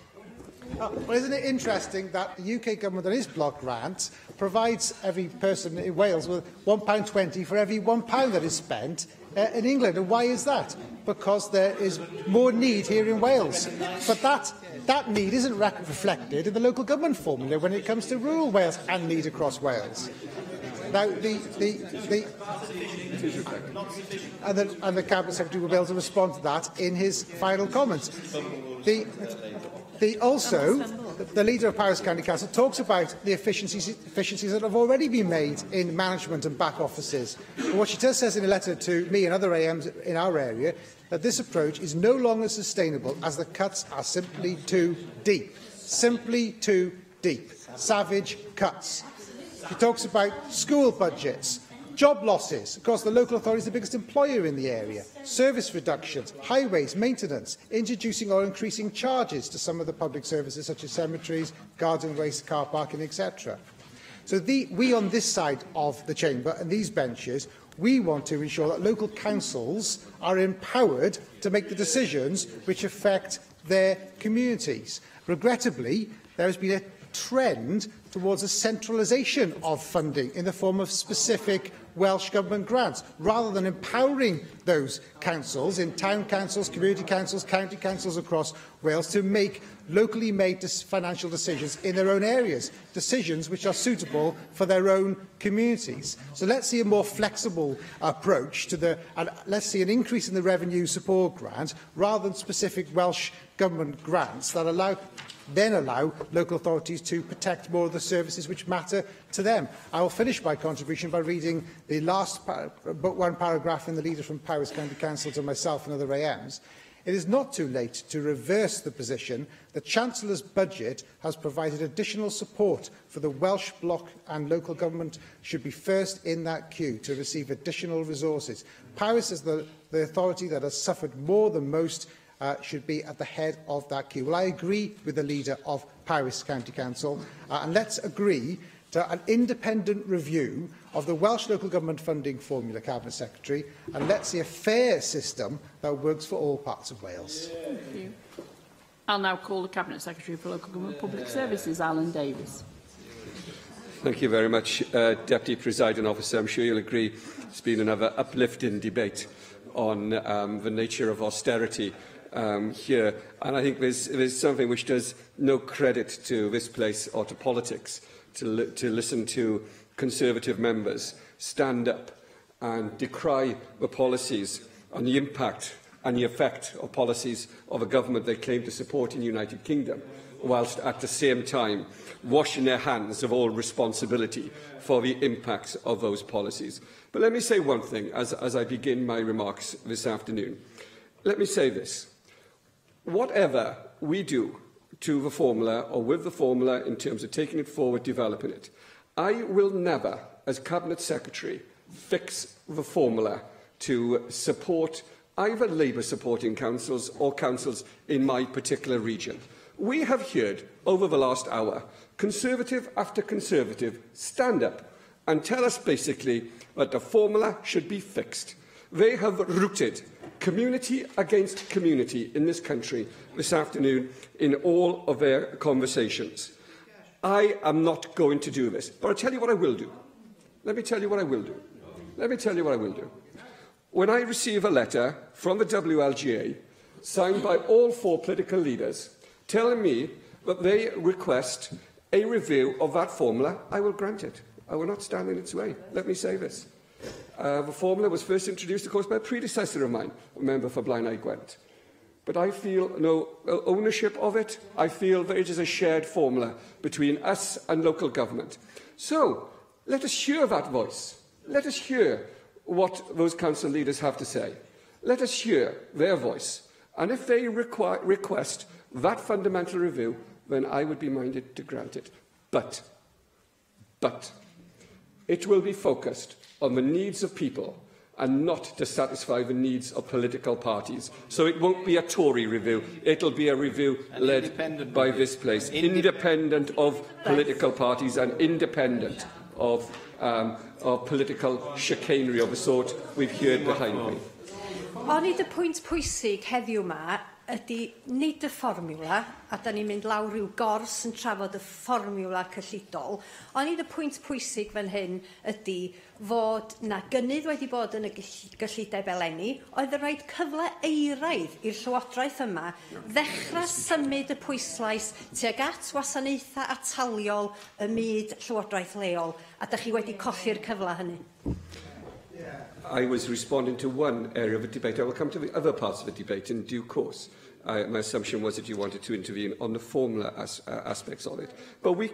Well, isn't it interesting that the UK government, on its block grant, provides every person in Wales with £1.20 for every £1 that is spent in England? And why is that? Because there is more need here in Wales. But that need isn't reflected in the local government formula when it comes to rural Wales and need across Wales. Now, the Cabinet Secretary will be able to respond to that in his final comments. Also, the leader of Powys County Council talks about the efficiencies that have already been made in management and back offices. But what she says in a letter to me and other AMs in our area, that this approach is no longer sustainable as the cuts are simply too deep. Simply too deep. Savage cuts. She talks about school budgets, job losses. Of course, the local authority is the biggest employer in the area. Service reductions, highways, maintenance, introducing or increasing charges to some of the public services such as cemeteries, garden waste, car parking, etc. So we on this side of the chamber and these benches, we want to ensure that local councils are empowered to make the decisions which affect their communities. Regrettably, there has been a trend towards a centralisation of funding in the form of specific Welsh Government grants, rather than empowering those councils, in town councils, community councils, county councils across Wales, to make locally made financial decisions in their own areas, decisions which are suitable for their own communities. So let's see a more flexible approach to and let's see an increase in the revenue support grant, rather than specific Welsh Government grants that allow local authorities to protect more of the services which matter to them. I will finish my contribution by reading the last but one paragraph in the leader from Powys County Council to myself and other AMs. It is not too late to reverse the position. The Chancellor's budget has provided additional support for the Welsh Bloc, and local government should be first in that queue to receive additional resources. Powys is the authority that has suffered more than most, should be at the head of that queue. Well, I agree with the leader of Powys County Council, and let's agree to an independent review of the Welsh Local Government Funding Formula, Cabinet Secretary, and let's see a fair system that works for all parts of Wales. Thank you. I'll now call the Cabinet Secretary for Local Government Public Services, Alan Davies. Thank you very much, Deputy Presiding Officer. I'm sure you'll agree it's been another uplifting debate on the nature of austerity here, and I think there's something which does no credit to this place or to politics to listen to Conservative members stand up and decry the policies and the impact and the effect of policies of a government they claim to support in the United Kingdom, whilst at the same time washing their hands of all responsibility for the impacts of those policies. But let me say one thing as I begin my remarks this afternoon. Let me say this. Whatever we do to the formula or with the formula in terms of taking it forward, developing it, I will never, as Cabinet Secretary, fix the formula to support either Labour supporting councils or councils in my particular region. We have heard over the last hour Conservative after Conservative stand up and tell us basically that the formula should be fixed. They have rooted community against community in this country this afternoon in all of their conversations. I am not going to do this, but I'll tell you what I will do. Let me tell you what I will do. Let me tell you what I will do. When I receive a letter from the WLGA, signed by all 4 political leaders, telling me that they request a review of that formula, I will grant it. I will not stand in its way. Let me say this. The formula was first introduced, of course, by a predecessor of mine, a member for Blaenau Gwent. But I feel no ownership of it. I feel that it is a shared formula between us and local government. So, let us hear that voice. Let us hear what those council leaders have to say. Let us hear their voice. And if they request that fundamental review, then I would be minded to grant it. But it will be focused on the needs of people and not to satisfy the needs of political parties. So it won't be a Tory review. It'll be a review led by this place, independent of political parties and independent of political chicanery of the sort we've heard behind me. Ond y pwynt pwysig heddiw yma ydy nid y fformiwla, a da ni'n mynd lawr rhyw gors yn trafod y fformiwla cyllidol, ond y pwynt pwysig fan hyn ydy fod na gynnydd wedi bod yn y gyllideb eleni, oedd yn rhaid cyfle eiraidd i'r llywodraeth yma ddechrau symud y pwyslais tuag at wasanaethau ataliol y myd llywodraeth leol, a da chi wedi colli'r cyfle hynny. I was responding to one area of the debate. I will come to the other parts of the debate in due course. My assumption was that you wanted to intervene on the formula aspects of it. But we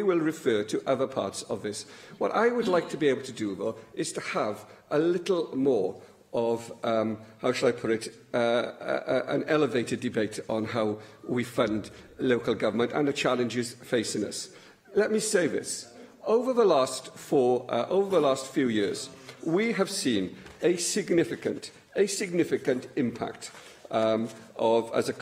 will refer to other parts of this. What I would like to be able to do, though, is to have a little more of, how shall I put it, an elevated debate on how we fund local government and the challenges facing us. Let me say this. Over the last few years, we have seen a significant impact as a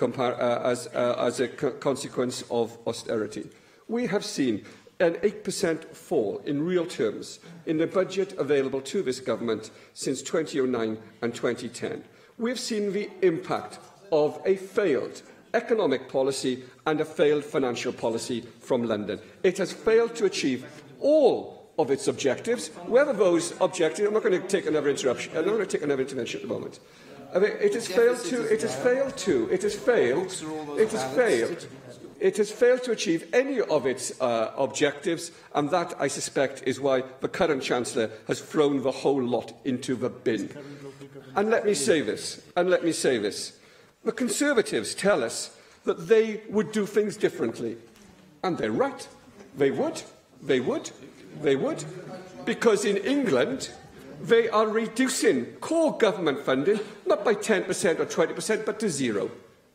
consequence of austerity. We have seen an 8% fall in real terms in the budget available to this government since 2009 and 2010. We have seen the impact of a failed economic policy and a failed financial policy from London. It has failed to achieve all of its objectives. Whether those objectives, I'm not going to take another interruption. I'm not going to take another intervention at the moment. I mean, it has failed to achieve any of its objectives, and that, I suspect, is why the current Chancellor has thrown the whole lot into the bin. And let me say this, the Conservatives tell us that they would do things differently. And they're right. They would. Because in England, they are reducing core government funding, not by 10% or 20%, but to zero.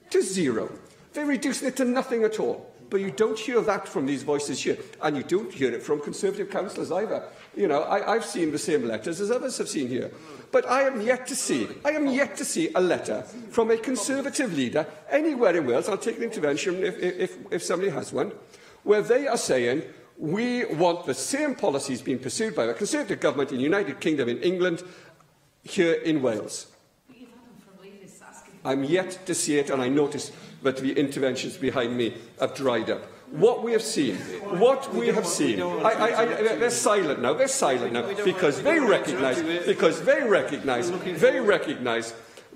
To zero. They're reducing it to nothing at all. But you don't hear that from these voices here. And you don't hear it from Conservative councillors either. You know, I've seen the same letters as others have seen here. But I am yet to see a letter from a Conservative leader anywhere in Wales, I'll take an intervention if somebody has one, where they are saying, we want the same policies being pursued by the Conservative government in the United Kingdom, in England, here in Wales. I'm yet to see it, and I notice that the interventions behind me have dried up. What we have seen, they're silent now, because they recognise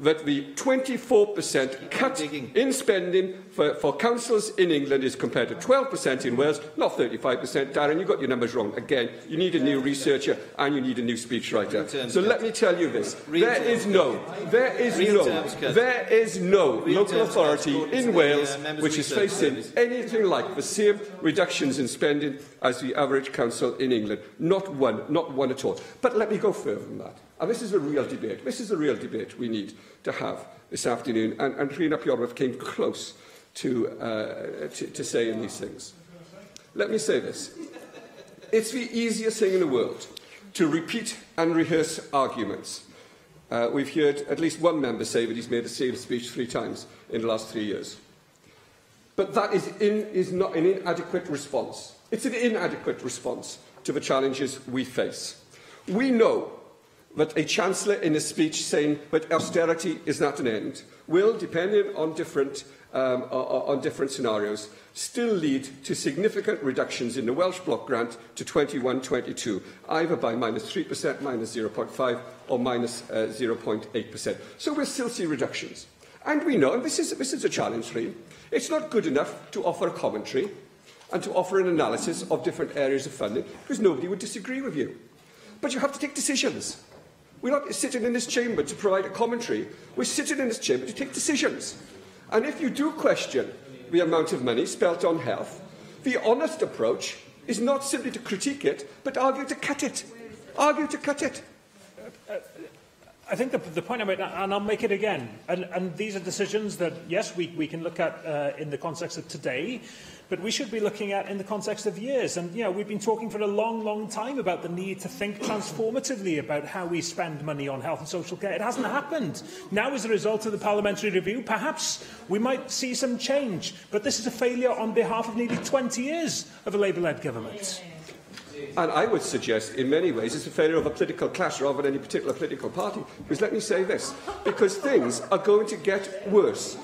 that the 24% cut in spending for councils in England is compared to 12% in Wales, not 35%. Darren, you got your numbers wrong. Again, you need a new researcher and you need a new speechwriter. So let me tell you this. There is no local authority in Wales which is facing anything like the same reductions in spending as the average council in England. Not one at all. But let me go further than that. And this is a real debate. This is a real debate we need to have this afternoon. And Rhys ap Iorwerth came close to saying these things. Let me say this. It's the easiest thing in the world to repeat and rehearse arguments. We've heard at least one member say that he's made the same speech 3 times in the last 3 years. But that is not an inadequate response. It's an inadequate response to the challenges we face. We know that a Chancellor in a speech saying that austerity is not an end will, depending on different scenarios, still lead to significant reductions in the Welsh Block grant to 21-22, either by -3%, -0.5% or -0.8%. So we'll still see reductions. And we know, and this is a challenge for you, it's not good enough to offer a commentary and to offer an analysis of different areas of funding, because nobody would disagree with you. But you have to take decisions. We're not sitting in this chamber to provide a commentary. We're sitting in this chamber to take decisions. And if you do question the amount of money spent on health, the honest approach is not simply to critique it, but argue to cut it. I think the point I made, and I'll make it again, and these are decisions that, yes, we can look at in the context of today, but we should be looking at in the context of years. And, you know, we've been talking for a long, long time about the need to think transformatively about how we spend money on health and social care. It hasn't happened. Now, as a result of the parliamentary review, perhaps we might see some change. But this is a failure on behalf of nearly 20 years of a Labour-led government. And I would suggest, in many ways, it's a failure of a political class rather than any particular political party. Because let me say this, because things are going to get worse.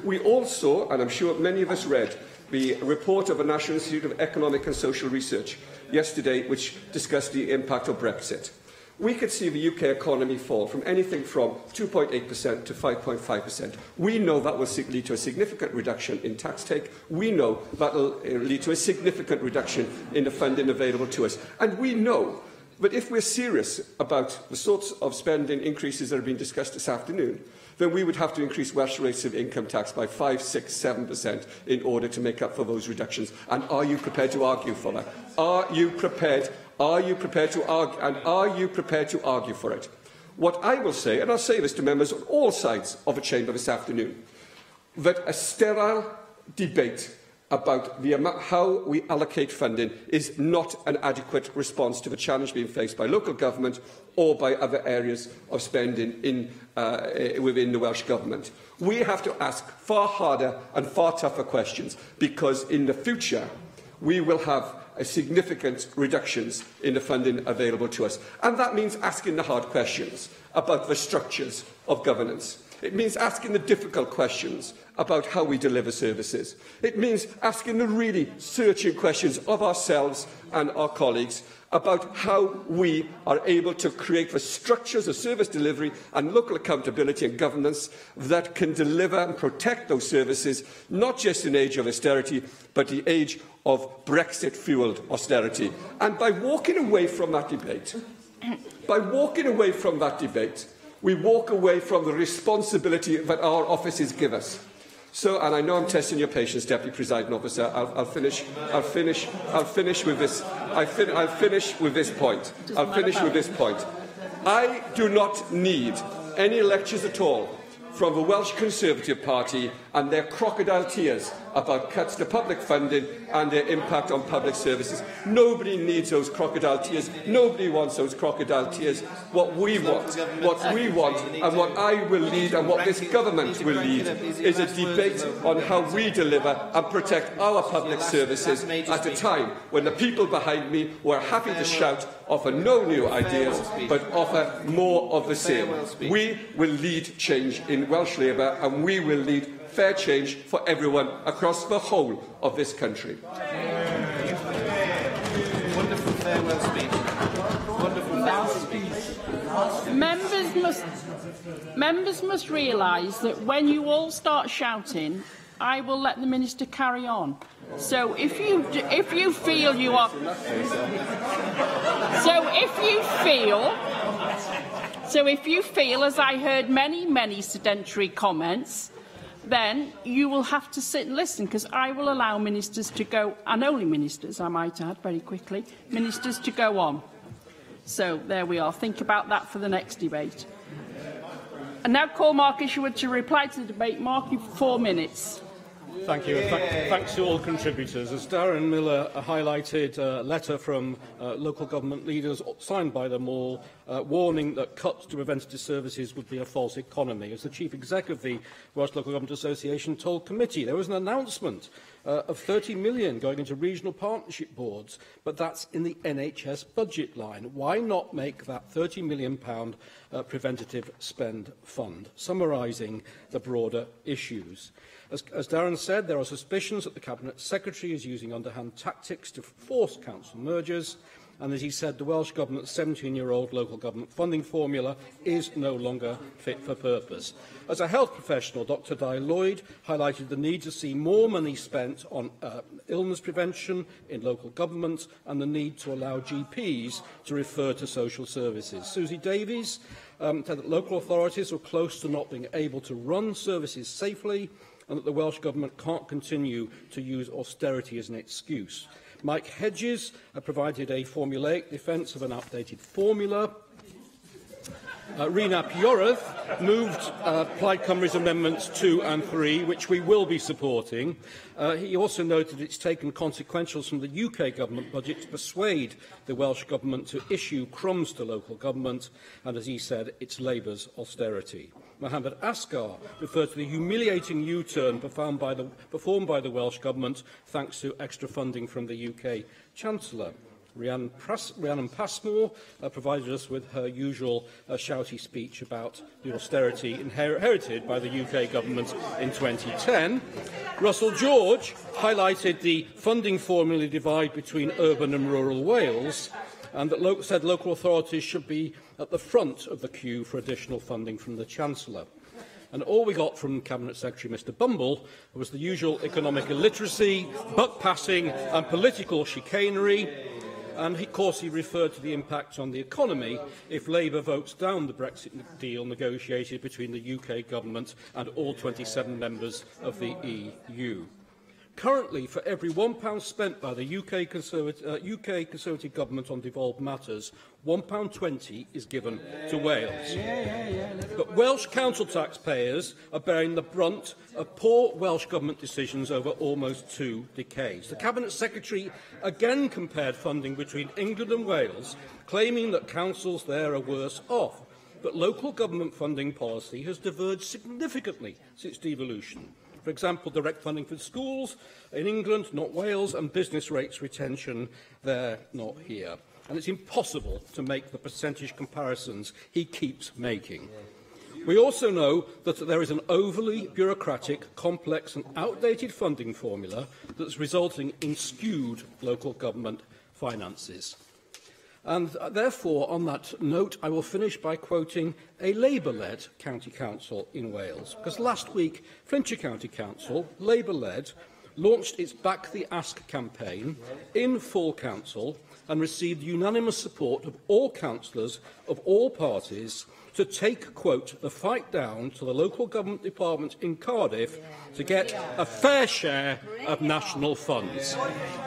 We also, and I'm sure many of us read, the report of the National Institute of Economic and Social Research yesterday, which discussed the impact of Brexit. We could see the UK economy fall from anything from 2.8% to 5.5%. We know that will lead to a significant reduction in tax take. We know that will lead to a significant reduction in the funding available to us. And we know that if we're serious about the sorts of spending increases that have been discussed this afternoon, then we would have to increase Welsh rates of income tax by 5%, 6%, 7% in order to make up for those reductions. And are you prepared to argue for that? Are you prepared to argue for it? What I will say, and I'll say this to members on all sides of the chamber this afternoon, that a sterile debate about how we allocate funding is not an adequate response to the challenge being faced by local government or by other areas of spending within the Welsh Government. We have to ask far harder and far tougher questions, because in the future we will have significant reductions in the funding available to us. And that means asking the hard questions about the structures of governance. It means asking the difficult questions about how we deliver services. It means asking the really searching questions of ourselves and our colleagues about how we are able to create the structures of service delivery and local accountability and governance that can deliver and protect those services, not just in the age of austerity, but the age of Brexit-fuelled austerity. And by walking away from that debate, we walk away from the responsibility that our offices give us. So, and I know I'm testing your patience, Deputy Presiding Officer. I'll finish with this point. I do not need any lectures at all from the Welsh Conservative Party and their crocodile tears about cuts to public funding and their impact on public services. Nobody needs those crocodile tears. Nobody wants those crocodile tears. What we want, and what I will lead and what this government will lead is a debate on how we deliver and protect our public services at a time when the people behind me were happy to shout, offer no new ideas, but offer more of the same. We will lead change in Welsh Labour, and we will lead fair change for everyone across the whole of this country. Wonderful farewell speech. Members must realise that when you all start shouting, I will let the Minister carry on. So if you feel you are... So if you feel, as I heard many sedentary comments, then you will have to sit and listen, because I will allow ministers to go, and only ministers, I might add very quickly, ministers to go on. So there we are. Think about that for the next debate. And now call Mark Isherwood to reply to the debate. Mark, you've 4 minutes. Thank you. Thanks to all contributors. As Darren Miller highlighted, a letter from local government leaders, signed by them all, warning that cuts to preventative services would be a false economy. As the Chief Executive of the Welsh Local Government Association told committee, there was an announcement of 30 million going into regional partnership boards, but that's in the NHS budget line. Why not make that £30 million preventative spend fund, summarising the broader issues? As Darren said, there are suspicions that the Cabinet Secretary is using underhand tactics to force council mergers, and as he said, the Welsh Government's 17-year-old local government funding formula is no longer fit for purpose. As a health professional, Dr Di Lloyd highlighted the need to see more money spent on illness prevention in local government and the need to allow GPs to refer to social services. Susie Davies said that local authorities were close to not being able to run services safely, and that the Welsh Government can't continue to use austerity as an excuse. Mike Hedges provided a formulaic defence of an outdated formula. Rina Piorath moved Plaid Cymru's Amendments 2 and 3, which we will be supporting. He also noted it's taken consequentials from the UK Government budget to persuade the Welsh Government to issue crumbs to local government, and as he said, it's Labour's austerity. Mohammed Asghar referred to the humiliating U-turn performed by the Welsh Government thanks to extra funding from the UK Chancellor. Rhiannon Passmore provided us with her usual shouty speech about the austerity inherited by the UK Government in 2010. Russell George highlighted the funding formula divide between urban and rural Wales, and that said local authorities should be at the front of the queue for additional funding from the Chancellor. And all we got from Cabinet Secretary Mr Bumble was the usual economic illiteracy, buck-passing and political chicanery. And of course he referred to the impact on the economy if Labour votes down the Brexit deal negotiated between the UK Government and all 27 members of the EU. Currently, for every £1 spent by the UK Conservative Government on devolved matters, £1.20 is given to Wales. But Welsh council taxpayers are bearing the brunt of poor Welsh Government decisions over almost 2 decades. The Cabinet Secretary again compared funding between England and Wales, claiming that councils there are worse off. But local government funding policy has diverged significantly since devolution. For example, direct funding for schools in England, not Wales, and business rates retention there, not here. And it's impossible to make the percentage comparisons he keeps making. We also know that there is an overly bureaucratic, complex and outdated funding formula that's resulting in skewed local government finances. And therefore, on that note, I will finish by quoting a Labour-led county council in Wales. Because last week, Flintshire County Council, Labour-led, launched its Back the Ask campaign in full council and received unanimous support of all councillors of all parties to take, quote, the fight down to the local government department in Cardiff to get a fair share of national funds.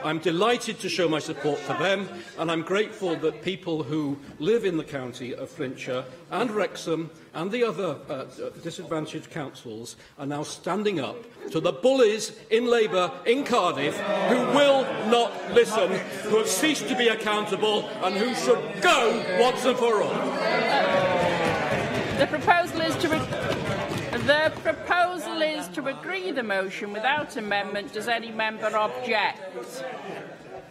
I'm delighted to show my support for them, and I'm grateful that people who live in the county of Flintshire and Wrexham and the other disadvantaged councils are now standing up to the bullies in Labour in Cardiff who will not listen, who have ceased to be accountable and who should go once and for all. The proposal is to agree the motion without amendment. Does any member object?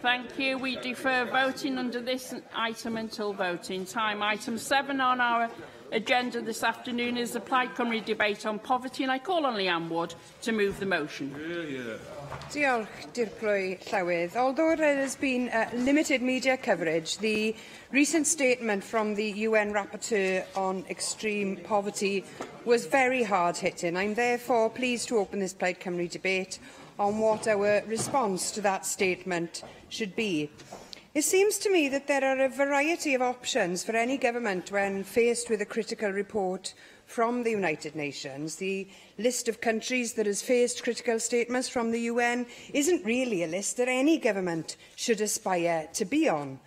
Thank you. We defer voting under this item until voting time. Item 7 on our agenda this afternoon is the Plaid Cymru debate on poverty, and I call on Leanne Wood to move the motion. Diolch, Dirprwy Llywydd. Although there has been limited media coverage, the recent statement from the UN Rapporteur on extreme poverty was very hard-hitting. I'm therefore pleased to open this Plaid Cymru debate on what our response to that statement should be. It seems to me that there are a variety of options for any government when faced with a critical report from the United Nations. The list of countries that has faced critical statements from the UN isn't really a list that any government should aspire to be on.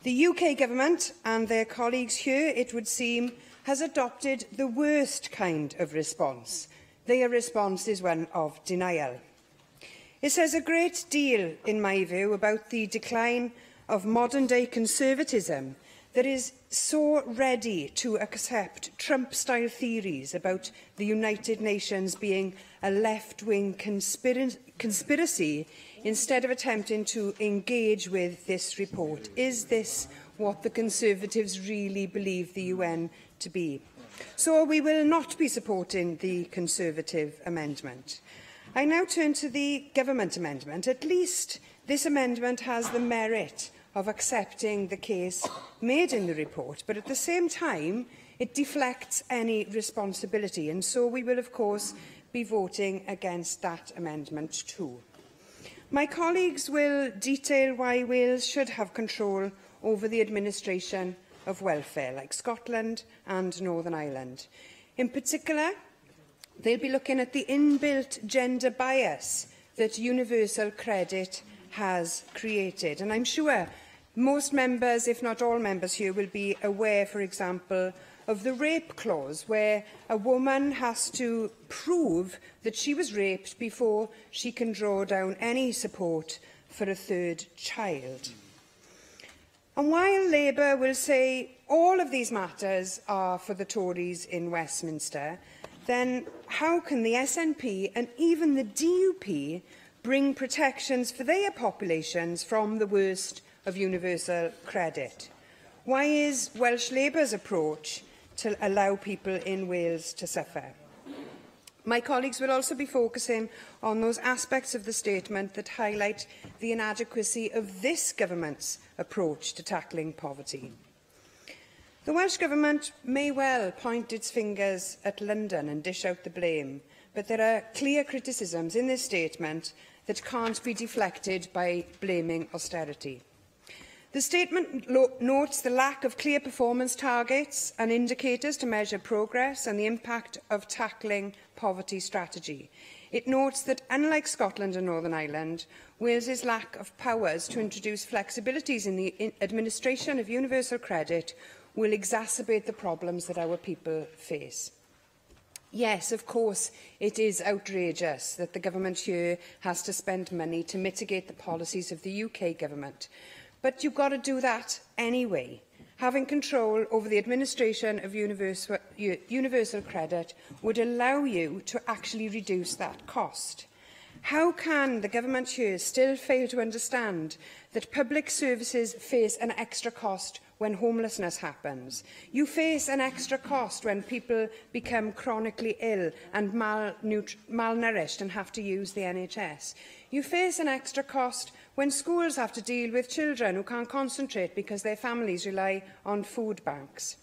The UK government and their colleagues here, it would seem, has adopted the worst kind of response. Their response is one of denial. It says a great deal, in my view, about the decline of modern-day conservatism that is so ready to accept Trump-style theories about the United Nations being a left-wing conspiracy instead of attempting to engage with this report. Is this what the Conservatives really believe the UN to be? So we will not be supporting the Conservative amendment. I now turn to the Government amendment. At least this amendment has the merit of accepting the case made in the report, but at the same time, it deflects any responsibility, and so we will, of course, be voting against that amendment too. My colleagues will detail why Wales should have control over the administration of welfare, like Scotland and Northern Ireland. In particular, they'll be looking at the inbuilt gender bias that universal credit has created, and I'm sure most members, if not all members here, will be aware, for example, of the rape clause, where a woman has to prove that she was raped before she can draw down any support for a third child. And while Labour will say all of these matters are for the Tories in Westminster, then how can the SNP and even the DUP bring protections for their populations from the worst of universal credit? Why is Welsh Labour's approach to allow people in Wales to suffer? My colleagues will also be focusing on those aspects of the statement that highlight the inadequacy of this government's approach to tackling poverty. The Welsh Government may well point its fingers at London and dish out the blame, but there are clear criticisms in this statement that can't be deflected by blaming austerity. The statement notes the lack of clear performance targets and indicators to measure progress and the impact of tackling poverty strategy. It notes that, unlike Scotland and Northern Ireland, Wales's lack of powers to introduce flexibilities in the administration of universal credit will exacerbate the problems that our people face. Yes, of course, it is outrageous that the government here has to spend money to mitigate the policies of the UK government. But you've got to do that anyway. Having control over the administration of universal credit would allow you to actually reduce that cost. How can the government here still fail to understand that public services face an extra cost when homelessness happens. You face an extra cost when people become chronically ill and malnourished and have to use the NHS. You face an extra cost when schools have to deal with children who can't concentrate because their families rely on food banks.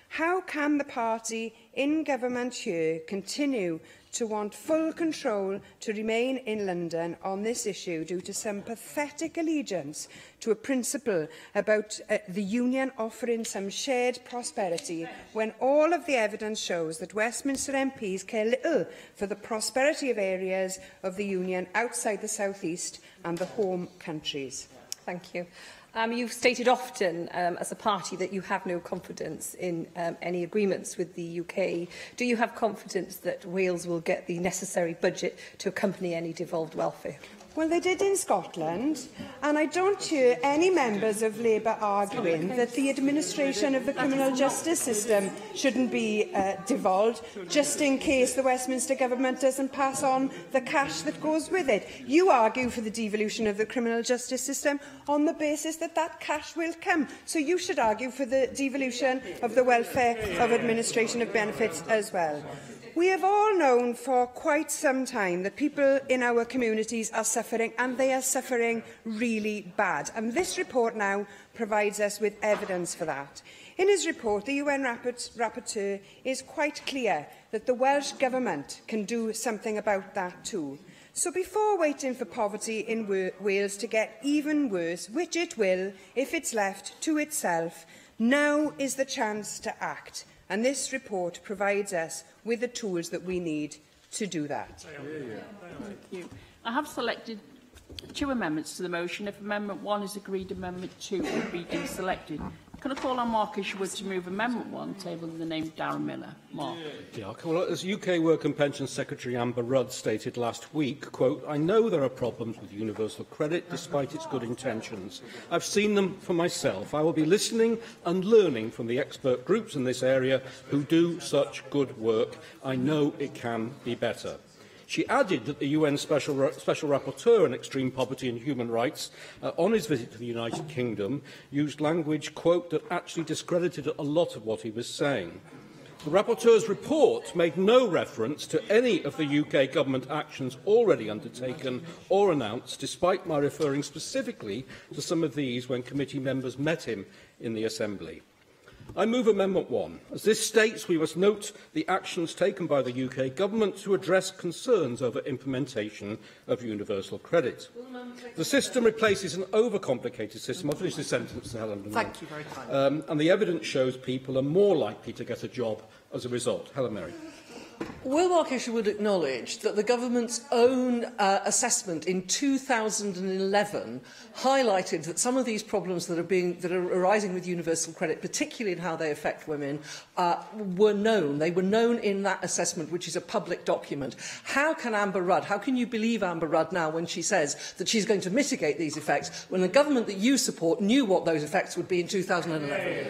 How can the party in government here continue to want full control to remain in London on this issue due to some pathetic allegiance to a principle about the Union offering some shared prosperity when all of the evidence shows that Westminster MPs care little for the prosperity of areas of the Union outside the South East and the home countries? Thank you. You've stated often as a party that you have no confidence in any agreements with the UK. Do you have confidence that Wales will get the necessary budget to accompany any devolved welfare? Well, they did in Scotland, and I don't hear any members of Labour arguing that the administration of the criminal justice system shouldn't be devolved, just in case the Westminster Government doesn't pass on the cash that goes with it. You argue for the devolution of the criminal justice system on the basis that that cash will come. So you should argue for the devolution of the welfare of administration of benefits as well. We have all known for quite some time that people in our communities are suffering, and they are suffering really bad. And this report now provides us with evidence for that. In his report, the UN Rapporteur is quite clear that the Welsh Government can do something about that too. So before waiting for poverty in Wales to get even worse, which it will if it's left to itself, now is the chance to act. And this report provides us with the tools that we need to do that. Thank you. I have selected 2 amendments to the motion. If Amendment 1 is agreed, Amendment 2 will be deselected. Can I call on Mark Isherwood to move Amendment 1, tabled in the name of Darren Miller? Mark. Well, as UK Work and Pensions Secretary Amber Rudd stated last week, quote, "I know there are problems with universal credit despite its good intentions. I've seen them for myself. I will be listening and learning from the expert groups in this area who do such good work. I know it can be better." She added that the UN Special Rapporteur on Extreme Poverty and Human Rights, on his visit to the United Kingdom, used language, quote, that actually discredited a lot of what he was saying. The Rapporteur's report made no reference to any of the UK Government actions already undertaken or announced, despite my referring specifically to some of these when committee members met him in the Assembly. I move Amendment 1. As this states, we must note the actions taken by the UK Government to address concerns over implementation of universal credit. The system replaces an overcomplicated system. I'll finish this sentence, Helen. Thank you very kindly. And the evidence shows people are more likely to get a job as a result. Helen Mary. Will Mark Isherwood acknowledge that the government's own assessment in 2011 highlighted that some of these problems that are arising with universal credit, particularly in how they affect women, were known? They were known in that assessment, which is a public document. How can you believe Amber Rudd now when she says that she's going to mitigate these effects when the government that you support knew what those effects would be in 2011?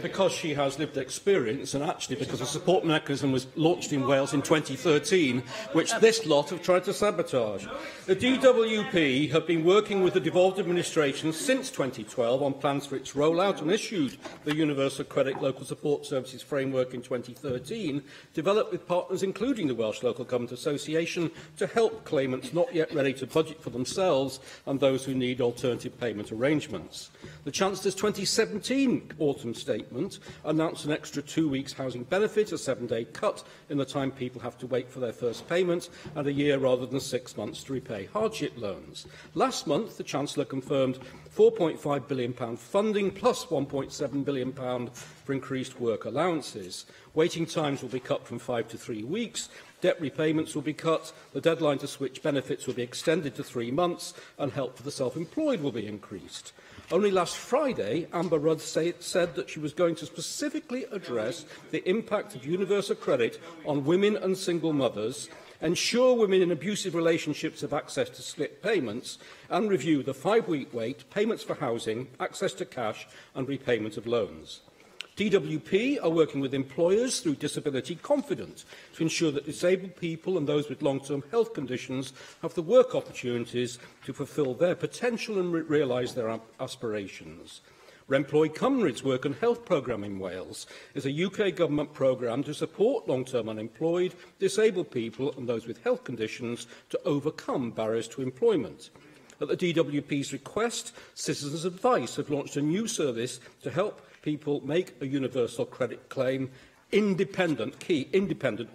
Because she has lived experience, and actually because a support mechanism was launched in Wales in 2013, which this lot have tried to sabotage. The DWP have been working with the devolved administration since 2012 on plans for its rollout and issued the Universal Credit Local Support Services Framework in 2013, developed with partners including the Welsh Local Government Association to help claimants not yet ready to budget for themselves and those who need alternative payment arrangements. The Chancellor's 2017 autumn statement announced an extra 2 weeks housing benefit, a 7-day cut in the time people have to wait for their first payment, and a year rather than 6 months to repay hardship loans. Last month, the Chancellor confirmed £4.5 billion funding plus £1.7 billion for increased work allowances. Waiting times will be cut from 5 to 3 weeks, debt repayments will be cut, the deadline to switch benefits will be extended to 3 months, and help for the self-employed will be increased. Only last Friday, Amber Rudd said that she was going to specifically address the impact of universal credit on women and single mothers, ensure women in abusive relationships have access to split payments, and review the 5-week wait, payments for housing, access to cash and repayment of loans. DWP are working with employers through Disability Confident to ensure that disabled people and those with long-term health conditions have the work opportunities to fulfil their potential and realise their aspirations. Remploy Cymru's work and health programme in Wales is a UK government programme to support long-term unemployed, disabled people and those with health conditions to overcome barriers to employment. At the DWP's request, Citizens Advice have launched a new service to help people make a universal credit claim independent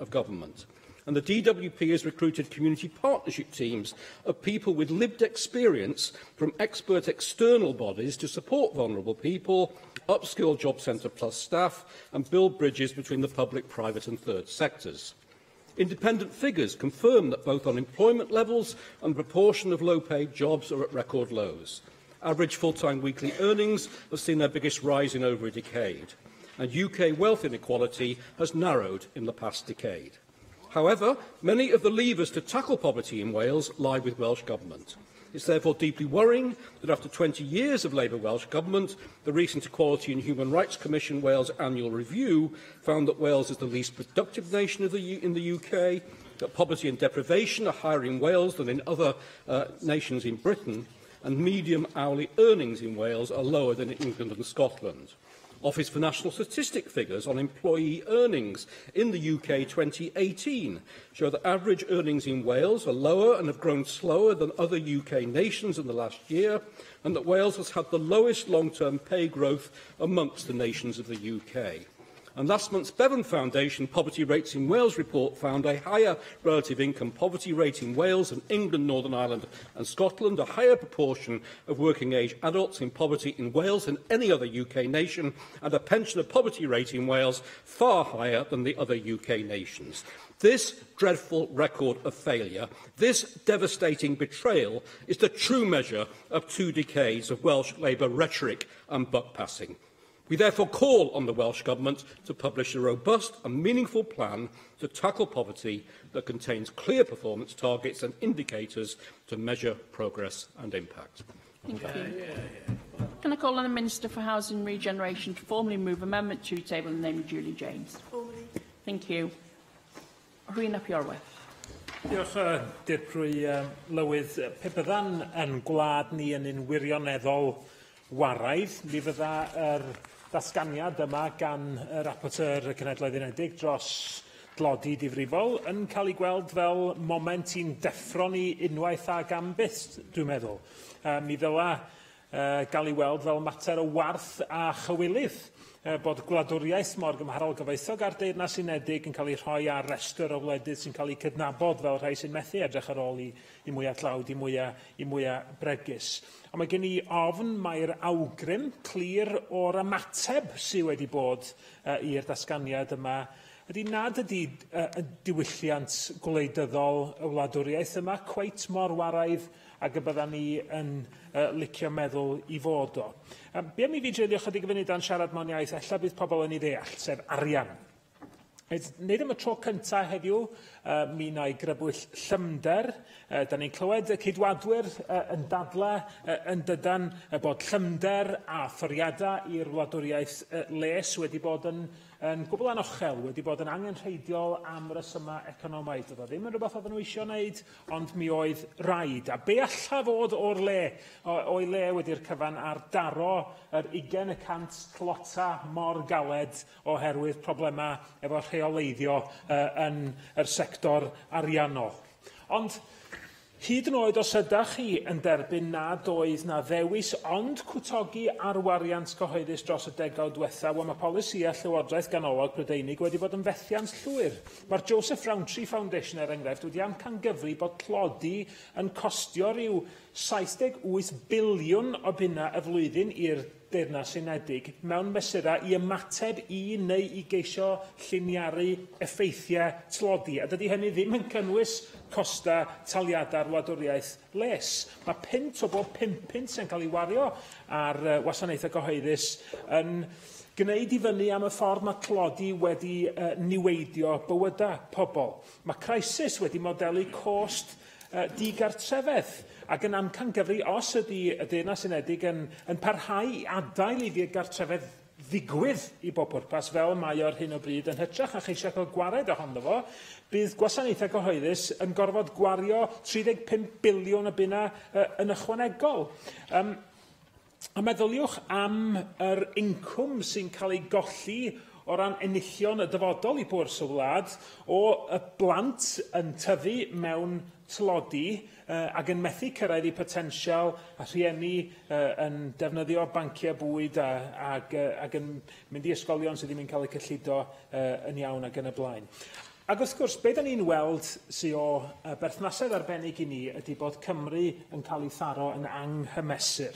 of government. And the DWP has recruited community partnership teams of people with lived experience from expert external bodies to support vulnerable people, upskill Job Centre Plus staff and build bridges between the public, private and third sectors. Independent figures confirm that both unemployment levels and the proportion of low-paid jobs are at record lows. Average full-time weekly earnings have seen their biggest rise in over a decade, and UK wealth inequality has narrowed in the past decade. However, many of the levers to tackle poverty in Wales lie with Welsh Government. It's therefore deeply worrying that after 20 years of Labour Welsh Government, the recent Equality and Human Rights Commission Wales annual review found that Wales is the least productive nation in the UK, that poverty and deprivation are higher in Wales than in other nations in Britain, and median hourly earnings in Wales are lower than in England and Scotland. Office for National Statistics figures on employee earnings in the UK 2018 show that average earnings in Wales are lower and have grown slower than other UK nations in the last year, and that Wales has had the lowest long-term pay growth amongst the nations of the UK. And last month's Bevan Foundation Poverty Rates in Wales report found a higher relative income poverty rate in Wales and England, Northern Ireland and Scotland, a higher proportion of working-age adults in poverty in Wales than any other UK nation, and a pensioner poverty rate in Wales far higher than the other UK nations. This dreadful record of failure, this devastating betrayal, is the true measure of 2 decades of Welsh Labour rhetoric and buck-passing. We therefore call on the Welsh Government to publish a robust and meaningful plan to tackle poverty that contains clear performance targets and indicators to measure progress and impact. Thank you. Can I call on the Minister for Housing and Regeneration to formally move Amendment 2 table in the name of Julie James? Thank you. Rhyn ap Iorwerth. Diolch, Dirprwy Lywydd. Pe bydda'n yn gwlad ni yn un wirioneddol waraidd, mi fydda datganiad yma gan y rapporteur y Cenhedloedd Unedig dros dlodi difrifol yn cael ei gweld fel moment i'n deffro ni unwaith ag am byth, dwi'n meddwl. Mi ddyla gael ei weld fel mater o warth a chywilydd bod gwladwriaeth mor gymharol gyfoethog ar Deyrnas Unedig yn cael ei rhoi ar restr o wledydd sy'n cael ei cydnabod fel rhai sy'n methu edrych ar ôl i mwyaf tlawd, i mwyaf bregus. Ond mae gen i ofn mae'r awgrym clir o'r ymateb sydd wedi bod i'r datganiad yma ydy nad ydy diwylliant gwleidyddol y wladwriaeth yma cweit mor waraidd ac y bydda ni yn licio meddwl i fod o. Be am i fi dreulio chydig funud siarad mewn iaith, ella bydd pobl yn ei ddeall, sef arian. Nid am y tro cyntaf heddiw, mi na i grybwyll llymder. Da ni'n clywed y cydwadwyr yn dadla yn dydan bod llymder a thoriadau i'r wladwriaeth les wedi bod yn gwbl anochel, wedi bod yn angenrheidiol am resymau economaidd. Oedd o ddim yn rhywbeth oedden nhw eisiau wneud, ond mi oedd rhaid. A be alla fod o'i le wedi'r cyfan ar daro yr 20% clota mor galed oherwydd problemau efo rheoleiddio yn yr sector ariannol. Ond hyd yn oed os ydych chi yn derbyn nad oedd na ddewis ond cwtogi ar wariant cyhoeddus dros y degawd diwethaf, wel mae polisïau Llywodraeth Ganolog Prydeinig wedi bod yn fethiant llwyr. Mae'r Joseph Rowntree Foundation er enghraifft wedi amcangyfri bod tlodi yn costio rhyw 78 biliwn o bunna y flwyddyn i'r Deyrnas Unedig mewn mesurau i ymateb i neu i geisio lliniaru effeithiau tlodi. A dydy hynny ddim yn cynnwys costa taliadau'r wladwriaeth les. Mae 5 o bob 5 punt sy'n cael ei wario ar wasanaethau cyhoeddus yn gwneud i fyny am y ffordd mae tlodi wedi niweidio bywydau pobl. Mae crisis wedi modelu cost digartrefedd ac yn amcangyfri os ydy y Deyrnas Unedig yn parhau i adael i ddigartrefedd ddigwydd i bob pwrpas fel mae o'r hyn o bryd yn hytrach a cheisio cael gwared ohono fo, bydd gwasanaethau cyhoeddus yn gorfod gwario 35 biliwn o bunna yn ychwanegol. A meddyliwch am yr incwm sy'n cael ei golli o ran enillion y dyfodol i bwrs y wlad o y blant yn tyfu mewn tlodi ac yn methu cyrraedd eu potensial a rhieni yn defnyddio banciau bwyd ac yn mynd i ysgolion sydd ddim yn cael eu cyllido yn iawn ac yn y blaen. Ac wrth gwrs, be da ni'n weld sy'n o berthnasedd arbennig i ni ydy bod Cymru yn cael ei tharo yn anghymesur.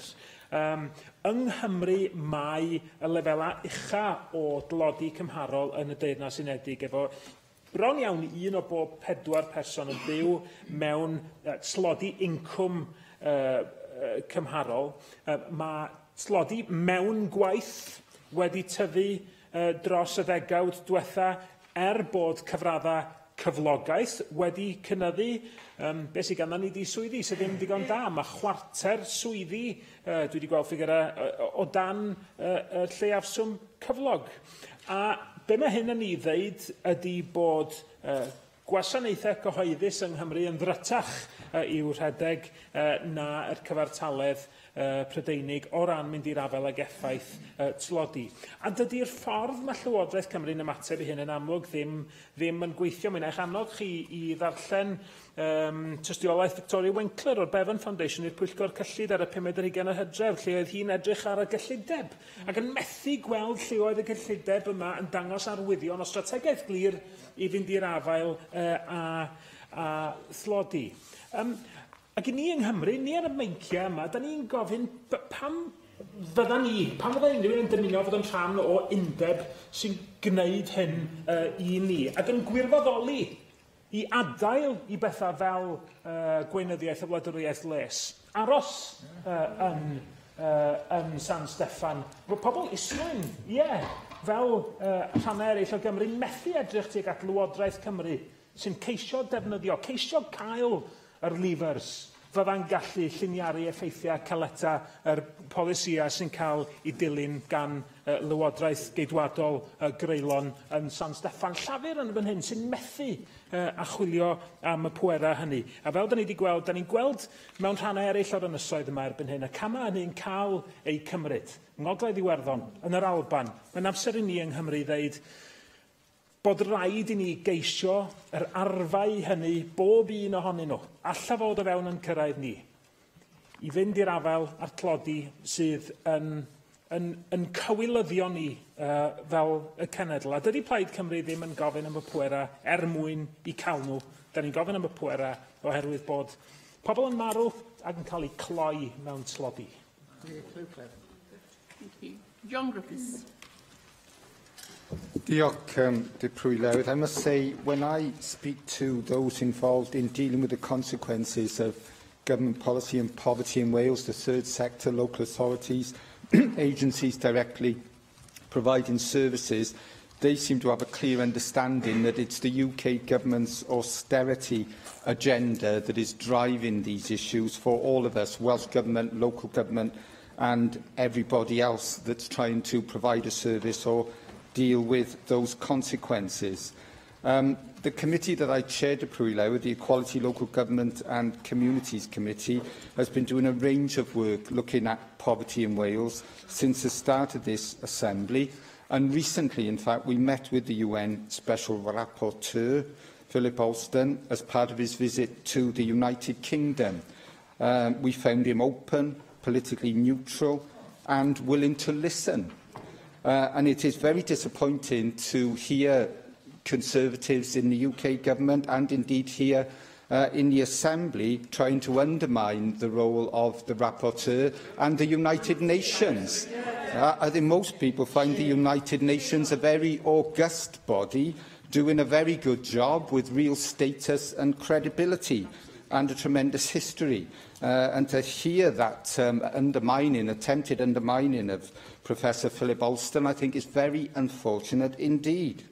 Yng Nghymru mae y lefelau ucha o dlodi cymharol yn y Deyrnas Unedig efo bron iawn 1 o bob 4 person yn byw mewn tlodi incwm cymharol. Mae tlodi mewn gwaith wedi tyfu dros y ddegawd diwetha bod cyfraddau cyflogaeth wedi cynyddu. Be sydd ganddon ni di swyddi sydd ddim digon da. Mae chwarter swyddi, dwi wedi gweld ffigurau o dan lleiafswm cyflog. A be mae hyn yn ei ddeud ydy bod gwasanaethau cyhoeddus yng Nghymru yn ddrytach i'w rhedeg na'r cyfartaledd Prydeinig o ran mynd i'r afel ag effaith tlodi. A dydy'r ffordd mae Llywodraeth Cymru'n ymateb i hyn yn amlwg ddim yn gweithio. Mae'n eich annog chi i ddarllen tystiolaeth Victoria Winkler o'r Bevan Foundation i'r Pwyllgor Cyllid ar y 5 ar 20 Hydref, lle oedd hi'n edrych ar y gyllideb ac yn methu gweld lle oedd y gyllideb yma yn dangos arwyddion o strategaeth glir i fynd i'r afael a thlodi. Ac i ni yng Nghymru, ni ar y meinciau yma, da ni'n gofyn pam fydda unrhyw yn dymuno fod yn rhan o undeb sy'n gwneud hyn i ni, ac yn gwirfoddoli i adael i bethau fel gweinyddiaeth a wladwriaeth les. Aros yn San Steffan. Pobl Islwyn, fel rhannau eraill o Gymru, methu edrych tuag at Lywodraeth Cymru sy'n ceisio defnyddio, ceisio cael yr lifers fydda'n gallu lliniaru effeithiau caleta yr polisia sy'n cael ei dilyn gan Lywodraeth Geidwadol Greulon yn San Steffan. Llafur yn fan hyn sy'n methu achwilio am y pwera hynny. A fel da ni wedi gweld, da ni'n gweld mewn rhannau eraill o'r ynysoedd yma erbyn hyn, y cama hynny'n cael ei cymryd. Ngogledd Iwerddon, yn yr Alban, mae'n amser i ni yng Nghymru ddeud bod rhaid i ni geisio yr arfau hynny bob un ohonyn nhw, alla fod o fewn yn cyrraedd ni, i fynd i'r afel a'r tlodi sydd yn cywilyddio ni fel y cenedl. A dydy Plaid Cymru ddim yn gofyn am y pwera mwyn i cael nhw. Da ni'n gofyn am y pwera oherwydd bod pobl yn marw ac yn cael eu cloi mewn tlodi. John Griffiths. Diolch, Deputy. I must say, when I speak to those involved in dealing with the consequences of government policy and poverty in Wales, the third sector, local authorities, agencies directly providing services, they seem to have a clear understanding that it's the UK government's austerity agenda that is driving these issues for all of us, Welsh Government, local government and everybody else that's trying to provide a service or deal with those consequences. The committee that I chaired at Pwylew, the Equality, Local Government and Communities Committee, has been doing a range of work looking at poverty in Wales since the start of this Assembly. And recently, in fact, we met with the UN Special Rapporteur, Philip Alston, as part of his visit to the United Kingdom. We found him open, politically neutral and willing to listen. And it is very disappointing to hear Conservatives in the UK government and indeed here in the Assembly trying to undermine the role of the Rapporteur and the United Nations. I think most people find the United Nations a very august body doing a very good job with real status and credibility and a tremendous history. And to hear that attempted undermining of Professor Philip Alston, I think is very unfortunate indeed.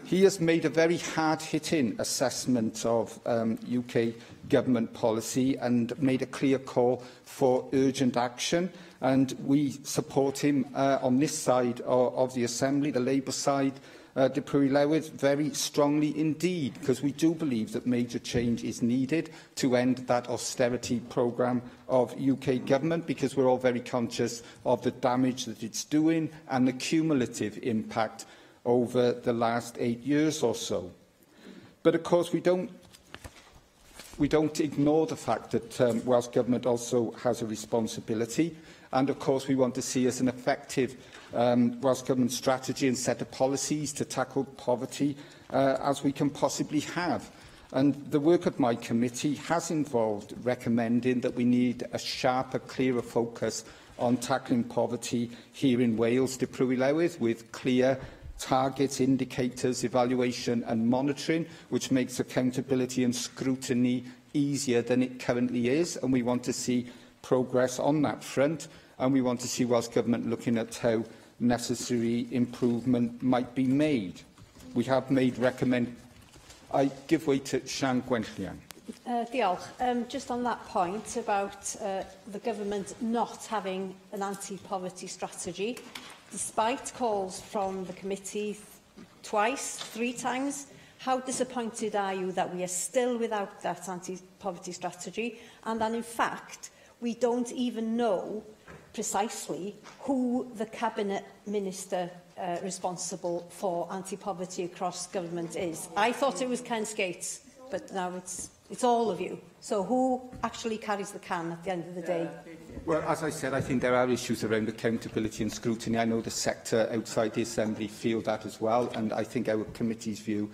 He has made a very hard-hitting assessment of UK government policy and made a clear call for urgent action. And we support him on this side of the Assembly, the Labour side, De Pwy-Lewydd, very strongly indeed, because we do believe that major change is needed to end that austerity programme of UK government, because we're all very conscious of the damage that it's doing and the cumulative impact over the last 8 years or so. But of course, we don't ignore the fact that Welsh Government also has a responsibility, and of course we want to see as an effective Welsh Government strategy and set of policies to tackle poverty as we can possibly have. And the work of my committee has involved recommending that we need a sharper, clearer focus on tackling poverty here in Wales, De Pwy-Lewydd, with clear targets, indicators, evaluation and monitoring, which makes accountability and scrutiny easier than it currently is. And we want to see progress on that front, and we want to see Welsh Government looking at how necessary improvement might be made. We have made I give way to Sian Gwenllian. Diolch. Just on that point about the government not having an anti-poverty strategy, despite calls from the committee twice, 3 times, how disappointed are you that we are still without that anti-poverty strategy, and that in fact we don't even know precisely who the Cabinet Minister responsible for anti-poverty across government is? I thought it was Ken Skates, but now it's all of you. So who actually carries the can at the end of the day? Well, as I said, I think there are issues around accountability and scrutiny. I know the sector outside the Assembly feel that as well, and I think our committee's view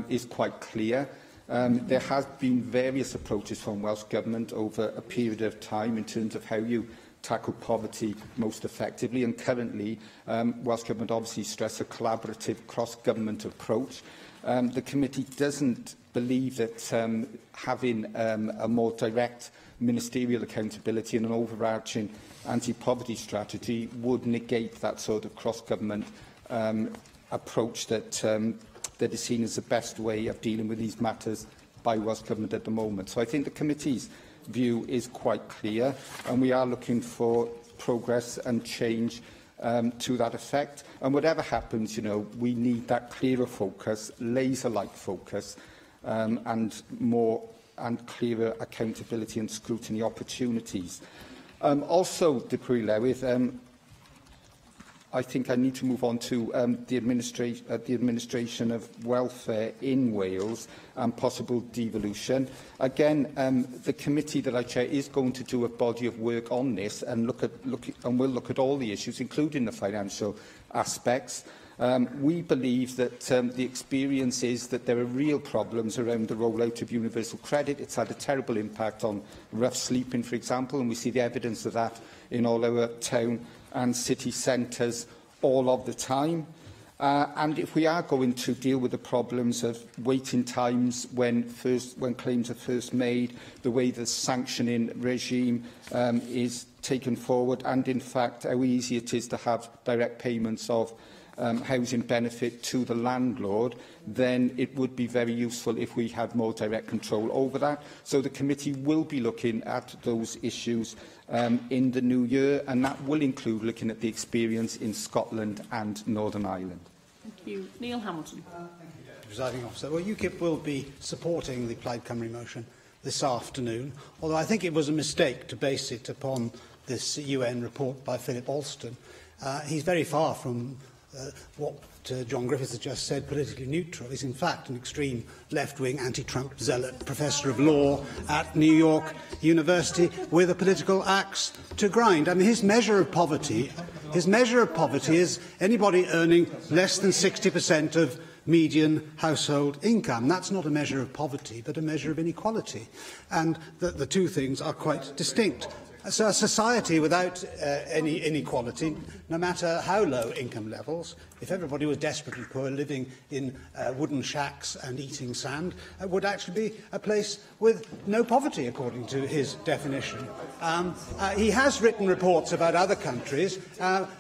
is quite clear. There has been various approaches from Welsh Government over a period of time in terms of how you tackle poverty most effectively, and currently Welsh Government obviously stress a collaborative cross-government approach. The committee doesn't believe that having a more direct ministerial accountability and an overarching anti-poverty strategy would negate that sort of cross-government approach that is seen as the best way of dealing with these matters by Welsh Government at the moment. So I think the committee's view is quite clear, and we are looking for progress and change to that effect. And whatever happens, we need that clearer focus, laser-like focus, and more and clearer accountability and scrutiny opportunities. Also, De Pwy-Lewydd, I think I need to move on to the administration of welfare in Wales and possible devolution. Again, the committee that I chair is going to do a body of work on this and will look at all the issues, including the financial aspects. We believe that the experience is that there are real problems around the rollout of universal credit. It's had a terrible impact on rough sleeping, for example, and we see the evidence of that in all our town and city centres all of the time. And if we are going to deal with the problems of waiting times when claims are first made, the way the sanctioning regime is taken forward, and in fact how easy it is to have direct payments of housing benefit to the landlord, then it would be very useful if we had more direct control over that. So the committee will be looking at those issues in the new year, and that will include looking at the experience in Scotland and Northern Ireland. Thank you. Neil Hamilton. Presiding Officer. Well, UKIP will be supporting the Plaid Cymru motion this afternoon, although I think it was a mistake to base it upon this UN report by Philip Alston. He's very far from what John Griffiths has just said, politically neutral. He's in fact an extreme left-wing anti-Trump zealot, professor of law at New York University with a political axe to grind. I mean, his measure of poverty is anybody earning less than 60% of median household income. That's not a measure of poverty, but a measure of inequality. And the two things are quite distinct. So a society without any inequality, no matter how low income levels, if everybody was desperately poor, living in wooden shacks and eating sand, would actually be a place with no poverty, according to his definition. He has written reports about other countries.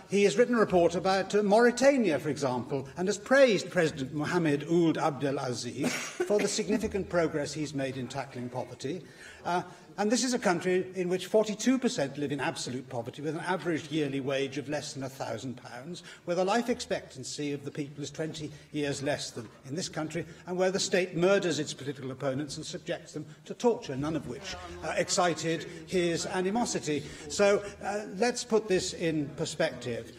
He has written a report about Mauritania, for example, and has praised President Mohamed Ould Abdel Aziz for the significant progress he's made in tackling poverty. And this is a country in which 42% live in absolute poverty, with an average yearly wage of less than £1,000, where the life expectancy of the people is 20 years less than in this country, and where the state murders its political opponents and subjects them to torture, none of which excited his animosity. So let's put this in perspective.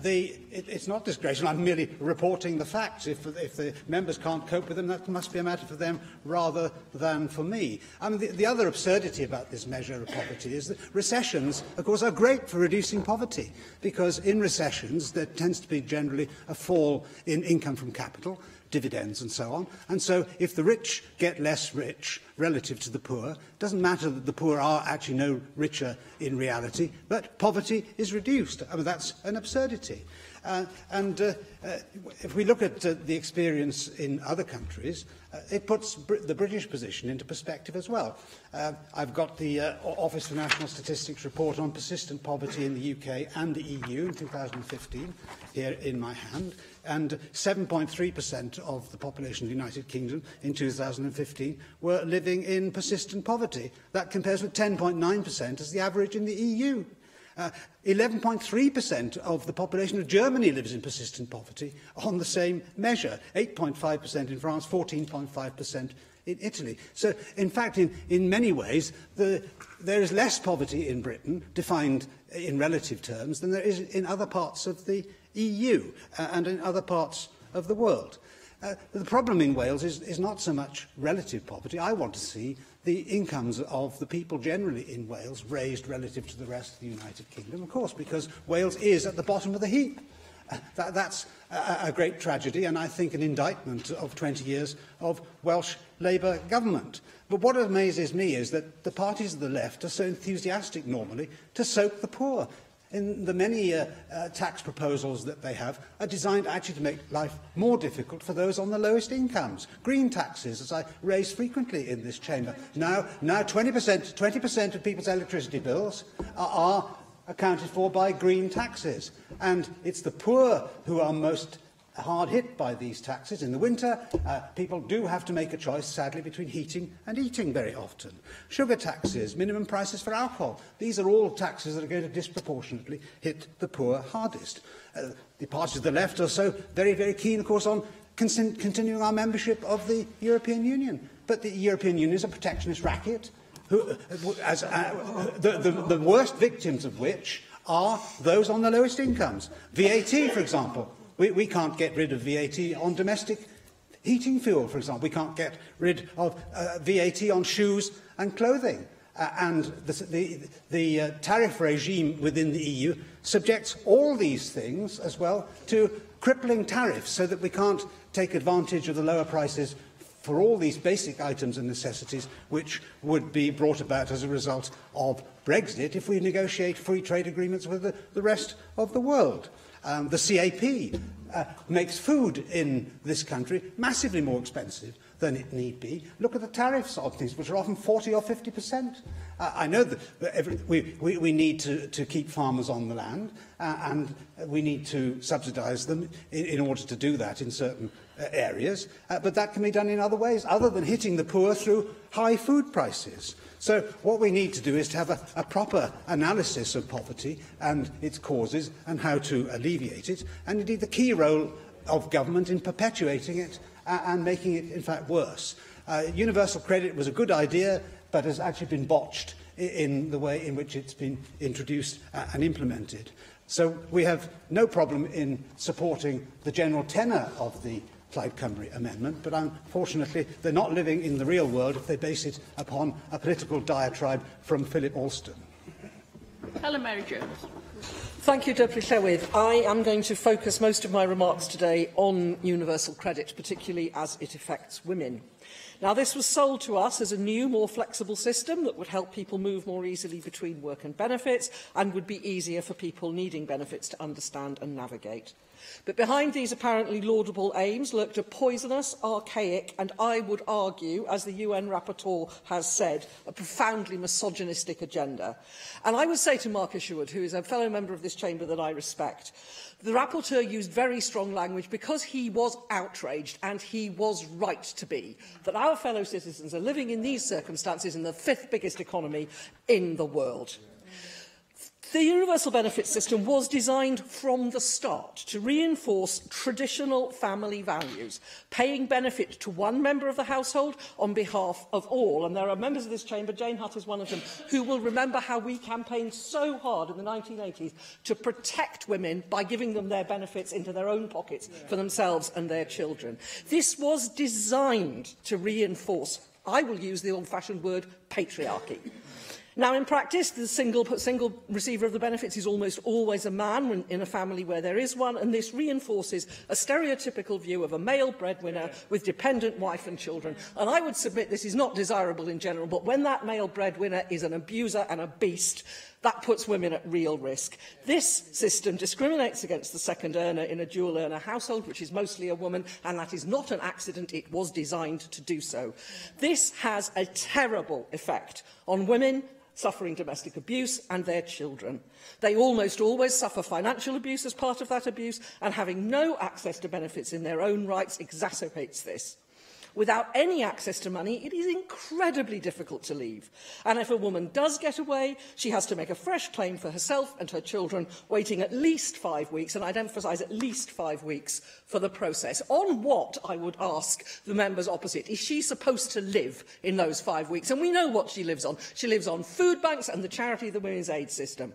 It's not disgraceful. I'm merely reporting the facts. If the members can't cope with them, that must be a matter for them rather than for me. I mean, the other absurdity about this measure of poverty is that recessions, of course, are great for reducing poverty, because in recessions there tends to be generally a fall in income from capital, dividends and so on. And so if the rich get less rich relative to the poor, it doesn't matter that the poor are actually no richer in reality, but poverty is reduced. I mean, that's an absurdity. If we look at the experience in other countries, it puts the British position into perspective as well. I've got the Office for National Statistics report on persistent poverty in the UK and the EU in 2015 here in my hand, and 7.3% of the population of the United Kingdom in 2015 were living in persistent poverty. That compares with 10.9% as the average in the EU. 11.3% of the population of Germany lives in persistent poverty on the same measure, 8.5% in France, 14.5% in Italy. So, in fact, in many ways, there is less poverty in Britain, defined in relative terms, than there is in other parts of the EU and in other parts of the world. The problem in Wales is not so much relative poverty. I want to see the incomes of the people generally in Wales raised relative to the rest of the United Kingdom, of course, because Wales is at the bottom of the heap. That's a great tragedy, and I think an indictment of 20 years of Welsh Labour government. But what amazes me is that the parties of the left are so enthusiastic normally to soak the poor. In the many tax proposals that they have are designed actually to make life more difficult for those on the lowest incomes. Green taxes, as I raise frequently in this chamber. Now 20% of people's electricity bills are accounted for by green taxes. And it's the poor who are most hard hit by these taxes. In the winter, people do have to make a choice, sadly, between heating and eating very often. Sugar taxes, minimum prices for alcohol, these are all taxes that are going to disproportionately hit the poor hardest. The parties of the left are so very, very keen, of course, on continuing our membership of the European Union. But the European Union is a protectionist racket, the worst victims of which are those on the lowest incomes. VAT, for example. We can't get rid of VAT on domestic heating fuel, for example. We can't get rid of VAT on shoes and clothing. And the tariff regime within the EU subjects all these things as well to crippling tariffs, so that we can't take advantage of the lower prices for all these basic items and necessities which would be brought about as a result of Brexit if we negotiate free trade agreements with the rest of the world. The CAP makes food in this country massively more expensive than it need be. Look at the tariffs on things, which are often 40 or 50%. I know that we need to keep farmers on the land, and we need to subsidise them in order to do that in certain areas, but that can be done in other ways, other than hitting the poor through high food prices. So what we need to do is to have a proper analysis of poverty and its causes and how to alleviate it, and indeed the key role of government in perpetuating it and making it, in fact, worse. Universal credit was a good idea, but has actually been botched in the way in which it's been introduced and implemented. So we have no problem in supporting the general tenor of the Plaid Cymru amendment, but unfortunately they're not living in the real world if they base it upon a political diatribe from Philip Alston. Helen Mary Jones. Thank you, Deputy Llywydd. I am going to focus most of my remarks today on universal credit, particularly as it affects women. Now, this was sold to us as a new, more flexible system that would help people move more easily between work and benefits and would be easier for people needing benefits to understand and navigate. But behind these apparently laudable aims lurked a poisonous, archaic and, I would argue, as the UN rapporteur has said, a profoundly misogynistic agenda. And I would say to Mark Isherwood, who is a fellow member of this chamber that I respect, the rapporteur used very strong language because he was outraged, and he was right to be, that our fellow citizens are living in these circumstances in the 5th biggest economy in the world. The universal benefit system was designed from the start to reinforce traditional family values, paying benefit to one member of the household on behalf of all. And there are members of this chamber, Jane Hutt is one of them, who will remember how we campaigned so hard in the 1980s to protect women by giving them their benefits into their own pockets for themselves and their children. This was designed to reinforce, I will use the old-fashioned word, patriarchy. Now, in practice, the single receiver of the benefits is almost always a man in a family where there is one, and this reinforces a stereotypical view of a male breadwinner with dependent wife and children. And I would submit this is not desirable in general, but when that male breadwinner is an abuser and a beast, that puts women at real risk. This system discriminates against the second earner in a dual-earner household, which is mostly a woman, and that is not an accident. It was designed to do so. This has a terrible effect on women suffering domestic abuse and their children. They almost always suffer financial abuse as part of that abuse, and having no access to benefits in their own rights exacerbates this. Without any access to money, it is incredibly difficult to leave. And if a woman does get away, she has to make a fresh claim for herself and her children, waiting at least 5 weeks, and I'd emphasise at least 5 weeks, for the process. On what, I would ask the members opposite, is she supposed to live in those 5 weeks? And we know what she lives on. She lives on food banks and the charity of the Women's Aid System.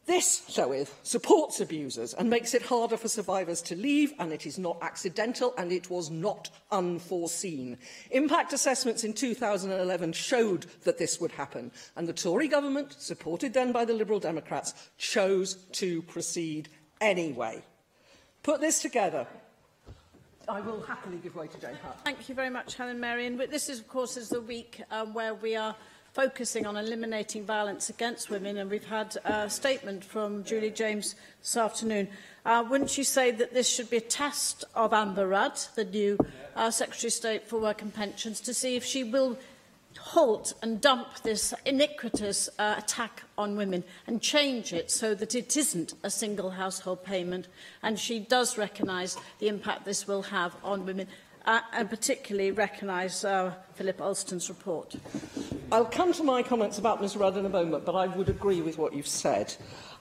This, Llywydd, supports abusers and makes it harder for survivors to leave, and it is not accidental and it was not unforeseen. Impact assessments in 2011 showed that this would happen, and the Tory government, supported then by the Liberal Democrats, chose to proceed anyway. Put this together. I will happily give way to Jane Hutt. Thank you very much, Helen Marion. But this, of course, is the week where we are focusing on eliminating violence against women, and we've had a statement from Julie James this afternoon. Wouldn't you say that this should be a test of Amber Rudd, the new Secretary of State for Work and Pensions, to see if she will halt and dump this iniquitous attack on women and change it so that it isn't a single household payment, and she does recognise the impact this will have on women, and particularly recognise Philip Alston's report? I'll come to my comments about Ms Rudd in a moment, but I would agree with what you've said.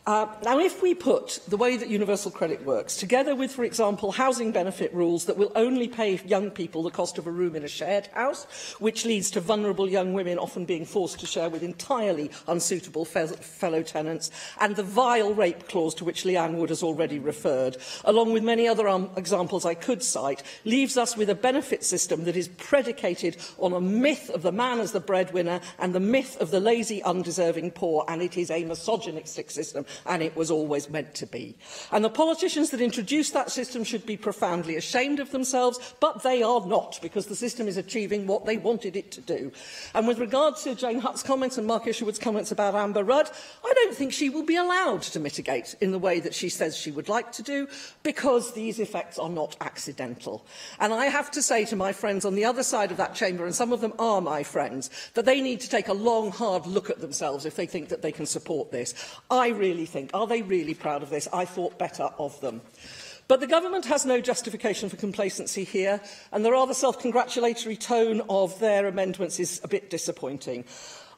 Now, if we put the way that universal credit works together with, for example, housing benefit rules that will only pay young people the cost of a room in a shared house, which leads to vulnerable young women often being forced to share with entirely unsuitable fellow tenants, and the vile rape clause to which Leanne Wood has already referred, along with many other examples I could cite, leaves us with a benefit system that is predicated on a myth of the man as the breadwinner and the myth of the lazy, undeserving poor, and it is a misogynistic system, and it was always meant to be. And the politicians that introduced that system should be profoundly ashamed of themselves, but they are not, because the system is achieving what they wanted it to do. And with regard to Jane Hutt's comments and Mark Isherwood's comments about Amber Rudd, I don't think she will be allowed to mitigate in the way that she says she would like to do, because these effects are not accidental. And I have to say to my friends on the other side of that chamber, and some of them are my friends, that they need to take a long, hard look at themselves if they think that they can support this. I really think, are they really proud of this? I thought better of them. But the government has no justification for complacency here, and the rather self-congratulatory tone of their amendments is a bit disappointing.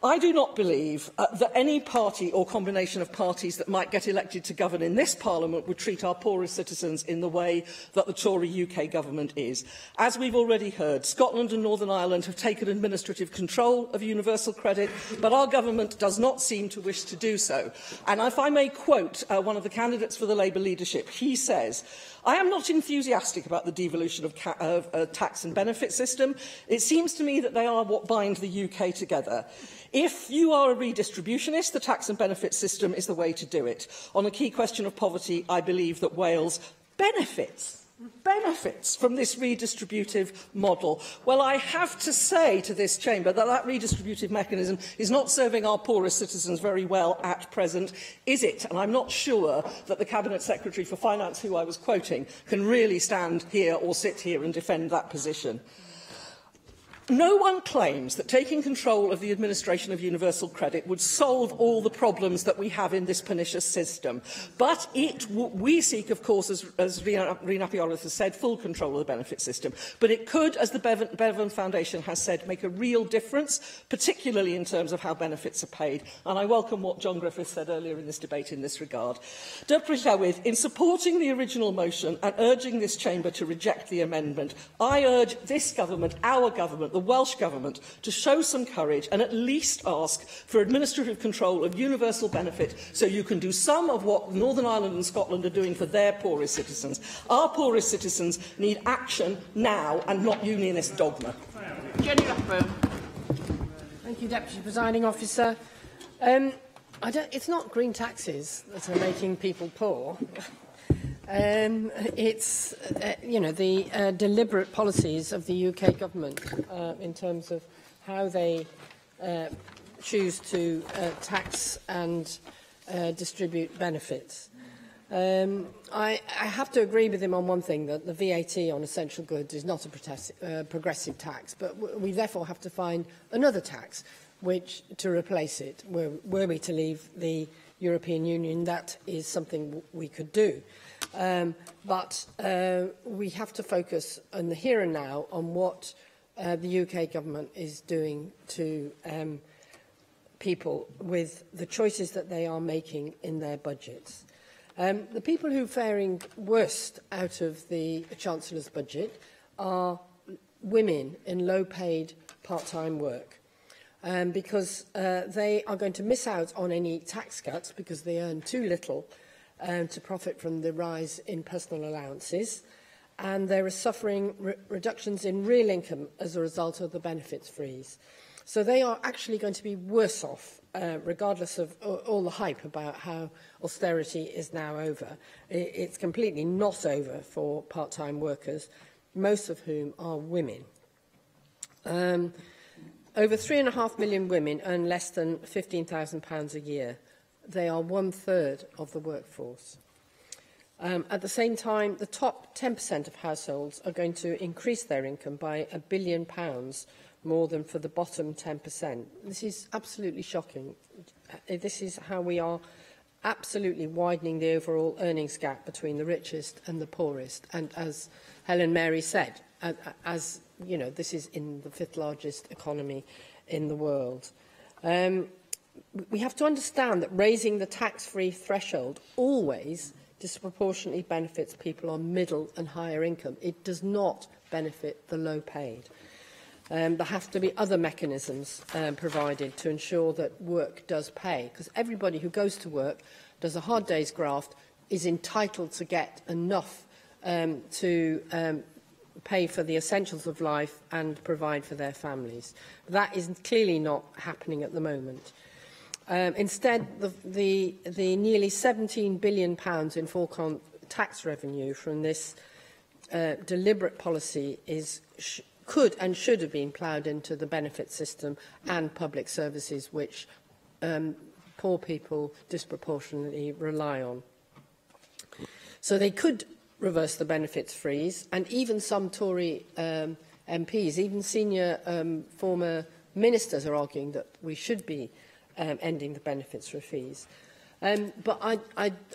I do not believe that any party or combination of parties that might get elected to govern in this Parliament would treat our poorest citizens in the way that the Tory UK government is. As we've already heard, Scotland and Northern Ireland have taken administrative control of universal credit, but our government does not seem to wish to do so. And if I may quote one of the candidates for the Labour leadership, he says, "I am not enthusiastic about the devolution of tax and benefit system. It seems to me that they are what bind the UK together. If you are a redistributionist, the tax and benefit system is the way to do it. On the key question of poverty, I believe that Wales benefits benefits from this redistributive model? Well, I have to say to this chamber that that redistributive mechanism is not serving our poorest citizens very well at present, is it? And I'm not sure that the Cabinet Secretary for Finance, who I was quoting, can really stand here or sit here and defend that position. No one claims that taking control of the administration of universal credit would solve all the problems that we have in this pernicious system. But we seek, of course, as Rina Pioreth has said, full control of the benefit system. But it could, as the Bevan Foundation has said, make a real difference, particularly in terms of how benefits are paid. And I welcome what John Griffith said earlier in this debate in this regard. In supporting the original motion and urging this chamber to reject the amendment, I urge this government, our government, the Welsh Government, to show some courage and at least ask for administrative control of universal benefit so you can do some of what Northern Ireland and Scotland are doing for their poorest citizens. Our poorest citizens need action now and not unionist dogma. Jenny Rathbone. Thank you, Deputy Presiding Officer. It's not green taxes that are making people poor. It's the deliberate policies of the UK government in terms of how they choose to tax and distribute benefits. I have to agree with him on one thing, that the VAT on essential goods is not a progressive tax, but we therefore have to find another tax to replace it. Were we to leave the European Union, that is something we could do. But we have to focus on the here and now on what the UK government is doing to people with the choices that they are making in their budgets. The people who are faring worst out of the Chancellor's budget are women in low-paid part-time work. Because they are going to miss out on any tax cuts because they earn too little to profit from the rise in personal allowances, and they are suffering reductions in real income as a result of the benefits freeze. So they are actually going to be worse off, regardless of all the hype about how austerity is now over. It's completely not over for part-time workers, most of whom are women. Over 3.5 million women earn less than £15,000 a year. They are 1/3 of the workforce. At the same time, the top 10% of households are going to increase their income by £1 billion more than for the bottom 10%. This is absolutely shocking. This is how we are absolutely widening the overall earnings gap between the richest and the poorest. And as Helen Mary said, this is in the 5th largest economy in the world. We have to understand that raising the tax-free threshold always disproportionately benefits people on middle and higher income. It does not benefit the low-paid. There have to be other mechanisms provided to ensure that work does pay, because everybody who goes to work, does a hard day's graft, is entitled to get enough to pay for the essentials of life and provide for their families. That is clearly not happening at the moment. Instead, the nearly £17 billion in foregone tax revenue from this deliberate policy could and should have been ploughed into the benefit system and public services, which poor people disproportionately rely on. So they could reverse the benefits freeze, and even some Tory MPs, even senior former ministers, are arguing that we should be ending the benefits freeze. But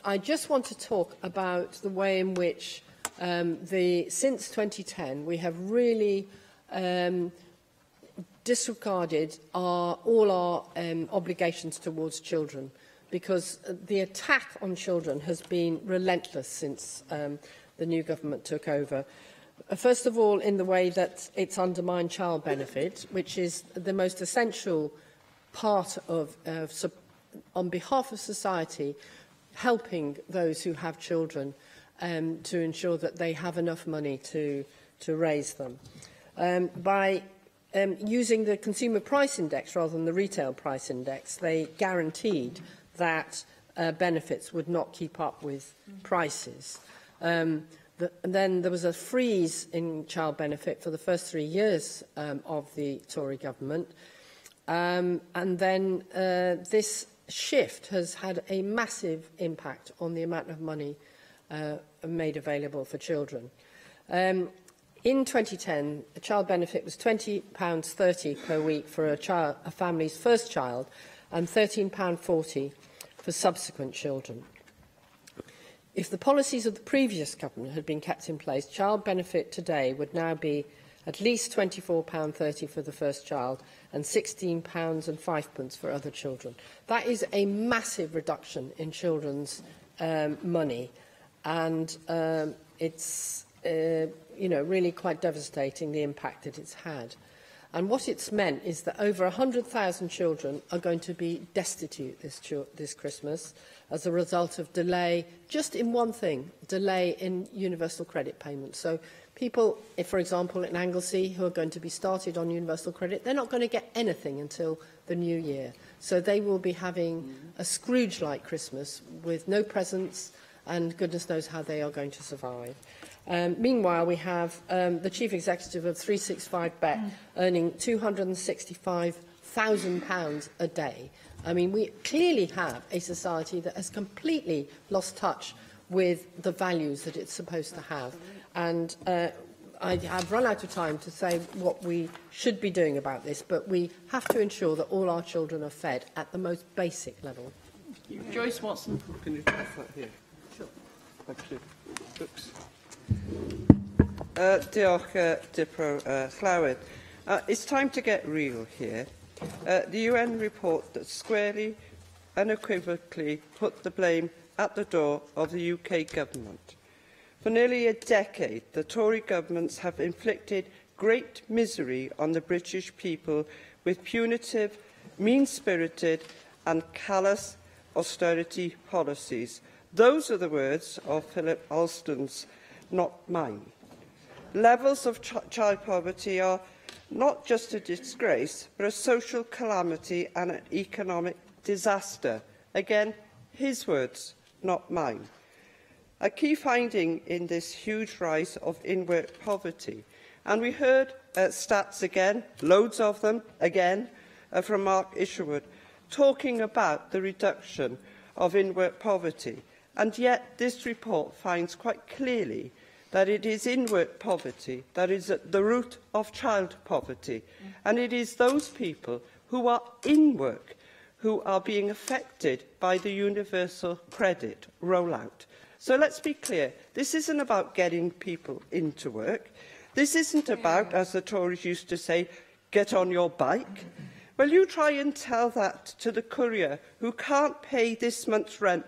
I just want to talk about the way in which since 2010 we have really disregarded all our obligations towards children, because the attack on children has been relentless since the new government took over. First of all, in the way that it's undermined child benefit, which is the most essential part of, on behalf of society, helping those who have children to ensure that they have enough money to raise them. By using the consumer price index rather than the retail price index, they guaranteed that benefits would not keep up with prices. And then there was a freeze in child benefit for the first 3 years of the Tory government. And then this shift has had a massive impact on the amount of money made available for children. In 2010, the child benefit was £20.30 per week for a family's first child and £13.40 for subsequent children. If the policies of the previous government had been kept in place, child benefit today would now be at least £24.30 for the first child and £16.05 for other children. That is a massive reduction in children's money, and it's really quite devastating, the impact that it's had. And what it's meant is that over 100,000 children are going to be destitute this Christmas as a result of delay, just in one thing, delay in universal credit payments. So people, for example, in Anglesey, who are going to be started on universal credit, they're not going to get anything until the new year. So they will be having a Scrooge-like Christmas with no presents, and goodness knows how they are going to survive. Meanwhile, we have the Chief Executive of 365Bet earning £265,000 a day. I mean, we clearly have a society that has completely lost touch with the values that it's supposed to have. And I have run out of time to say what we should be doing about this, but we have to ensure that all our children are fed at the most basic level. Joyce Watson. Can you pass that here? Sure. Thank you. Oops. Diolch, Dipro Llywyd. It's time to get real here. The UN report that squarely, unequivocally put the blame at the door of the UK government. For nearly a decade, the Tory governments have inflicted great misery on the British people with punitive, mean-spirited and callous austerity policies. Those are the words of Philip Alston's, not mine. Levels of child poverty are not just a disgrace, but a social calamity and an economic disaster. Again, his words, not mine. A key finding in this huge rise of in-work poverty, and we heard stats again, loads of them again, from Mark Isherwood, talking about the reduction of in-work poverty. And yet this report finds quite clearly that it is in-work poverty that is at the root of child poverty. And it is those people who are in work who are being affected by the universal credit rollout. So let's be clear, this isn't about getting people into work. This isn't about, as the Tories used to say, get on your bike. Well, you try and tell that to the courier who can't pay this month's rent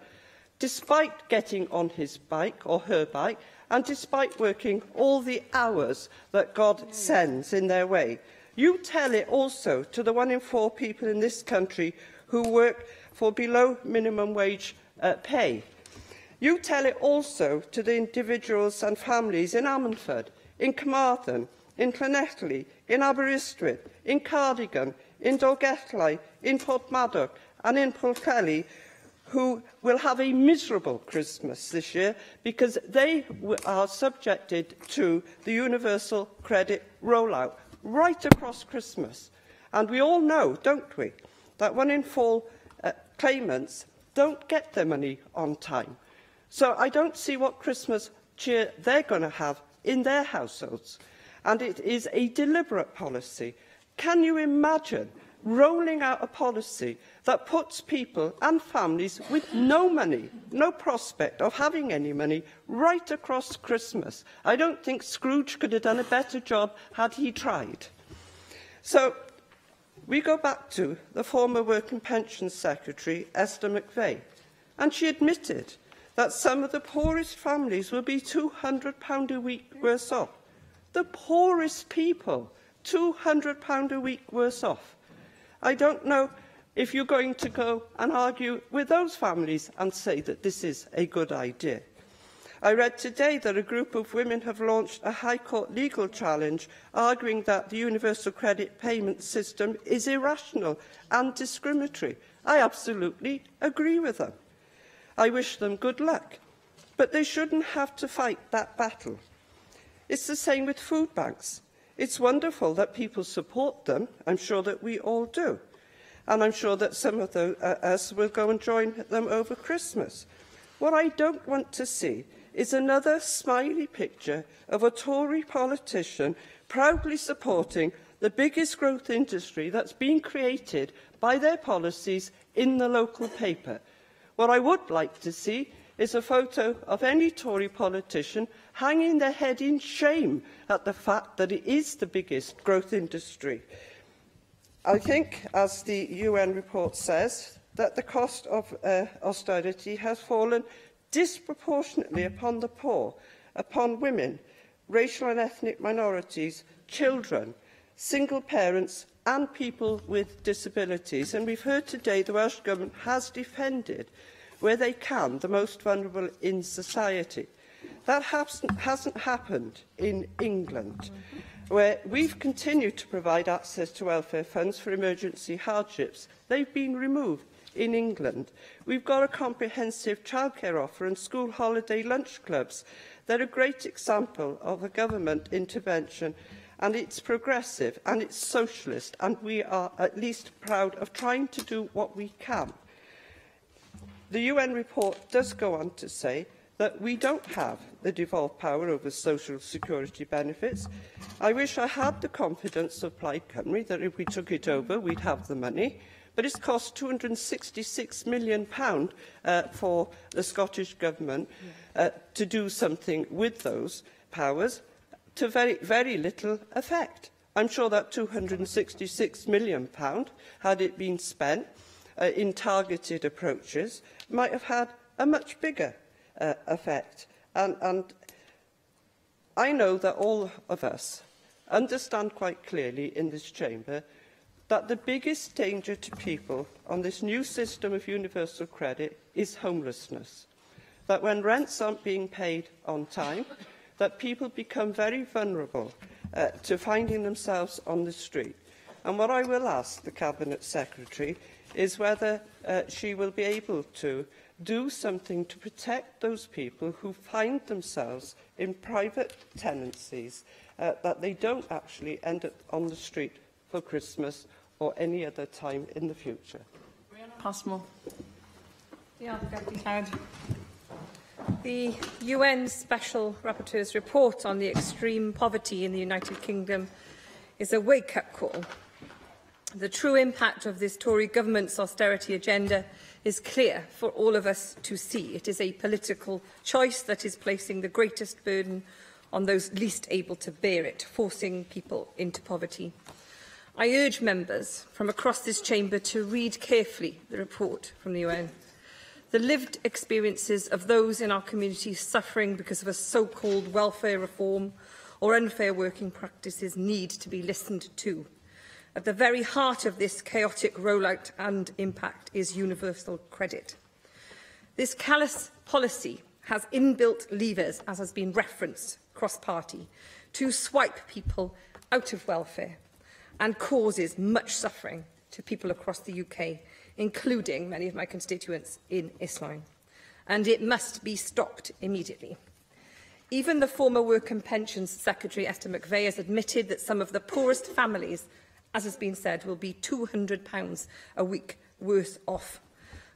despite getting on his bike or her bike, and despite working all the hours that God sends in their way. You tell it also to the 1 in 4 people in this country who work for below minimum wage pay. You tell it also to the individuals and families in Ammanford, in Carmarthen, in Llanelli, in Aberystwyth, in Cardigan, in Dolgellau, in Porthmadog and in Pwllheli, who will have a miserable Christmas this year because they are subjected to the universal credit rollout right across Christmas. And we all know, don't we, that 1 in 4 claimants don't get their money on time. So I don't see what Christmas cheer they're going to have in their households. And it is a deliberate policy. Can you imagine rolling out a policy that puts people and families with no money, no prospect of having any money, right across Christmas? I don't think Scrooge could have done a better job had he tried. So we go back to the former Work and Pensions Secretary, Esther McVeigh, and she admitted that some of the poorest families will be £200 a week worse off. The poorest people, £200 a week worse off. I don't know if you're going to go and argue with those families and say that this is a good idea. I read today that a group of women have launched a High Court legal challenge arguing that the universal credit payment system is irrational and discriminatory. I absolutely agree with them. I wish them good luck. but they shouldn't have to fight that battle. It's the same with food banks. It's wonderful that people support them. I'm sure that we all do. And I'm sure that some of us will go and join them over Christmas. What I don't want to see is another smiley picture of a Tory politician proudly supporting the biggest growth industry that's been created by their policies in the local paper. What I would like to see is a photo of any Tory politician hanging their head in shame at the fact that it is the biggest growth industry. I think, as the UN report says, that the cost of austerity has fallen disproportionately upon the poor, upon women, racial and ethnic minorities, children, single parents and people with disabilities. And we've heard today the Welsh Government has defended, where they can, the most vulnerable in society. That hasn't happened in England, where we've continued to provide access to welfare funds for emergency hardships. They've been removed in England. We've got a comprehensive childcare offer and school holiday lunch clubs. They're a great example of a government intervention, and it's progressive and it's socialist, and we are at least proud of trying to do what we can. The UN report does go on to say that we don't have the devolved power over social security benefits. I wish I had the confidence of Plaid Cymru that if we took it over, we'd have the money. But it's cost £266 million for the Scottish Government to do something with those powers, to very little effect. I'm sure that £266 million, had it been spent in targeted approaches, might have had a much bigger effect. And I know that all of us understand quite clearly in this chamber that the biggest danger to people on this new system of universal credit is homelessness. That when rents aren't being paid on time, that people become very vulnerable to finding themselves on the street. And what I will ask the Cabinet Secretary is whether she will be able to do something to protect those people who find themselves in private tenancies, that they don't actually end up on the street for Christmas or any other time in the future. Passmore. The UN Special Rapporteur's report on the extreme poverty in the United Kingdom is a wake-up call. The true impact of this Tory government's austerity agenda is clear for all of us to see. It is a political choice that is placing the greatest burden on those least able to bear it, forcing people into poverty. I urge members from across this chamber to read carefully the report from the UN. The lived experiences of those in our communities suffering because of a so-called welfare reform or unfair working practices need to be listened to. At the very heart of this chaotic rollout and impact is universal credit. This callous policy has inbuilt levers, as has been referenced cross-party, to swipe people out of welfare and causes much suffering to people across the UK, including many of my constituents in Islwyn. And it must be stopped immediately. Even the former Work and Pensions Secretary, Esther McVeigh, has admitted that some of the poorest families, as has been said, will be £200 a week worse off.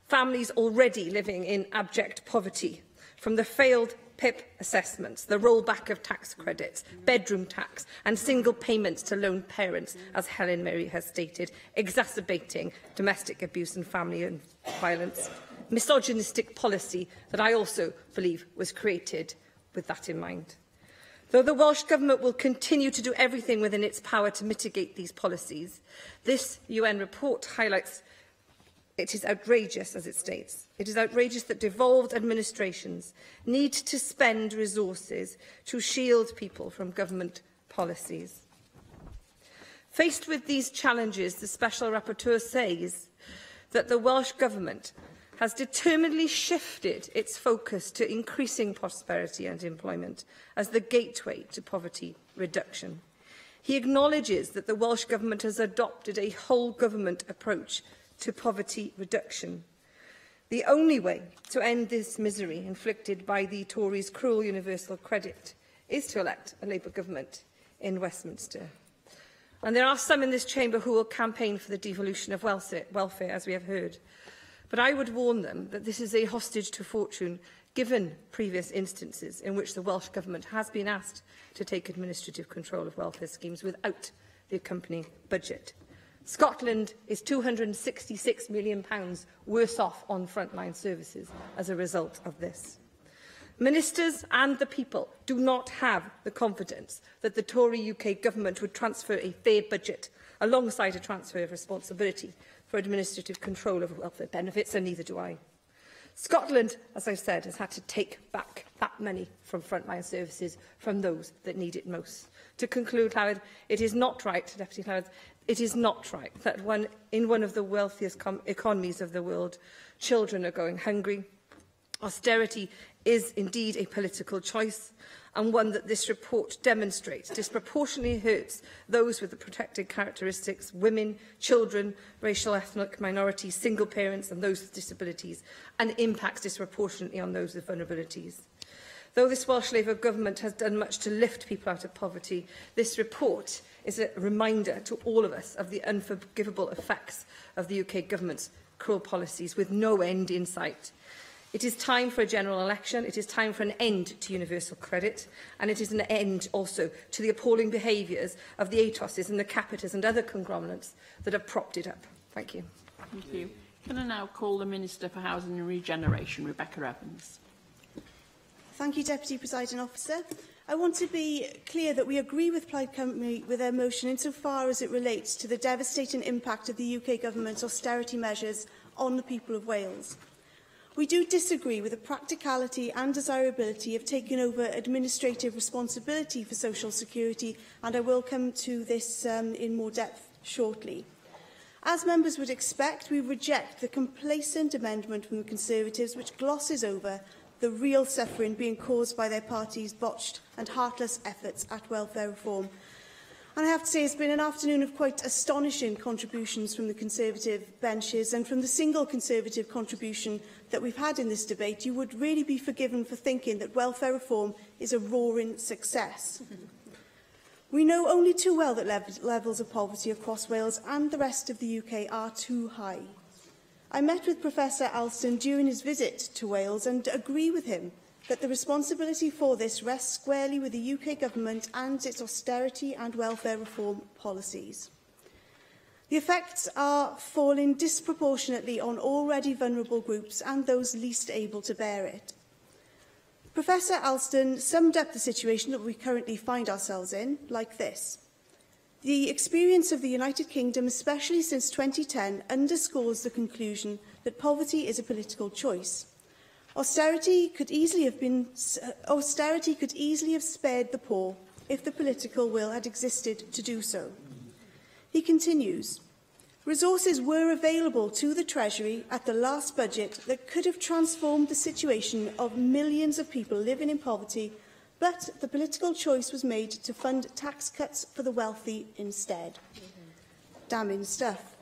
Families already living in abject poverty, from the failed PIP assessments, the rollback of tax credits, bedroom tax and single payments to lone parents, as Helen Mary has stated, exacerbating domestic abuse and family violence. Misogynistic policy that I also believe was created with that in mind. Though the Welsh Government will continue to do everything within its power to mitigate these policies, this UN report highlights it is outrageous, as it states. It is outrageous that devolved administrations need to spend resources to shield people from government policies. Faced with these challenges, the Special Rapporteur says that the Welsh Government has determinedly shifted its focus to increasing prosperity and employment as the gateway to poverty reduction. He acknowledges that the Welsh Government has adopted a whole-government approach to poverty reduction. The only way to end this misery inflicted by the Tories' cruel universal credit is to elect a Labour government in Westminster. And there are some in this chamber who will campaign for the devolution of welfare, as we have heard. But I would warn them that this is a hostage to fortune, given previous instances in which the Welsh Government has been asked to take administrative control of welfare schemes without the accompanying budget. Scotland is £266 million worse off on frontline services as a result of this. Ministers and the people do not have the confidence that the Tory UK Government would transfer a fair budget alongside a transfer of responsibility for administrative control of welfare benefits, and neither do I. Scotland, as I've said, has had to take back that money from frontline services from those that need it most. To conclude, Howard, it is not right, Deputy Howard, it is not right that in one of the wealthiest economies of the world, children are going hungry. Austerity is indeed a political choice, and one that this report demonstrates disproportionately hurts those with the protected characteristics, women, children, racial ethnic minorities, single parents and those with disabilities, and impacts disproportionately on those with vulnerabilities. Though this Welsh Labour Government has done much to lift people out of poverty, this report is a reminder to all of us of the unforgivable effects of the UK Government's cruel policies with no end in sight. It is time for a general election, it is time for an end to universal credit, and it is an end also to the appalling behaviours of the ATOSs and the Capitas and other conglomerates that have propped it up. Thank you. Thank you. Can I now call the Minister for Housing and Regeneration, Rebecca Evans? Thank you, Deputy Presiding Officer. I want to be clear that we agree with Plaid Cymru with their motion insofar as it relates to the devastating impact of the UK Government's austerity measures on the people of Wales. We do disagree with the practicality and desirability of taking over administrative responsibility for social security, and I will come to this in more depth shortly. As members would expect, we reject the complacent amendment from the Conservatives which glosses over the real suffering being caused by their party's botched and heartless efforts at welfare reform. And I have to say it's been an afternoon of quite astonishing contributions from the Conservative benches, and from the single Conservative contribution that we've had in this debate, you would really be forgiven for thinking that welfare reform is a roaring success. We know only too well that levels of poverty across Wales and the rest of the UK are too high. I met with Professor Alston during his visit to Wales and agree with him that the responsibility for this rests squarely with the UK Government and its austerity and welfare reform policies. The effects are falling disproportionately on already vulnerable groups and those least able to bear it. Professor Alston summed up the situation that we currently find ourselves in like this. The experience of the United Kingdom, especially since 2010, underscores the conclusion that poverty is a political choice. Austerity could easily have spared the poor if the political will had existed to do so. He continues, resources were available to the Treasury at the last budget that could have transformed the situation of millions of people living in poverty, but the political choice was made to fund tax cuts for the wealthy instead. Damning stuff.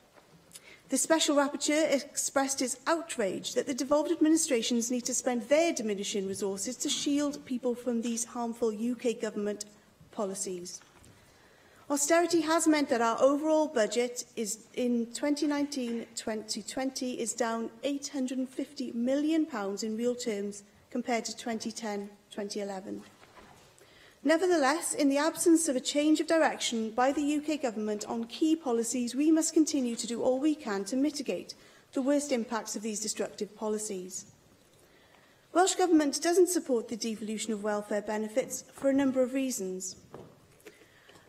The Special Rapporteur expressed his outrage that the devolved administrations need to spend their diminishing resources to shield people from these harmful UK Government policies. Austerity has meant that our overall budget is in 2019-2020 is down £850 million in real terms compared to 2010-2011. Nevertheless, in the absence of a change of direction by the UK Government on key policies, we must continue to do all we can to mitigate the worst impacts of these destructive policies. Welsh Government doesn't support the devolution of welfare benefits for a number of reasons.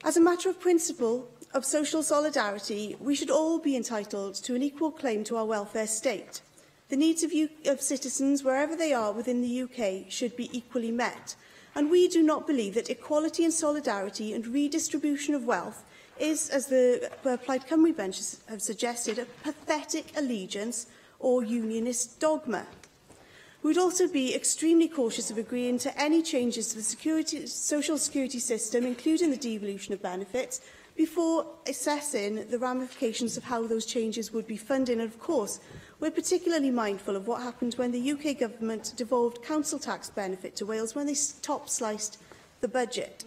As a matter of principle of social solidarity, we should all be entitled to an equal claim to our welfare state. The needs of citizens, wherever they are within the UK, should be equally met. And we do not believe that equality and solidarity and redistribution of wealth is, as the Plaid Cymru benches have suggested, a pathetic allegiance or unionist dogma. We would also be extremely cautious of agreeing to any changes to the social security system, including the devolution of benefits, before assessing the ramifications of how those changes would be funded. And of course, We're particularly mindful of what happened when the UK Government devolved council tax benefit to Wales when they top-sliced the budget.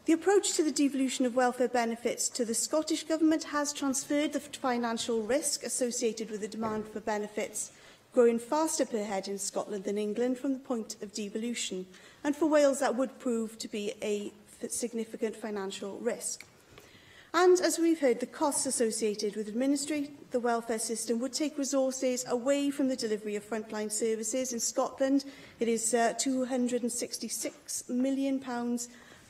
The approach to the devolution of welfare benefits to the Scottish Government has transferred the financial risk associated with the demand for benefits growing faster per head in Scotland than England from the point of devolution, and for Wales that would prove to be a significant financial risk. And as we've heard, the costs associated with administering the welfare system would take resources away from the delivery of frontline services. In Scotland, it is £266 million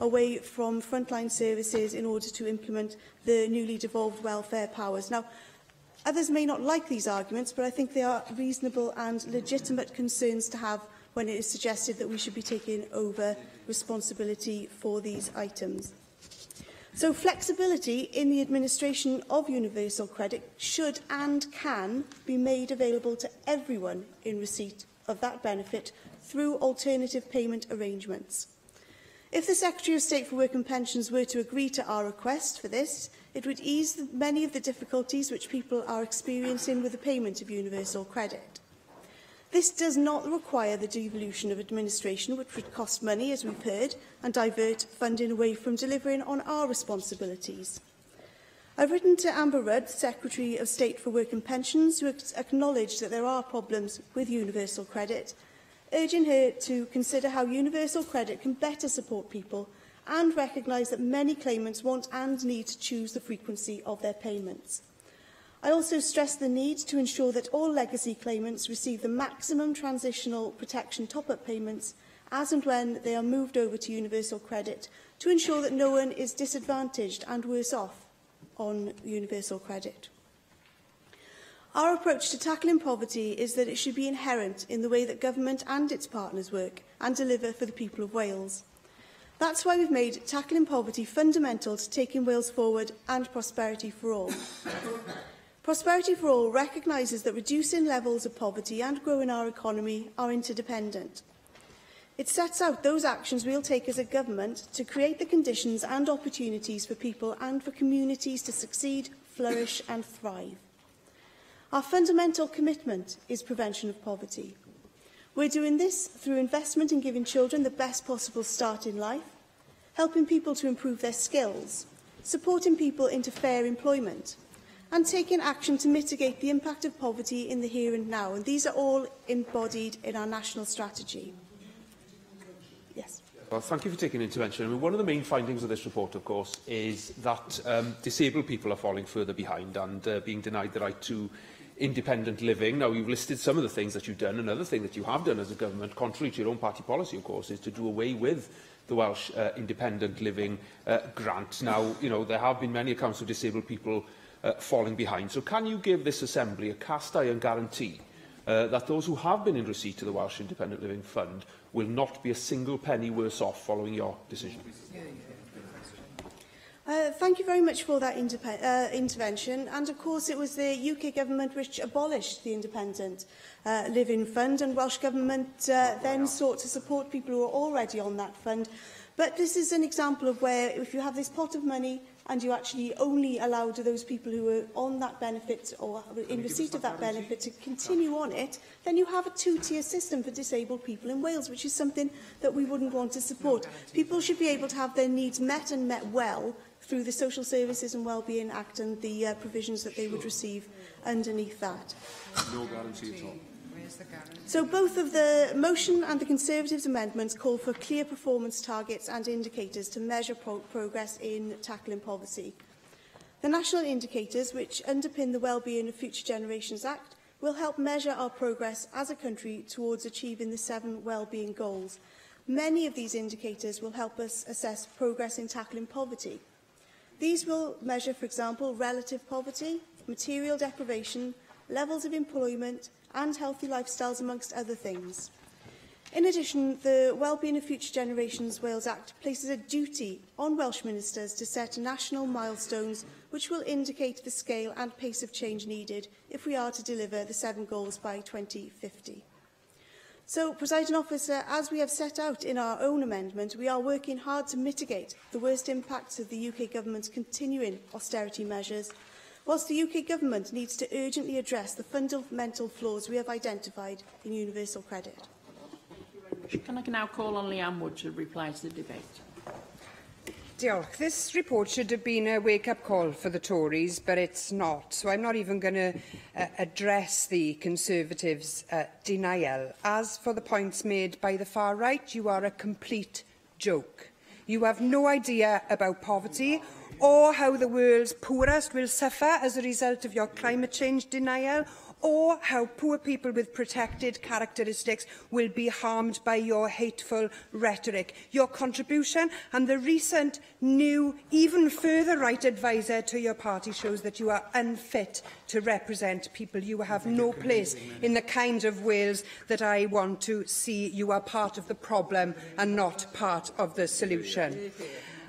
away from frontline services in order to implement the newly devolved welfare powers. Now, others may not like these arguments, but I think they are reasonable and legitimate concerns to have when it is suggested that we should be taking over responsibility for these items. So flexibility in the administration of universal credit should and can be made available to everyone in receipt of that benefit through alternative payment arrangements. If the Secretary of State for Work and Pensions were to agree to our request for this, it would ease many of the difficulties which people are experiencing with the payment of universal credit. This does not require the devolution of administration, which would cost money, as we've heard, and divert funding away from delivering on our responsibilities. I've written to Amber Rudd, Secretary of State for Work and Pensions, who acknowledged that there are problems with universal credit, urging her to consider how universal credit can better support people and recognise that many claimants want and need to choose the frequency of their payments. I also stress the need to ensure that all legacy claimants receive the maximum transitional protection top-up payments as and when they are moved over to universal credit, to ensure that no one is disadvantaged and worse off on universal credit. Our approach to tackling poverty is that it should be inherent in the way that government and its partners work and deliver for the people of Wales. That's why we've made tackling poverty fundamental to taking Wales forward and prosperity for all. Prosperity for all recognises that reducing levels of poverty and growing our economy are interdependent. It sets out those actions we'll take as a government to create the conditions and opportunities for people and for communities to succeed, flourish and thrive. Our fundamental commitment is prevention of poverty. We're doing this through investment in giving children the best possible start in life, helping people to improve their skills, supporting people into fair employment, and taking action to mitigate the impact of poverty in the here and now. And these are all embodied in our national strategy. Yes. Well, thank you for taking intervention. I mean, one of the main findings of this report, of course, is that disabled people are falling further behind and being denied the right to independent living. Now, you've listed some of the things that you've done. Another thing that you have done as a government, contrary to your own party policy, of course, is to do away with the Welsh Independent Living Grant. Now, you know, there have been many accounts of disabled people falling behind. So can you give this Assembly a cast-iron guarantee that those who have been in receipt of the Welsh Independent Living Fund will not be a single penny worse off following your decision? Thank you very much for that intervention. And of course it was the UK Government which abolished the Independent Living Fund, and Welsh Government then sought to support people who are already on that fund. But this is an example of where if you have this pot of money and you actually only allow those people who are on that benefit or in receipt of that benefit to continue on it, then you have a two-tier system for disabled people in Wales, which is something that we wouldn't want to support. People should be able to have their needs met and met well through the Social Services and Wellbeing Act and the provisions that they would receive underneath that. No guarantee at all. So both of the motion and the Conservatives' amendments call for clear performance targets and indicators to measure progress in tackling poverty. The national indicators, which underpin the Wellbeing of Future Generations Act, will help measure our progress as a country towards achieving the 7 wellbeing goals. Many of these indicators will help us assess progress in tackling poverty. These will measure, for example, relative poverty, material deprivation, levels of employment, and healthy lifestyles, amongst other things. In addition, the Wellbeing of Future Generations Wales Act places a duty on Welsh ministers to set national milestones which will indicate the scale and pace of change needed if we are to deliver the 7 goals by 2050. So, Presiding Officer, as we have set out in our own amendment, we are working hard to mitigate the worst impacts of the UK Government's continuing austerity measures, whilst the UK Government needs to urgently address the fundamental flaws we have identified in universal credit. Can I now call on Leanne Wood to reply to the debate? Diolch. This report should have been a wake-up call for the Tories, but it's not. So I'm not even going to address the Conservatives' denial. As for the points made by the far right, you are a complete joke. You have no idea about poverty or how the world's poorest will suffer as a result of your climate change denial, or how poor people with protected characteristics will be harmed by your hateful rhetoric. Your contribution and the recent new, even further right advisor to your party shows that you are unfit to represent people. You have no place in the kind of Wales that I want to see. You are part of the problem and not part of the solution.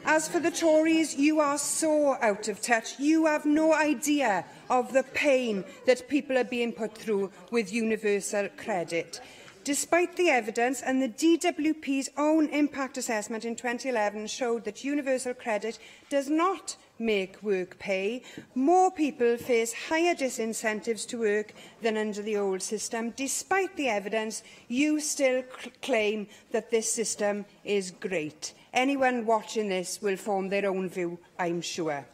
As for the Tories, you are so out of touch. You have no idea of the pain that people are being put through with universal credit. Despite the evidence, and the DWP's own impact assessment in 2011 showed that universal credit does not make work pay, more people face higher disincentives to work than under the old system. Despite the evidence, you still claim that this system is great. Anyone watching this will form their own view, I'm sure.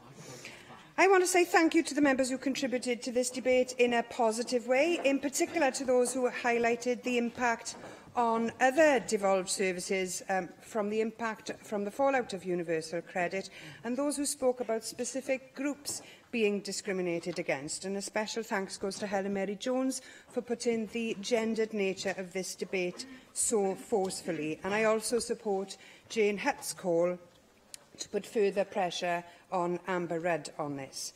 I want to say thank you to the members who contributed to this debate in a positive way, in particular to those who highlighted the impact on other devolved services from the fallout of universal credit, and those who spoke about specific groups being discriminated against. And a special thanks goes to Helen Mary Jones for putting the gendered nature of this debate so forcefully. And I also support Jane Hutt's call to put further pressure on Amber Rudd on this.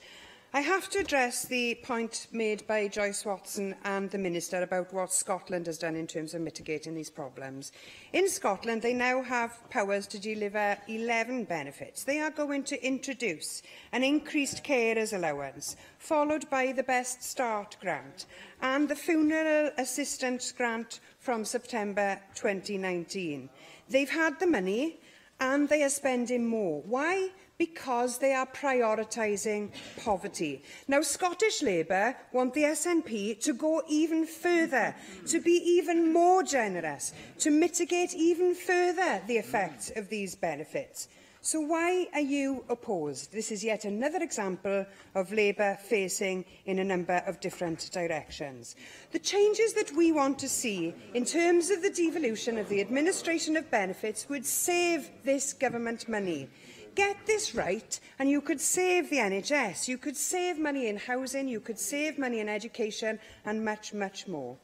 I have to address the point made by Joyce Watson and the Minister about what Scotland has done in terms of mitigating these problems. In Scotland, they now have powers to deliver 11 benefits. They are going to introduce an increased carers allowance, followed by the Best Start grant and the Funeral Assistance grant from September 2019. They've had the money and they are spending more. Why? Because they are prioritising poverty. Now, Scottish Labour want the SNP to go even further, to be even more generous, to mitigate even further the effects of these benefits. So why are you opposed? This is yet another example of Labour facing in a number of different directions. The changes that we want to see in terms of the devolution of the administration of benefits would save this government money. Get this right and you could save the NHS, you could save money in housing, you could save money in education and much, much more.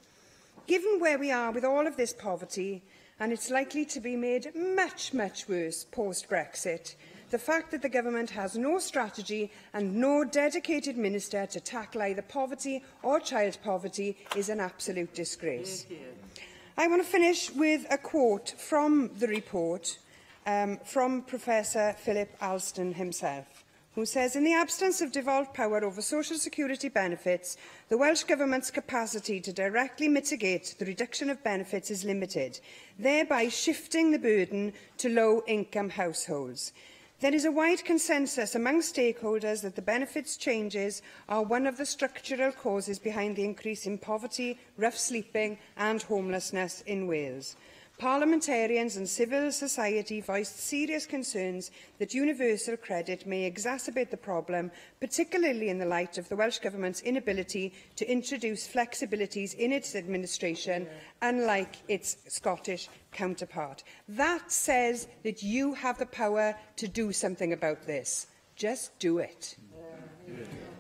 Given where we are with all of this poverty, and it's likely to be made much, much worse post-Brexit, the fact that the government has no strategy and no dedicated minister to tackle either poverty or child poverty is an absolute disgrace. I want to finish with a quote from the report from Professor Philip Alston himself, who says, "In the absence of devolved power over social security benefits, the Welsh Government's capacity to directly mitigate the reduction of benefits is limited, thereby shifting the burden to low-income households. There is a wide consensus among stakeholders that the benefits changes are one of the structural causes behind the increase in poverty, rough sleeping and homelessness in Wales. Parliamentarians and civil society voiced serious concerns that universal credit may exacerbate the problem, particularly in the light of the Welsh Government's inability to introduce flexibilities in its administration, unlike its Scottish counterpart." That says that you have the power to do something about this. Just do it.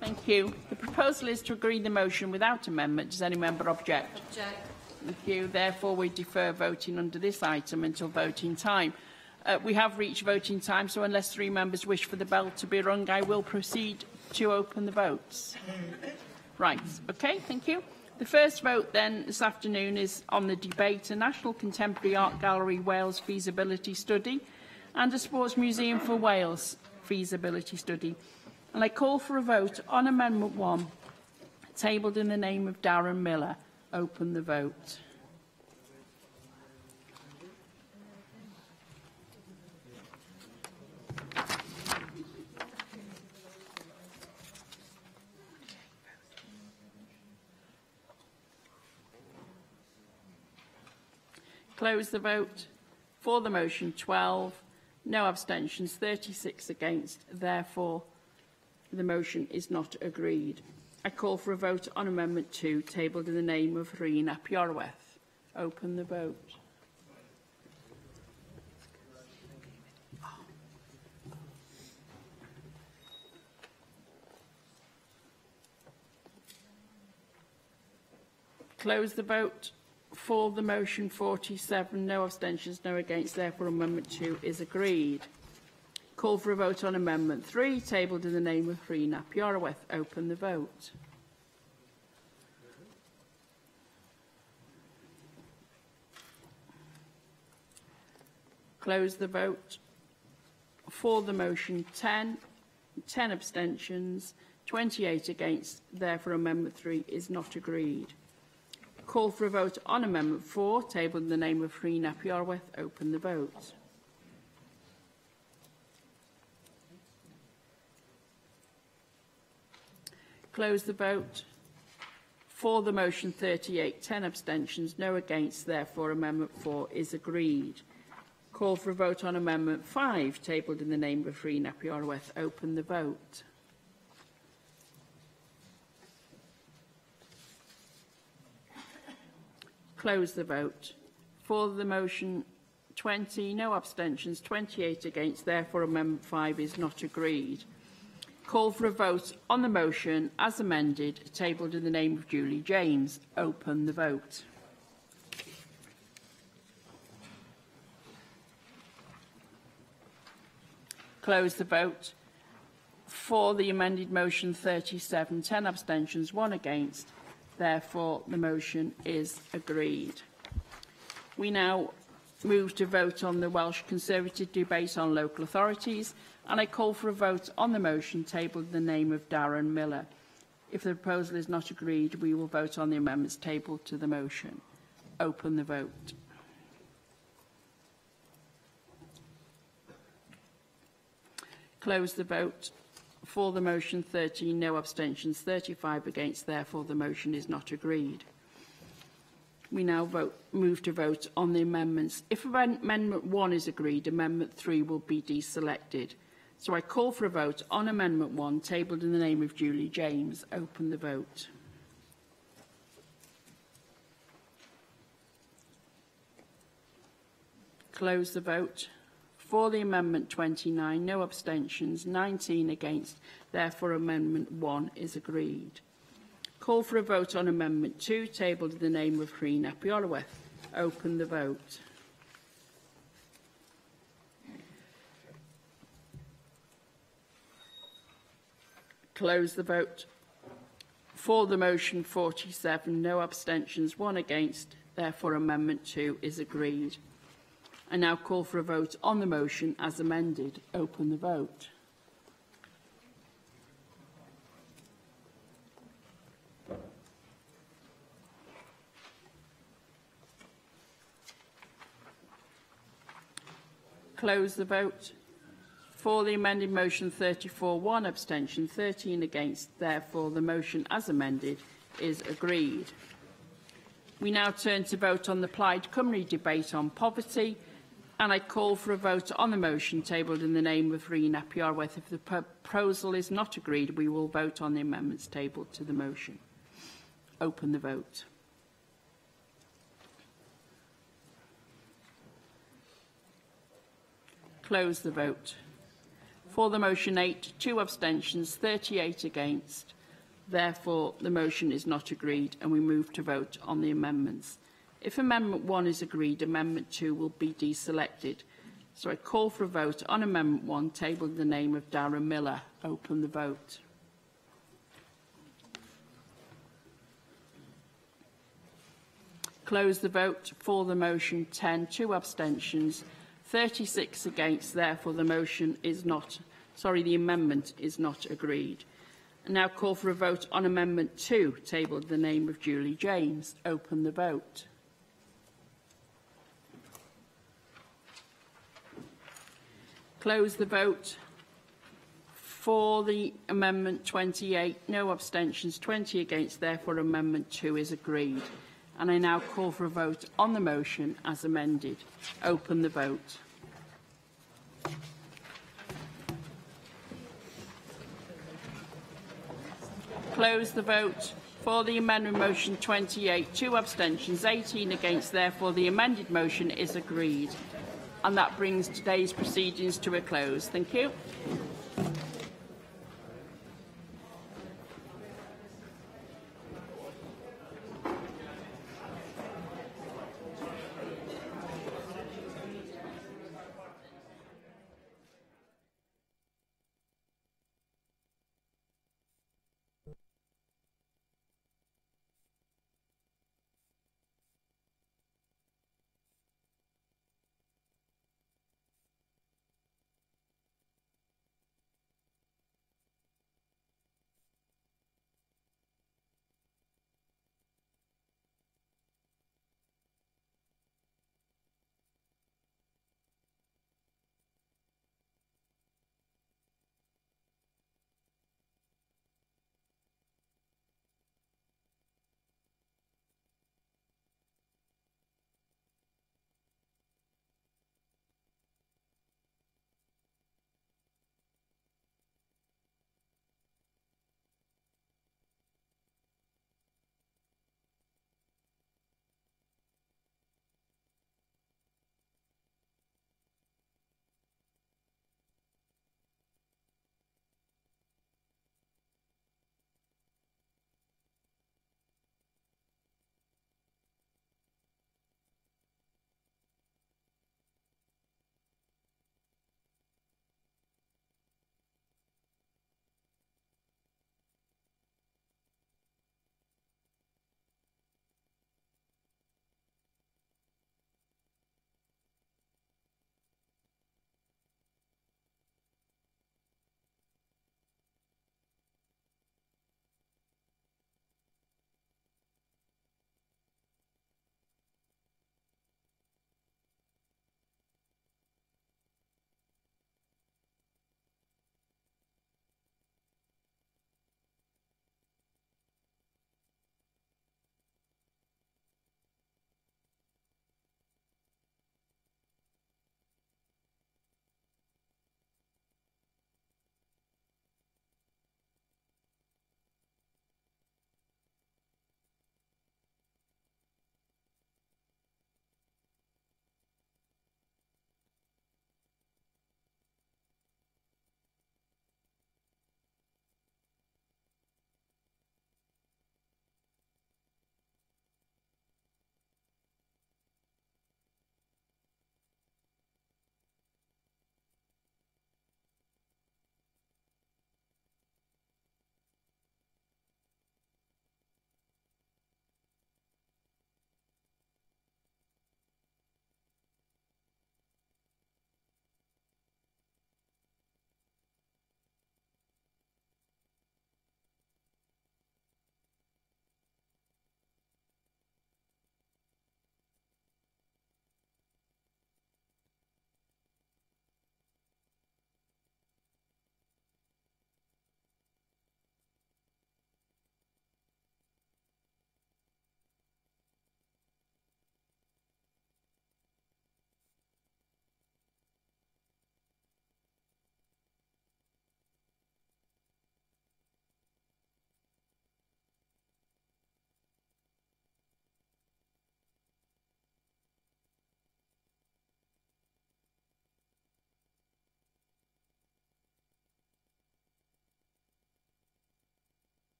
Thank you. The proposal is to agree the motion without amendment. Does any member object? Object. Thank you. Therefore, we defer voting under this item until voting time. We have reached voting time, so unless 3 members wish for the bell to be rung, I will proceed to open the votes. Right. Okay, thank you. The first vote then this afternoon is on the debate, a National Contemporary Art Gallery Wales feasibility study and a Sports Museum for Wales feasibility study. And I call for a vote on Amendment 1, tabled in the name of Darren Miller. Open the vote. Close the vote. For the motion, 12. No abstentions, 36 against. Therefore, the motion is not agreed. I call for a vote on Amendment 2, tabled in the name of Rhun ap Iorwerth. Open the vote. Close the vote. For the motion, 47. No abstentions, no against. Therefore, Amendment 2 is agreed. Call for a vote on Amendment 3, tabled in the name of Rhun ap Iorwerth. Open the vote. Close the vote. For the motion, 10. 10 abstentions, 28 against. Therefore, Amendment 3 is not agreed. Call for a vote on Amendment 4, tabled in the name of Rhun ap Iorwerth. Open the vote. Close the vote. For the motion, 38, 10 abstentions, no against. Therefore, Amendment 4 is agreed. Call for a vote on Amendment 5, tabled in the name of Rhun ap Iorwerth. Open the vote. Close the vote. For the motion, 20, no abstentions, 28 against. Therefore, Amendment 5 is not agreed. Call for a vote on the motion as amended, tabled in the name of Julie James. Open the vote. Close the vote. For the amended motion, 37, 10 abstentions, 1 against. Therefore, the motion is agreed. We now move to vote on the Welsh Conservative debate on local authorities, and I call for a vote on the motion tabled in the name of Darren Miller. If the proposal is not agreed, we will vote on the amendments tabled to the motion. Open the vote. Close the vote. For the motion, 13, no abstentions, 35 against. Therefore, the motion is not agreed. We now move to vote on the amendments. If Amendment 1 is agreed, Amendment 3 will be deselected. So I call for a vote on Amendment 1, tabled in the name of Julie James. Open the vote. Close the vote. For the Amendment 29, no abstentions, 19 against. Therefore, Amendment 1 is agreed. Call for a vote on Amendment 2, tabled in the name of Rhun ap Iorwerth. Open the vote. Close the vote. For the motion, 47, no abstentions, 1 against. Therefore, Amendment 2 is agreed. I now call for a vote on the motion as amended. Open the vote. Close the vote. For the amended motion, 34, 1 abstention, 13 against. Therefore, the motion as amended is agreed. We now turn to vote on the Plaid Cymru debate on poverty, and I call for a vote on the motion tabled in the name of Rhun ap Iorwerth. If the proposal is not agreed, we will vote on the amendments tabled to the motion. Open the vote. Close the vote. For the motion, 8, 2 abstentions, 38 against. Therefore, the motion is not agreed, and we move to vote on the amendments. If Amendment 1 is agreed, Amendment 2 will be deselected. So I call for a vote on Amendment 1, tabled in the name of Darren Miller. Open the vote. Close the vote. For the motion, 10, 2 abstentions, 36 against. Therefore, the motion is not, the amendment is not agreed. I now call for a vote on Amendment 2, tabled in the name of Julie James. Open the vote. Close the vote. For the amendment, 28, no abstentions, 20 against. Therefore, Amendment 2 is agreed. And I now call for a vote on the motion as amended. Open the vote. Close the vote. For the amendment motion 28, 2 abstentions, 18 against. Therefore, the amended motion is agreed. And that brings today's proceedings to a close. Thank you.